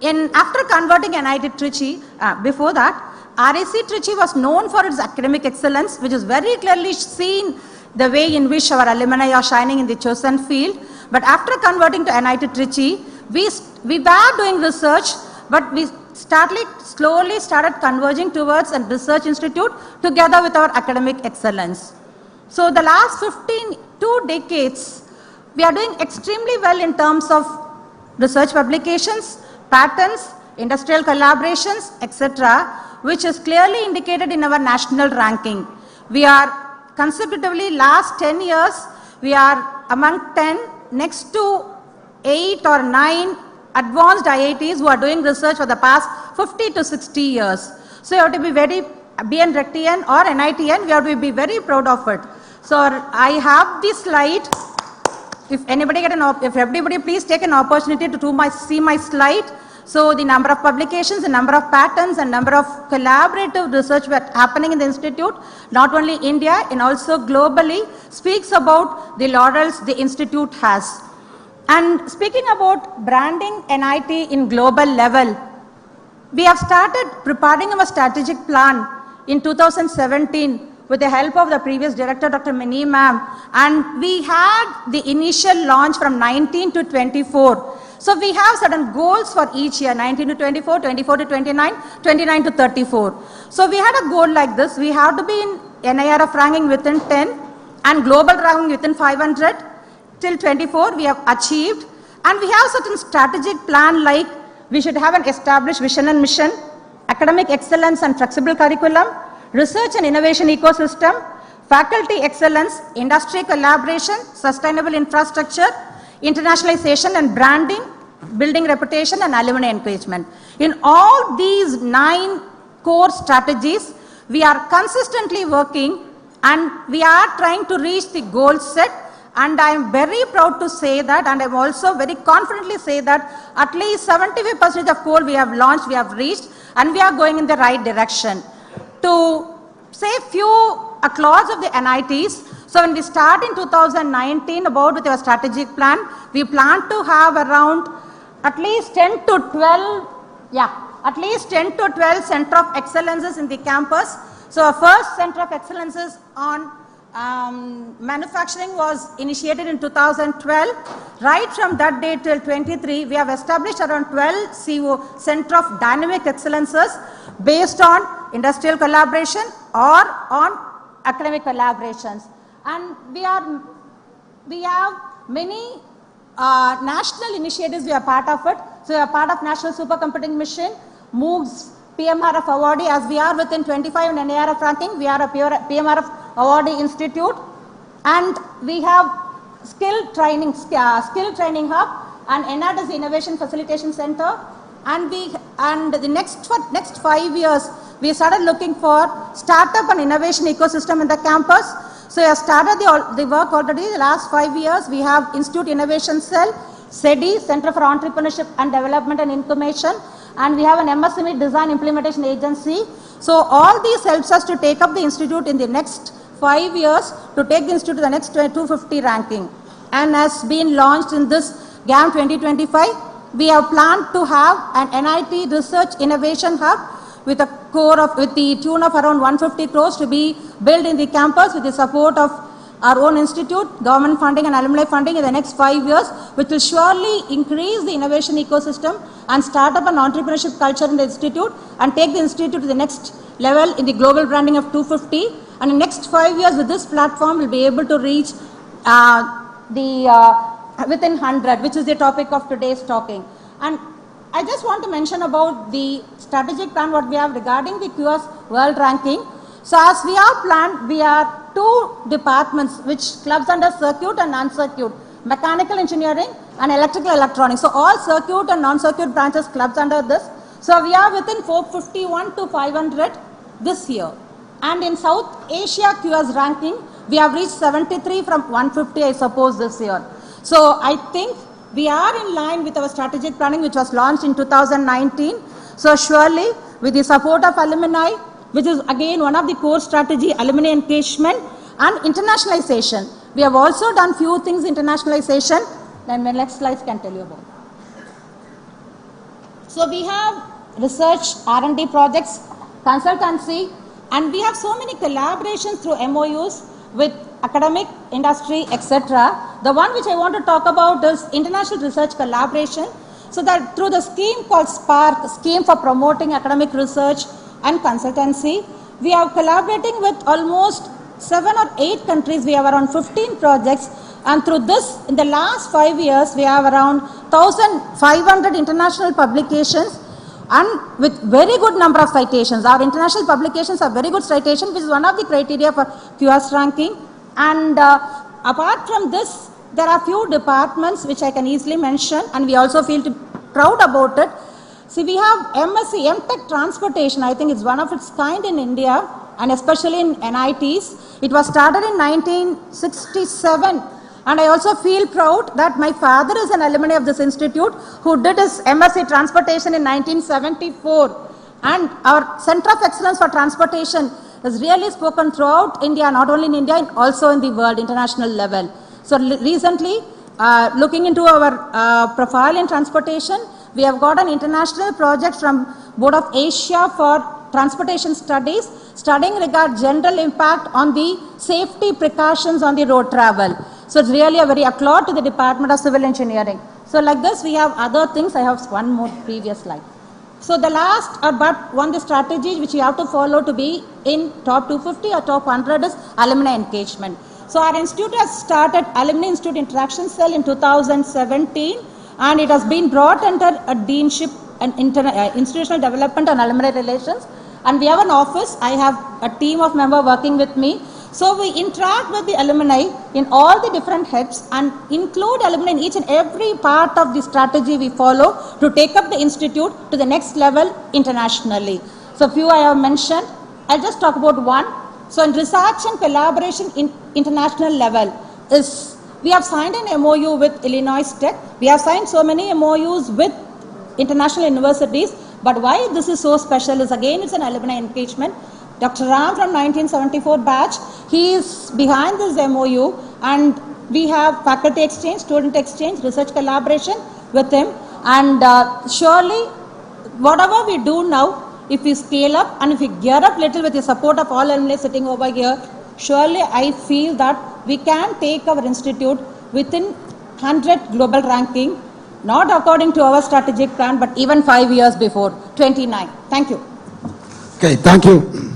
After converting NIT Trichy, before that, RAC Trichy was known for its academic excellence, which is very clearly seen the way in which our alumni are shining in the chosen field. But after converting to NIT Trichy, we were doing research, but we slowly started converging towards a research institute together with our academic excellence. So the last 2 decades, we are doing extremely well in terms of research publications, patents, industrial collaborations, etc., which is clearly indicated in our national ranking. We are consecutively last 10 years, we are among 10 next to 8 or 9 advanced IITs who are doing research for the past 50 to 60 years. So you have to be very, be an Rectian or NITian, we have to be very proud of it. So I have this slide. If everybody please take an opportunity to see my slide. So the number of publications, the number of patents, and number of collaborative research happening in the institute, not only India and also globally, speaks about the laurels the institute has. And speaking about branding NIT in global level, we have started preparing our strategic plan in 2017 with the help of the previous director, Dr. Mini ma'am, and we had the initial launch from 19 to 24. So we have certain goals for each year, 19 to 24, 24 to 29, 29 to 34. So we had a goal like this. We have to be in NIRF ranking within 10 and global ranking within 500. Till 24 we have achieved. And we have certain strategic plan like we should have an established vision and mission, academic excellence and flexible curriculum, research and innovation ecosystem, faculty excellence, industry collaboration, sustainable infrastructure, internationalization and branding, building reputation and alumni engagement. In all these 9 core strategies, we are consistently working and we are trying to reach the goal set And I am very proud to say that, and I am also very confidently say that at least 75% of goal we have launched, we have reached, and we are going in the right direction. To say few applause of the NITs, so when we start in 2019 about with our strategic plan, we plan to have around at least 10 to 12, at least 10 to 12 center of excellences in the campus. So our first center of excellences on manufacturing was initiated in 2012. Right from that day till 23, we have established around 12 CO center of dynamic excellences based on industrial collaboration or on academic collaborations. And we have many national initiatives, we are part of it. So we are part of National Supercomputing Mission, MOOCs, PMRF awardee, as we are within 25 in NARF ranking, we are a PMRF awardee institute. And we have skill training hub, and NAT is the Innovation Facilitation Center. And the next 5 years, we started looking for startup and innovation ecosystem in the campus. So we have started the work already. The last 5 years, we have Institute Innovation Cell, SEDI, Center for Entrepreneurship and Development and Information, and we have an MSME Design Implementation Agency. So all these helps us to take up the institute in the next 5 years to take the institute to the next 250 ranking. And has been launched in this GAM 2025. We have planned to have an NIT Research Innovation Hub with the tune of around 150 crores to be built in the campus with the support of our own institute, government funding and alumni funding in the next 5 years, which will surely increase the innovation ecosystem and start up an entrepreneurship culture in the institute and take the institute to the next level in the global branding of 250. And in the next 5 years with this platform, we'll be able to reach within 100, which is the topic of today's talking. And I just want to mention about the strategic plan what we have regarding the QS world ranking. So as we are planned, we are 2 departments which clubs under circuit and non-circuit, mechanical engineering and electrical electronics. So all circuit and non-circuit branches clubs under this. So we are within 451 to 500 this year. And in South Asia QS ranking, we have reached 73 from 150, I suppose, this year. So I think we are in line with our strategic planning, which was launched in 2019. So surely, with the support of alumni, which is again one of the core strategy, alumni engagement and internationalization. We have also done few things internationalization. Then my next slides can tell you about. So we have research, R&D projects, consultancy, and we have so many collaborations through MOUs with academic, industry, etc. The one which I want to talk about is international research collaboration. So that through the scheme called SPARK, Scheme for Promoting Academic Research and Consultancy, we are collaborating with almost 7 or 8 countries. We have around 15 projects, and through this, in the last 5 years, we have around 1,500 international publications and with very good number of citations. Our international publications are very good citation, which is one of the criteria for QS ranking. And apart from this, there are few departments which I can easily mention, and we also feel proud about it. See, we have MSc, MTech Transportation. I think it's one of its kind in India, and especially in NITs. It was started in 1967. And I also feel proud that my father is an alumni of this institute who did his MSc Transportation in 1974. And our Center of Excellence for Transportation is really spoken throughout India, not only in India, also in the world, international level. So recently, looking into our profile in transportation, we have got an international project from Board of Asia for Transportation Studies, studying regard general impact on the safety precautions on the road travel. So it's really a very applaud to the Department of Civil Engineering. So like this, we have other things. I have one more previous slide. So the last but one the strategy which you have to follow to be in top 250 or top 100 is alumni engagement. So our institute has started Alumni Institute Interaction Cell in 2017, and it has been brought under a deanship and institutional development and alumni relations. And we have an office. I have a team of members working with me. So we interact with the alumni in all the different heads and include alumni in each and every part of the strategy we follow to take up the institute to the next level internationally. So few I have mentioned. I'll just talk about one. So in research and collaboration in international level is We have signed an MOU with Illinois Tech. We have signed so many MOUs with international universities. But why this is so special is, again, it's an alumni engagement. Dr. Ram from 1974 batch, he is behind this MOU, and we have faculty exchange, student exchange, research collaboration with him. And surely, whatever we do now, if we scale up and if we gear up little with the support of all alumni sitting over here, surely I feel that we can take our institute within 100 global ranking, not according to our strategic plan, but even 5 years before, 29. Thank you. Okay, thank you.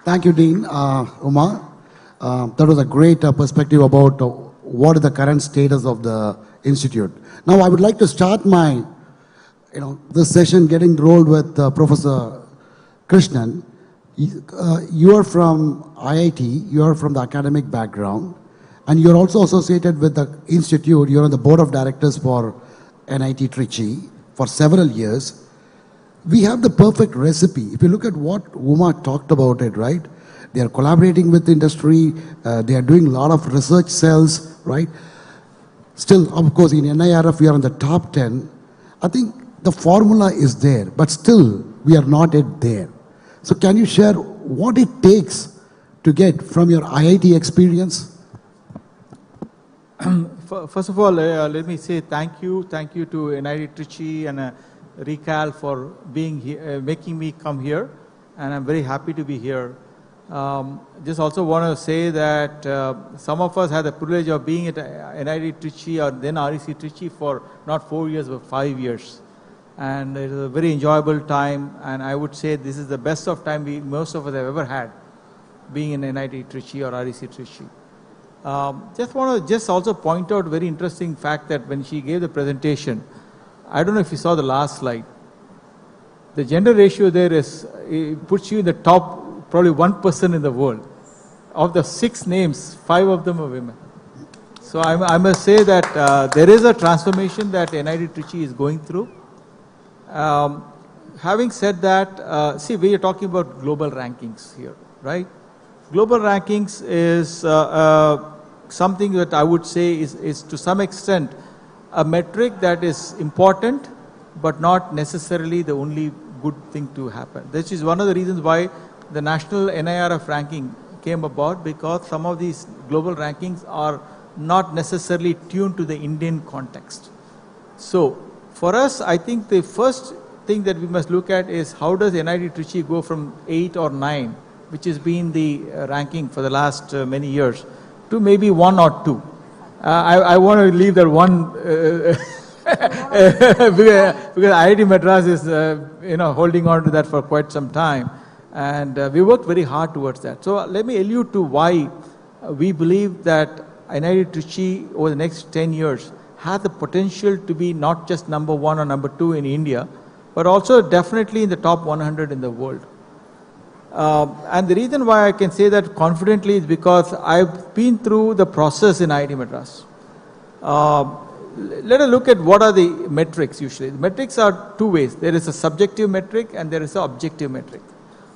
Thank you, Dean. Uma, that was a great perspective about what is the current status of the institute. Now, I would like to start my, this session getting rolled with Professor Krishnan. You are from IIT, you are from the academic background, and you're also associated with the institute. You're on the board of directors for NIT Trichy for several years. We have the perfect recipe. If you look at what Uma talked about it, right? They are collaborating with industry. They are doing a lot of research cells, right? Still, of course, in NIRF, we are in the top 10. I think the formula is there, but still, we are not yet there. So can you share what it takes to get from your IIT experience? First of all, let me say thank you to NIT Trichy and Recal for being here, making me come here, and I'm very happy to be here. Just also want to say that some of us had the privilege of being at NIT Trichy or then REC Trichy for not 4 years but 5 years, and it was a very enjoyable time. And I would say this is the best of time most of us have ever had, being in NIT Trichy or REC Trichy. Just want to also point out a very interesting fact that when she gave the presentation, I don't know if you saw the last slide. The gender ratio there it puts you in the top, probably 1% in the world. Of the 6 names, 5 of them are women. So I must say that there is a transformation that NIT Trichy is going through. Having said that, see, we are talking about global rankings here, right? Global rankings is something that I would say is to some extent a metric that is important, but not necessarily the only good thing to happen. This is one of the reasons why the national NIRF ranking came about, because some of these global rankings are not necessarily tuned to the Indian context. So for us, I think the first thing that we must look at is how does NIT Trichy go from 8 or 9, which has been the ranking for the last many years, to maybe 1 or 2. I want to leave that one because IIT Madras is holding on to that for quite some time, and we worked very hard towards that. So let me allude to why we believe that NIT Trichy over the next 10 years has the potential to be not just number 1 or number 2 in India, but also definitely in the top 100 in the world. And the reason why I can say that confidently is because I've been through the process in IIT Madras. Let us look at what are the metrics usually. The metrics are 2 ways. There is a subjective metric and there is an objective metric.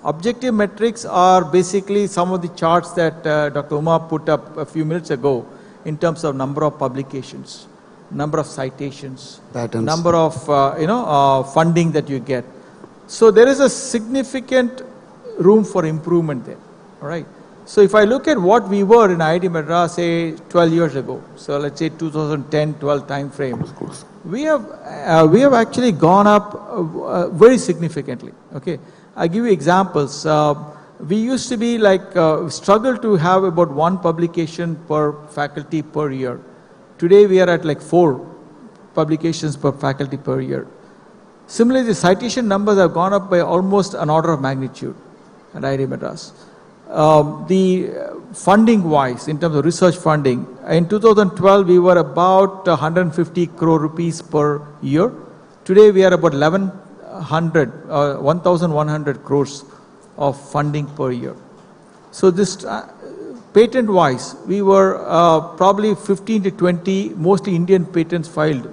Objective metrics are basically some of the charts that Dr. Uma put up a few minutes ago in terms of number of publications, number of citations, patents, number of funding that you get. So there is a significant room for improvement there. All right. So if I look at what we were in IIT Madras, say 12 years ago, so let's say 2010-12 time frame, we have actually gone up very significantly. Okay, I give you examples. We used to be struggle to have about 1 publication per faculty per year. Today we are at 4 publications per faculty per year. Similarly, the citation numbers have gone up by almost an order of magnitude at IIT Madras. The funding wise, in terms of research funding, in 2012 we were about 150 crore rupees per year. Today we are about 1,100 crores of funding per year. So this patent wise, we were probably 15 to 20 mostly Indian patents filed.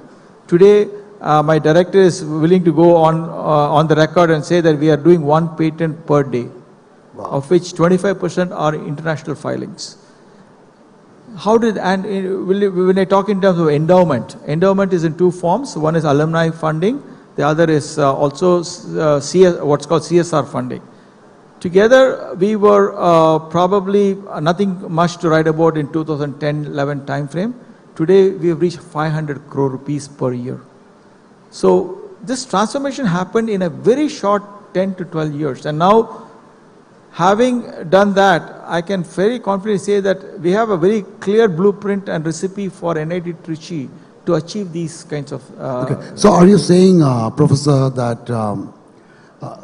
Today my director is willing to go on the record and say that we are doing 1 patent per day, of which 25% are international filings. how did, and when I talk in terms of endowment is in two forms. One is alumni funding, the other is also what's called CSR funding. Together, we were probably nothing much to write about in 2010-11 timeframe. Today, we have reached 500 crore rupees per year. So this transformation happened in a very short 10 to 12 years. And now, having done that, I can very confidently say that we have a very clear blueprint and recipe for NIT Trichy to achieve these kinds of... Okay. So are you saying, Professor, that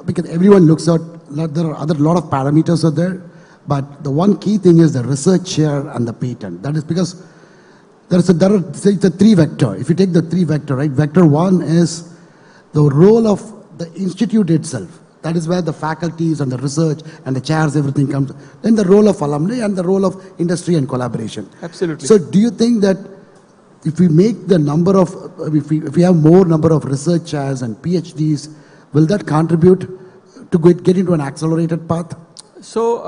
because everyone looks at, there are a lot of parameters are there, but the one key thing is the research share and the patent. That is because it's a three-vector. If you take the three-vector, right? Vector one is the role of the institute itself. That is where the faculties and the research and the chairs, everything comes. Then the role of alumni and the role of industry and collaboration. Absolutely. So do you think that if we make the number of, if we have more number of research chairs and PhDs, will that contribute to get into an accelerated path? So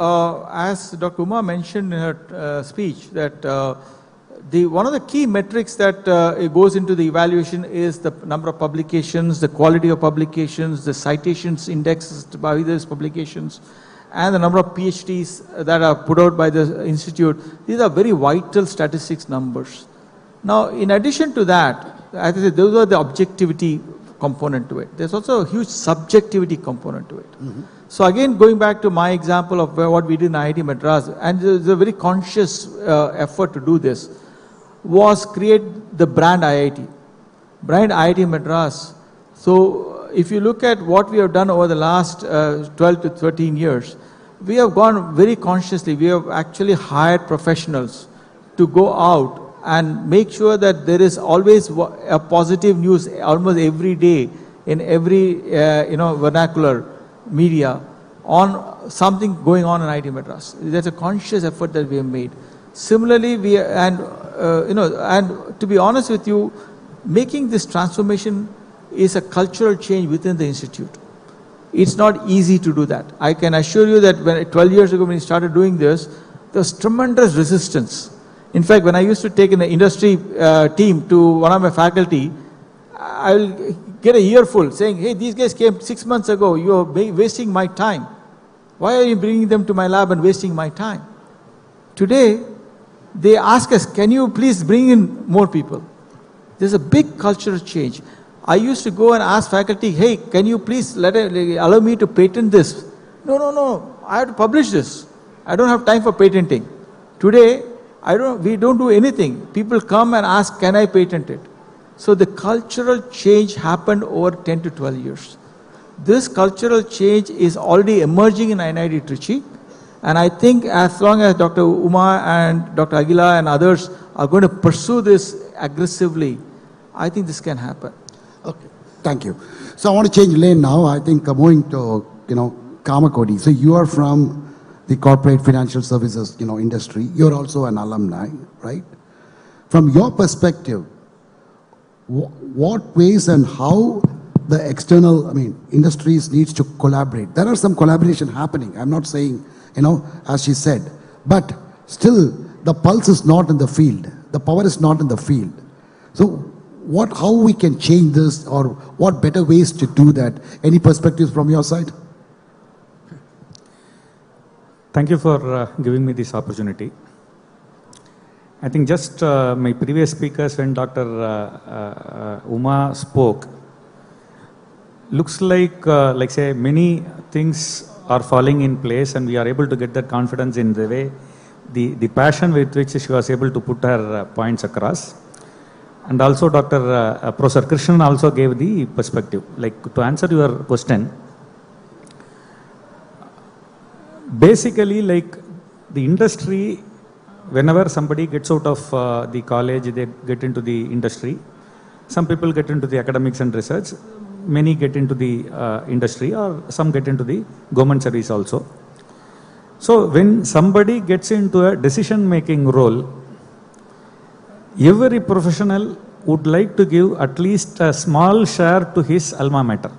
as Dr. Uma mentioned in her speech, that one of the key metrics that it goes into the evaluation is the number of publications, the quality of publications, the citations indexes by these publications, and the number of PhDs that are put out by the institute. These are very vital statistics numbers. Now, in addition to that, as I said, those are the objectivity component to it. There's also a huge subjectivity component to it. Mm-hmm. So again, going back to my example of what we did in IIT Madras, and there's a very conscious effort to do this, was create the brand IIT. Brand IIT Madras. So if you look at what we have done over the last 12 to 13 years, we have gone very consciously. We have actually hired professionals to go out and make sure that there is always a positive news almost every day in every vernacular media on something going on in IIT Madras. That's a conscious effort that we have made. Similarly, and to be honest with you, making this transformation is a cultural change within the institute. It's not easy to do that. I can assure you that 12 years ago when we started doing this, there was tremendous resistance. In fact, when I used to take in the industry team to one of my faculty, I will get a earful saying, hey, these guys came 6 months ago, you are wasting my time. Why are you bringing them to my lab and wasting my time? Today, they ask us, can you please bring in more people? There's a big cultural change. I used to go and ask faculty, hey, can you please allow me to patent this? No, I have to publish this. I don't have time for patenting. Today, we don't do anything. People come and ask, can I patent it? So the cultural change happened over 10 to 12 years. This cultural change is already emerging in NIT Trichy. And I think as long as Dr. Uma and Dr. Aguila and others are going to pursue this aggressively, I think this can happen. Okay, thank you. So I want to change lane now. I think moving to, Kamakodi. So you are from the corporate financial services, industry. You're also an alumni, right? From your perspective, what ways and how the external, industries needs to collaborate? There are some collaboration happening. I'm not saying, as she said, but still the pulse is not in the field. The power is not in the field. So how we can change this, or what better ways to do that? Any perspectives from your side? Thank you for giving me this opportunity. I think just my previous speakers, when Dr. Uma spoke, looks like say many things are falling in place, and we are able to get that confidence in the way, the passion with which she was able to put her points across. And also Professor Krishnan also gave the perspective. To answer your question, basically the industry, whenever somebody gets out of the college, they get into the industry. Some people get into the academics and research. Many get into the industry, or some get into the government service also. So when somebody gets into a decision-making role, every professional would like to give at least a small share to his alma mater.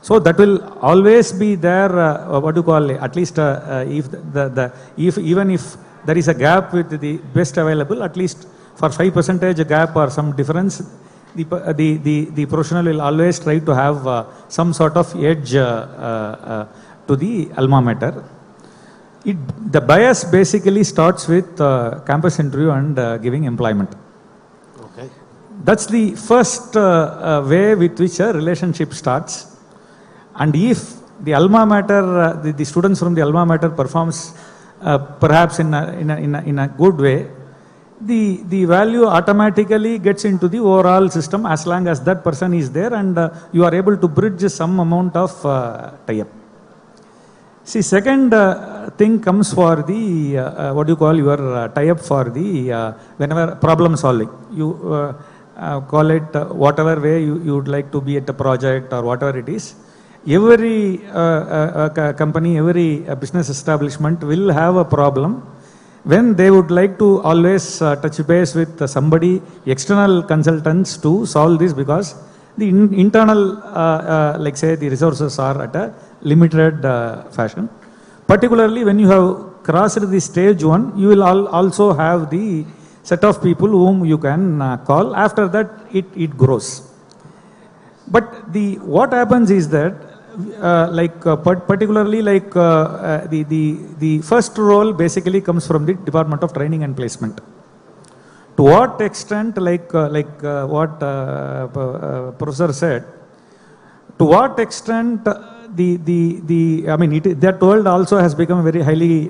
So that will always be there, at least if even if there is a gap with the best available, at least for 5% gap or some difference, the professional will always try to have some sort of edge to the alma mater. The bias basically starts with campus interview and giving employment. Okay. That's the first way with which a relationship starts. And if the alma mater, the students from the alma mater performs perhaps in a good way, the value automatically gets into the overall system as long as that person is there and you are able to bridge some amount of tie-up. See, second thing comes for the, what you call your tie-up for the, whenever problem solving. You call it whatever way you would like to be at a project or whatever it is. Every company, every business establishment will have a problem when they would like to always touch base with somebody, external consultants to solve this because the internal, like say the resources are at a limited fashion. Particularly when you have crossed the stage 1, you will also have the set of people whom you can call. After that, it grows. But what happens is that, particularly the first role basically comes from the Department of Training and Placement. To what extent, what Professor said, to what extent that world also has become a very highly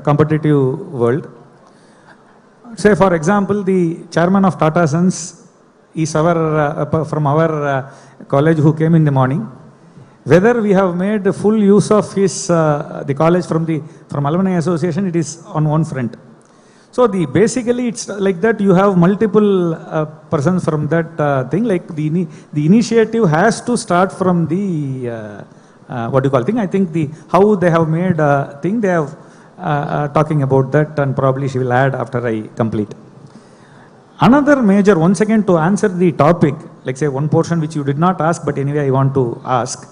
competitive world. Say for example, the chairman of Tata Sons is from our college who came in the morning. Whether we have made full use of his the college from Alumni Association, it is on one front. So basically it's like that you have multiple persons from that thing. Like the initiative has to start from the what do you call thing? I think how they have made thing they have talking about that, and probably she will add after I complete. Another major, once again to answer the topic, like say one portion which you did not ask, but anyway I want to ask.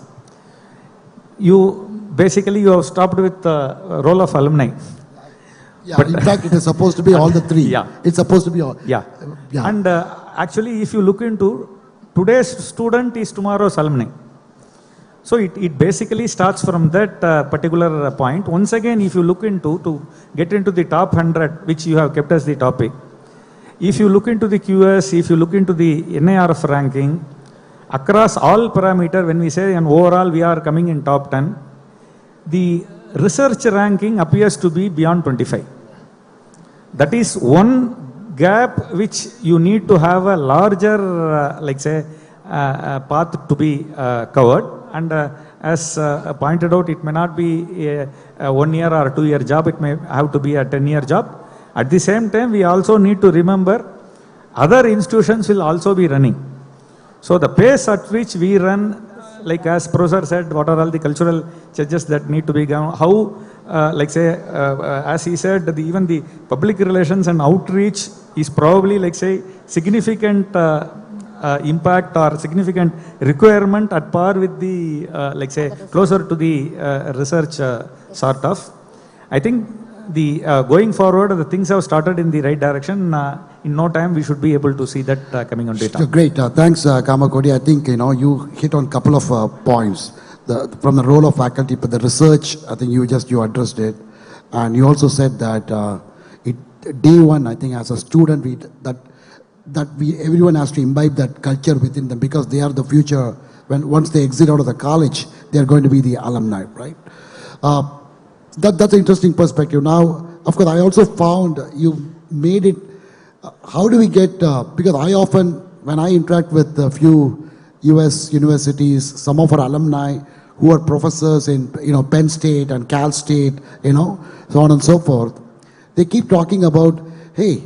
You have stopped with the role of alumni. Yeah, but in fact it is supposed to be all the three. Yeah. It's supposed to be all. Yeah. And actually if you look into today's student is tomorrow's alumni. So it basically starts from that particular point. Once again, if you look to get into the top 100, which you have kept as the topic, if you look into the QS, if you look into the NIRF ranking, across all parameters, when we say and overall we are coming in top 10, the research ranking appears to be beyond 25. That is one gap which you need to have a larger, path to be covered. And as pointed out, it may not be a 1 year or 2 year job, it may have to be a 10-year job. At the same time, we also need to remember other institutions will also be running. So the pace at which we run, like as Professor said, what are all the cultural changes that need to be done, how, as he said, even the public relations and outreach is probably, significant impact or significant requirement at par with the, closer to the research sort of. I think going forward, the things have started in the right direction. In no time, we should be able to see that coming on data. Great. Thanks, Kamakodi. I think, you hit on a couple of points. From the role of faculty, but the research, I think you addressed it. And you also said that day one, I think as a student, everyone has to imbibe that culture within them because they are the future. Once they exit out of the college, they are going to be the alumni, right? That's an interesting perspective. Now, of course, I also found you made it. How do we get? Because I often, when I interact with a few U.S. universities, some of our alumni who are professors in Penn State and Cal State, so on and so forth, they keep talking about, hey,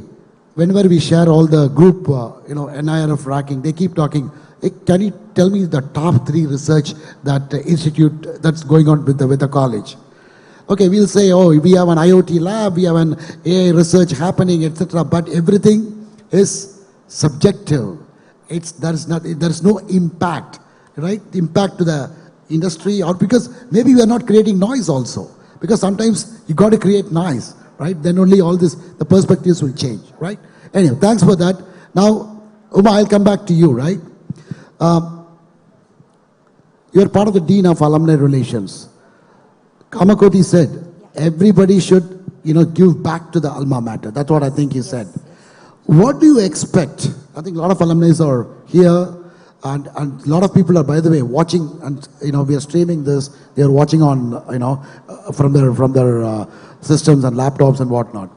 whenever we share all the group, NIRF ranking, they keep talking, hey, can you tell me the top 3 research that institute that's going on with the college? Okay, we'll say, oh, we have an IoT lab, we have an AI research happening, etc. But everything is subjective. There's no impact, right? Impact to the industry, or because maybe we are not creating noise also. Because sometimes you got to create noise, right? Then only all this, the perspectives will change, right? Anyway, thanks for that. Now, Uma, I'll come back to you, right? You're part of the Dean of Alumni Relations. Kamakoti said, everybody should, give back to the alma mater. That's what I think he said. What do you expect? I think a lot of alumni are here, and a lot of people are, by the way, watching, and we are streaming this. They are watching on, from their systems and laptops and whatnot.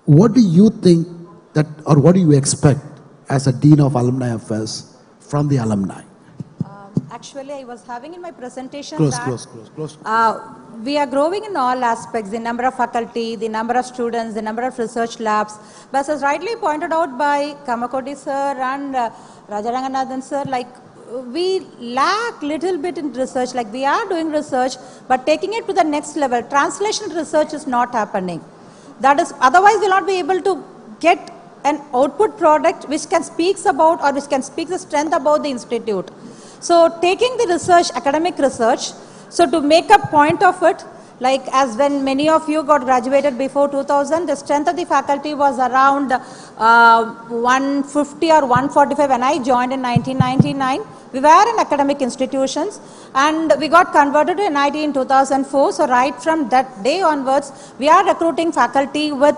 What do you think that, or what do you expect as a Dean of Alumni Affairs from the alumni? Actually, I was having in my presentation Close. we are growing in all aspects, the number of faculty, the number of students, the number of research labs. But as rightly pointed out by Kamakoti sir and Rajaranganathan sir, we lack little bit in research. We are doing research, but taking it to the next level, translation research is not happening. That is, otherwise we'll not be able to get an output product which can speak about, or which can speak the strength about the institute. So taking the research, academic research, so to make a point of it, as when many of you got graduated before 2000, the strength of the faculty was around 150 or 145 when I joined in 1999. We were in academic institutions and we got converted to NIT in 2004. So right from that day onwards, we are recruiting faculty with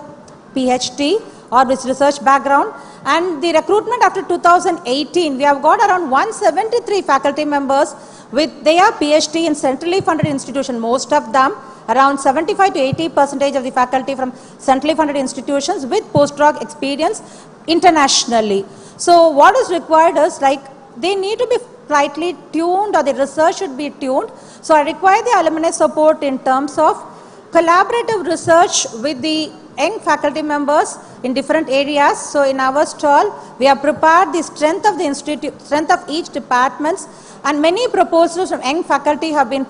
PhD or with research background. And the recruitment after 2018, we have got around 173 faculty members with their PhD in centrally funded institutions, most of them, around 75 to 80% of the faculty from centrally funded institutions with postdoc experience internationally. So what is required is they need to be slightly tuned, or the research should be tuned. So I require the alumni support in terms of collaborative research with the young faculty members in different areas. So in our stall, we have prepared the strength of the institute, strength of each departments, and many proposals from young faculty have been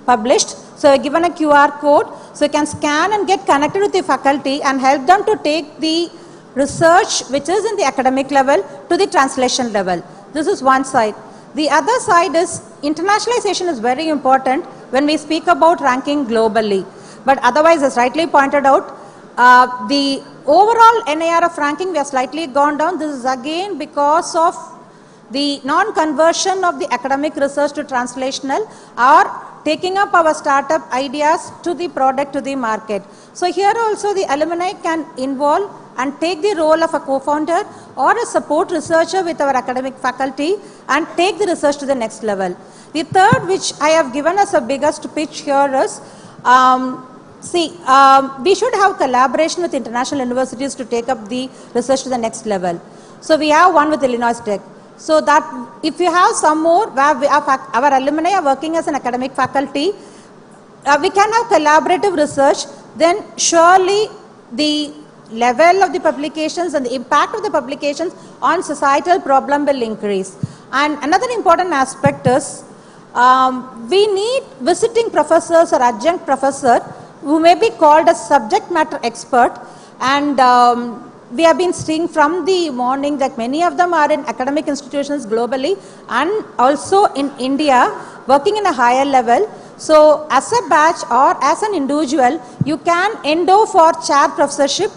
published. So given a QR code, so you can scan and get connected with the faculty and help them to take the research which is in the academic level to the translation level. This is one side. The other side is internationalization is very important when we speak about ranking globally. But otherwise, as rightly pointed out, the overall NIRF ranking, we have slightly gone down. This is again because of the non-conversion of the academic research to translational, or taking up our startup ideas to the product, to the market. So here also the alumni can involve and take the role of a co-founder or a support researcher with our academic faculty and take the research to the next level. The third, which I have given as a biggest pitch here is, we should have collaboration with international universities to take up the research to the next level. So we have one with Illinois Tech. So that if you have some more, where our alumni are working as an academic faculty, we can have collaborative research, then surely the level of the publications and the impact of the publications on societal problem will increase. And another important aspect is, we need visiting professors or adjunct professor who may be called a subject matter expert, and we have been seeing from the morning that many of them are in academic institutions globally and also in India, working in a higher level. So as a batch or as an individual, you can endow for chair professorship,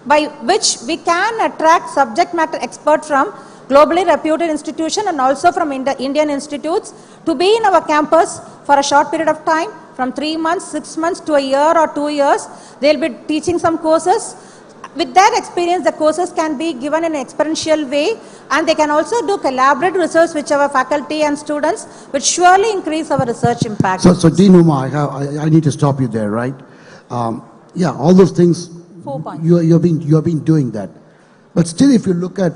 by which we can attract subject matter expert from globally reputed institution and also from Indian institutes to be in our campus for a short period of time, from 3 months, 6 months to a year or 2 years. They'll be teaching some courses. With their experience, the courses can be given in an experiential way, and they can also do collaborative research with our faculty and students, which surely increase our research impact. So Dean Uma, I need to stop you there, right? All those things, 4 points. you have been doing that. But still, if you look at,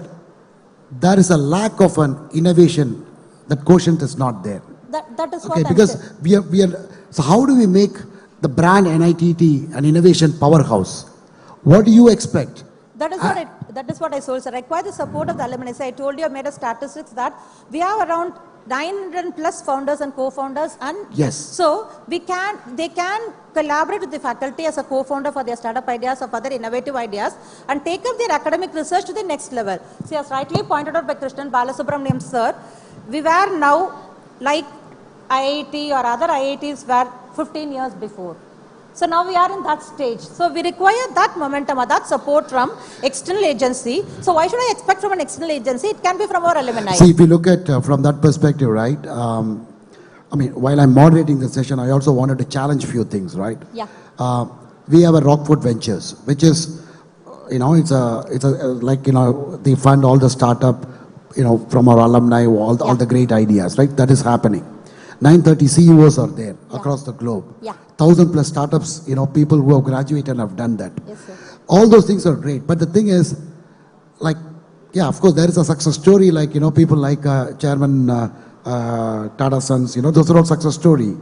there is a lack of an innovation, that quotient is not there. That is Okay, what because we are, so how do we make the brand NITT an innovation powerhouse? What do you expect? That is what I told, sir. I require the support of the alumni. So I told you, I made a statistics that we have around 900 plus founders and co-founders, and yes, so they can collaborate with the faculty as a co-founder for their startup ideas or for their innovative ideas and take up their academic research to the next level. See, as rightly pointed out by Krishnan Balasubramaniam sir, we were now like IIT or other IITs were 15 years before. So now we are in that stage. So we require that momentum or that support from external agency. So why should I expect from an external agency? It can be from our alumni. See, if you look at from that perspective, right? I mean, while I'm moderating the session, I also wanted to challenge few things, right? Yeah. We have a Rockford Ventures, which is, it's a like, they fund all the startup, from our alumni, all the great ideas, right? That is happening. 930 CEOs are there across the globe. Yeah. 1,000 plus startups, people who have graduated and have done that. Yes, sir. All those things are great. But the thing is, like, yeah, of course, there is a success story, like, people like Chairman Tata Sons, those are all success story.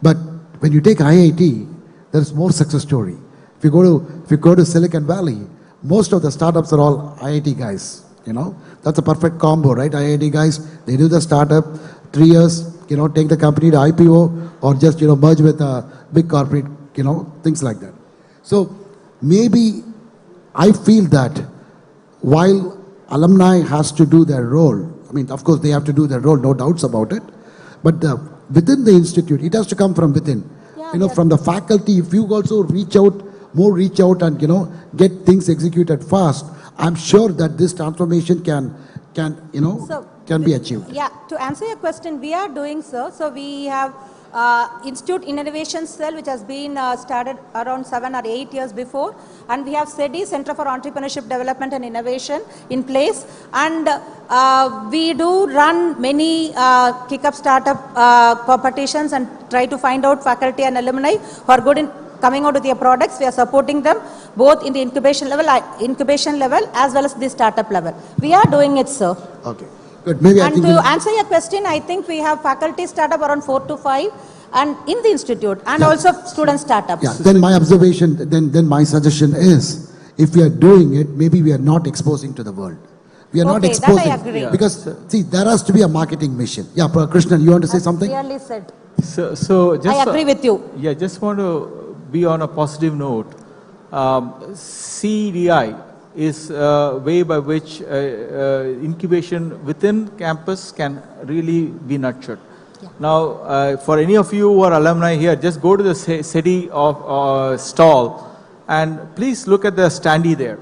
But when you take IIT, there is more success story. If you go to Silicon Valley, most of the startups are all IIT guys, That's a perfect combo, right? IIT guys, they do the startup, 3 years, take the company to IPO or just, merge with a big corporate, things like that. So maybe I feel that while alumni has to do their role, I mean, of course, they have to do their role, no doubts about it. But within the institute, it has to come from within. From the faculty, if you also reach out and, get things executed fast, I'm sure that this transformation can be achieved. Yeah, to answer your question, we are doing so. So we have Institute Innovation Cell, which has been started around 7 or 8 years before. And we have SEDI, Center for Entrepreneurship Development and Innovation, in place. And we do run many kick-up startup competitions and try to find out faculty and alumni who are good in coming out with their products. We are supporting them both in the incubation level as well as the startup level. We are doing it, sir. Okay. Good. Maybe and to answer your question, I think we have faculty startup around 4 to 5 and in the institute and also student startups. Yeah, then my observation, then my suggestion is, if we are doing it, maybe we are not exposing to the world. We are not exposing. That I agree. Because, see, there has to be a marketing mission. Yeah, Krishnan, you want to say something? Clearly said. So just I agree with you. Yeah, just want to be on a positive note. CDI is a way by which incubation within campus can really be nurtured. Yeah. Now, for any of you who are alumni here, just go to the SEDI stall and please look at the standee there.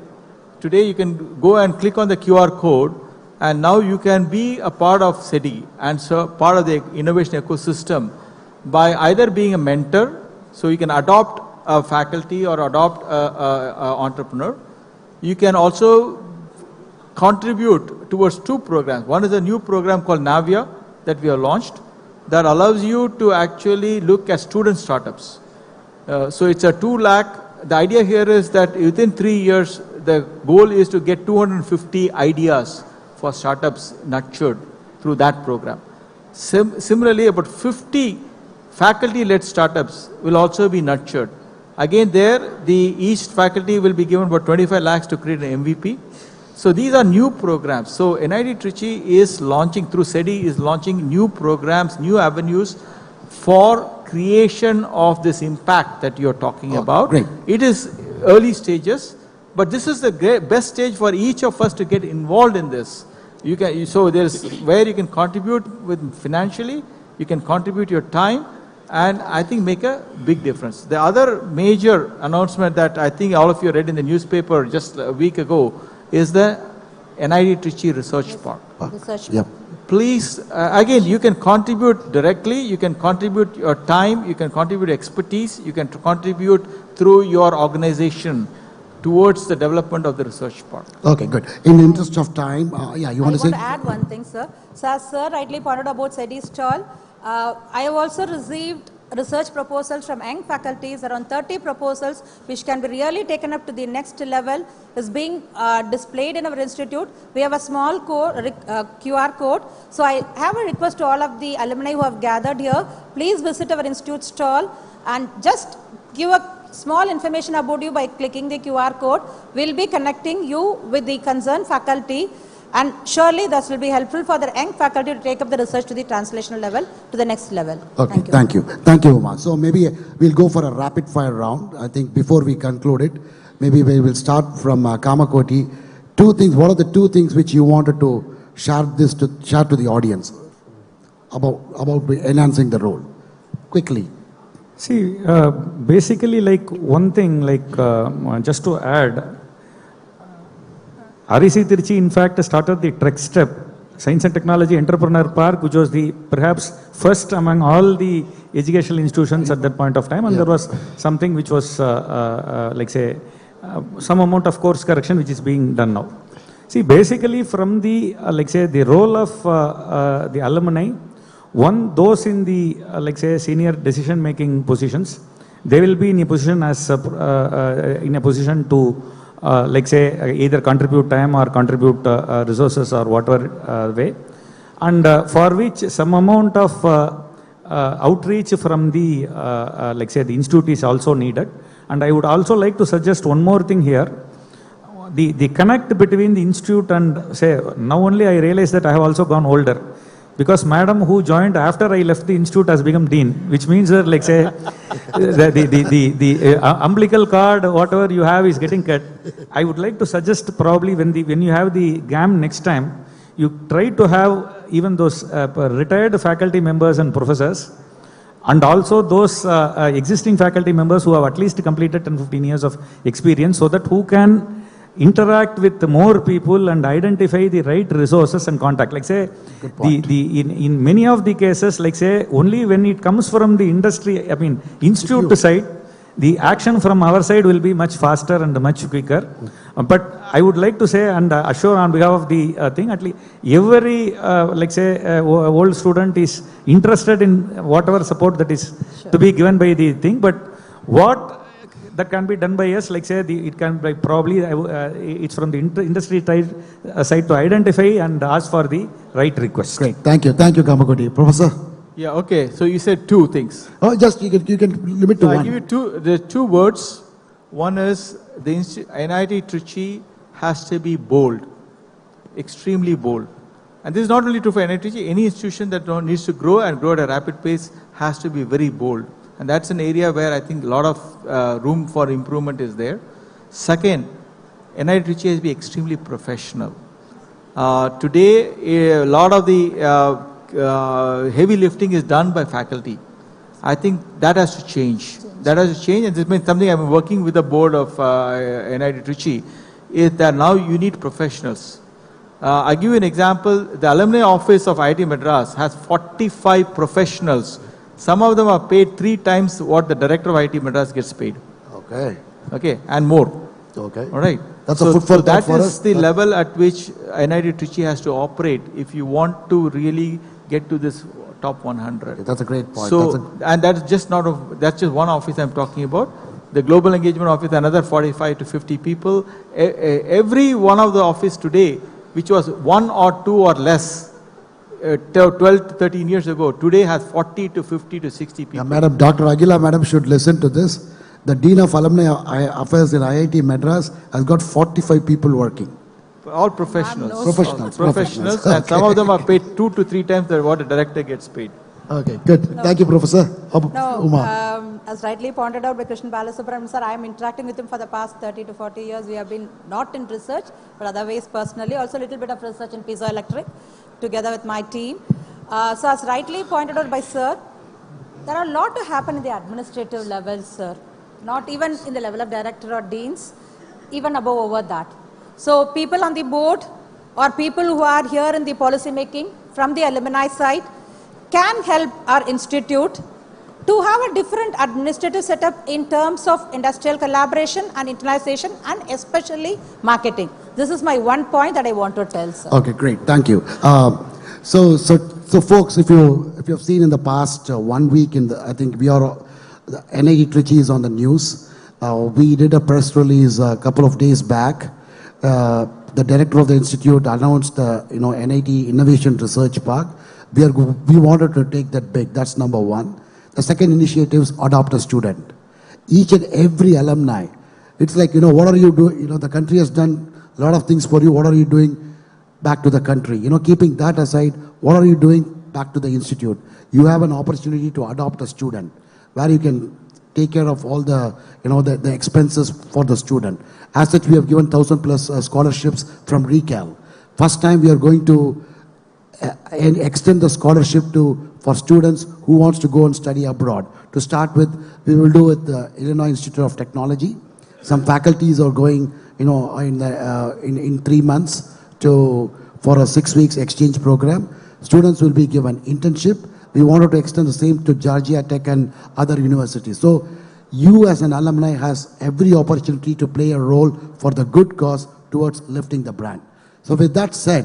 Today you can go and click on the QR code and now you can be a part of SEDI and so part of the innovation ecosystem by either being a mentor, so you can adopt a faculty or adopt a entrepreneur. You can also contribute towards 2 programs. One is a new program called Navia that we have launched that allows you to actually look at student startups. So it's a 2 lakh. The idea here is that within 3 years, the goal is to get 250 ideas for startups nurtured through that program. Similarly, about 50 faculty-led startups will also be nurtured. Again, there, each faculty will be given about 25 lakhs to create an MVP. So these are new programs. So NIT Trichy is launching, through SEDI, is launching new programs, new avenues for creation of this impact that you're talking about. Great. It is early stages, but this is the best stage for each of us to get involved in this. So there's where you can contribute with financially, you can contribute your time, and I think make a big difference. The other major announcement that I think all of you read in the newspaper just a week ago is the NIT Trichy Research Park. Research. Yep. Please, again, you can contribute directly, you can contribute your time, you can contribute expertise, you can contribute through your organization towards the development of the research park. Okay, good. In the interest of time, yeah, you want to say? I want to add one thing, sir. So as sir rightly pointed about SEDI stall, I have also received research proposals from young faculties, around 30 proposals, which can be really taken up to the next level, is being displayed in our institute. We have a small QR code. So I have a request to all of the alumni who have gathered here, please visit our institute stall and just give a small information about you by clicking the QR code. We'll be connecting you with the concerned faculty. And surely this will be helpful for the young faculty to take up the research to the translational level, to the next level. Okay, thank you. Thank you, Uma. So maybe we'll go for a rapid fire round. I think before we conclude it, maybe we will start from Kamakoti. 2 things, what are the 2 things which you wanted to share to the audience about enhancing the role? Quickly. See, basically, like one thing, like just to add, REC Trichy in fact started the Trek Step Science and Technology Entrepreneur Park, which was the perhaps first among all the educational institutions at that point of time, and there was something which was like say some amount of course correction which is being done now. See, basically from the like say the role of the alumni, one, those in the like say senior decision making positions, they will be in a position as to like say either contribute time or contribute resources or whatever way, and for which some amount of outreach from the like say the institute is also needed. And I would also like to suggest one more thing here. The connect between the institute and say, now only I realize that I have also gone older, because madam who joined after I left the institute has become dean, which means that like say the umbilical cord whatever you have is getting cut. I would like to suggest probably when you have the GAM next time, you try to have even those retired faculty members and professors, and also those existing faculty members who have at least completed 10-15 years of experience, so that who can interact with more people and identify the right resources and contact. Like say, in many of the cases, like say, only when it comes from the industry, I mean, institute side, the action from our side will be much faster and much quicker. But I would like to say and assure on behalf of the thing, at least every, like say, old student is interested in whatever support that is to be given by the thing. But what that can be done by us, like say, it can be probably, it's from the industry side to identify and ask for the right request. Great, thank you, Kamakoti. Professor? Yeah, okay, so you said two things. Oh, just you can limit to one. I give you the two words. One is the NIT Trichy has to be bold, extremely bold. And this is not only true for NIT Trichy, any institution that needs to grow and grow at a rapid pace has to be very bold. And that's an area where I think a lot of room for improvement is there. Second, NIT Trichy has to be extremely professional. Today, a lot of the heavy lifting is done by faculty. I think that has to change. That has to change, and this is something I've been working with the board of NIT Trichy, is that now you need professionals. I'll give you an example. The alumni office of IIT Madras has 45 professionals. Some of them are paid 3 times what the director of IIT Madras gets paid. Okay. Okay, and more. Okay. All right. That's a food for thought for us. That is the level at which NIT Trichy has to operate if you want to really get to this top 100. That's a great point. So, and that's just that's just one office I'm talking about. The global engagement office, another 45 to 50 people. Every one of the office today, which was 1 or 2 or less 12 to 13 years ago, today has 40 to 50 to 60 people. Yeah, Madam, Dr. Aguila, Madam should listen to this. The Dean of Alumni Affairs in IIT Madras has got 45 people working. All professionals. Professionals. And some of them are paid 2 to 3 times what a director gets paid. Okay, good. Thank you, Professor. No, as rightly pointed out by Krishnan Balasubramanian sir, I am interacting with him for the past 30 to 40 years. We have been not in research, but otherwise personally, also a little bit of research in piezoelectric together with my team. So as rightly pointed out by sir, there are a lot to happen in the administrative level, sir. Not even in the level of director or deans, even above over that. So people on the board or people who are here in the policy making from the alumni side can help our institute to have a different administrative setup in terms of industrial collaboration and internationalization and especially marketing. This is my one point that I want to tell, sir. Okay, great. Thank you. So folks, if you have seen in the past 1 week, I think the NIT Trichy is on the news. We did a press release a couple of days back. The director of the institute announced the NIT Innovation Research Park. We wanted to take that big. That's number one. The second initiative is adopt a student. Each and every alumni. It's like, what are you doing? The country has done a lot of things for you. What are you doing back to the country? Keeping that aside, what are you doing back to the institute? You have an opportunity to adopt a student where you can take care of all the, the expenses for the student. As such, we have given 1,000+ scholarships from RECAL. First time we are going to and extend the scholarship to for students who wants to go and study abroad. To start with, we will do with the Illinois Institute of Technology. Some faculties are going, in 3 months for a 6 weeks exchange program. Students will be given internship. We wanted to extend the same to Georgia Tech and other universities. So you as an alumni has every opportunity to play a role for the good cause towards lifting the brand. So with that said,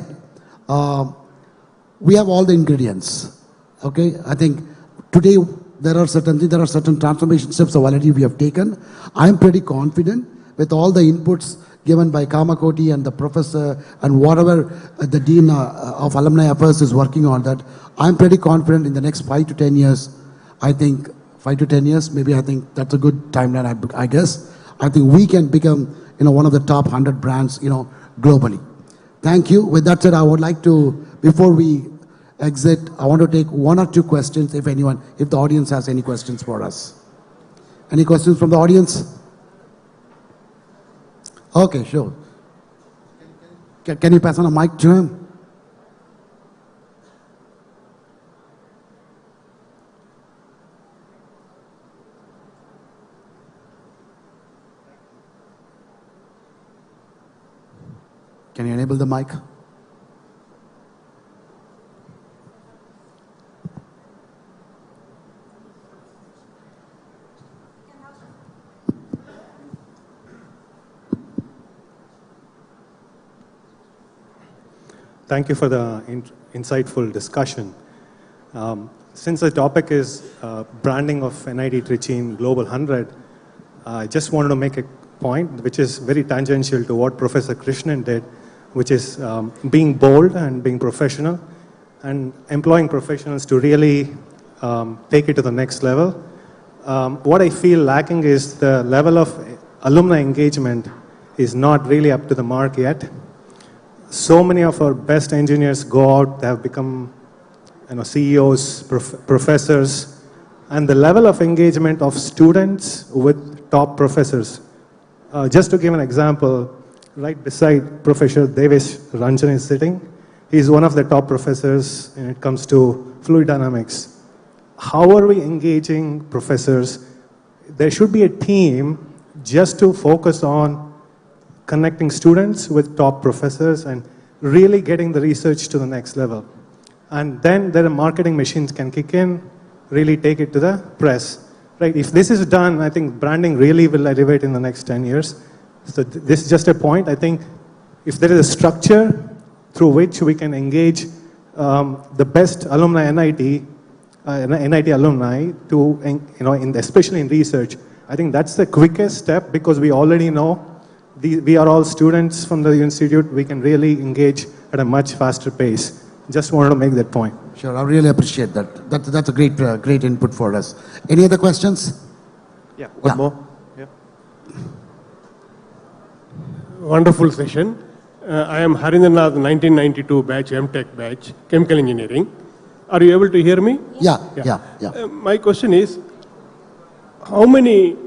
we have all the ingredients. Okay, I think today there are certain transformation steps already we have taken. I am pretty confident with all the inputs given by Kamakoti and the professor and whatever the Dean of Alumni Affairs is working on that. I'm pretty confident in the next 5 to 10 years, I think 5 to 10 years, maybe I think that's a good timeline, I guess. I think we can become, one of the top 100 brands, globally. Thank you. With that said, I would like to, before we exit, I want to take 1 or 2 questions if the audience has any questions for us. Any questions from the audience? Okay, sure. Can you pass on a mic to him? Can you enable the mic? Thank you for the insightful discussion. Since the topic is branding of NIT Trichy in Global 100, I just wanted to make a point which is very tangential to what Professor Krishnan did, which is being bold and being professional and employing professionals to really take it to the next level. What I feel lacking is the level of alumni engagement is not really up to the mark yet. So many of our best engineers go out, they have become CEOs, professors, and the level of engagement of students with top professors. Just to give an example, right beside Professor Devesh Ranjan is sitting. He's one of the top professors when it comes to fluid dynamics. How are we engaging professors? There should be a team just to focus on connecting students with top professors and really getting the research to the next level. And then the marketing machines can kick in, really take it to the press. Right? If this is done, I think branding really will elevate in the next 10 years. So this is just a point. I think if there is a structure through which we can engage the best alumni NIT alumni to, especially in research, I think that's the quickest step because we already know we are all students from the institute. We can really engage at a much faster pace. Just wanted to make that point. Sure, I really appreciate that. That's a great input for us. Any other questions? Yeah, one more. Yeah. Wonderful session. I am Harindranath, 1992 batch, MTech batch, Chemical Engineering. Are you able to hear me? Yeah. My question is, how many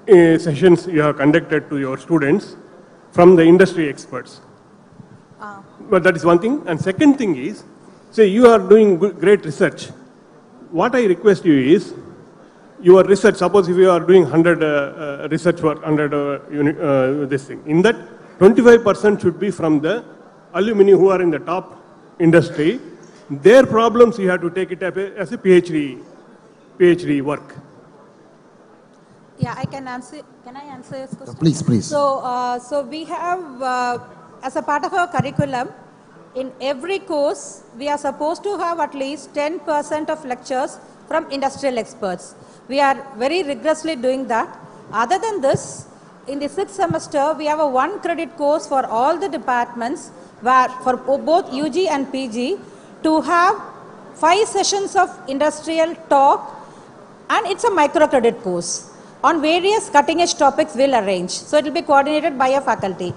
sessions you have conducted to your students from the industry experts? But that is one thing. And second thing is, say you are doing great research. What I request you is, your research, suppose if you are doing 100 research work, 100 this thing, in that 25% should be from the alumni who are in the top industry. Their problems you have to take it up as a PhD work. Yeah, I can answer. Can I answer this question? Please. So we have, as a part of our curriculum, in every course, we are supposed to have at least 10% of lectures from industrial experts. We are very rigorously doing that. Other than this, in the 6th semester, we have a 1 credit course for all the departments, where for both UG and PG, to have 5 sessions of industrial talk, and it's a micro credit course. On various cutting edge topics we'll arrange. So it will be coordinated by a faculty.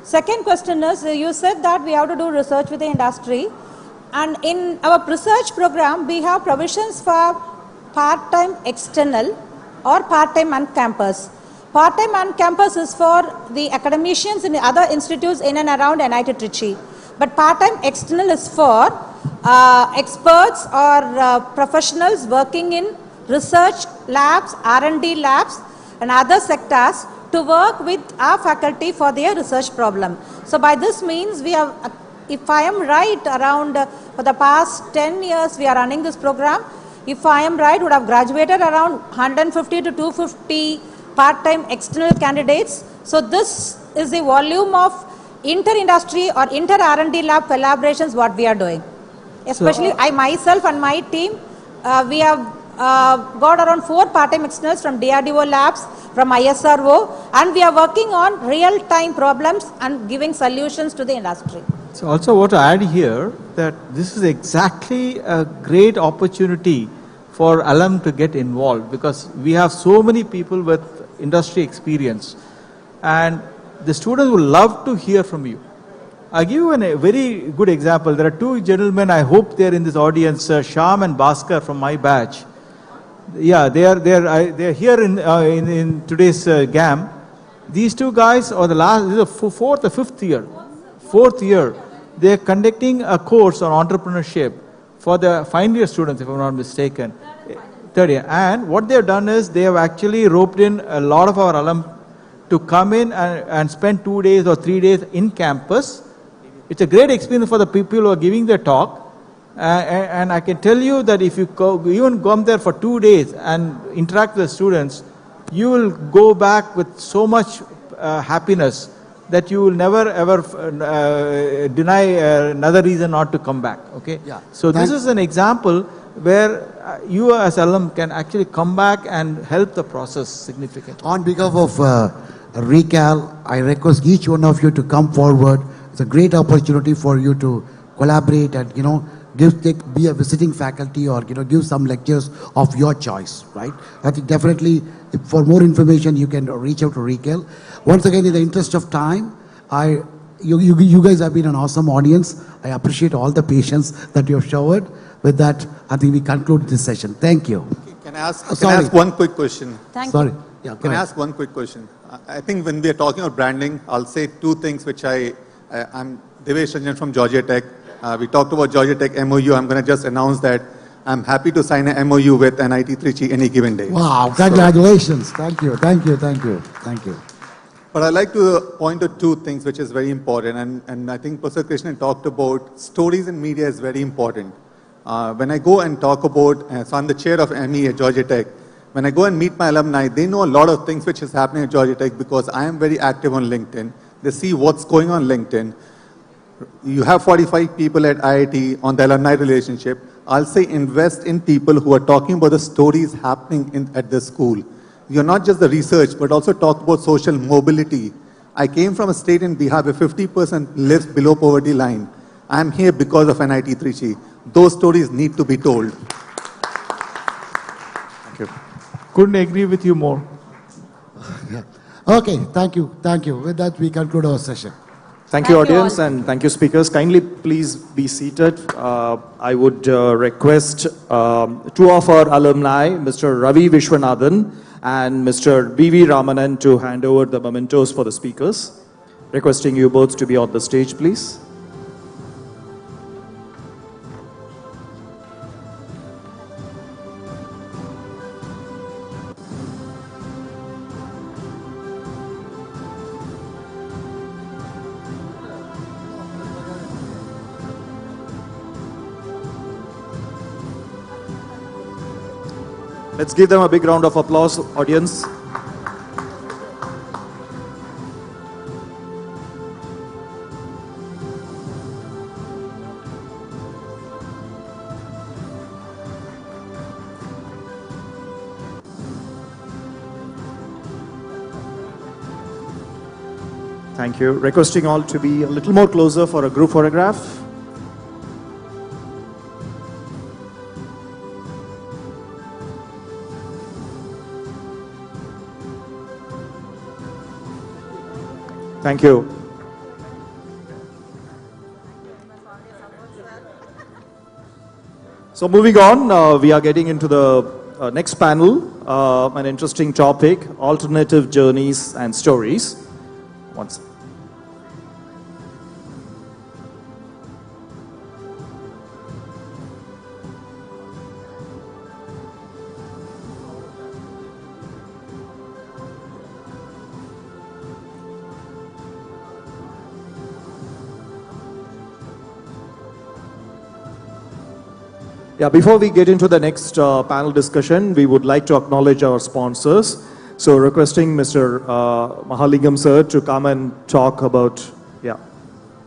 Second question is, you said that we have to do research with the industry. And in our research program, we have provisions for part-time external or part-time on campus. Part-time on campus is for the academicians in the other institutes in and around NIT Trichy. But part-time external is for experts or professionals working in research labs, R&D labs and other sectors to work with our faculty for their research problem. So by this means we have, if I am right, around for the past 10 years we are running this program. If I am right, would have graduated around 150 to 250 part-time external candidates. So this is the volume of inter-industry or inter-R&D lab collaborations what we are doing. Especially I myself and my team, we have got around 4 part-time externals from DRDO labs, from ISRO, and we are working on real-time problems and giving solutions to the industry. So also want to add here that this is exactly a great opportunity for alum to get involved, because we have so many people with industry experience and the students would love to hear from you. I'll give you a very good example. There are 2 gentlemen, I hope they are in this audience, Shyam and Bhaskar from my batch. Yeah, they are here in today's GAM. These 2 guys are this is the 4th or 5th year. 4th year, they are conducting a course on entrepreneurship for the final year students, if I'm not mistaken. 3rd year. And what they have done is they have actually roped in a lot of our alum to come in and spend 2 days or 3 days in campus. It's a great experience for the people who are giving their talk. And I can tell you that if you even come there for 2 days and interact with the students, you will go back with so much happiness that you will never ever deny another reason not to come back. Okay. Yeah. So this is an example where you as alum can actually come back and help the process significantly. On behalf of Recal, I request each one of you to come forward. It's a great opportunity for you to collaborate and, be a visiting faculty or, give some lectures of your choice, right? I think definitely for more information, you can reach out to Recal. Once again, in the interest of time, you guys have been an awesome audience. I appreciate all the patience that you have showered. With that, I think we conclude this session. Thank you. Can I ask one quick question? Sorry. Yeah, Can I ask one quick question? I think when we are talking about branding, I'll say 2 things which I'm Devesh Ranjan from Georgia Tech. We talked about Georgia Tech MOU. I'm going to just announce that I'm happy to sign an MOU with NIT Trichy any given day. Wow, congratulations. Thank you. Thank you. But I'd like to point out 2 things which is very important. And I think Professor Krishnan talked about stories in media is very important. When I go and talk about, so I'm the chair of ME at Georgia Tech. When I go and meet my alumni, they know a lot of things which is happening at Georgia Tech because I am very active on LinkedIn. They see what's going on LinkedIn. You have 45 people at IIT on the alumni relationship. I'll say invest in people who are talking about the stories happening at the school. You're not just the research, but also talk about social mobility. I came from a state in Bihar where 50% lives below poverty line. I'm here because of NIT Trichy. Those stories need to be told. Thank you. Couldn't agree with you more. Yeah. Okay, thank you. With that, we conclude our session. Thank you, audience, and thank you, speakers. Kindly please be seated. I would request 2 of our alumni, Mr. Ravi Vishwanathan and Mr. B.V. Ramanan, to hand over the mementos for the speakers. Requesting you both to be on the stage, please. Let's give them a big round of applause, audience. Thank you. Requesting all to be a little more closer for a group photograph. Thank you. So moving on, we are getting into the next panel, an interesting topic, alternative journeys and stories. Once. Yeah, before we get into the next panel discussion, we would like to acknowledge our sponsors. So requesting Mr. Maalaiboomi sir to come and talk about,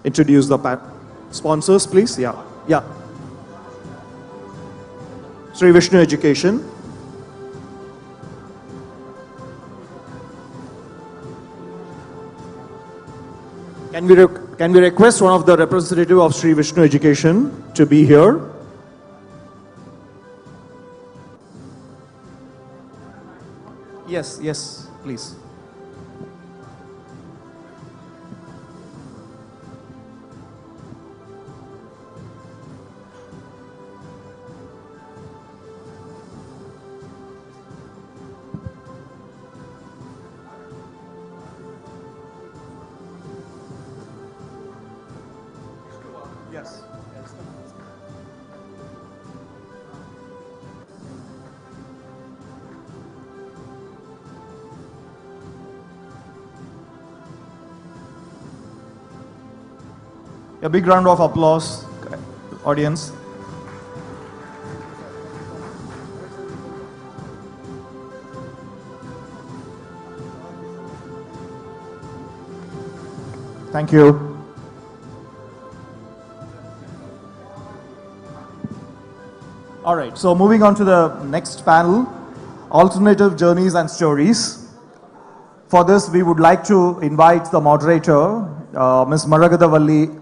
introduce the sponsors, please. Yeah. Sri Vishnu Education. Can we request one of the representative of Sri Vishnu Education to be here? Yes, please. Yes. A big round of applause, audience. Thank you. All right, so moving on to the next panel, alternative journeys and stories. For this, we would like to invite the moderator, Ms. Maragadavalli,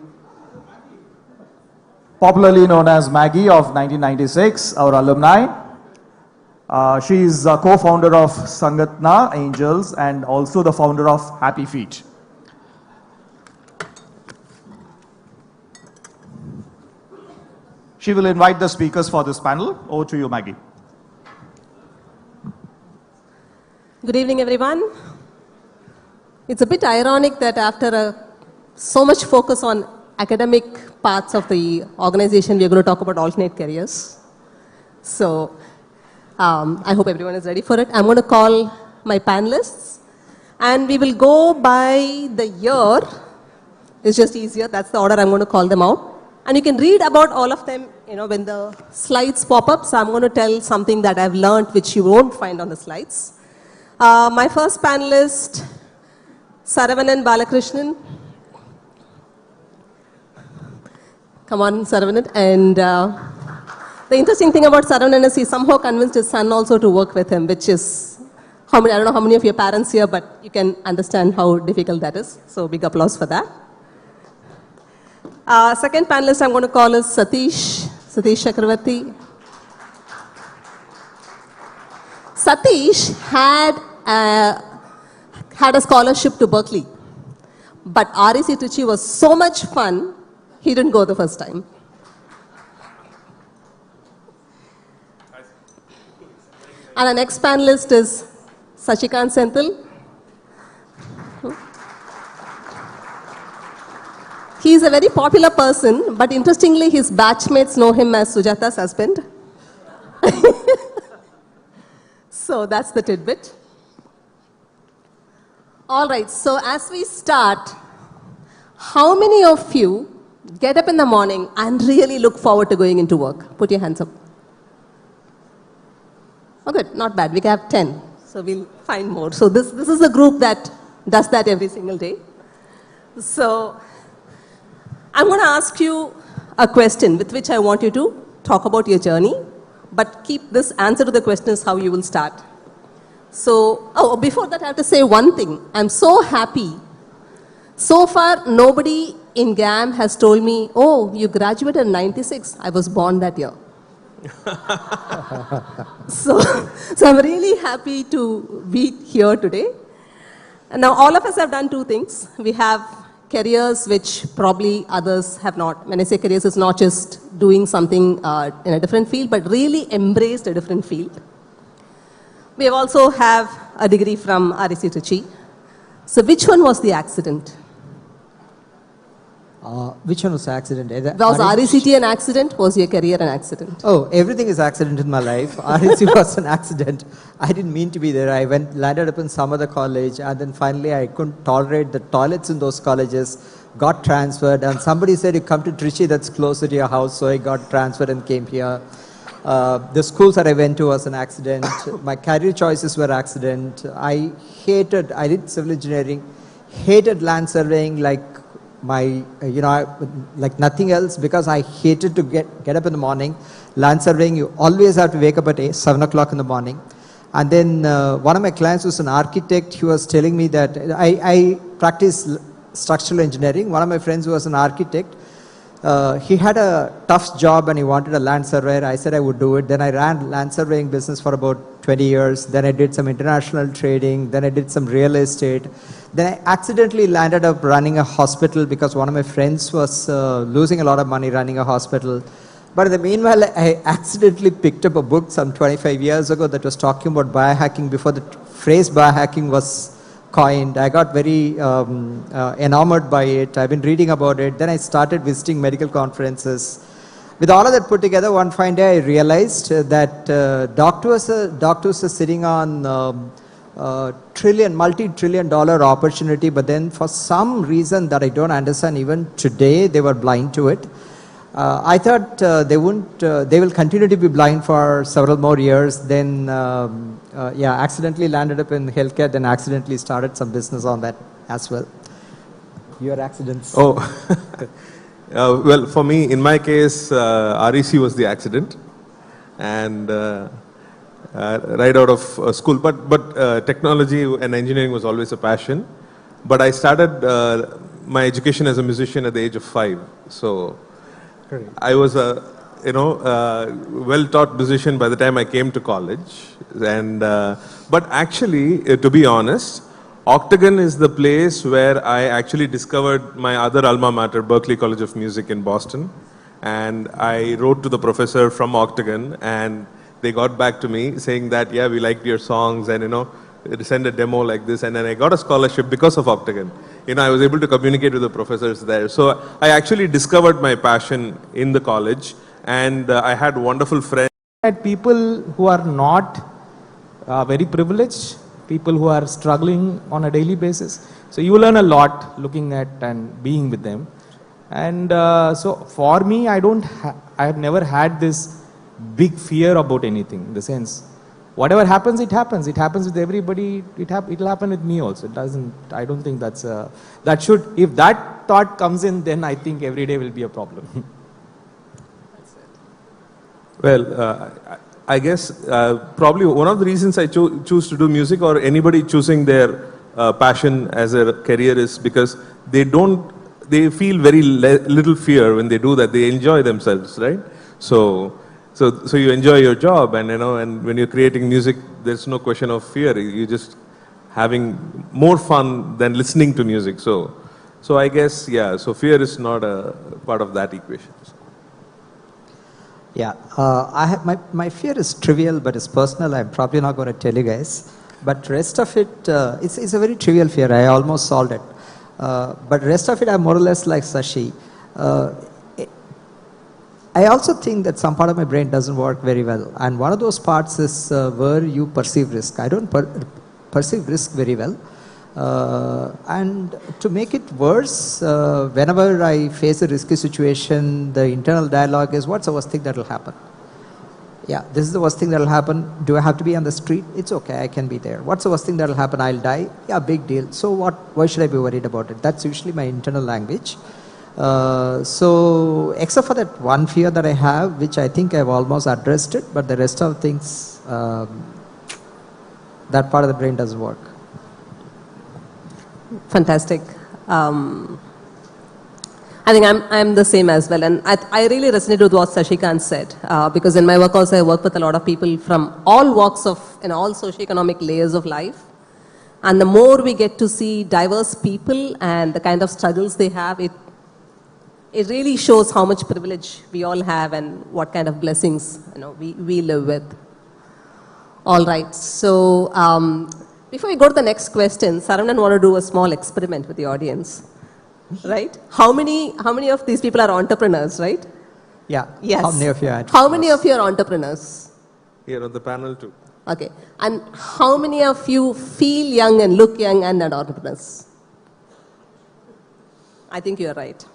popularly known as Maggie of 1996, our alumni. She is a co-founder of Sangatna Angels and also the founder of Happy Feet. She will invite the speakers for this panel. Over to you, Maggie. Good evening, everyone. It's a bit ironic that after so much focus on academic parts of the organization, we are going to talk about alternate careers. So I hope everyone is ready for it. I'm going to call my panelists, and we will go by the year. It's just easier. That's the order I'm going to call them out. And you can read about all of them, when the slides pop up. So I'm going to tell something that I've learned, which you won't find on the slides. My first panelist, Saravanan Balakrishnan. Come on, Saravanan. And the interesting thing about Saravanan is he somehow convinced his son also to work with him, which is, I don't know how many of your parents here, but you can understand how difficult that is. So big applause for that. Second panelist I'm going to call is Satish Chakravarti. Satish had a scholarship to Berkeley, but REC Trichy was so much fun, he didn't go the first time. And the next panelist is Sachikant Senthil. He is a very popular person, but interestingly, his batchmates know him as Sujata's husband. So that's the tidbit. All right, so as we start, how many of you get up in the morning and really look forward to going into work? Put your hands up. Oh, good, not bad. We can have 10, so we'll find more. So this is a group that does that every single day. So I'm going to ask you a question with which I want you to talk about your journey, but keep this answer to the question is how you will start. So, before that I have to say one thing. I'm so happy. So far, nobody in GAM has told me, oh, you graduated in 96. I was born that year. So I'm really happy to be here today. And now all of us have done two things. We have careers which probably others have not. When I say careers, it's not just doing something in a different field, but really embraced a different field. We also have a degree from REC Trichy. So which one was the accident? Which one was the accident? Was RECT an accident? Was your career an accident? Oh, everything is accident in my life. REC was an accident. I didn't mean to be there. I landed up in some other college, and then finally I couldn't tolerate the toilets in those colleges, got transferred, and somebody said, you come to Trichy, that's closer to your house, so I got transferred and came here. The schools that I went to was an accident. My career choices were accident. I did civil engineering, hated land surveying like like nothing else, because I hated to get up in the morning. Land surveying, you always have to wake up at 7 o'clock in the morning. And then one of my clients was an architect. He was telling me that I practice structural engineering. One of my friends was an architect. He had a tough job and he wanted a land surveyor. I said I would do it. Then I ran land surveying business for about 20 years. Then I did some international trading. Then I did some real estate. Then I accidentally landed up running a hospital because one of my friends was losing a lot of money running a hospital. But in the meanwhile, I accidentally picked up a book some 25 years ago that was talking about biohacking before the phrase biohacking was coined. I got very enamored by it. I've been reading about it. Then I started visiting medical conferences. With all of that put together, one fine day I realized that doctors are sitting on multi-trillion dollar opportunity, but then for some reason that I don't understand even today, they were blind to it. I thought they will continue to be blind for several more years. Then, accidentally landed up in healthcare, then accidentally started some business on that as well. Your accidents? Oh, well, for me, in my case, REC was the accident, and right out of school. But technology and engineering was always a passion. But I started my education as a musician at the age of 5. So I was a well-taught musician by the time I came to college. And but actually, to be honest, Octagon is the place where I actually discovered my other alma mater, Berklee College of Music in Boston. And I wrote to the professor from Octagon, and they got back to me saying that, yeah, we liked your songs, and send a demo like this. And then I got a scholarship because of Octagon. I was able to communicate with the professors there. So I actually discovered my passion in the college, and I had wonderful friends. At people who are not very privileged, people who are struggling on a daily basis. So you learn a lot looking at and being with them. And so for me, I have never had this big fear about anything. In the sense, whatever happens, it happens. It happens with everybody. It'll happen with me also. It doesn't. I don't think that should. If that thought comes in, then I think every day will be a problem. Well, I guess probably one of the reasons I choose to do music, or anybody choosing their passion as a career, is because they feel very little fear when they do that. They enjoy themselves, right? So you enjoy your job, and and when you're creating music, there's no question of fear. You're just having more fun than listening to music. So I guess, yeah. So fear is not a part of that equation. Yeah, my fear is trivial, but it's personal. I'm probably not going to tell you guys. But rest of it, it's a very trivial fear. I almost solved it. But rest of it, I'm more or less like Sashi. I also think that some part of my brain doesn't work very well. And one of those parts is where you perceive risk. I don't perceive risk very well. And to make it worse, whenever I face a risky situation, the internal dialogue is, what's the worst thing that will happen? Yeah, this is the worst thing that will happen. Do I have to be on the street? It's okay, I can be there. What's the worst thing that will happen? I'll die? Yeah, big deal. So what? Why should I be worried about it? That's usually my internal language. So except for that one fear that I have, which I think I've almost addressed it, but the rest of things, that part of the brain doesn't work. Fantastic. I think I'm the same as well, and I really resonate with what Sashikant said, because in my work also I work with a lot of people from all walks of, all socioeconomic layers of life, and the more we get to see diverse people and the kind of struggles they have, it really shows how much privilege we all have and what kind of blessings we live with. All right, so before we go to the next question, Saravanan want to do a small experiment with the audience, right? How many of these people are entrepreneurs, right? Yeah. Yes. How many of you are? How many of you are entrepreneurs? Here on the panel too. Okay. And how many of you feel young and look young and are entrepreneurs? I think you're right.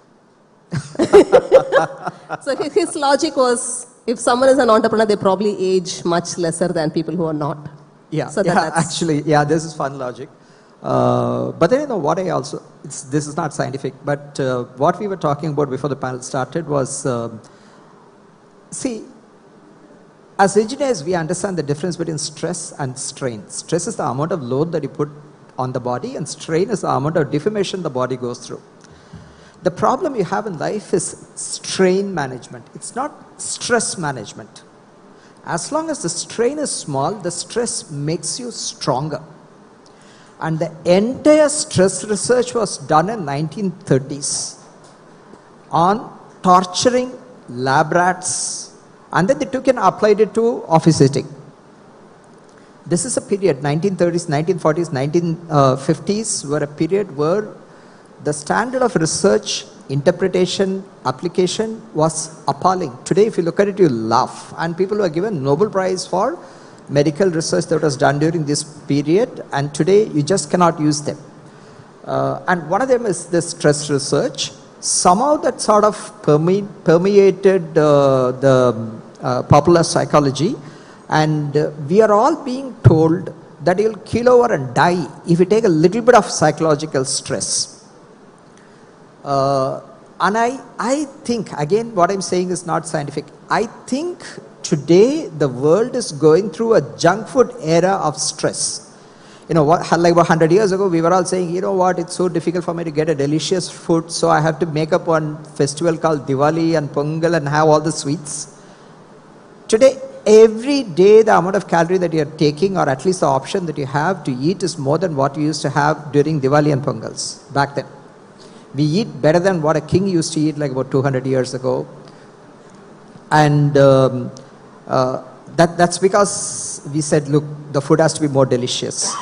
So his logic was if someone is an entrepreneur, they probably age much lesser than people who are not. Yeah, So yeah, that's actually, yeah, this is fun logic. But then, you know, what I also, this is not scientific, but what we were talking about before the panel started was, see, as engineers, we understand the difference between stress and strain. Stress is the amount of load that you put on the body, and strain is the amount of deformation the body goes through. The problem you have in life is strain management. It's not stress management. As long as the strain is small, the stress makes you stronger. And the entire stress research was done in 1930s on torturing lab rats, and then they took and applied it to office sitting. This is a period, 1930s, 1940s, 1950s, were a period where the standard of research, interpretation, application was appalling. Today, if you look at it, you laugh. And people were given Nobel Prize for medical research that was done during this period, and today you just cannot use them. And one of them is this stress research. Somehow that sort of permeated the popular psychology, and we are all being told that you'll keel over and die if you take a little bit of psychological stress. And I think, again, what I'm saying is not scientific. I think today the world is going through a junk food era of stress. You know, like 100 years ago, we were all saying, you know what, it's so difficult for me to get a delicious food, so I have to make up one festival called Diwali and Pongal and have all the sweets. Today, every day the amount of calorie that you're taking, or at least the option that you have to eat, is more than what you used to have during Diwali and Pongals back then. We eat better than what a king used to eat like about 200 years ago. And that's because we said, look, the food has to be more delicious.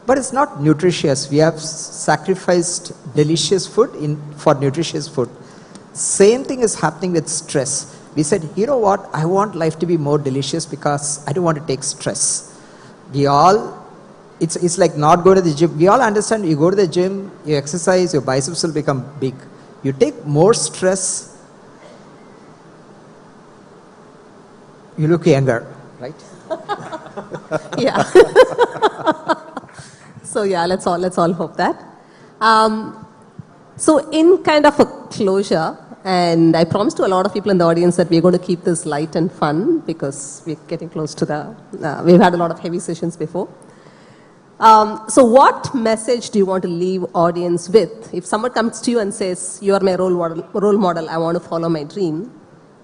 But it's not nutritious. We have sacrificed delicious food for nutritious food. Same thing is happening with stress. We said, you know what, I want life to be more delicious because I don't want to take stress. We all, it's like not going to the gym. We all understand you go to the gym, you exercise, your biceps will become big. You take more stress, you look younger, right? Yeah. So yeah, let's all hope that. So in kind of a closure, and I promised to a lot of people in the audience that we're going to keep this light and fun because we're getting close to we've had a lot of heavy sessions before. So what message do you want to leave audience with? If someone comes to you and says, you are my role model, I want to follow my dream,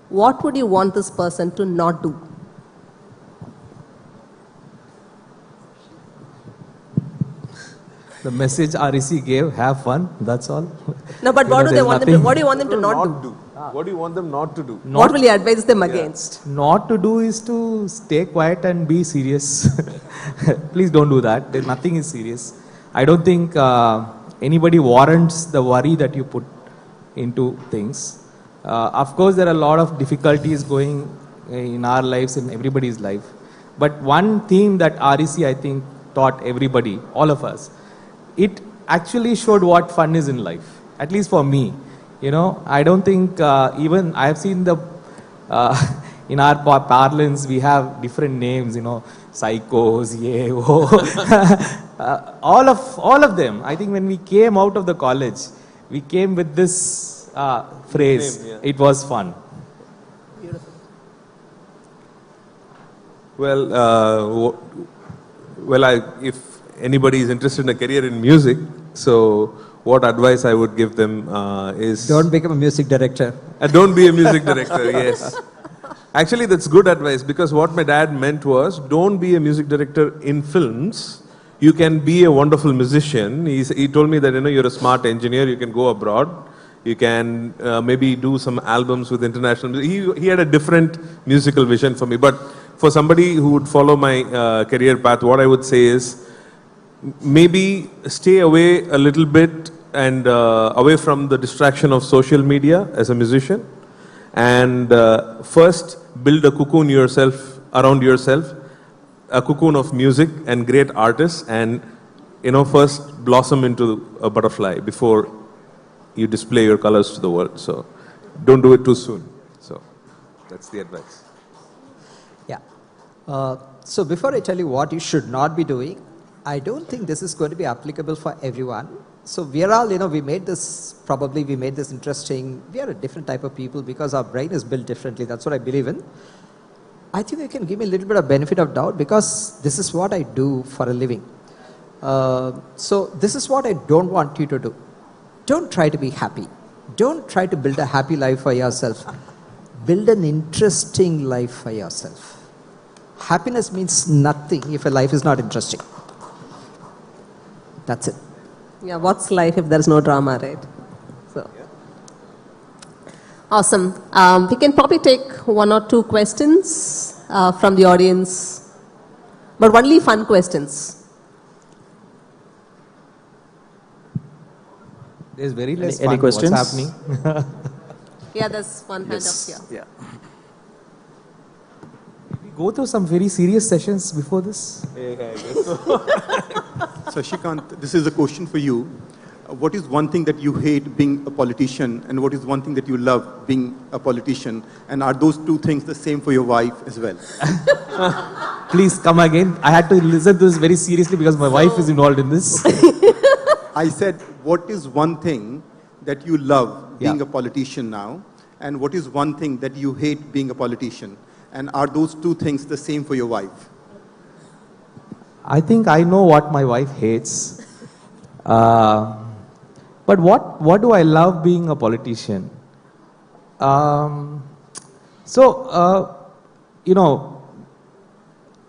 what would you want this person to not do? The message REC gave, have fun, that's all. No, but what do you want them to not do? What do you want them not to do? What will you advise them against? Not to do is to stay quiet and be serious. Please don't do that. Nothing is serious. I don't think anybody warrants the worry that you put into things. Of course, there are a lot of difficulties going in our lives, in everybody's life. But one theme that REC, I think, taught everybody, all of us, it actually showed what fun is in life, at least for me. You know, I don't think even I have seen the in our parlance we have different names. You know, psychos, all of them. I think when we came out of the college, we came with this phrase. Name, yeah. It was fun. Well, if anybody is interested in a career in music, so what advice I would give them is... Don't become a music director. Don't be a music director, yes. Actually, that's good advice, because what my dad meant was, don't be a music director in films. You can be a wonderful musician. He told me that, you know, you're a smart engineer, you can go abroad. You can maybe do some albums with international music. He had a different musical vision for me. But for somebody who would follow my career path, what I would say is, maybe stay away a little bit and away from the distraction of social media as a musician, and first build a cocoon around yourself, a cocoon of music and great artists, and, you know, first blossom into a butterfly before you display your colors to the world. So don't do it too soon. So that's the advice. So before I tell you what you should not be doing, I don't think this is going to be applicable for everyone. So we are all, we made this interesting. We are a different type of people because our brain is built differently. That's what I believe in. I think you can give me a little bit of benefit of doubt because this is what I do for a living. So this is what I don't want you to do. Don't try to be happy. Don't try to build a happy life for yourself. Build an interesting life for yourself. Happiness means nothing if a life is not interesting. That's it. Yeah, what's life if there's no drama, right? So, awesome. We can probably take one or two questions from the audience, but only fun questions. There's very less Any fun. questions? What's happening? Yeah, there's one hand Yes. up here. Yeah. We go through some very serious sessions before this. So Shikant, this is a question for you. What is one thing that you hate being a politician, and what is one thing that you love being a politician? And are those two things the same for your wife as well? Please come again. I had to listen to this very seriously because my wife is involved in this. I said, what is one thing that you love being a politician now, and what is one thing that you hate being a politician? And are those two things the same for your wife? I think I know what my wife hates. But what do I love being a politician? I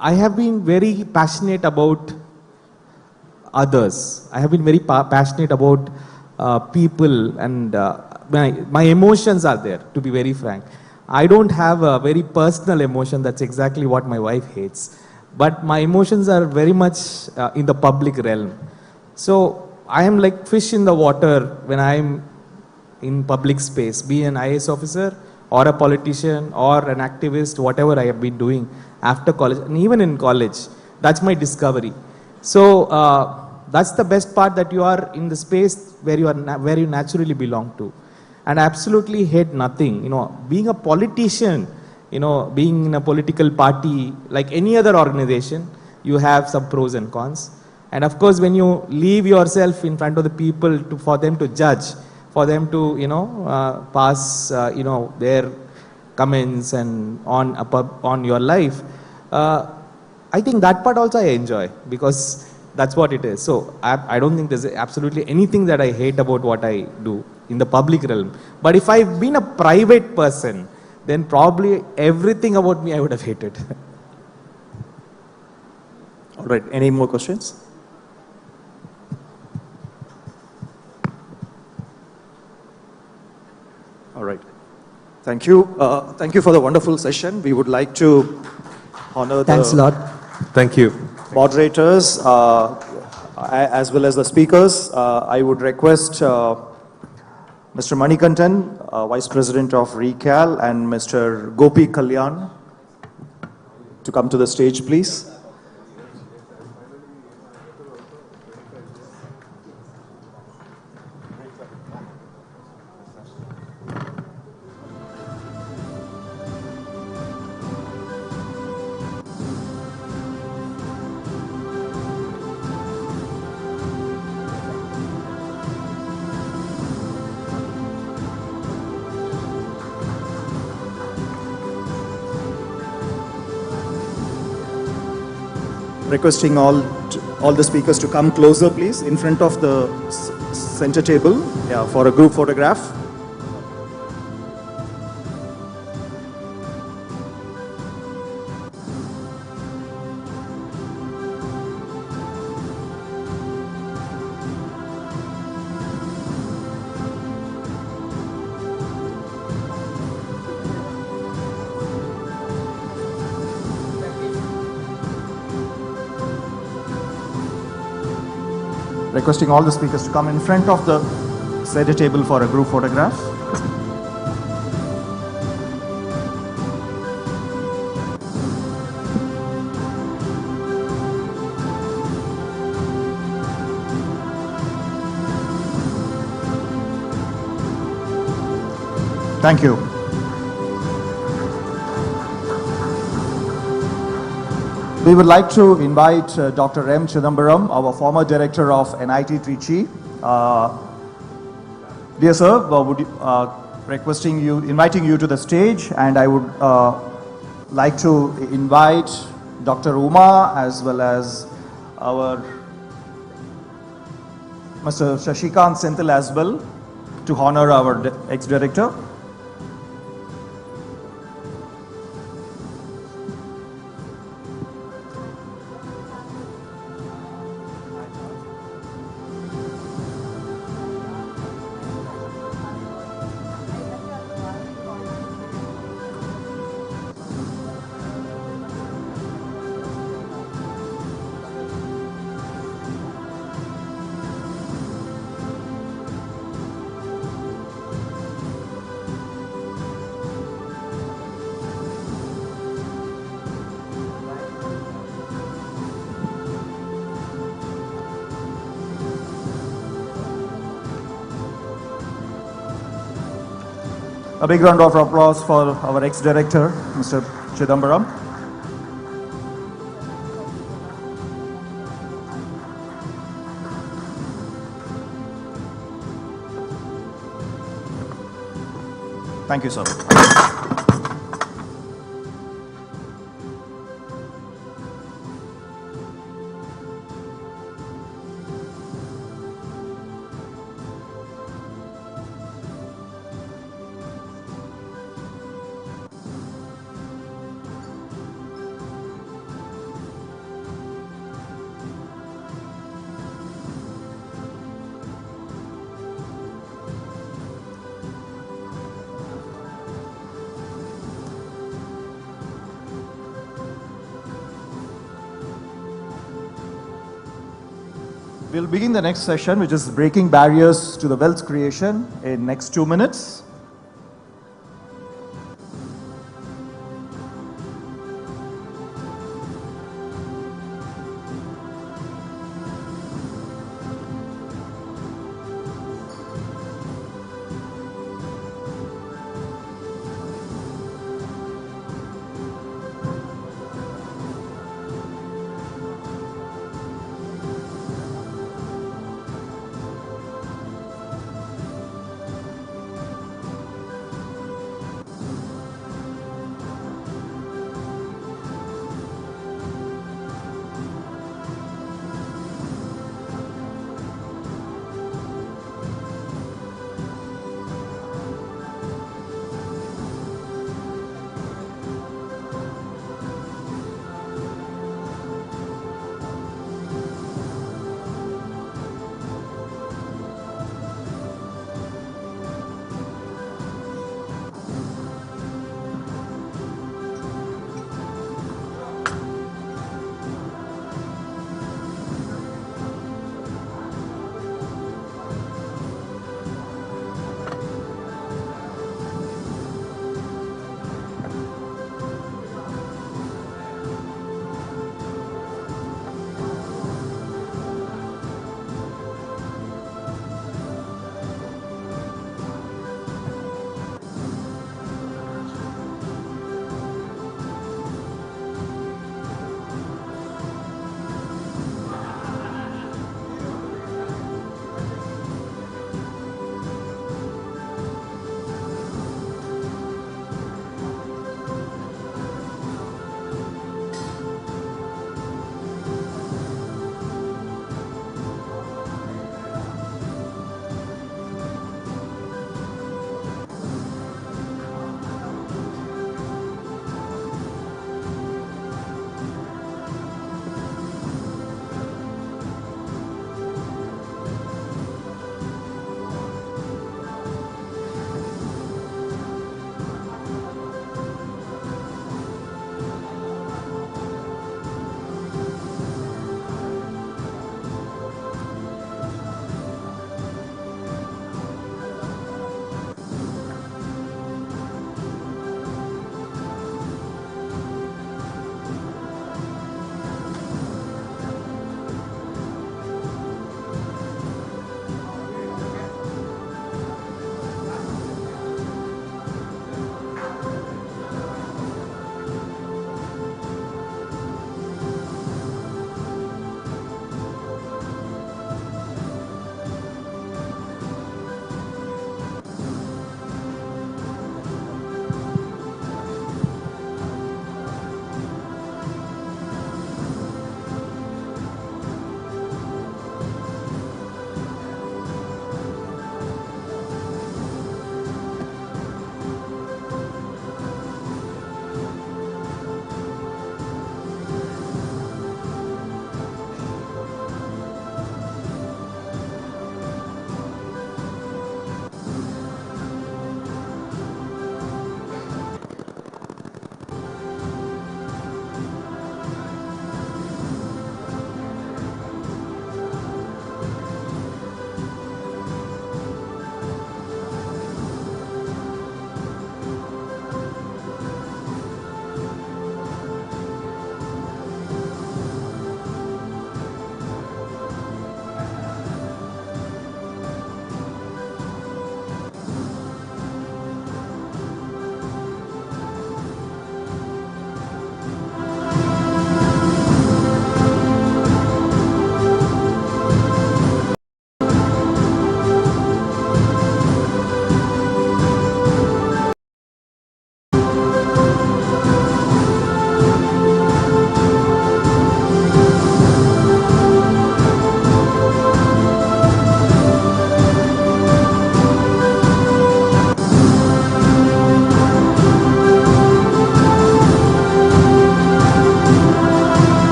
have been very passionate about others. I have been very passionate about people, and my emotions are there, to be very frank. I don't have a very personal emotion. That's exactly what my wife hates. But my emotions are very much in the public realm. So I am like fish in the water when I am in public space, be an IAS officer or a politician or an activist, whatever I have been doing after college and even in college. That's my discovery. So that's the best part, that you are in the space where you are where you naturally belong to. And I absolutely hate nothing. Being a politician, being in a political party, like any other organization, you have some pros and cons. And of course, when you leave yourself in front of the people for them to judge, for them to, pass, their comments and on your life, I think that part also I enjoy, because that's what it is. So I don't think there's absolutely anything that I hate about what I do in the public realm. But if I've been a private person, then probably everything about me I would have hated. All right. Any more questions? All right. Thank you. Thank you for the wonderful session. We would like to honor Thanks a lot. Thank you. Moderators, as well as the speakers. I would request Mr. Manikantan, Vice President of RECAL, and Mr. Gopi Kalyan to come to the stage, please. Requesting all the speakers to come closer, please, in front of the center table, for a group photograph. Requesting all the speakers to come in front of the center table for a group photograph. Thank you. We would like to invite Dr. M. Chidambaram, our former director of NIT Trichy. Dear sir, inviting you to the stage, and I would like to invite Dr. Uma as well as our Mr. Shashikant Senthil as well to honor our ex-director. A big round of applause for our ex-director, Mr. Chidambaram. Thank you, sir. We'll begin the next session, which is breaking barriers to the wealth creation, in next 2 minutes.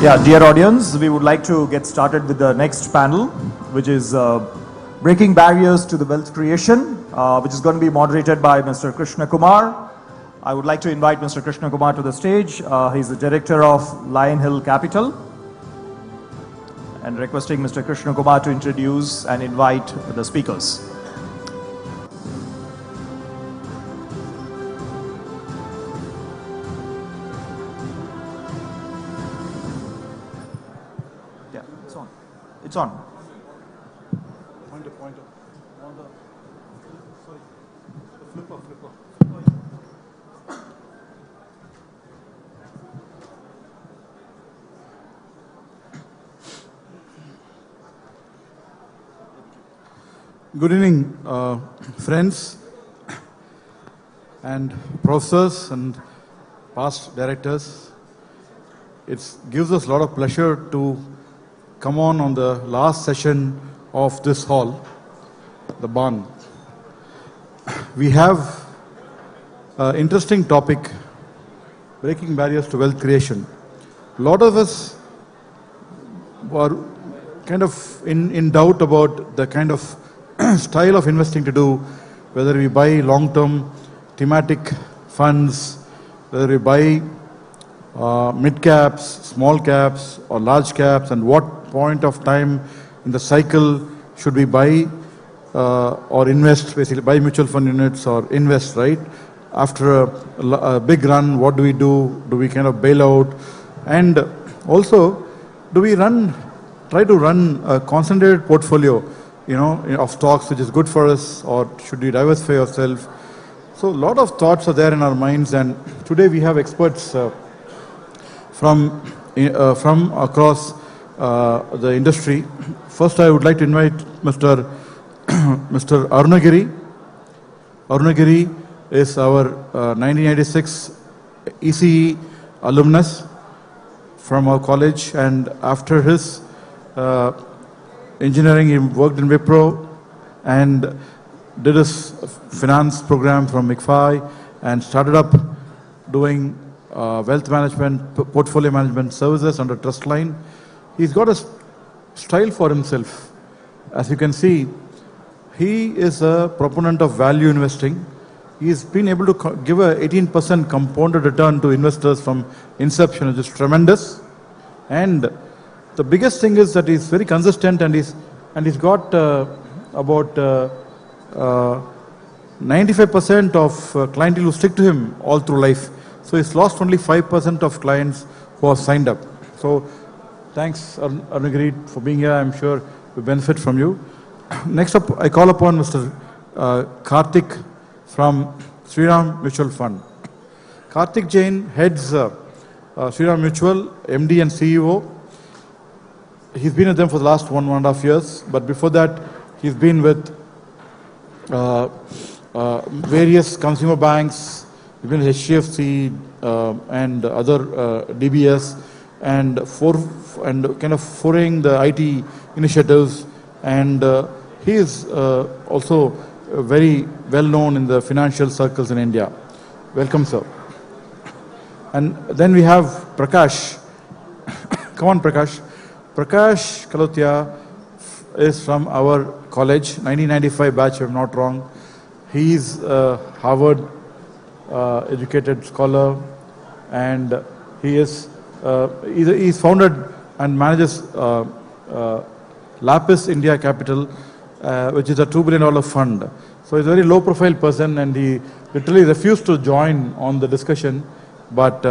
Yeah, dear audience, we would like to get started with the next panel, which is Breaking Barriers to the Wealth Creation, which is going to be moderated by Mr. Krishna Kumar. I would like to invite Mr. Krishna Kumar to the stage. He's the director of Lion Hill Capital. And requesting Mr. Krishna Kumar to introduce and invite the speakers. Yeah, it's on. It's on. Pointer. On the, sorry, the flipper. Good evening, friends and professors and past directors. It gives us a lot of pleasure to come on the last session of this hall, the barn. We have an interesting topic, breaking barriers to wealth creation. A lot of us were kind of in doubt about the kind of style of investing to do, whether we buy long-term thematic funds, whether we buy mid caps, small caps or large caps, and what point of time in the cycle should we buy or invest, basically buy mutual fund units or invest, right? After a big run, what do we do? Do we kind of bail out? And also, do we try to run a concentrated portfolio, of stocks which is good for us, or should we diversify ourselves? So a lot of thoughts are there in our minds, and today we have experts from across the industry. First, I would like to invite Mr. Arunagiri. Arunagiri is our 1996 ECE alumnus from our college, and after his engineering, he worked in Wipro and did his finance program from McFi and started up doing wealth management, portfolio management services under Trustline. He's got a style for himself. As you can see, he is a proponent of value investing. He's been able to give a 18% compounded return to investors from inception, which is tremendous. And the biggest thing is that he's very consistent, and he's got about 95% of clientele who stick to him all through life. So he's lost only 5% of clients who have signed up. So thanks, Arunagiri, for being here. I'm sure we benefit from you. Next up, I call upon Mr. Karthik from Shriram Mutual Fund. Karthik Jain heads Shriram Mutual, MD and CEO. He's been with them for the last 1.5 years, but before that, he's been with various consumer banks, he's been with HDFC and other DBS, and kind of foraying the IT initiatives, and he is also very well known in the financial circles in India. Welcome, sir. And then we have Prakash. Come on, Prakash. Prakash Kalotia is from our college, 1995 batch, if I'm not wrong. He's a Harvard educated scholar, and he's founded and manages Lapis India Capital, which is a $2 billion fund. So he's a very low profile person, and he literally refused to join on the discussion, but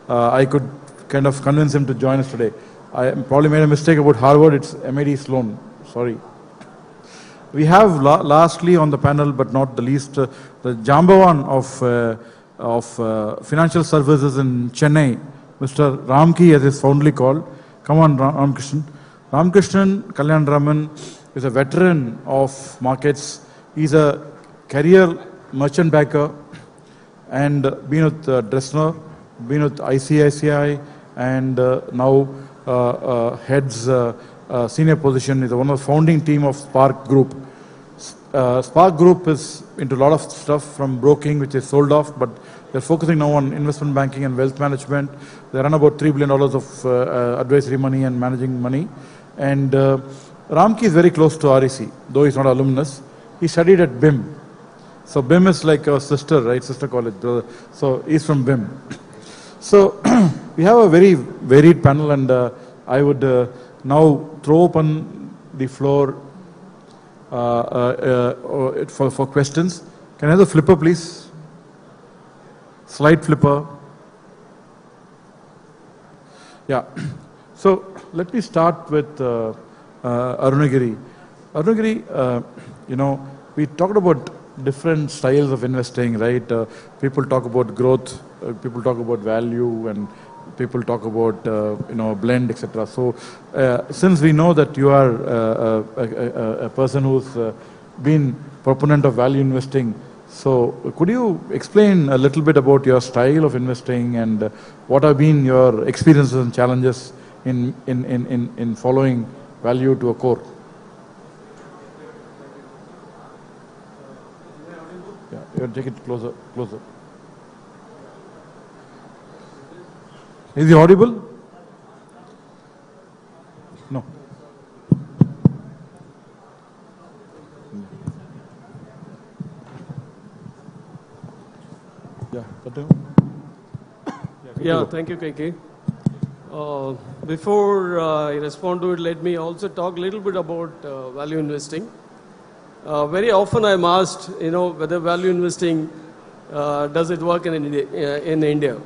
I could kind of convince him to join us today. I probably made a mistake about Harvard. It's MIT Sloan. Sorry. We have lastly on the panel, but not the least, the Jambawan of financial services in Chennai, Mr. Ramki, as is fondly called. Come on, Ramkrishnan. Ramkrishnan Kalyan Raman is a veteran of markets. He's a career merchant banker and been with Dressner, been with ICICI, and now heads senior position. Is one of the founding team of Spark Group. Spark Group is into a lot of stuff from broking, which is sold off, but They're focusing now on investment banking and wealth management. They run about $3 billion of advisory money and managing money. And Ramki is very close to REC, though he's not an alumnus. He studied at BIM. So BIM is like a sister, right? Sister college. So he's from BIM. So we have a very varied panel, and I would now throw open the floor for questions. Can I have the flipper, please? Slide flipper. Yeah. So let me start with Arunagiri. Arunagiri, we talked about different styles of investing, right? People talk about growth, people talk about value, and people talk about blend, etc. So since we know that you are a person who's been proponent of value investing, so could you explain a little bit about your style of investing and what have been your experiences and challenges in following value to a core? Yeah, you take it closer. Is he audible? No. Yeah, yeah, thank you, KK. Before I respond to it, let me also talk a little bit about value investing. Very often I'm asked, whether value investing, does it work in India?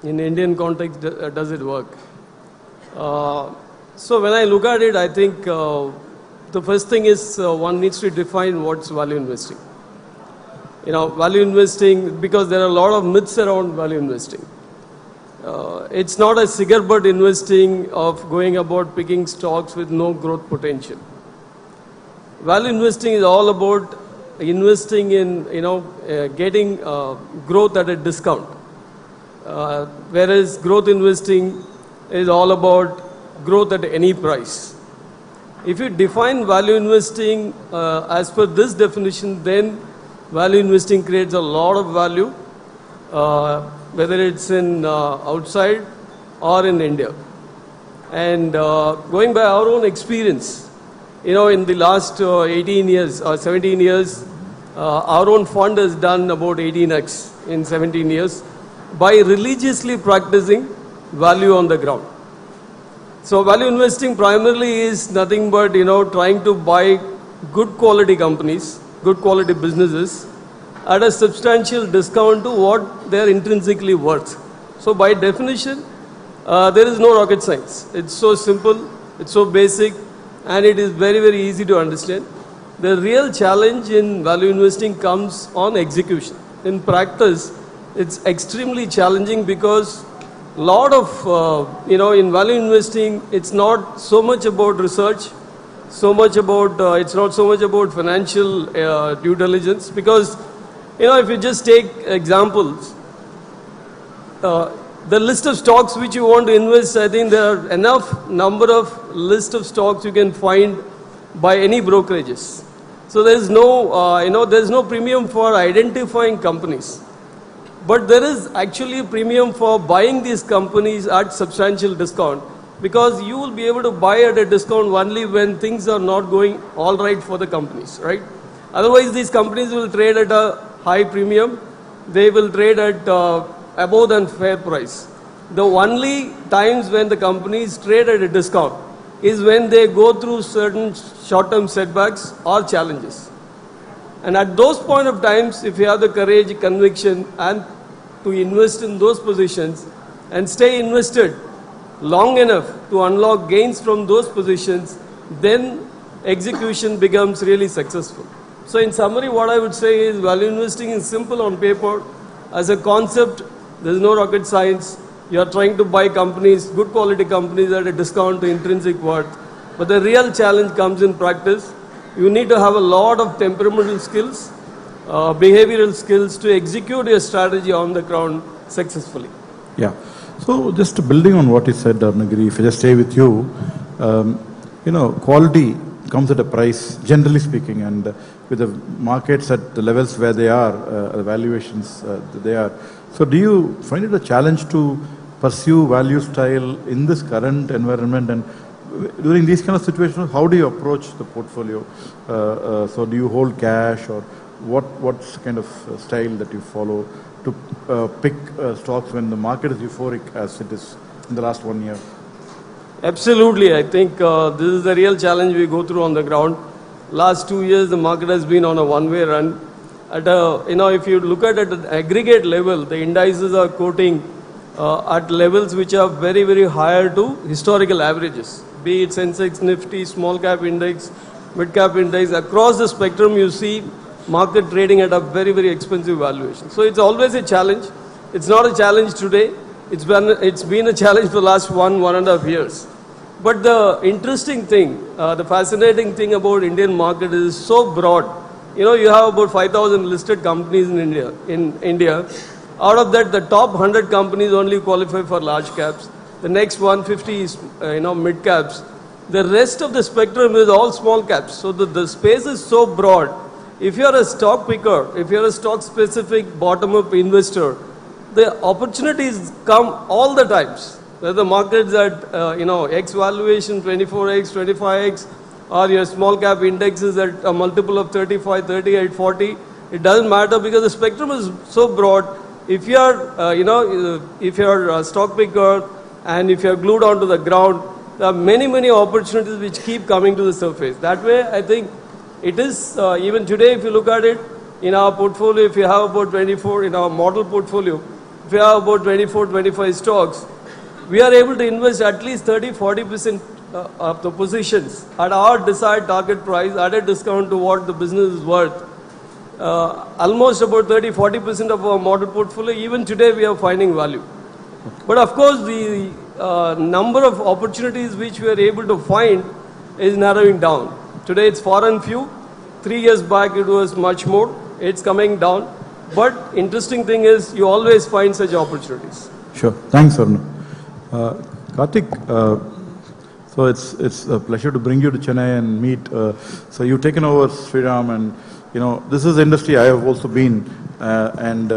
In Indian context, does it work? So when I look at it, I think the first thing is one needs to define what's value investing. Value investing, because there are a lot of myths around value investing. It's not a cigar butt investing of going about picking stocks with no growth potential. Value investing is all about investing in, getting growth at a discount. Whereas growth investing is all about growth at any price. If you define value investing as per this definition, then value investing creates a lot of value, whether it's in outside or in India. And going by our own experience, in the last 18 years or 17 years, our own fund has done about 18x in 17 years by religiously practicing value on the ground. So value investing primarily is nothing but, trying to buy good quality companies, good quality businesses at a substantial discount to what they are intrinsically worth. So by definition, there is no rocket science. It's so simple, it's so basic, and it is very, very easy to understand. The real challenge in value investing comes on execution. In practice, it's extremely challenging because a lot of, in value investing, it's not so much about research, it's not so much about financial due diligence, because, if you just take examples, the list of stocks which you want to invest, I think there are enough number of list of stocks you can find by any brokerages. So there's no, there's no premium for identifying companies. But there is actually a premium for buying these companies at substantial discount, because you will be able to buy at a discount only when things are not going all right for the companies, right? Otherwise, these companies will trade at a high premium. They will trade at above than fair price. The only times when the companies trade at a discount is when they go through certain short-term setbacks or challenges. And at those point of times, if you have the courage, conviction, and to invest in those positions and stay invested long enough to unlock gains from those positions, then execution becomes really successful. So in summary, what I would say is value investing is simple on paper. As a concept, there is no rocket science. You are trying to buy companies, good quality companies at a discount to intrinsic worth. But the real challenge comes in practice. You need to have a lot of temperamental skills, behavioral skills to execute your strategy on the ground successfully. Yeah. So just building on what you said, Arunagiri, if I just stay with you, quality comes at a price, generally speaking, and with the markets at the levels where they are, the valuations they are. So do you find it a challenge to pursue value style in this current environment? And during these kind of situations, how do you approach the portfolio? So do you hold cash, or what's kind of style that you follow to pick stocks when the market is euphoric as it is in the last 1 year? Absolutely. I think this is the real challenge we go through on the ground. Last 2 years, the market has been on a one-way run. At a, if you look at an aggregate level, the indices are quoting at levels which are very, very higher to historical averages. Be it Sensex, Nifty, small cap index, mid cap index, across the spectrum you see market trading at a very, very expensive valuation. So it's always a challenge. It's not a challenge today. It's been a challenge for the last 1.5 years. But the interesting thing, the fascinating thing about Indian market is so broad. You have about 5,000 listed companies in India. Out of that, the top 100 companies only qualify for large caps. The next 150 is, mid caps. The rest of the spectrum is all small caps. So the space is so broad. If you're a stock picker, if you're a stock-specific bottom-up investor, the opportunities come all the times. Whether the market's at, X valuation, 24X, 25X, or your small cap index is at a multiple of 35, 38, 40, it doesn't matter because the spectrum is so broad. If you're, if you're a stock picker and if you're glued onto the ground, there are many, many opportunities which keep coming to the surface. That way, I think it is, even today, if you look at it, in our portfolio, if you have about 24, in our model portfolio, if you have about 24, 25 stocks, we are able to invest at least 30-40% of the positions at our desired target price at a discount to what the business is worth. Almost about 30-40% of our model portfolio, even today we are finding value. But of course, the number of opportunities which we are able to find is narrowing down. Today it's far and few. 3 years back it was much more. It's coming down. But interesting thing is you always find such opportunities. Sure. Thanks, Arun. Karthik, so it's a pleasure to bring you to Chennai and meet. So you've taken over Sriram, and this is the industry I have also been, and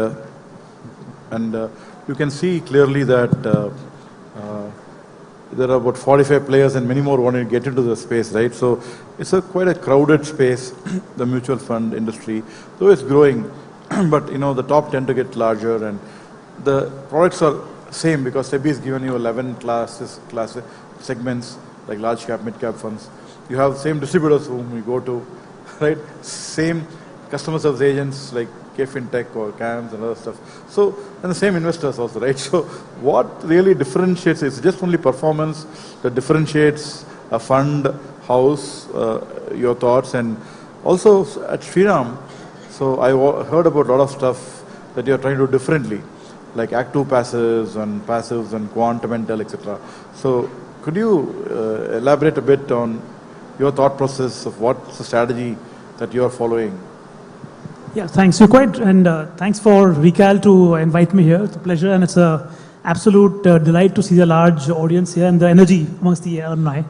you can see clearly that there are about 45 players and many more want to get into the space, right? So it's quite a crowded space, the mutual fund industry, though it's growing, but the top tend to get larger, and the products are same because SEBI has given you 11 class segments like large cap, mid cap funds. You have same distributors whom you go to, right? Same customer service agents like K-Fintech or CAMS and other stuff. So, and the same investors also, right? So what really differentiates, it's just only performance that differentiates a fund house, your thoughts, and also at Sriram, so I heard about a lot of stuff that you're trying to do differently, like active passives and quantamental, etc. So could you elaborate a bit on your thought process of what's the strategy that you're following? Yeah, thanks. You're quite, and thanks for Recal to invite me here. It's a pleasure, and it's an absolute delight to see the large audience here and the energy amongst the alumni.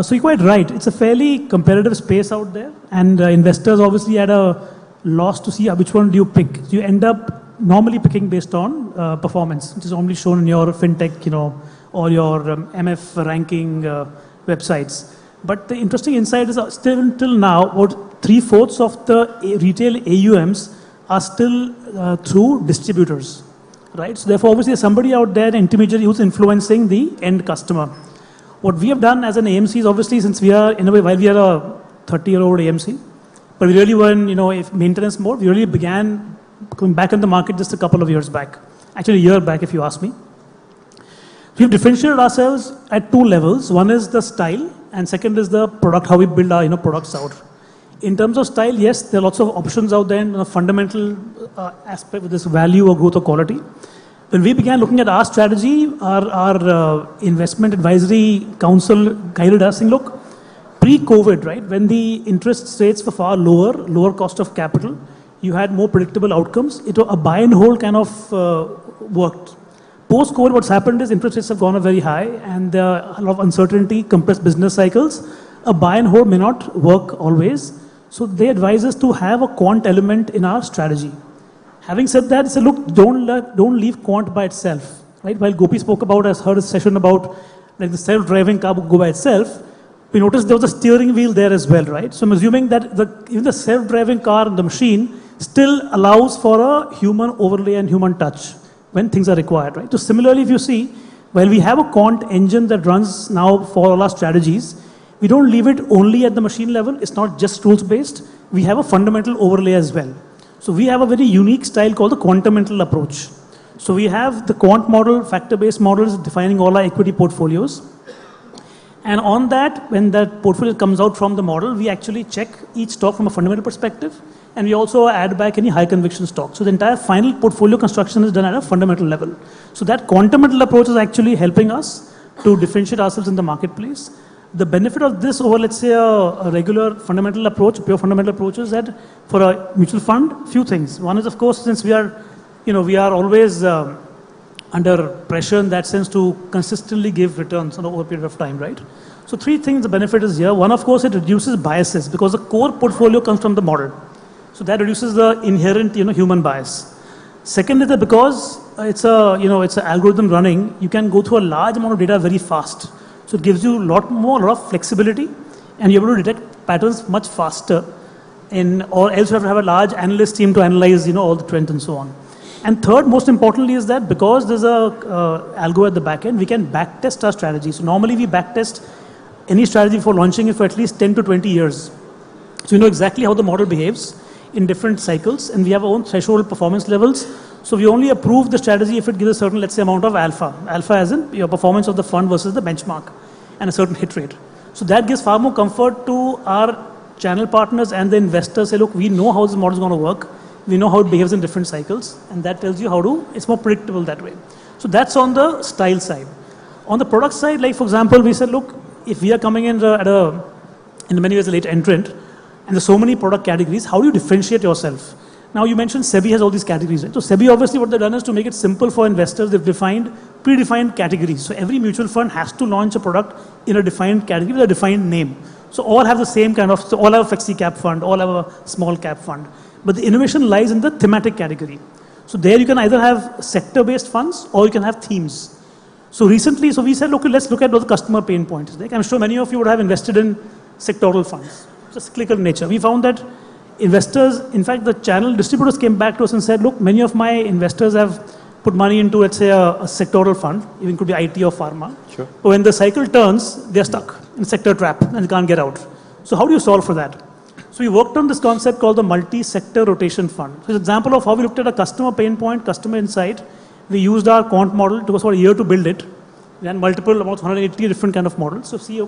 So you're quite right. It's a fairly competitive space out there, and investors obviously had a loss to see which one do you pick. So you end up normally picking based on performance, which is normally shown in your fintech, or your MF ranking websites. But the interesting insight is still until now, about 3/4 of the retail AUMs are still through distributors, right? So therefore, obviously, there's somebody out there, an intermediary, who's influencing the end customer. What we have done as an AMC is obviously, since we are, in a way, while we are a 30-year-old AMC, but we really were in, if maintenance mode, we really began coming back in the market just a couple of years back. Actually, a year back, if you ask me. We've differentiated ourselves at two levels. One is the style, and second is the product, how we build our products out. In terms of style, yes, there are lots of options out there in a fundamental aspect with this value or growth or quality. When we began looking at our strategy, our investment advisory council guided us saying, look, pre-COVID, right, when the interest rates were far lower cost of capital, you had more predictable outcomes. It was a buy and hold kind of worked. Post-COVID, what's happened is interest rates have gone up very high, and there are a lot of uncertainty, compressed business cycles. a buy and hold may not work always. So they advise us to have a quant element in our strategy. Having said that, say, look, don't leave quant by itself, right? While Gopi spoke about, I heard a session about like the self-driving car would go by itself. We noticed there was a steering wheel there as well, right? So I'm assuming that even the self-driving car and the machine still allows for a human overlay and human touch when things are required, right? So similarly, if you see, while we have a quant engine that runs now for all our strategies, we don't leave it only at the machine level. It's not just rules-based. We have a fundamental overlay as well. So we have a very unique style called the quantamental approach. So we have the quant model, factor-based models defining all our equity portfolios. And on that, when that portfolio comes out from the model, we actually check each stock from a fundamental perspective. And we also add back any high conviction stock. So the entire final portfolio construction is done at a fundamental level. So that quantamental approach is actually helping us to differentiate ourselves in the marketplace. The benefit of this over, let's say, a regular fundamental approach, pure fundamental approach, is that for a mutual fund, few things. One is, of course, since we are always under pressure in that sense to consistently give returns over a period of time, right? So three things the benefit is here. One, of course, it reduces biases because the core portfolio comes from the model. So that reduces the inherent, human bias. Second is that because it's an algorithm running, you can go through a large amount of data very fast. So it gives you a lot of flexibility, and you're able to detect patterns much faster. Or else you have to have a large analyst team to analyze, all the trends and so on. And third, most importantly, is that because there's a algo at the back end, we can backtest our strategy. So normally we backtest any strategy before launching it for at least 10 to 20 years. So you know exactly how the model behaves in different cycles, and we have our own threshold performance levels. So we only approve the strategy if it gives a certain, let's say, amount of alpha. Alpha as in your performance of the fund versus the benchmark, and a certain hit rate. So that gives far more comfort to our channel partners and the investors. Say, look, we know how this model is going to work. We know how it behaves in different cycles, and that tells you it's more predictable that way. So that's on the style side. On the product side, like for example, we said, look, if we are coming in in many ways a late entrant, and there's so many product categories, how do you differentiate yourself? Now you mentioned SEBI has all these categories, right? So SEBI obviously what they've done is to make it simple for investors. They've predefined categories. So every mutual fund has to launch a product in a defined category with a defined name. So all have the same so all have a flexi cap fund, all have a small cap fund. But the innovation lies in the thematic category. So there you can either have sector-based funds or you can have themes. So recently, we said, look, let's look at those customer pain points. Like I'm sure many of you would have invested in sectoral funds, just cyclical nature. We found that investors, in fact, the channel distributors came back to us and said, look, many of my investors have put money into, let's say, a sectoral fund, even could be IT or pharma. Sure. But when the cycle turns, they're stuck in sector trap and they can't get out. So how do you solve for that? So we worked on this concept called the multi-sector rotation fund. So it's an example of how we looked at a customer pain point, customer insight. We used our quant model. It took us about a year to build it. We had about 180 different kind of models. So see,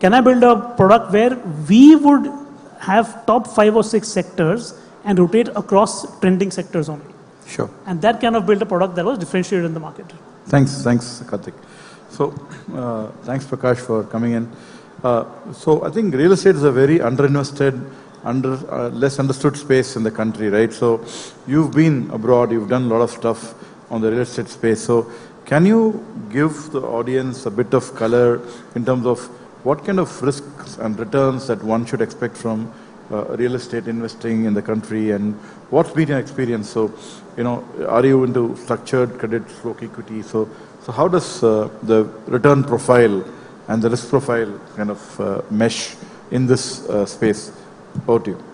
can I build a product where we would have top 5 or 6 sectors and rotate across trending sectors only? Sure. And that kind of built a product that was differentiated in the market. Thanks, Karthik. So, thanks Prakash for coming in. So I think real estate is a very underinvested, less understood space in the country, right? So you've been abroad, you've done a lot of stuff on the real estate space. So can you give the audience a bit of color in terms of what kind of risks and returns that one should expect from real estate investing in the country, and what's been your experience? So, are you into structured credit, equity? So how does the return profile and the risk profile kind of mesh in this space? Over to you.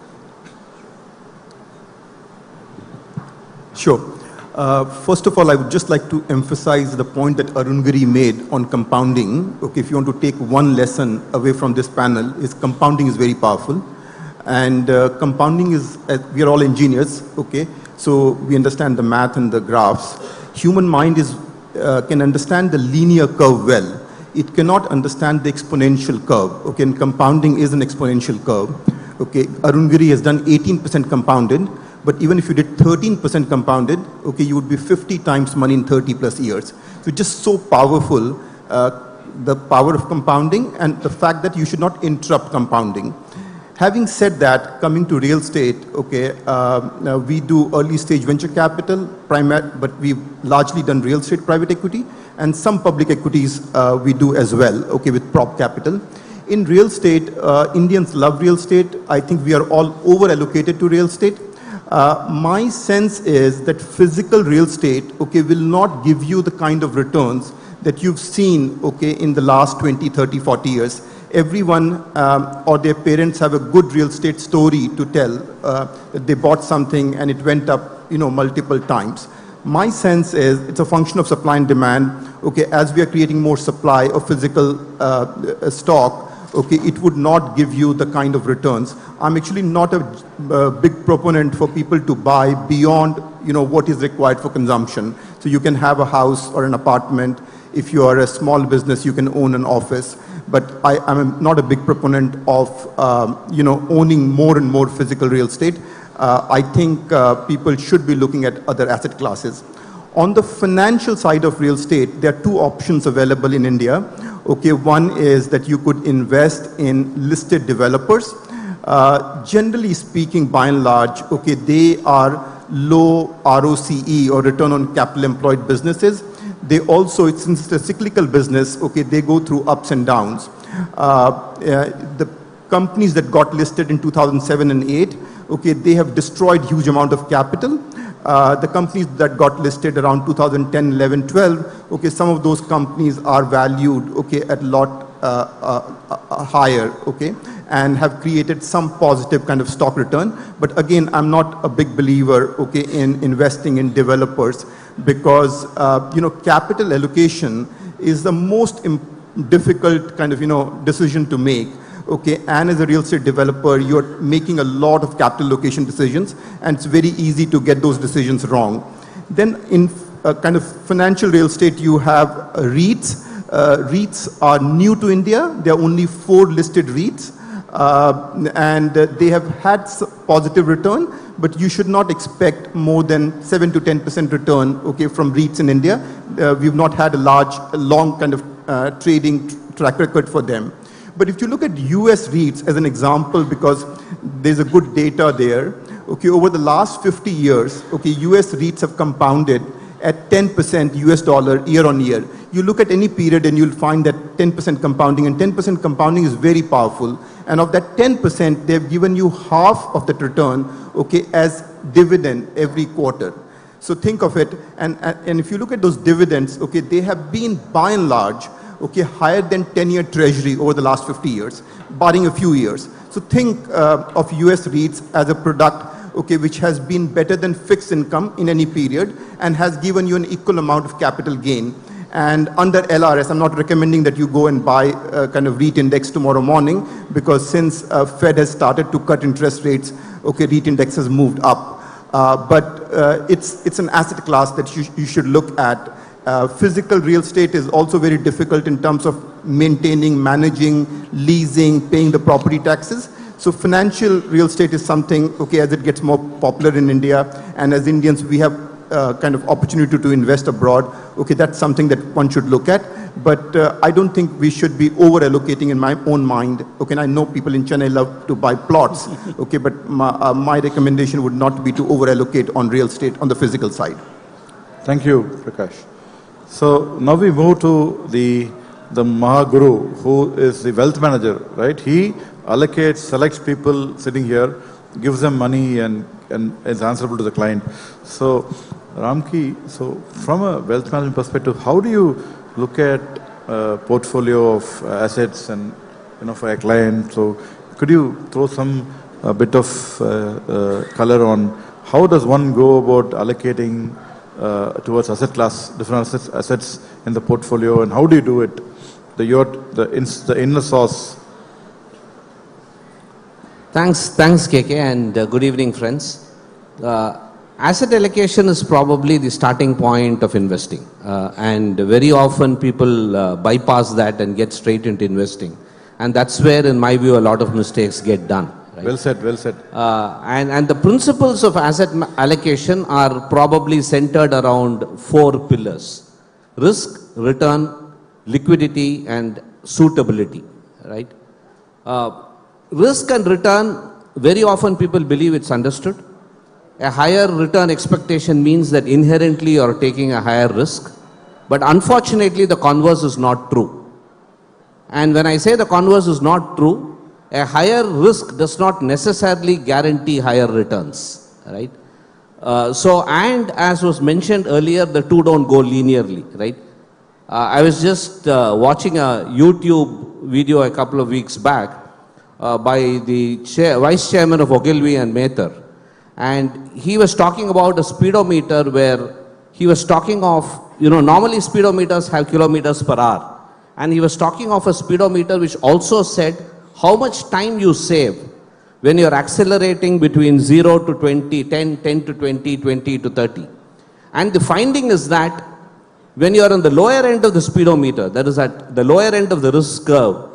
Sure. First of all, I would just like to emphasize the point that Arun Giri made on compounding. Okay, if you want to take one lesson away from this panel, is compounding is very powerful. And compounding is, we are all engineers, okay? So we understand the math and the graphs. Human mind can understand the linear curve well. It cannot understand the exponential curve, okay? And compounding is an exponential curve, okay? Arun Giri has done 18% compounded, but even if you did 13% compounded, okay, you would be 50 times money in 30 plus years. So it's just so powerful, the power of compounding and the fact that you should not interrupt compounding. Having said that, coming to real estate, okay, we do early stage venture capital, but we've largely done real estate private equity, and some public equities we do as well, okay, with prop capital. in real estate, Indians love real estate. I think we are all over allocated to real estate. My sense is that physical real estate, okay, will not give you the kind of returns that you've seen, okay, in the last 20, 30, 40 years. Everyone or their parents have a good real estate story to tell. That they bought something and it went up, multiple times. My sense is it's a function of supply and demand. Okay, as we are creating more supply of physical stock, okay, it would not give you the kind of returns. I'm actually not a big proponent for people to buy beyond, what is required for consumption. So you can have a house or an apartment. If you are a small business, you can own an office. But I'm not a big proponent of, owning more and more physical real estate. I think people should be looking at other asset classes. On the financial side of real estate, there are two options available in India. Okay, one is that you could invest in listed developers. Generally speaking, by and large, okay, they are low ROCE or return on capital employed businesses. They also, since it's a cyclical business, okay, they go through ups and downs. The companies that got listed in 2007 and 8, okay, they have destroyed huge amount of capital. The companies that got listed around 2010, 11, 12, okay, some of those companies are valued, okay, at a lot higher, okay, and have created some positive kind of stock return. But again, I'm not a big believer, okay, in investing in developers because, capital allocation is the most difficult kind of, decision to make. Okay, and as a real estate developer, you're making a lot of capital allocation decisions, and it's very easy to get those decisions wrong. Then in kind of financial real estate, you have REITs. REITs are new to India. There are only 4 listed REITs, and they have had positive return, but you should not expect more than 7 to 10% return, okay, from REITs in India. We've not had a long kind of trading track record for them. But if you look at US REITs as an example, because there's a good data there, okay, over the last 50 years, okay, US REITs have compounded at 10% US dollar year on year. You look at any period and you'll find that 10% compounding, and 10% compounding is very powerful. And of that 10%, they've given you half of that return, okay, as dividend every quarter. So think of it, and if you look at those dividends, okay, they have been by and large, okay, higher than 10-year treasury over the last 50 years, barring a few years. So think of US REITs as a product, okay, which has been better than fixed income in any period and has given you an equal amount of capital gain. And under LRS, I'm not recommending that you go and buy a kind of REIT index tomorrow morning, because since Fed has started to cut interest rates, okay, REIT index has moved up. But it's an asset class that you should look at. Physical real estate is also very difficult in terms of maintaining, managing, leasing, paying the property taxes. So financial real estate is something, okay, as it gets more popular in India, and as Indians, we have kind of opportunity to invest abroad. Okay, that's something that one should look at. But I don't think we should be over-allocating in my own mind. Okay, and I know people in Chennai love to buy plots. Okay, but my recommendation would not be to over-allocate on real estate on the physical side. Thank you, Prakash. So now we move to the Mahaguru, who is the wealth manager, right? He allocates, selects people sitting here, gives them money, and is answerable to the client. So Ramki, so from a wealth management perspective, how do you look at a portfolio of assets and, for a client? So could you throw a bit of color on how does one go about allocating towards asset class, different assets in the portfolio, and how do you do it? The inner source. Thanks, KK, and good evening, friends. Asset allocation is probably the starting point of investing, and very often people bypass that and get straight into investing, and that's where, in my view, a lot of mistakes get done. Right? Well said, well said. And the principles of asset allocation are probably centered around 4 pillars: risk, return, liquidity, and suitability, right? Risk and return, very often people believe it's understood. A higher return expectation means that inherently you're taking a higher risk, but unfortunately the converse is not true. And when I say the converse is not true, a higher risk does not necessarily guarantee higher returns, right? And as was mentioned earlier, the two don't go linearly, right? I was just watching a YouTube video a couple of weeks back by the Vice Chairman of Ogilvy and Mather. And he was talking about a speedometer where he was talking of, normally speedometers have kilometers per hour. And he was talking of a speedometer which also said how much time you save when you're accelerating between 0 to 20, 10 to 20, 20 to 30. And the finding is that when you're on the lower end of the speedometer, that is at the lower end of the risk curve,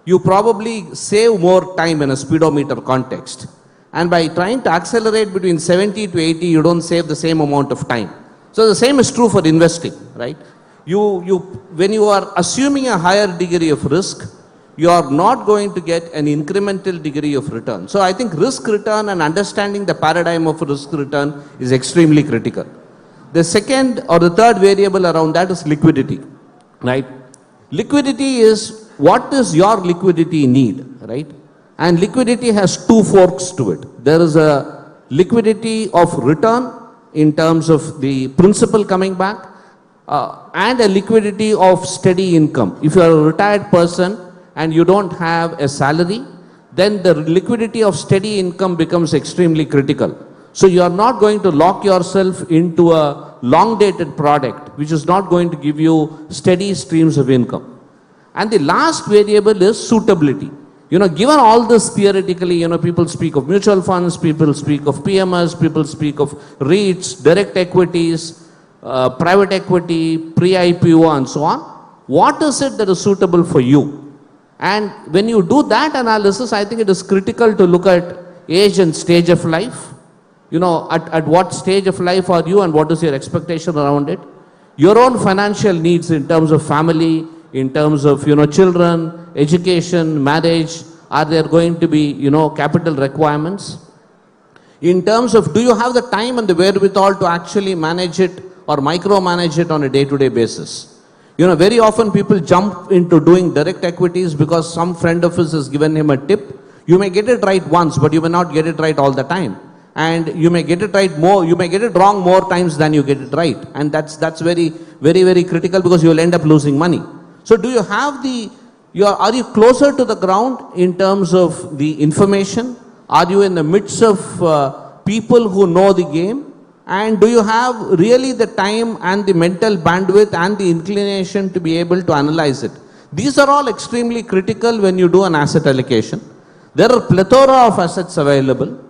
you probably save more time in a speedometer context. And by trying to accelerate between 70 to 80, you don't save the same amount of time. So the same is true for investing, right? When you are assuming a higher degree of risk, you are not going to get an incremental degree of return. So I think risk return and understanding the paradigm of risk return is extremely critical. The second or the third variable around that is liquidity, right? Liquidity is what is your liquidity need, right? And liquidity has two forks to it. There is a liquidity of return in terms of the principal coming back and a liquidity of steady income. If you are a retired person and you don't have a salary, then the liquidity of steady income becomes extremely critical. So you are not going to lock yourself into a long-dated product which is not going to give you steady streams of income. And the last variable is suitability. Given all this theoretically, people speak of mutual funds, people speak of PMS, people speak of REITs, direct equities, private equity, pre-IPO and so on. What is it that is suitable for you? And when you do that analysis, I think it is critical to look at age and stage of life. At what stage of life are you and what is your expectation around it? Your own financial needs in terms of family, in terms of, children, education, marriage, are there going to be, capital requirements? In terms of, do you have the time and the wherewithal to actually manage it or micromanage it on a day-to-day basis? Very often people jump into doing direct equities because some friend of his has given him a tip. You may get it right once, but you may not get it right all the time. And you may get it right more, you may get it wrong more times than you get it right. And that's very, very, very critical because you will end up losing money. So do you have are you closer to the ground in terms of the information? Are you in the midst of people who know the game? And do you have really the time and the mental bandwidth and the inclination to be able to analyze it? These are all extremely critical when you do an asset allocation. There are plethora of assets available.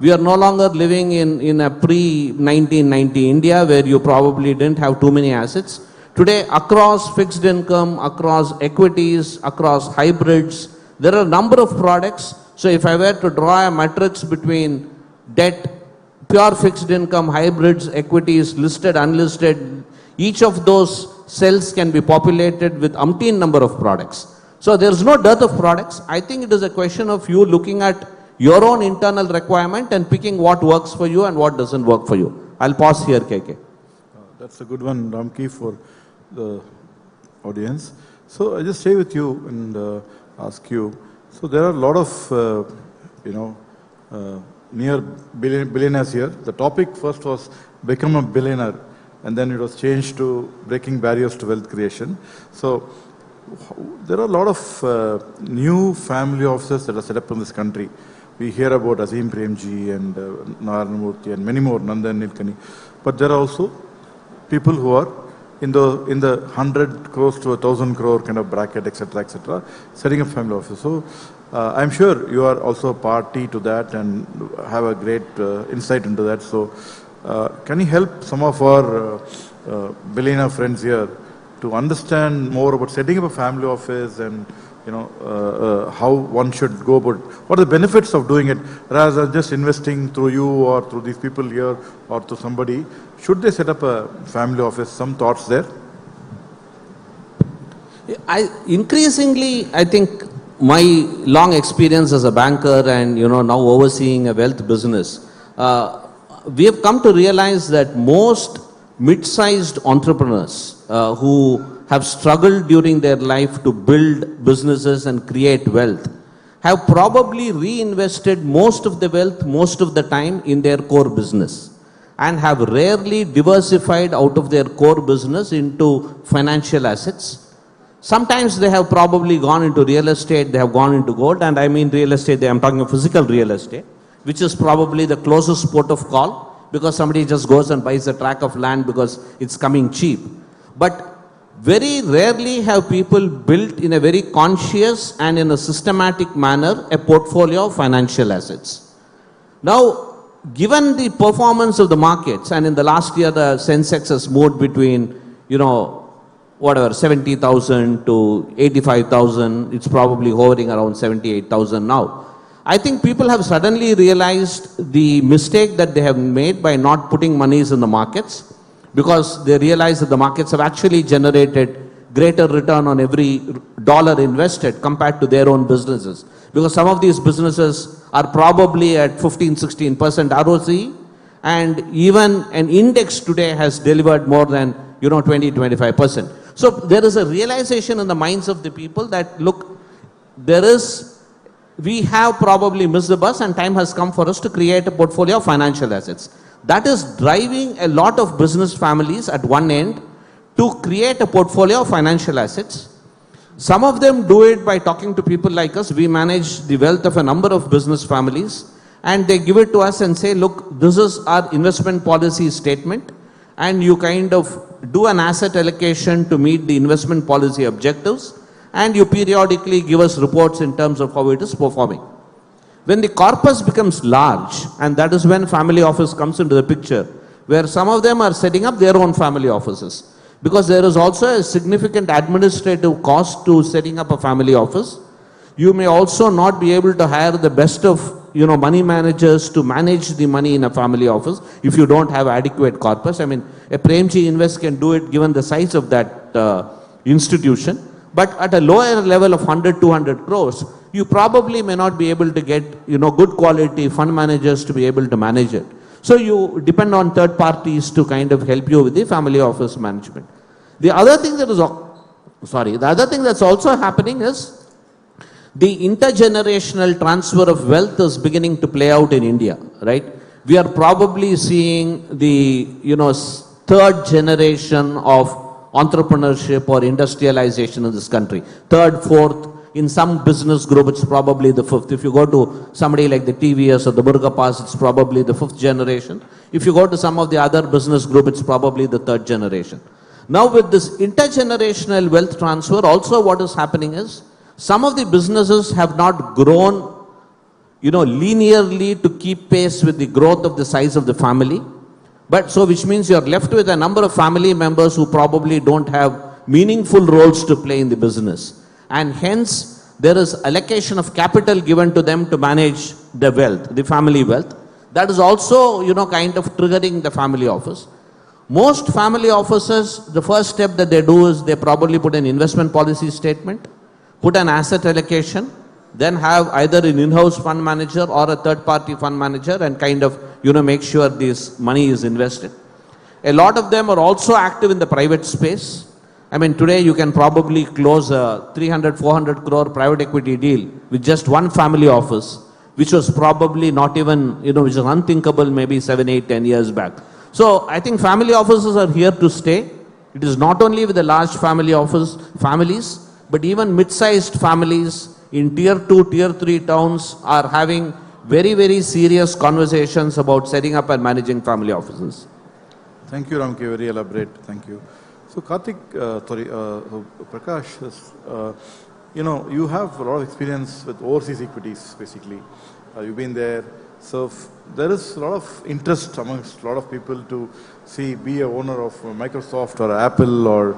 We are no longer living in a pre-1990 India where you probably didn't have too many assets. Today, across fixed income, across equities, across hybrids, there are a number of products. So if I were to draw a matrix between debt, pure fixed income, hybrids, equities, listed, unlisted, each of those cells can be populated with umpteen number of products. So there's no dearth of products. I think it is a question of you looking at your own internal requirement and picking what works for you and what doesn't work for you. I'll pause here, KK. That's a good one, Ramki, for the audience. So I just stay with you and ask you. So there are a lot of, near billionaires here. The topic first was become a billionaire, and then it was changed to breaking barriers to wealth creation. So there are a lot of new family offices that are set up in this country. We hear about Azim Premji and Narayana and many more, Nandan Nilkani. But there are also people who are in the 100 crores to 1,000 crore kind of bracket, etc., setting up family office. So I'm sure you are also a party to that and have a great insight into that. So can you help some of our billionaire friends here to understand more about setting up a family office and how one should go about, what are the benefits of doing it rather than just investing through you or through these people here or to somebody? Should they set up a family office? Some thoughts there? Increasingly, I think my long experience as a banker and now overseeing a wealth business, we have come to realize that most mid-sized entrepreneurs who have struggled during their life to build businesses and create wealth, have probably reinvested most of the wealth, most of the time in their core business, and have rarely diversified out of their core business into financial assets. Sometimes they have probably gone into real estate, they have gone into gold, and I mean real estate, I'm talking of physical real estate, which is probably the closest port of call, because somebody just goes and buys a tract of land because it's coming cheap. But very rarely have people built in a very conscious and in a systematic manner a portfolio of financial assets. Now, given the performance of the markets, and in the last year the Sensex has moved between, 70,000 to 85,000, it's probably hovering around 78,000 now. I think people have suddenly realized the mistake that they have made by not putting monies in the markets, because they realize that the markets have actually generated greater return on every dollar invested compared to their own businesses. Because some of these businesses are probably at 15-16% ROCE, and even an index today has delivered more than 20-25%. So there is a realization in the minds of the people that, look, we have probably missed the bus, and time has come for us to create a portfolio of financial assets. That is driving a lot of business families at one end to create a portfolio of financial assets. Some of them do it by talking to people like us. We manage the wealth of a number of business families, and they give it to us and say, look, this is our investment policy statement, and you kind of do an asset allocation to meet the investment policy objectives, and you periodically give us reports in terms of how it is performing. When the corpus becomes large, and that is when family office comes into the picture, where some of them are setting up their own family offices. Because there is also a significant administrative cost to setting up a family office. You may also not be able to hire the best of money managers to manage the money in a family office if you don't have adequate corpus. I mean, a Premji Invest can do it given the size of that institution. But at a lower level of 100, 200 crores, you probably may not be able to get, good quality fund managers to be able to manage it. So you depend on third parties to kind of help you with the family office management. The other thing that's also happening is the intergenerational transfer of wealth is beginning to play out in India, right? We are probably seeing the, third generation of entrepreneurship or industrialization in this country. Third, fourth, in some business group, it's probably the fifth. If you go to somebody like the TVS or the Burgapas, it's probably the fifth generation. If you go to some of the other business group, it's probably the third generation. Now with this intergenerational wealth transfer, also what is happening is, some of the businesses have not grown, linearly to keep pace with the growth of the size of the family. But so which means you're left with a number of family members who probably don't have meaningful roles to play in the business. And hence, there is allocation of capital given to them to manage the wealth, the family wealth. That is also, kind of triggering the family office. Most family offices, the first step that they do is they probably put an investment policy statement, put an asset allocation, then have either an in-house fund manager or a third-party fund manager and kind of, make sure this money is invested. A lot of them are also active in the private space. I mean, today you can probably close a 300, 400 crore private equity deal with just one family office, which was probably not even, which was unthinkable maybe 7, 8, 10 years back. So I think family offices are here to stay. It is not only with the large families, but even mid-sized families in tier 2, tier 3 towns are having very, very serious conversations about setting up and managing family offices. Thank you, Ramki. Very elaborate. Thank you. So, Karthik, Prakash, you have a lot of experience with overseas equities, basically. You've been there. So, there is a lot of interest amongst a lot of people to be a owner of Microsoft or Apple or,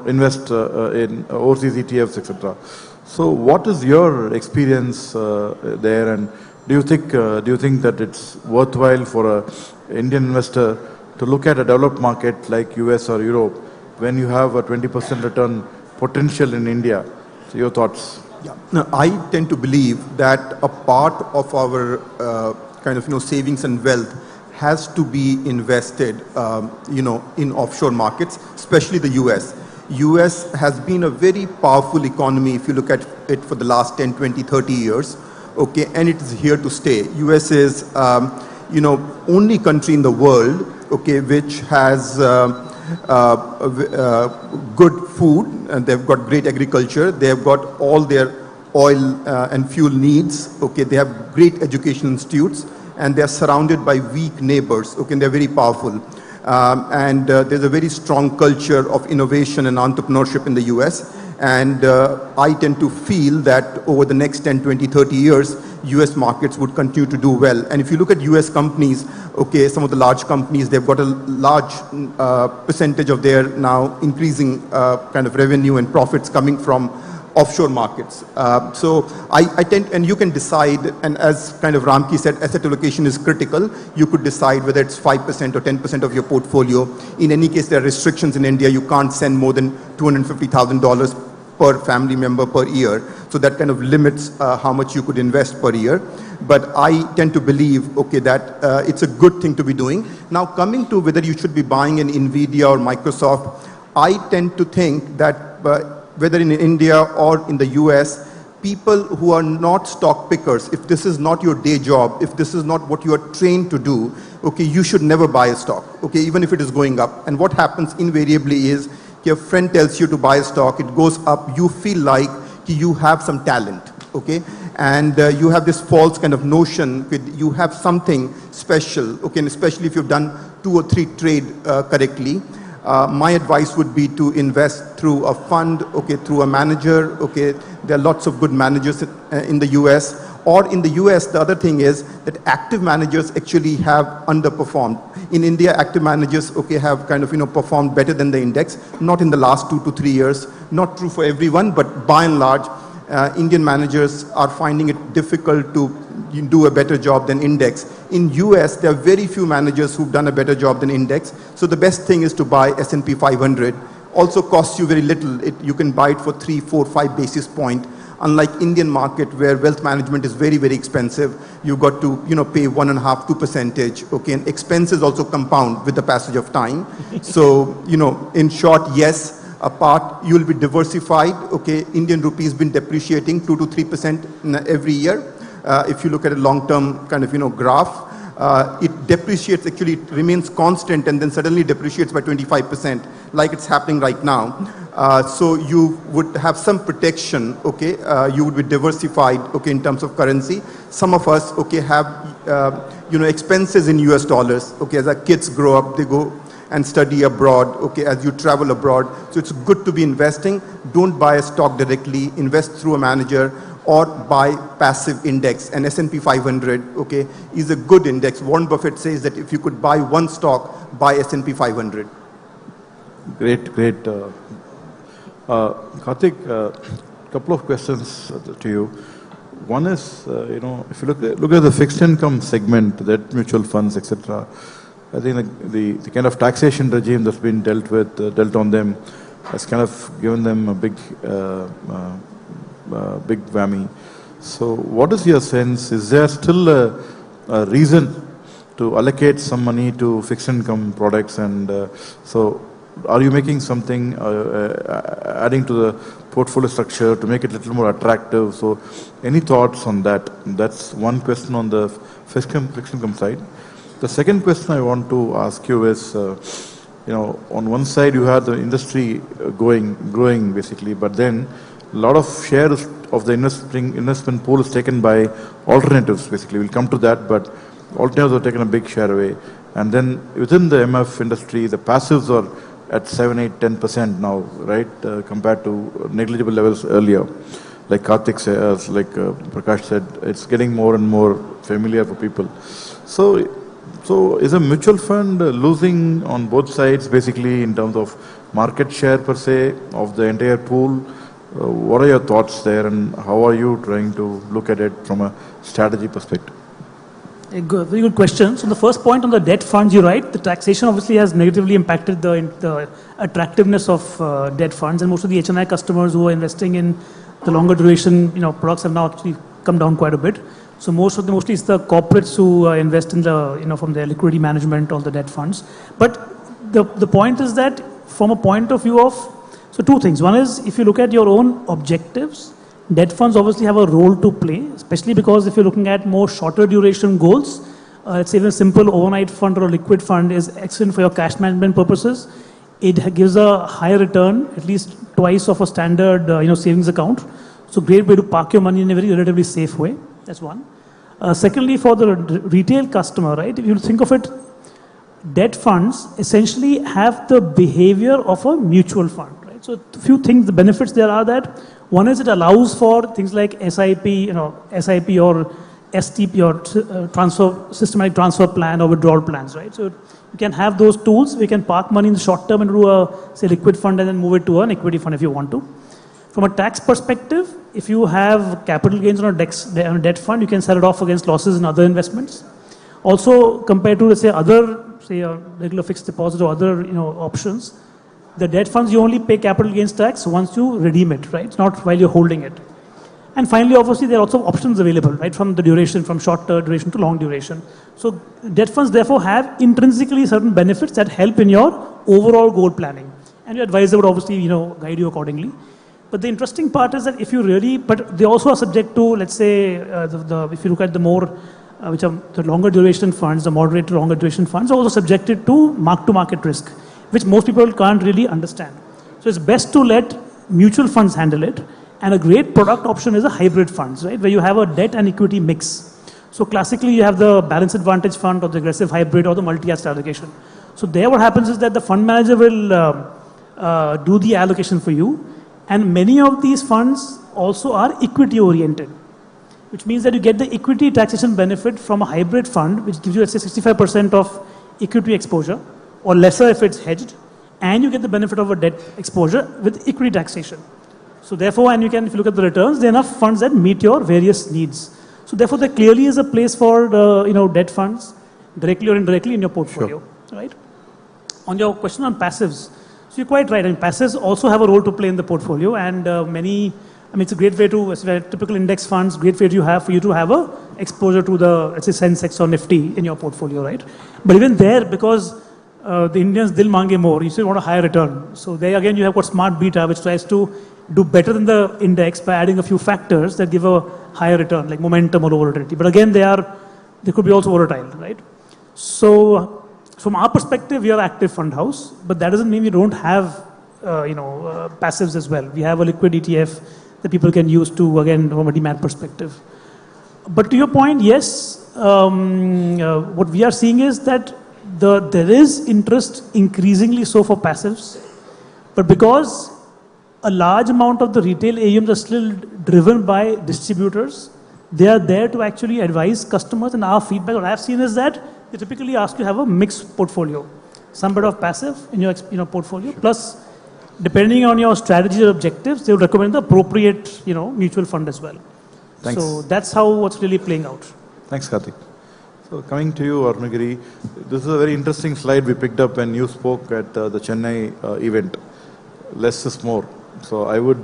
invest in overseas ETFs, etc. So, what is your experience there, and do you think that it's worthwhile for an Indian investor to look at a developed market like US or Europe when you have a 20% return potential in India? So your thoughts? Yeah. Now, I tend to believe that a part of our savings and wealth has to be invested, in offshore markets, especially the US. US has been a very powerful economy if you look at it for the last 10, 20, 30 years. Okay, and it is here to stay. US is, only country in the world, okay, which has good food, and they've got great agriculture, they've got all their oil and fuel needs, okay, they have great education institutes, and they're surrounded by weak neighbors, okay, and they're very powerful. There's a very strong culture of innovation and entrepreneurship in the US. And I tend to feel that over the next 10, 20, 30 years, US markets would continue to do well. And if you look at US companies, okay, some of the large companies, they've got a large percentage of their now increasing kind of revenue and profits coming from offshore markets. So I tend, and you can decide, and as kind of Ramki said, asset allocation is critical. You could decide whether it's 5% or 10% of your portfolio. In any case, there are restrictions in India. You can't send more than $250,000 per family member per year. So that kind of limits how much you could invest per year. But I tend to believe, okay, that it's a good thing to be doing. Now coming to whether you should be buying an NVIDIA or Microsoft, I tend to think that whether in India or in the US, people who are not stock pickers, if this is not your day job, if this is not what you are trained to do, okay, you should never buy a stock, okay, even if it is going up. And what happens invariably is your friend tells you to buy a stock, it goes up, you feel like you have some talent, okay, and you have this false kind of notion that you have something special, okay, and especially if you've done 2 or 3 trade correctly. My advice would be to invest through a fund, okay, through a manager, okay. There are lots of good managers in the US. Or in the US, the other thing is that active managers actually have underperformed. In India, active managers, okay, have kind of, performed better than the index, not in the last 2 to 3 years. Not true for everyone, but by and large, Indian managers are finding it difficult to do a better job than index. In US, there are very few managers who've done a better job than index. So the best thing is to buy S&P 500. Also costs you very little. You can buy it for 3, 4, 5 basis point. Unlike Indian market where wealth management is very, very expensive, you've got to, pay 1.5%, 2%, okay, and expenses also compound with the passage of time. So, in short, yes, a part you'll be diversified, okay, Indian rupee has been depreciating 2 to 3% every year. If you look at a long-term kind of, graph, it depreciates, actually it remains constant and then suddenly depreciates by 25%, like it's happening right now. So you would have some protection, okay, you would be diversified, okay, in terms of currency. Some of us, okay, have, expenses in US dollars, okay, as our kids grow up, they go and study abroad, okay, as you travel abroad. So it's good to be investing. Don't buy a stock directly, invest through a manager, or buy passive index. And S&P 500, okay, is a good index. Warren Buffett says that if you could buy one stock, buy S&P 500. Great. Karthik, couple of questions to you. One is, if you look at the fixed income segment, that mutual funds, etc., I think the kind of taxation regime that's been dealt on them has kind of given them a big whammy. So what is your sense? Is there still a reason to allocate some money to fixed income products? And so are you making something, adding to the portfolio structure to make it a little more attractive? So any thoughts on that? That's one question on the fixed income side. The second question I want to ask you is, on one side you have the industry growing basically, but then a lot of shares of the investment pool is taken by alternatives basically. We'll come to that, but alternatives are taking a big share away. And then within the MF industry, the passives are at 7, 8, 10% now, right? Compared to negligible levels earlier. Like Karthik said, like Prakash said, it's getting more and more familiar for people. So is a mutual fund losing on both sides basically in terms of market share per se of the entire pool? What are your thoughts there and how are you trying to look at it from a strategy perspective? Very good question. So the first point on the debt funds, you're right. The taxation obviously has negatively impacted the attractiveness of debt funds, and most of the HNI customers who are investing in the longer duration products have now actually come down quite a bit. So mostly it's the corporates who invest in the from their liquidity management or the debt funds. But the point is that from a point of view of So two things. One is, if you look at your own objectives, debt funds obviously have a role to play, especially because if you're looking at more shorter duration goals, let's say even a simple overnight fund or a liquid fund is excellent for your cash management purposes. It gives a higher return, at least twice of a standard savings account. So great way to park your money in a very relatively safe way. That's one. Secondly, for the retail customer, right, if you think of it, debt funds essentially have the behavior of a mutual fund, right? So a few things, the benefits there are that one is it allows for things like SIP, SIP or STP or systematic transfer plan or withdrawal plans, right? So you can have those tools. We can park money in the short term and do a, say, liquid fund and then move it to an equity fund if you want to. From a tax perspective, if you have capital gains on a debt fund, you can sell it off against losses in other investments. Also, compared to, let's say, other, say, a regular fixed deposit or other, options, the debt funds, you only pay capital gains tax once you redeem it, right? It's not while you're holding it. And finally, obviously, there are also options available, right? From the duration, from short duration to long duration. So debt funds, therefore, have intrinsically certain benefits that help in your overall goal planning. And your advisor would obviously, guide you accordingly. But the interesting part is that if you really, but they also are subject to, let's say, if you look at the more, which are the longer duration funds, the moderate to longer duration funds, are also subjected to mark-to-market risk, which most people can't really understand. So it's best to let mutual funds handle it. And a great product option is a hybrid funds, right? Where you have a debt and equity mix. So classically, you have the balanced advantage fund or the aggressive hybrid or the multi-asset allocation. So there what happens is that the fund manager will do the allocation for you. And many of these funds also are equity oriented, which means that you get the equity taxation benefit from a hybrid fund, which gives you, let's say, 65% of equity exposure or lesser if it's hedged. And you get the benefit of a debt exposure with equity taxation. So therefore, and you can, if you look at the returns, there are enough funds that meet your various needs. So therefore, there clearly is a place for the, debt funds, directly or indirectly in your portfolio, right? On your question on passives, so you're quite right. I mean, passives also have a role to play in the portfolio, and it's a great way to, typical index funds, great way for you to have a exposure to the, let's say, Sensex or Nifty in your portfolio, right? But even there, because the Indians dil mange more, you still want a higher return. So there again, you have got smart beta, which tries to do better than the index by adding a few factors that give a higher return, like momentum or volatility. But again, they could be also volatile, right? So from our perspective, we are active fund house, but that doesn't mean we don't have, passives as well. We have a liquid ETF that people can use to, again, from a demand perspective. But to your point, yes, what we are seeing is that there is interest increasingly so for passives, but because a large amount of the retail AUMs are still driven by distributors, they are there to actually advise customers, and our feedback, what I've seen is that they typically ask you to have a mixed portfolio. Some bit of passive in your portfolio, plus depending on your strategy or objectives, they would recommend the appropriate mutual fund as well. Thanks. So that's how what's really playing out. Thanks, Karthik. So coming to you, Arunagiri, this is a very interesting slide we picked up when you spoke at the Chennai event. Less is more. So I would,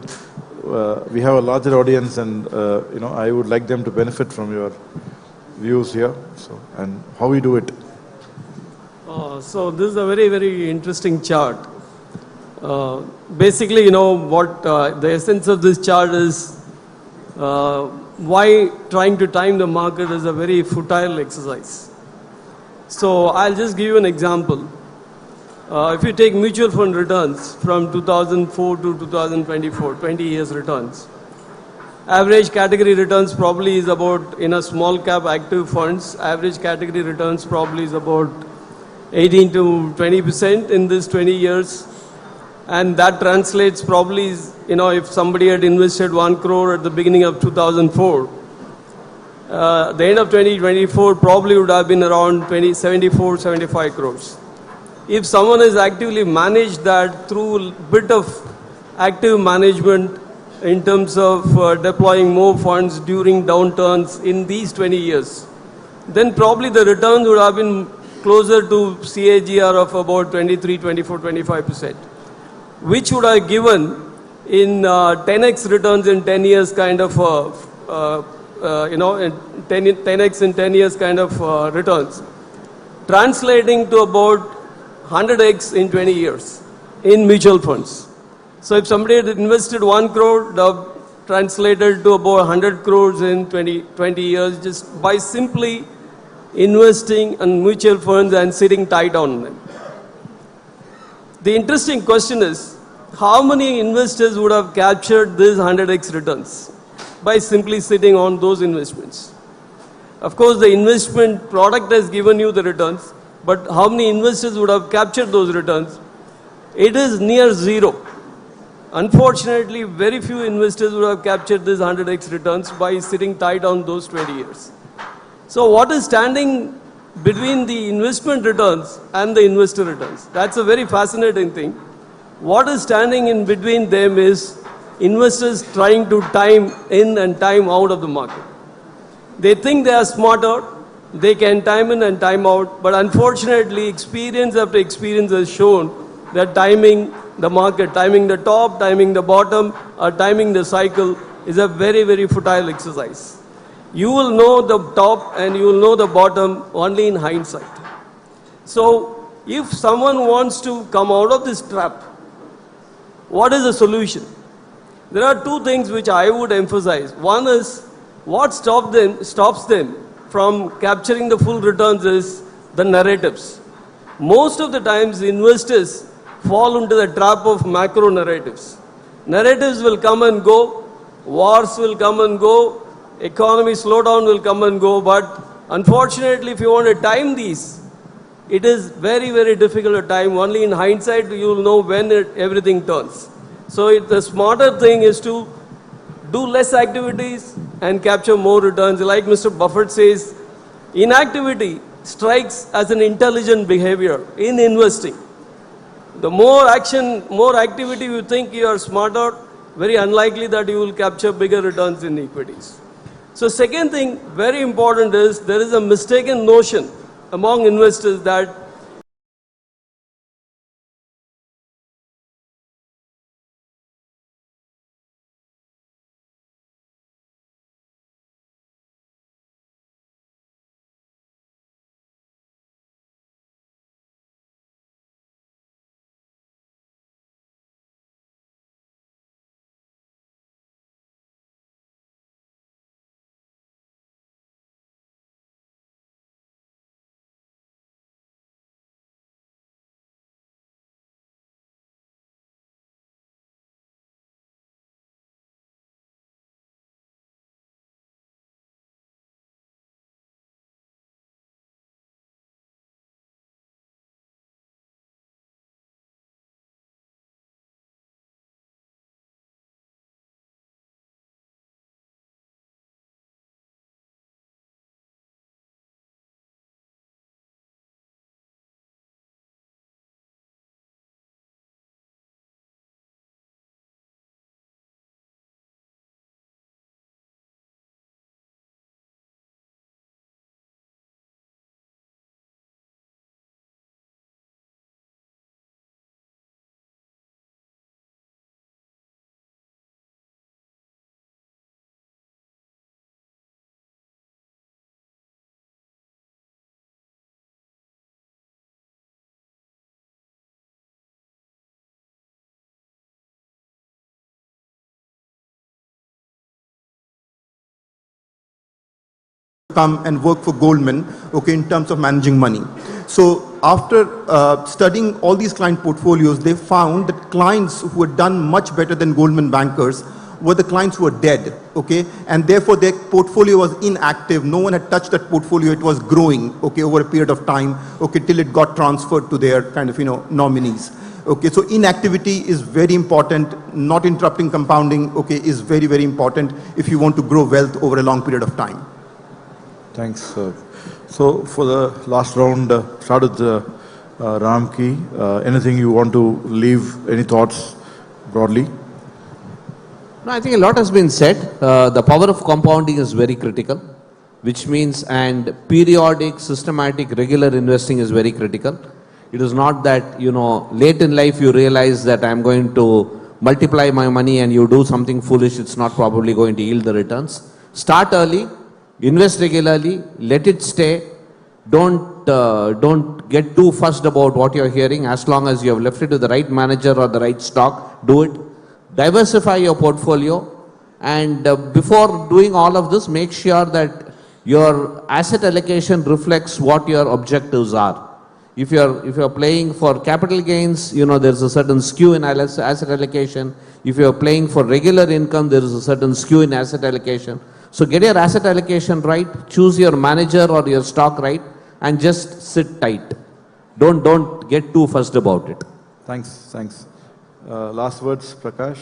we have a larger audience, and I would like them to benefit from your views here. So, and how we do it. So this is a very, very interesting chart. Basically, what the essence of this chart is, why trying to time the market is a very futile exercise. So I'll just give you an example. If you take mutual fund returns from 2004 to 2024, 20 years returns, average category returns probably is about, in a small cap active funds, average category returns probably is about 18 to 20% in this 20 years. And that translates probably, if somebody had invested 1 crore at the beginning of 2004, the end of 2024 probably would have been around 74, 75 crores. If someone has actively managed that through a bit of active management in terms of deploying more funds during downturns in these 20 years, then probably the returns would have been closer to CAGR of about 23, 24, 25%, which would have given in 10x returns in 10 years kind of, 10x in 10 years kind of returns, translating to about 100x in 20 years in mutual funds. So if somebody had invested 1 crore, translated to about 100 crores in 20 years, just by simply investing in mutual funds and sitting tight on them. The interesting question is, how many investors would have captured these 100x returns by simply sitting on those investments? Of course, the investment product has given you the returns, but how many investors would have captured those returns? It is near zero. Unfortunately, very few investors would have captured these 100x returns by sitting tight on those 20 years. So what is standing between the investment returns and the investor returns? That's a very fascinating thing. What is standing in between them is investors trying to time in and time out of the market. They think they are smarter, they can time in and time out, but unfortunately, experience after experience has shown that timing the market, timing the top, timing the bottom, or timing the cycle is a very, very futile exercise. You will know the top and you will know the bottom only in hindsight. So, if someone wants to come out of this trap, what is the solution? There are two things which I would emphasize. One is, what stops them from capturing the full returns is the narratives. Most of the times, investors fall into the trap of macro narratives. Narratives will come and go, wars will come and go, economy slowdown will come and go, but unfortunately, if you want to time these, it is very, very difficult to time. Only in hindsight, you will know when everything turns. So the smarter thing is to do less activities and capture more returns. Like Mr. Buffett says, inactivity strikes as an intelligent behavior in investing. The more action, more activity you think you are smarter, very unlikely that you will capture bigger returns in equities. So second thing, very important, is there is a mistaken notion among investors that come and work for Goldman, okay, in terms of managing money. So after studying all these client portfolios, they found that clients who had done much better than Goldman bankers were the clients who were dead, okay, and therefore their portfolio was inactive. No one had touched that portfolio. It was growing, okay, over a period of time, okay, till it got transferred to their kind of, nominees. Okay, so inactivity is very important. Not interrupting compounding, okay, is very, very important if you want to grow wealth over a long period of time. Thanks. So for the last round, start with Ramki. Anything you want to leave? Any thoughts broadly? No, I think a lot has been said. The power of compounding is very critical, which means, and periodic, systematic, regular investing is very critical. It is not that, late in life you realize that I'm going to multiply my money and you do something foolish. It's not probably going to yield the returns. Start early. Invest regularly, let it stay. Don't get too fussed about what you're hearing. As long as you have left it to the right manager or the right stock, do it. diversify your portfolio, and before doing all of this, make sure that your asset allocation reflects what your objectives are. If you're playing for capital gains, there's a certain skew in asset allocation. If you're playing for regular income, there is a certain skew in asset allocation. So get your asset allocation right, choose your manager or your stock right, and just sit tight. Don't get too fussed about it. Thanks. Last words, Prakash.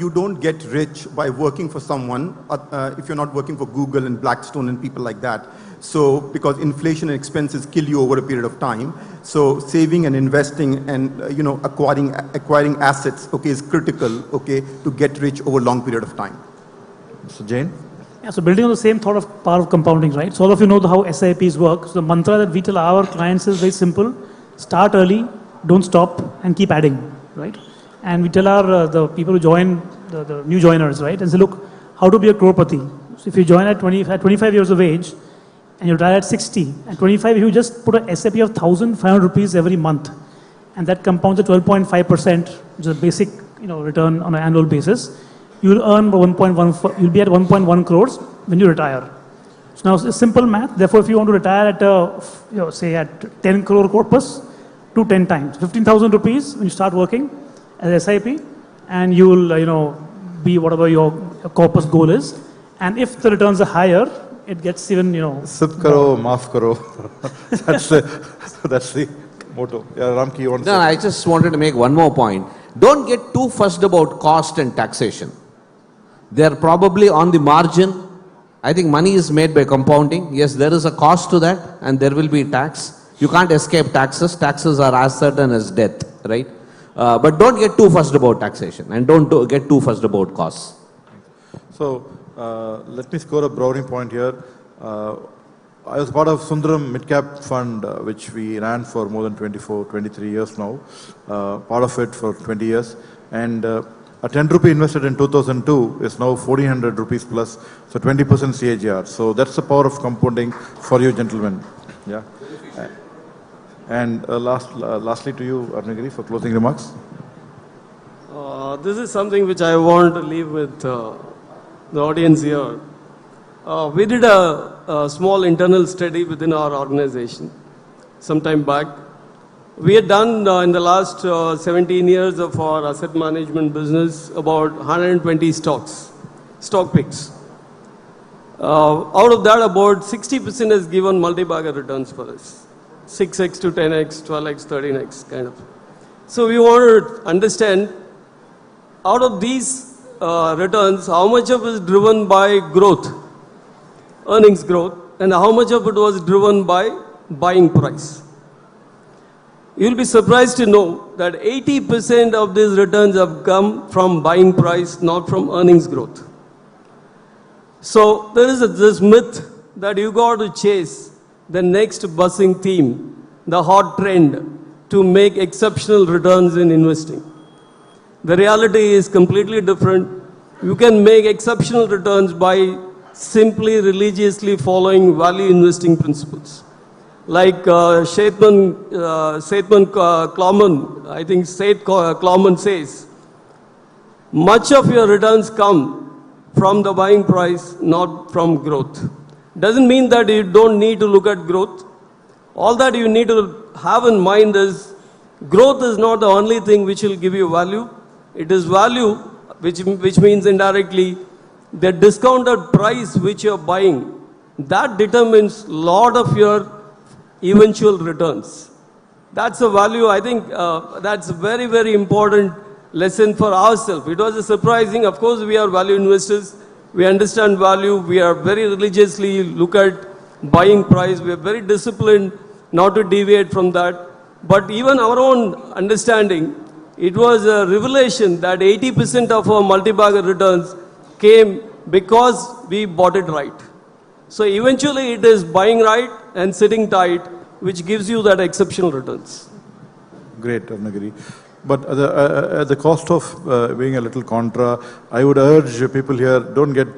You don't get rich by working for someone if you're not working for Google and Blackstone and people like that. So, because inflation and expenses kill you over a period of time. So, saving and investing and, acquiring assets, is critical, to get rich over a long period of time. So, Jane? Yeah, so building on the same thought of power of compounding, right? So all of you know how SIPs work. So the mantra that we tell our clients is very simple. Start early, don't stop, and keep adding, right? And we tell our the people who join, the new joiners, right? And say, look, how to be a crorepati. So if you join at 25 years of age, and you retire at 60, at 25, you just put a SIP of 1,500 rupees every month. And that compounds at 12.5%, which is a basic return on an annual basis. You will earn you'll be at 1.1 crores when you retire. So now it's simple math. Therefore, if you want to retire at, say at 10 crore corpus, do 10 times. 15,000 rupees when you start working as SIP, and you will, be whatever your corpus goal is. And if the returns are higher, it gets even, Sip karo, maaf karo. That's the motto. Yeah, Ramki, you want to say? No, I just wanted to make one more point. Don't get too fussed about cost and taxation. They're probably on the margin. I think money is made by compounding. Yes, there is a cost to that, and there will be tax. You can't escape taxes. Taxes are as certain as death, right? But don't get too fussed about taxation, and don't get too fussed about costs. So, let me score a brownie point here. I was part of Sundaram Midcap Fund, which we ran for more than 23 years now. Part of it for 20 years. And a 10 rupee invested in 2002 is now 1,400 rupees plus, so 20% CAGR. So that's the power of compounding for you gentlemen. Yeah. And lastly to you, Arunagiri, for closing remarks. This is something which I want to leave with the audience here. We did a small internal study within our organization some time back. We had done in the last 17 years of our asset management business about 120 stock picks. Out of that, about 60% has given multi-bagger returns for us. 6x to 10x, 12x, 13x kind of. So we want to understand out of these returns, how much of it is driven by growth, earnings growth, and how much of it was driven by buying price. You'll be surprised to know that 80% of these returns have come from buying price, not from earnings growth. So there is this myth that you got to chase the next buzzing theme, the hot trend to make exceptional returns in investing. The reality is completely different. You can make exceptional returns by simply religiously following value investing principles. Like Seth Klarman, I think Seth Klarman says, much of your returns come from the buying price, not from growth. Doesn't mean that you don't need to look at growth. All that you need to have in mind is growth is not the only thing which will give you value. It is value, which means indirectly the discounted price which you are buying. That determines a lot of your eventual returns. That's a value, I think that's a very, very important lesson for ourselves. It was a surprising, of course we are value investors, we understand value, we are very religiously look at buying price, we are very disciplined not to deviate from that. But even our own understanding, it was a revelation that 80% of our multi-bagger returns came because we bought it right. So eventually it is buying right and sitting tight, which gives you that exceptional returns. Great, Arunagiri. But at the cost of being a little contra, I would urge people here, don't get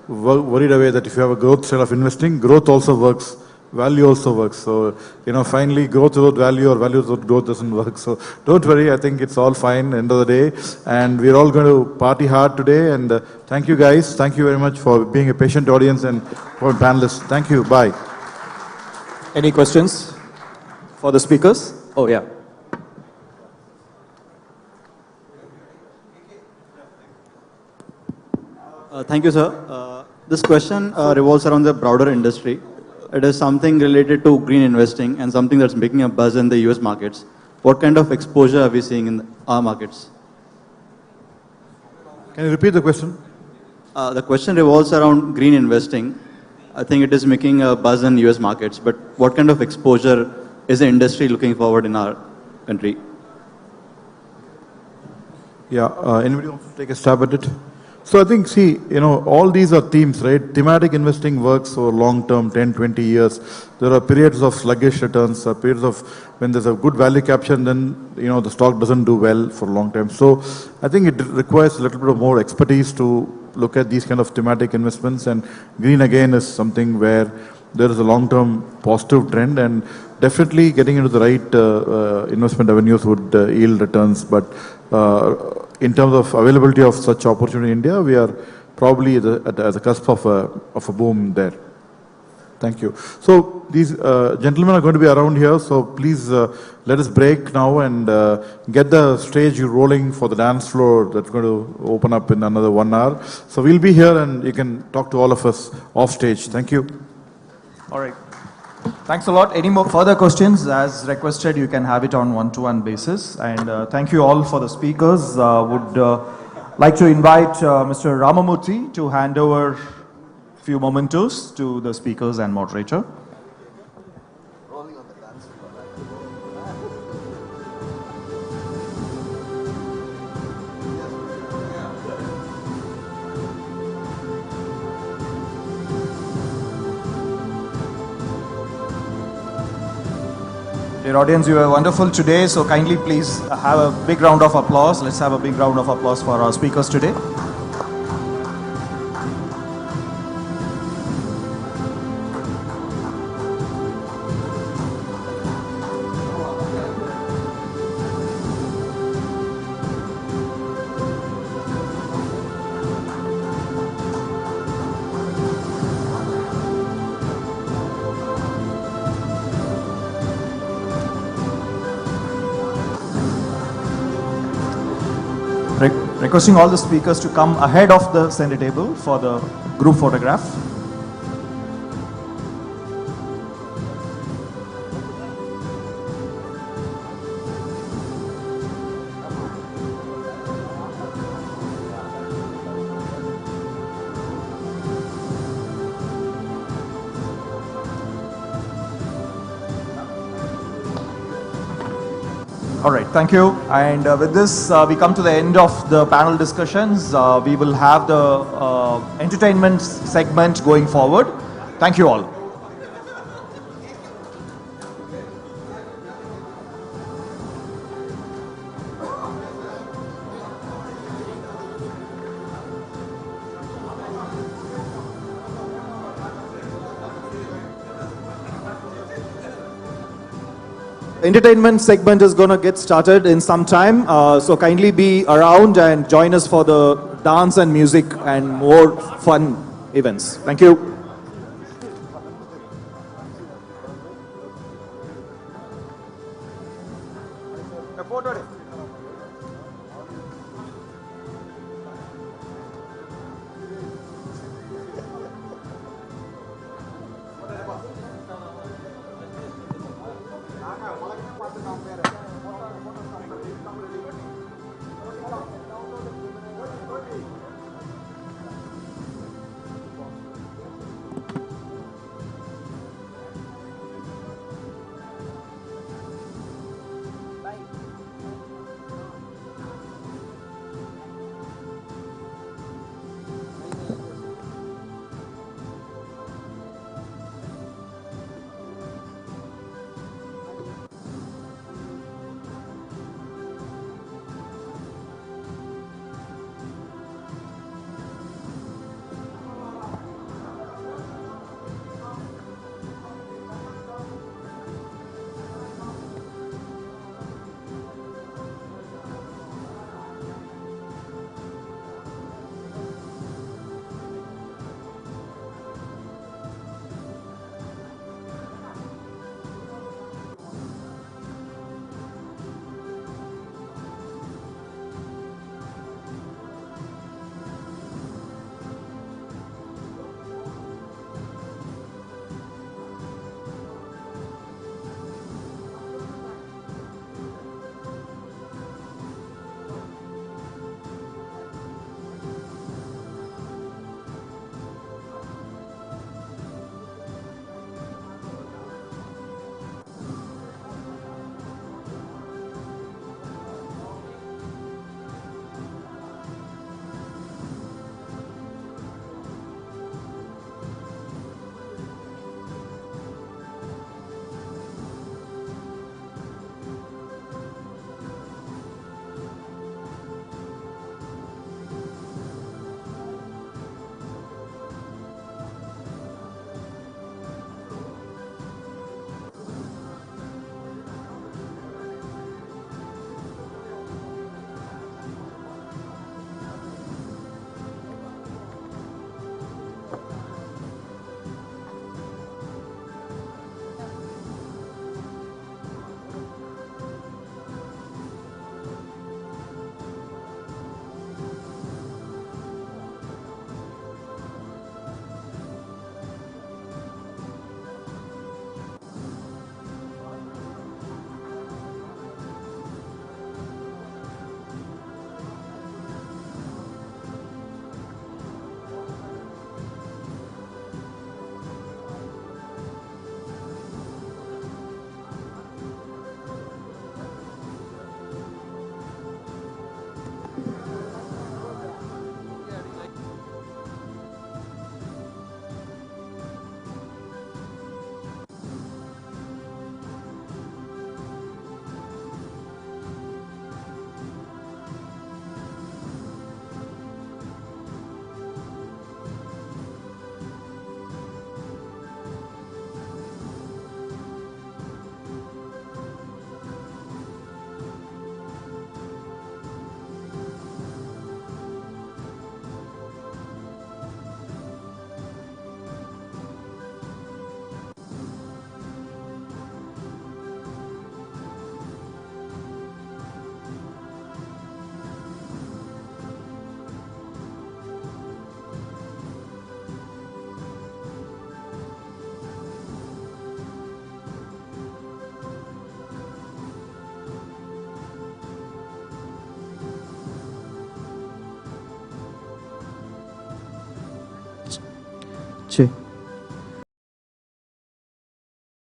worried away that if you have a growth style of investing, growth also works value also works. So, finally growth without value or value without growth doesn't work. So don't worry, I think it's all fine end of the day. And we're all going to party hard today. And thank you guys. Thank you very much for being a patient audience and for panelists. Thank you. Bye. Any questions for the speakers? Oh, yeah. Thank you, sir. This question revolves around the broader industry. It is something related to green investing and something that's making a buzz in the US markets. What kind of exposure are we seeing in our markets? Can you repeat the question? The question revolves around green investing. I think it is making a buzz in US markets, but what kind of exposure is the industry looking forward in our country? Yeah, anybody wants to take a stab at it? So I think, see, all these are themes, right? Thematic investing works for long term, 10, 20 years. There are periods of sluggish returns, periods of when there's a good value capture, and then, the stock doesn't do well for a long time. So I think it requires a little bit of more expertise to look at these kind of thematic investments. And green, again, is something where there is a long-term positive trend, and definitely getting into the right investment avenues would yield returns. But in terms of availability of such opportunity in India, we are probably at the cusp of a boom there. Thank you. So these gentlemen are going to be around here, so please let us break now and get the stage rolling for the dance floor that's going to open up in another 1 hour. So we'll be here and you can talk to all of us off stage. Thank you. All right. Thanks a lot. Any more further questions? As requested, you can have it on one-to-one basis. And thank you all for the speakers. Would like to invite Mr. Ramamurthy to hand over a few mementos to the speakers and moderator. Dear audience, you were wonderful today, so kindly please have a big round of applause. Let's have a big round of applause for our speakers today. Requesting all the speakers to come ahead of the center table for the group photograph. All right, thank you. And with this, we come to the end of the panel discussions. We will have the entertainment segment going forward. Thank you all. Entertainment segment is going to get started in some time, so kindly be around and join us for the dance and music and more fun events. Thank you.